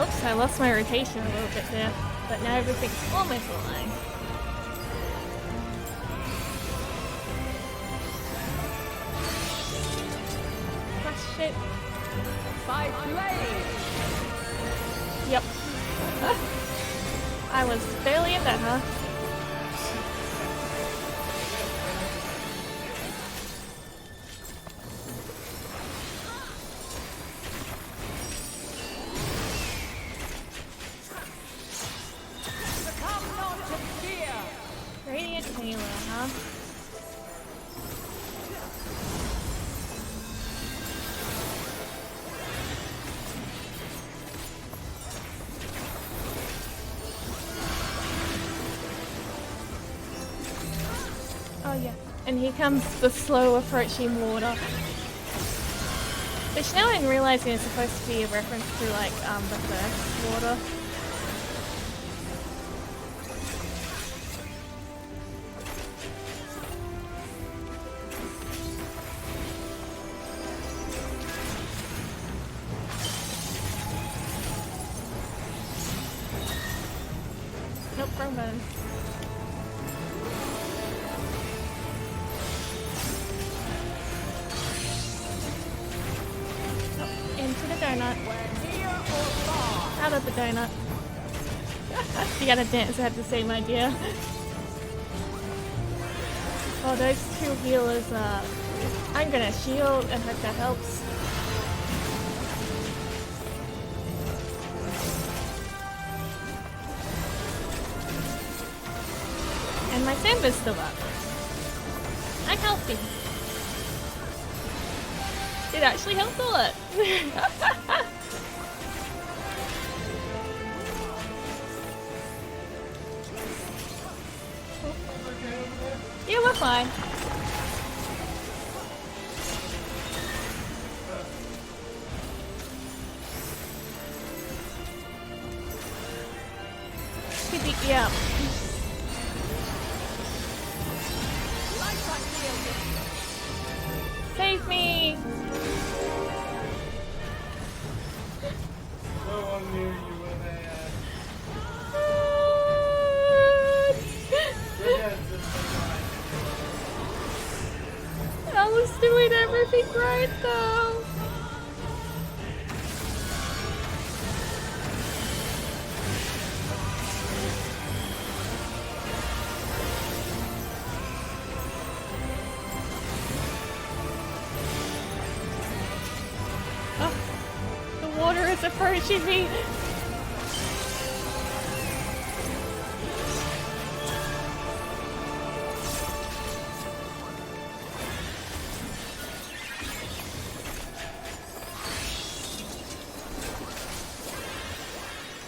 Oops, I lost my rotation a little bit there, but now everything's almost aligned. Ah, shit. By blade. Yep. I was barely in that, huh? Radiant Halo, huh? Oh yeah, and here comes the slow approaching water. Which now I'm realizing is supposed to be a reference to like the first water. promos. Oh, into the donut. Out of the donut. You gotta dance, I had the same idea. Oh, those two healers, I'm gonna shield and hope that helps. And my Samba's still up. I'm healthy. It actually helped a lot. Yeah, we're fine. Yeah. Save me! No one knew you were there. I was doing everything right though. Oh, the water is approaching me.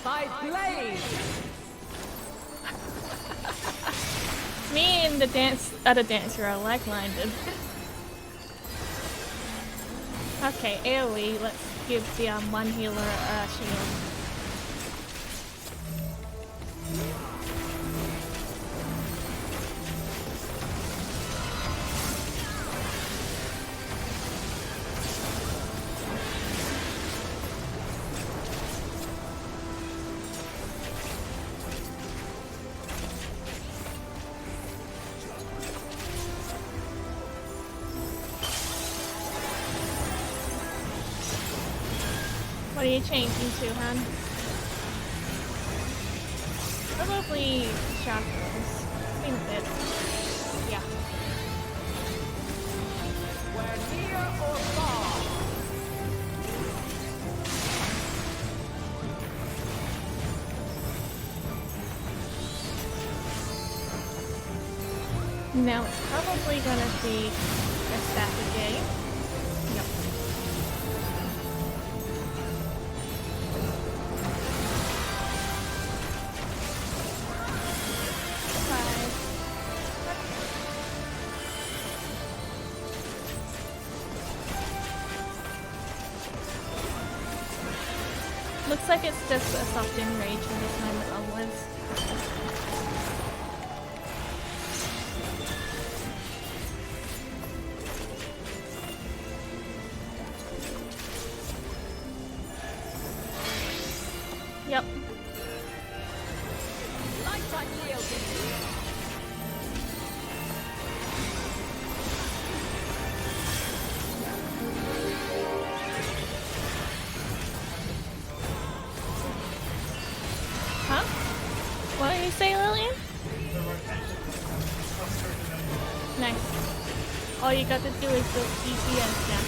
By blade! Me and the other dancer are like-minded. Okay, AoE, let's give the one healer a shield. What are you changing to, hon? Probably chakras. Seems it. Yeah. We're near or far. Now it's probably gonna be a stack again. Yep. Looks like it's just a soft enrage from the time it onwards. Yep. Huh? What did you say, Lillian? Nice. All you got to do is build DPS now.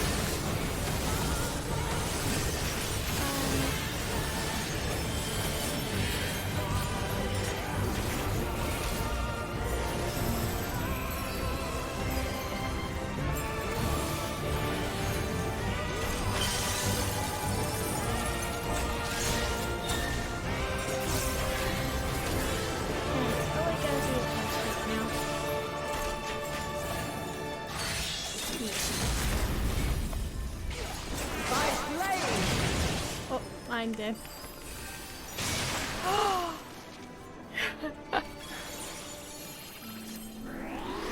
Oh, I'm dead.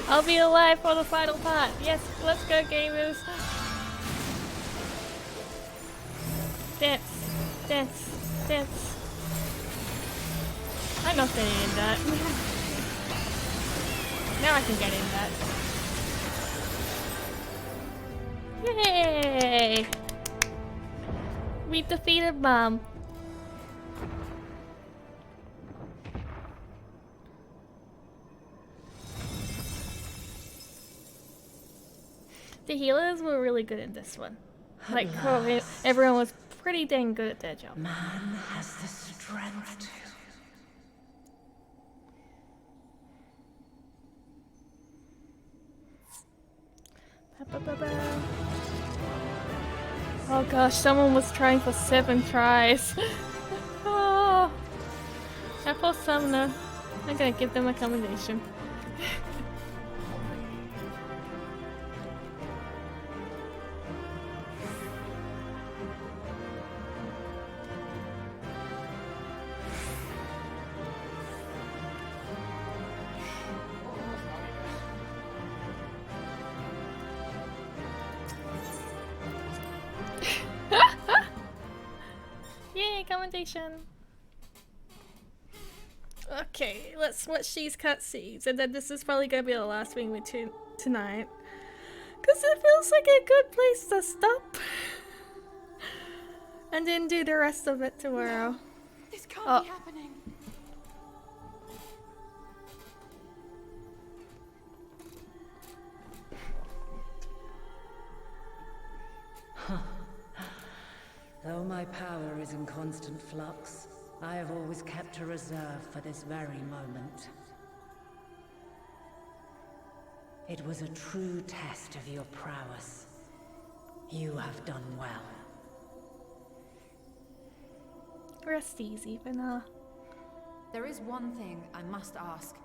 I'll be alive for the final part. Yes, let's go, gamers. Dance, dance, dance. I'm not getting in that. Now I can get in that. Yay! We defeated Mom. The healers were really good in this one. Like, everyone was pretty dang good at their job. Man has the strength to. Oh gosh, someone was trying for 7 tries. Oh, that poor summoner. I'm gonna give them a commendation. Yay, commendation! Okay, let's watch these cutscenes, and then this is probably gonna be the last thing we do tonight. Cause it feels like a good place to stop. And then do the rest of it tomorrow. No, this can't be happening. Though my power is in constant flux, I have always kept a reserve for this very moment. It was a true test of your prowess. You have done well. Rest easy for now. There is one thing I must ask.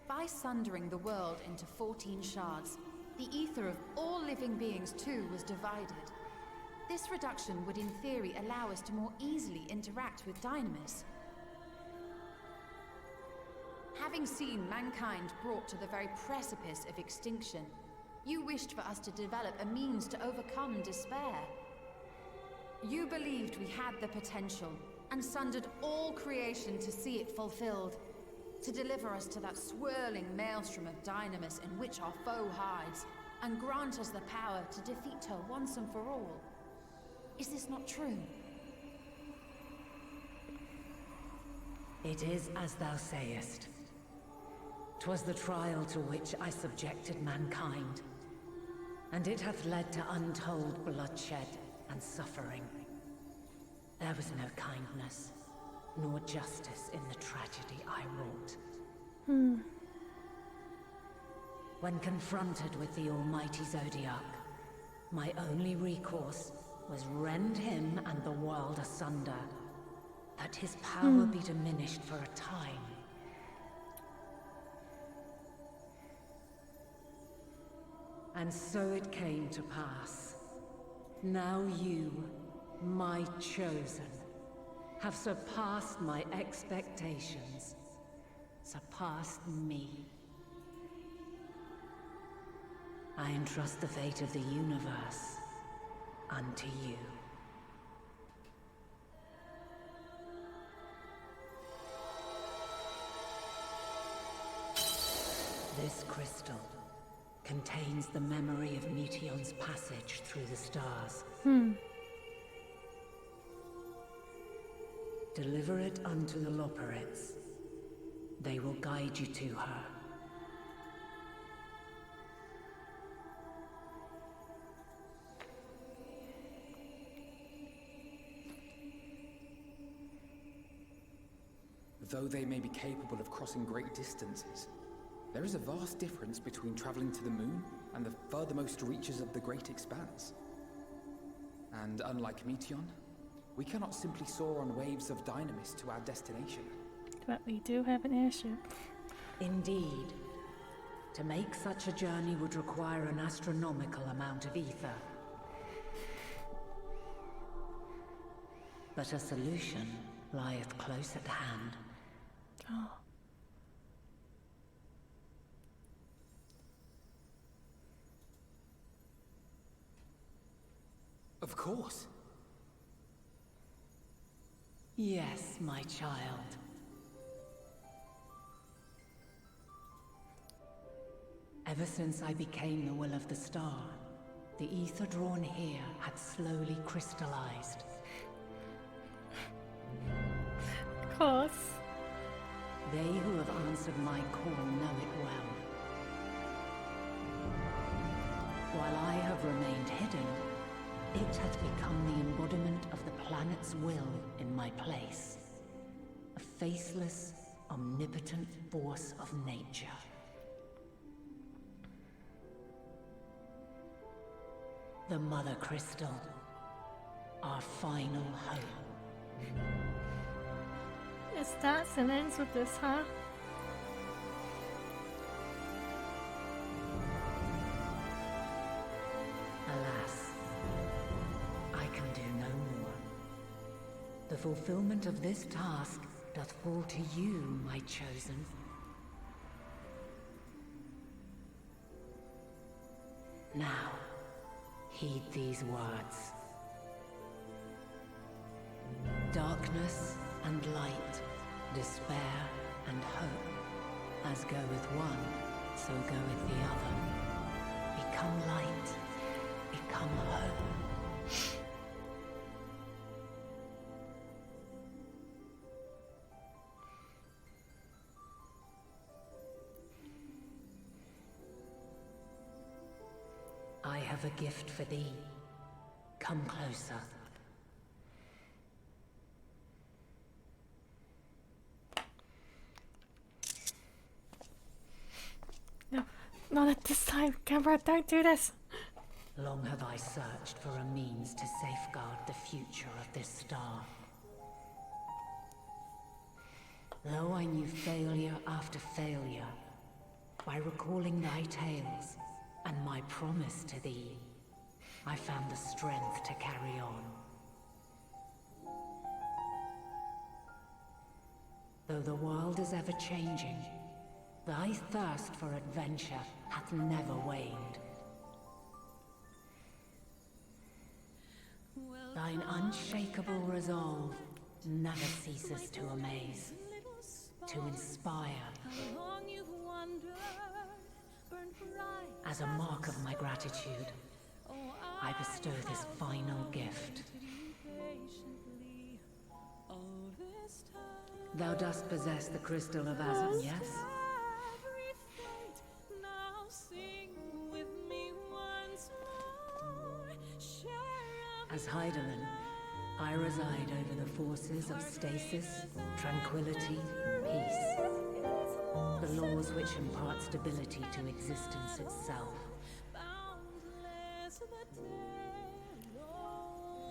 By sundering the world into 14 shards, the ether of all living beings too was divided. This reduction would in theory allow us to more easily interact with Dynamis. Having seen mankind brought to the very precipice of extinction, you wished for us to develop a means to overcome despair. You believed we had the potential, and sundered all creation to see it fulfilled, to deliver us to that swirling maelstrom of Dynamis in which our foe hides, and grant us the power to defeat her once and for all. Is this not true? It is as thou sayest. 'Twas the trial to which I subjected mankind, and it hath led to untold bloodshed and suffering. There was no kindness, nor justice in the tragedy I wrought. When confronted with the almighty Zodiac, my only recourse was rend him and the world asunder, that his power be diminished for a time. And so it came to pass. Now you, my chosen, have surpassed my expectations, surpassed me. I entrust the fate of the universe unto you. This crystal contains the memory of Meteion's passage through the stars. Deliver it unto the Loporrits. They will guide you to her. Though they may be capable of crossing great distances, there is a vast difference between traveling to the moon and the furthermost reaches of the great expanse. And unlike Meteion, we cannot simply soar on waves of Dynamis to our destination. But we do have an airship. Indeed. To make such a journey would require an astronomical amount of ether. But a solution lieth close at hand. Oh. Of course. Yes, my child. Ever since I became the will of the star, the ether drawn here had slowly crystallized. Of course. They who have answered my call know it well. While I have remained hidden, it has become the embodiment of the planet's will in my place. A faceless, omnipotent force of nature. The Mother Crystal, our final hope. It starts and ends with this, huh? Alas, I can do no more. The fulfillment of this task doth fall to you, my chosen. Now, heed these words. Darkness and light, despair and hope. As goeth one, so goeth the other. Become light, become hope. I have a gift for thee. Come closer. No, not at this time. Camera, don't do this. Long have I searched for a means to safeguard the future of this star. Though I knew failure after failure, by recalling thy tales and my promise to thee, I found the strength to carry on. Though the world is ever changing, thy thirst for adventure hath never waned. Thine unshakable resolve never ceases to amaze, to inspire. As a mark of my gratitude, I bestow this final gift. Thou dost possess the crystal of Azan, yes? As Heidelin, I reside over the forces of stasis, tranquility, peace. The laws which impart stability to existence itself.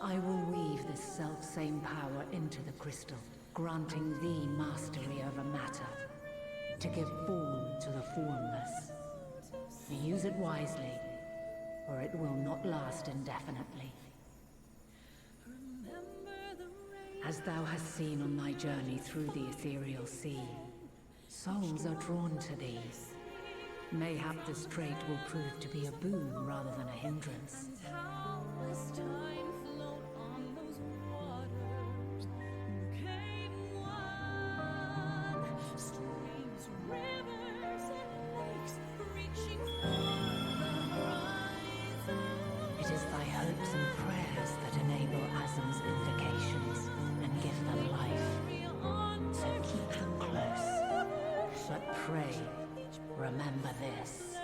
I will weave this self-same power into the crystal, granting thee mastery over matter, to give form to the formless. Use it wisely, or it will not last indefinitely. As thou hast seen on thy journey through the ethereal sea, souls are drawn to thee. Mayhap this trait will prove to be a boon rather than a hindrance. It is thy hopes and prayers that enable Azam's invocations and give them life. So keep them close. But pray, remember this.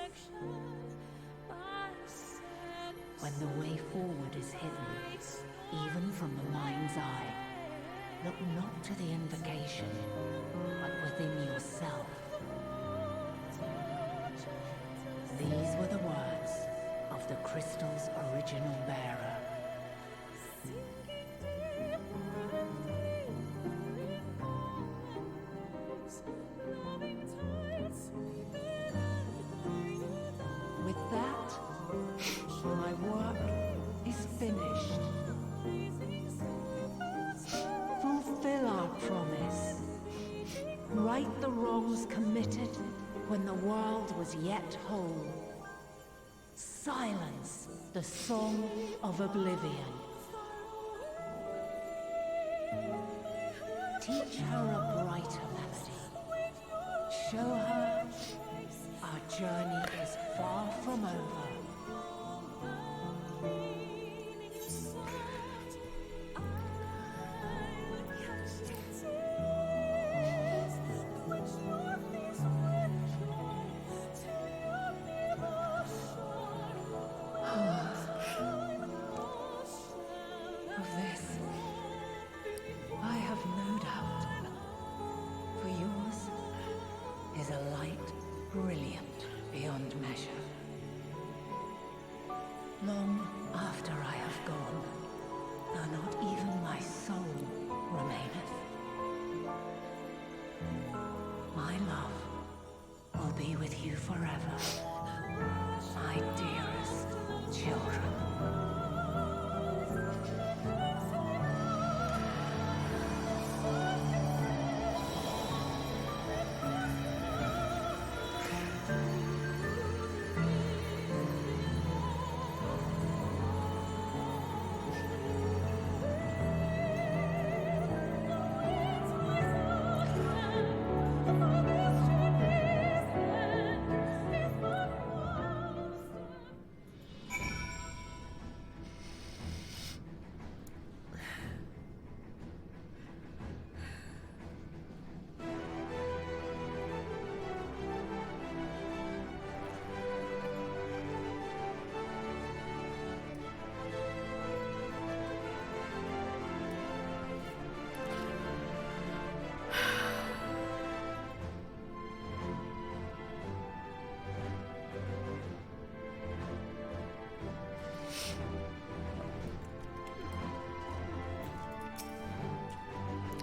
When the way forward is hidden, even from the mind's eye, look not to the invocation, but within yourself. These were the words of the crystal's original bearer. With that, my work is finished. Fulfill our promise. Right the wrongs committed when the world was yet whole. Silence the song of oblivion. Teach her a brighter melody. Show her a Our journey is far from over. Of this, I have no doubt. For yours is a light brilliant beyond measure. Long after I have gone, though not even my soul remaineth, my love will be with you forever, my dearest children.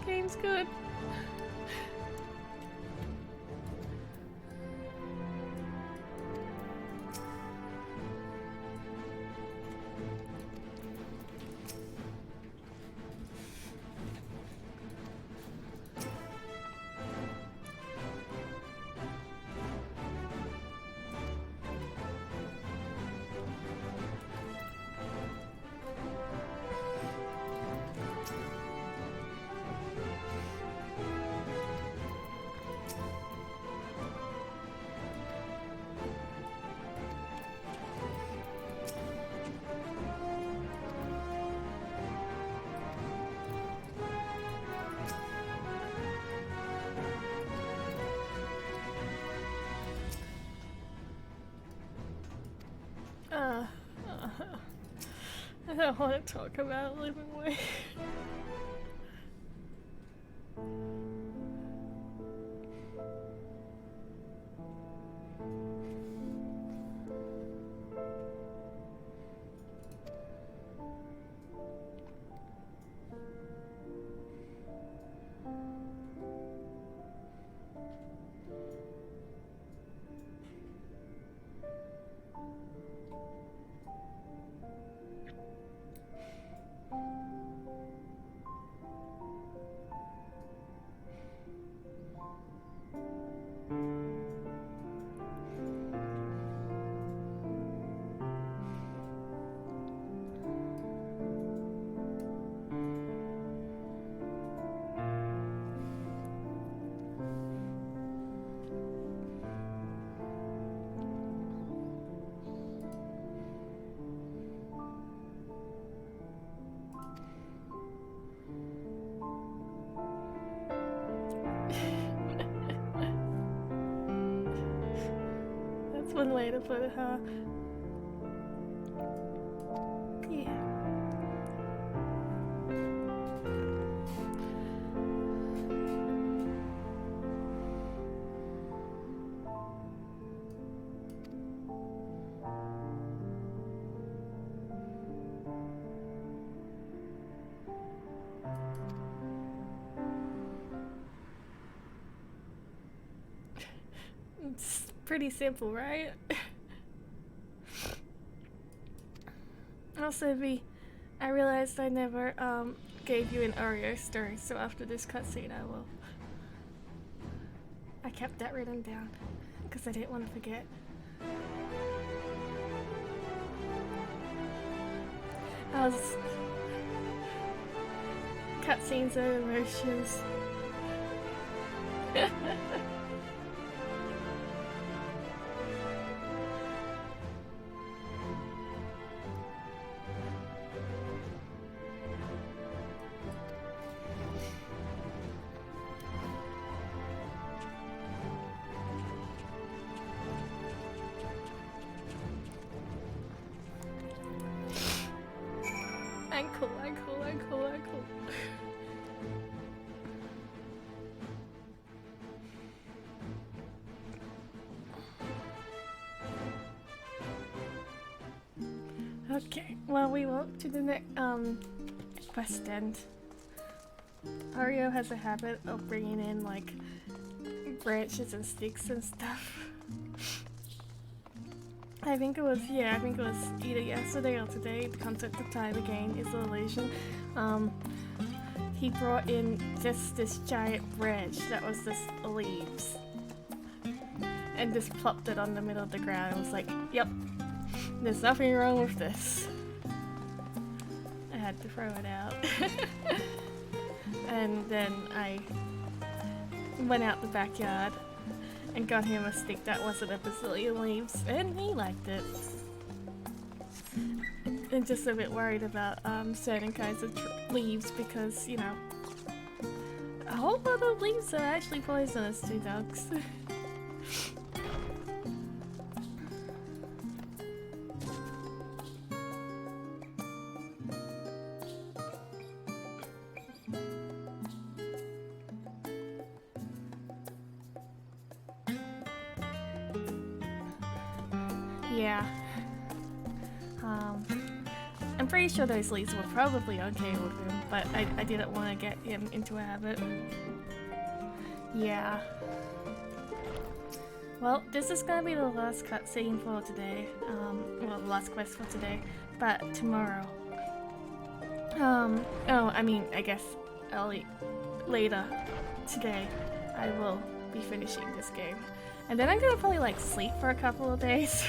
Game's good. I don't want to talk about living way. That's one way to put it, huh? Yeah. It's pretty simple, right? Also, I realized I never gave you an Oreo story, so after this cutscene I will. I kept that written down because I didn't want to forget. I was cutscenes of emotions. Okay, well, we walk to the next quest end. Ario has a habit of bringing in like branches and sticks and stuff. I think it was either yesterday or today. The concept of time again is the illusion. He brought in just this giant branch that was just leaves, and just plopped it on the middle of the ground. And was like, "Yep, there's nothing wrong with this." I had to throw it out, and then I went out the backyard and got him a stick that wasn't a bazillion leaves, and he liked it. And just a bit worried about certain kinds of leaves because, you know, a whole lot of leaves are actually poisonous to dogs. Yeah. I'm pretty sure those leads were probably okay with him, but I didn't want to get him into a habit. Yeah. Well, this is gonna be the last cutscene for today. Well, the last quest for today. But tomorrow. Oh, I mean, I guess later today, I will be finishing this game. And then I'm gonna probably like sleep for a couple of days.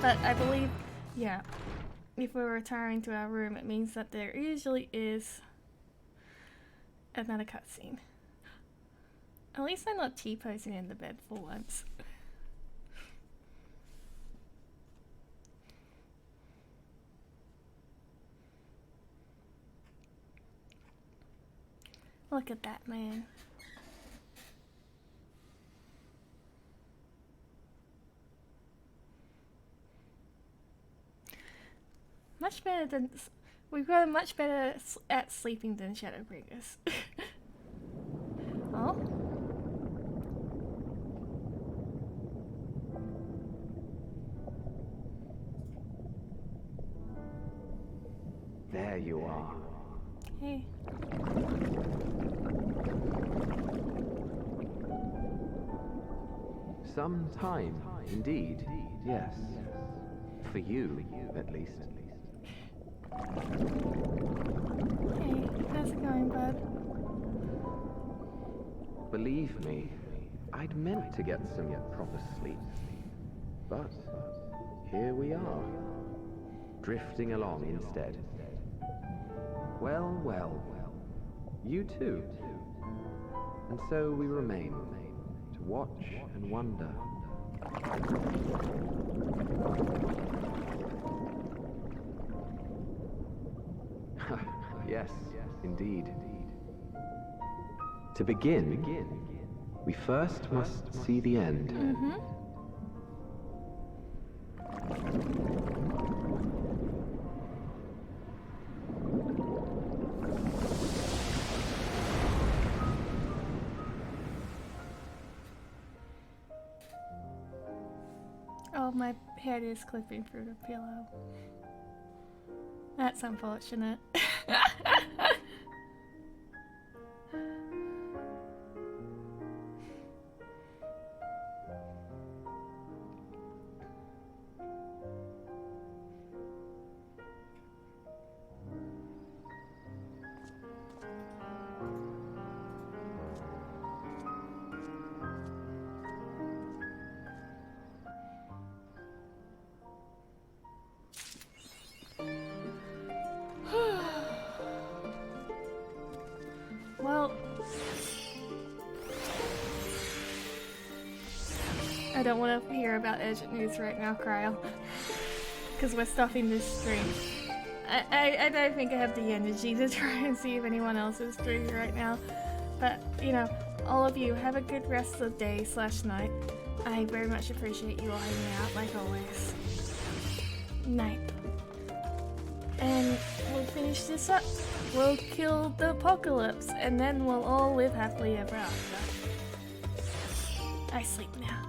But I believe, yeah, if we're retiring to our room, it means that there usually is another cutscene. At least I'm not T-posing in the bed for once. Look at that man. Much better than... We've got much better at sleeping than Shadowbringers. Oh? There you are. Hey. Some time, indeed, yes. For you, at least. Hey, how's it going, bud? Believe me, I'd meant to get some proper sleep. But here we are, drifting along instead. Well, well, you too. And so we remain, to watch and wonder. Yes, indeed. To begin, we first must see the end. Mm-hmm. Oh, my head is clipping through the pillow. That's unfortunate. Well, I don't want to hear about urgent news right now, Cryle, because we're stopping this stream. I don't think I have the energy to try and see if anyone else is streaming right now, but you know, all of you have a good rest of the day / night. I very much appreciate you all hanging out like always. Night. And we'll finish this up. We'll kill the apocalypse, and then we'll all live happily ever after. I sleep now.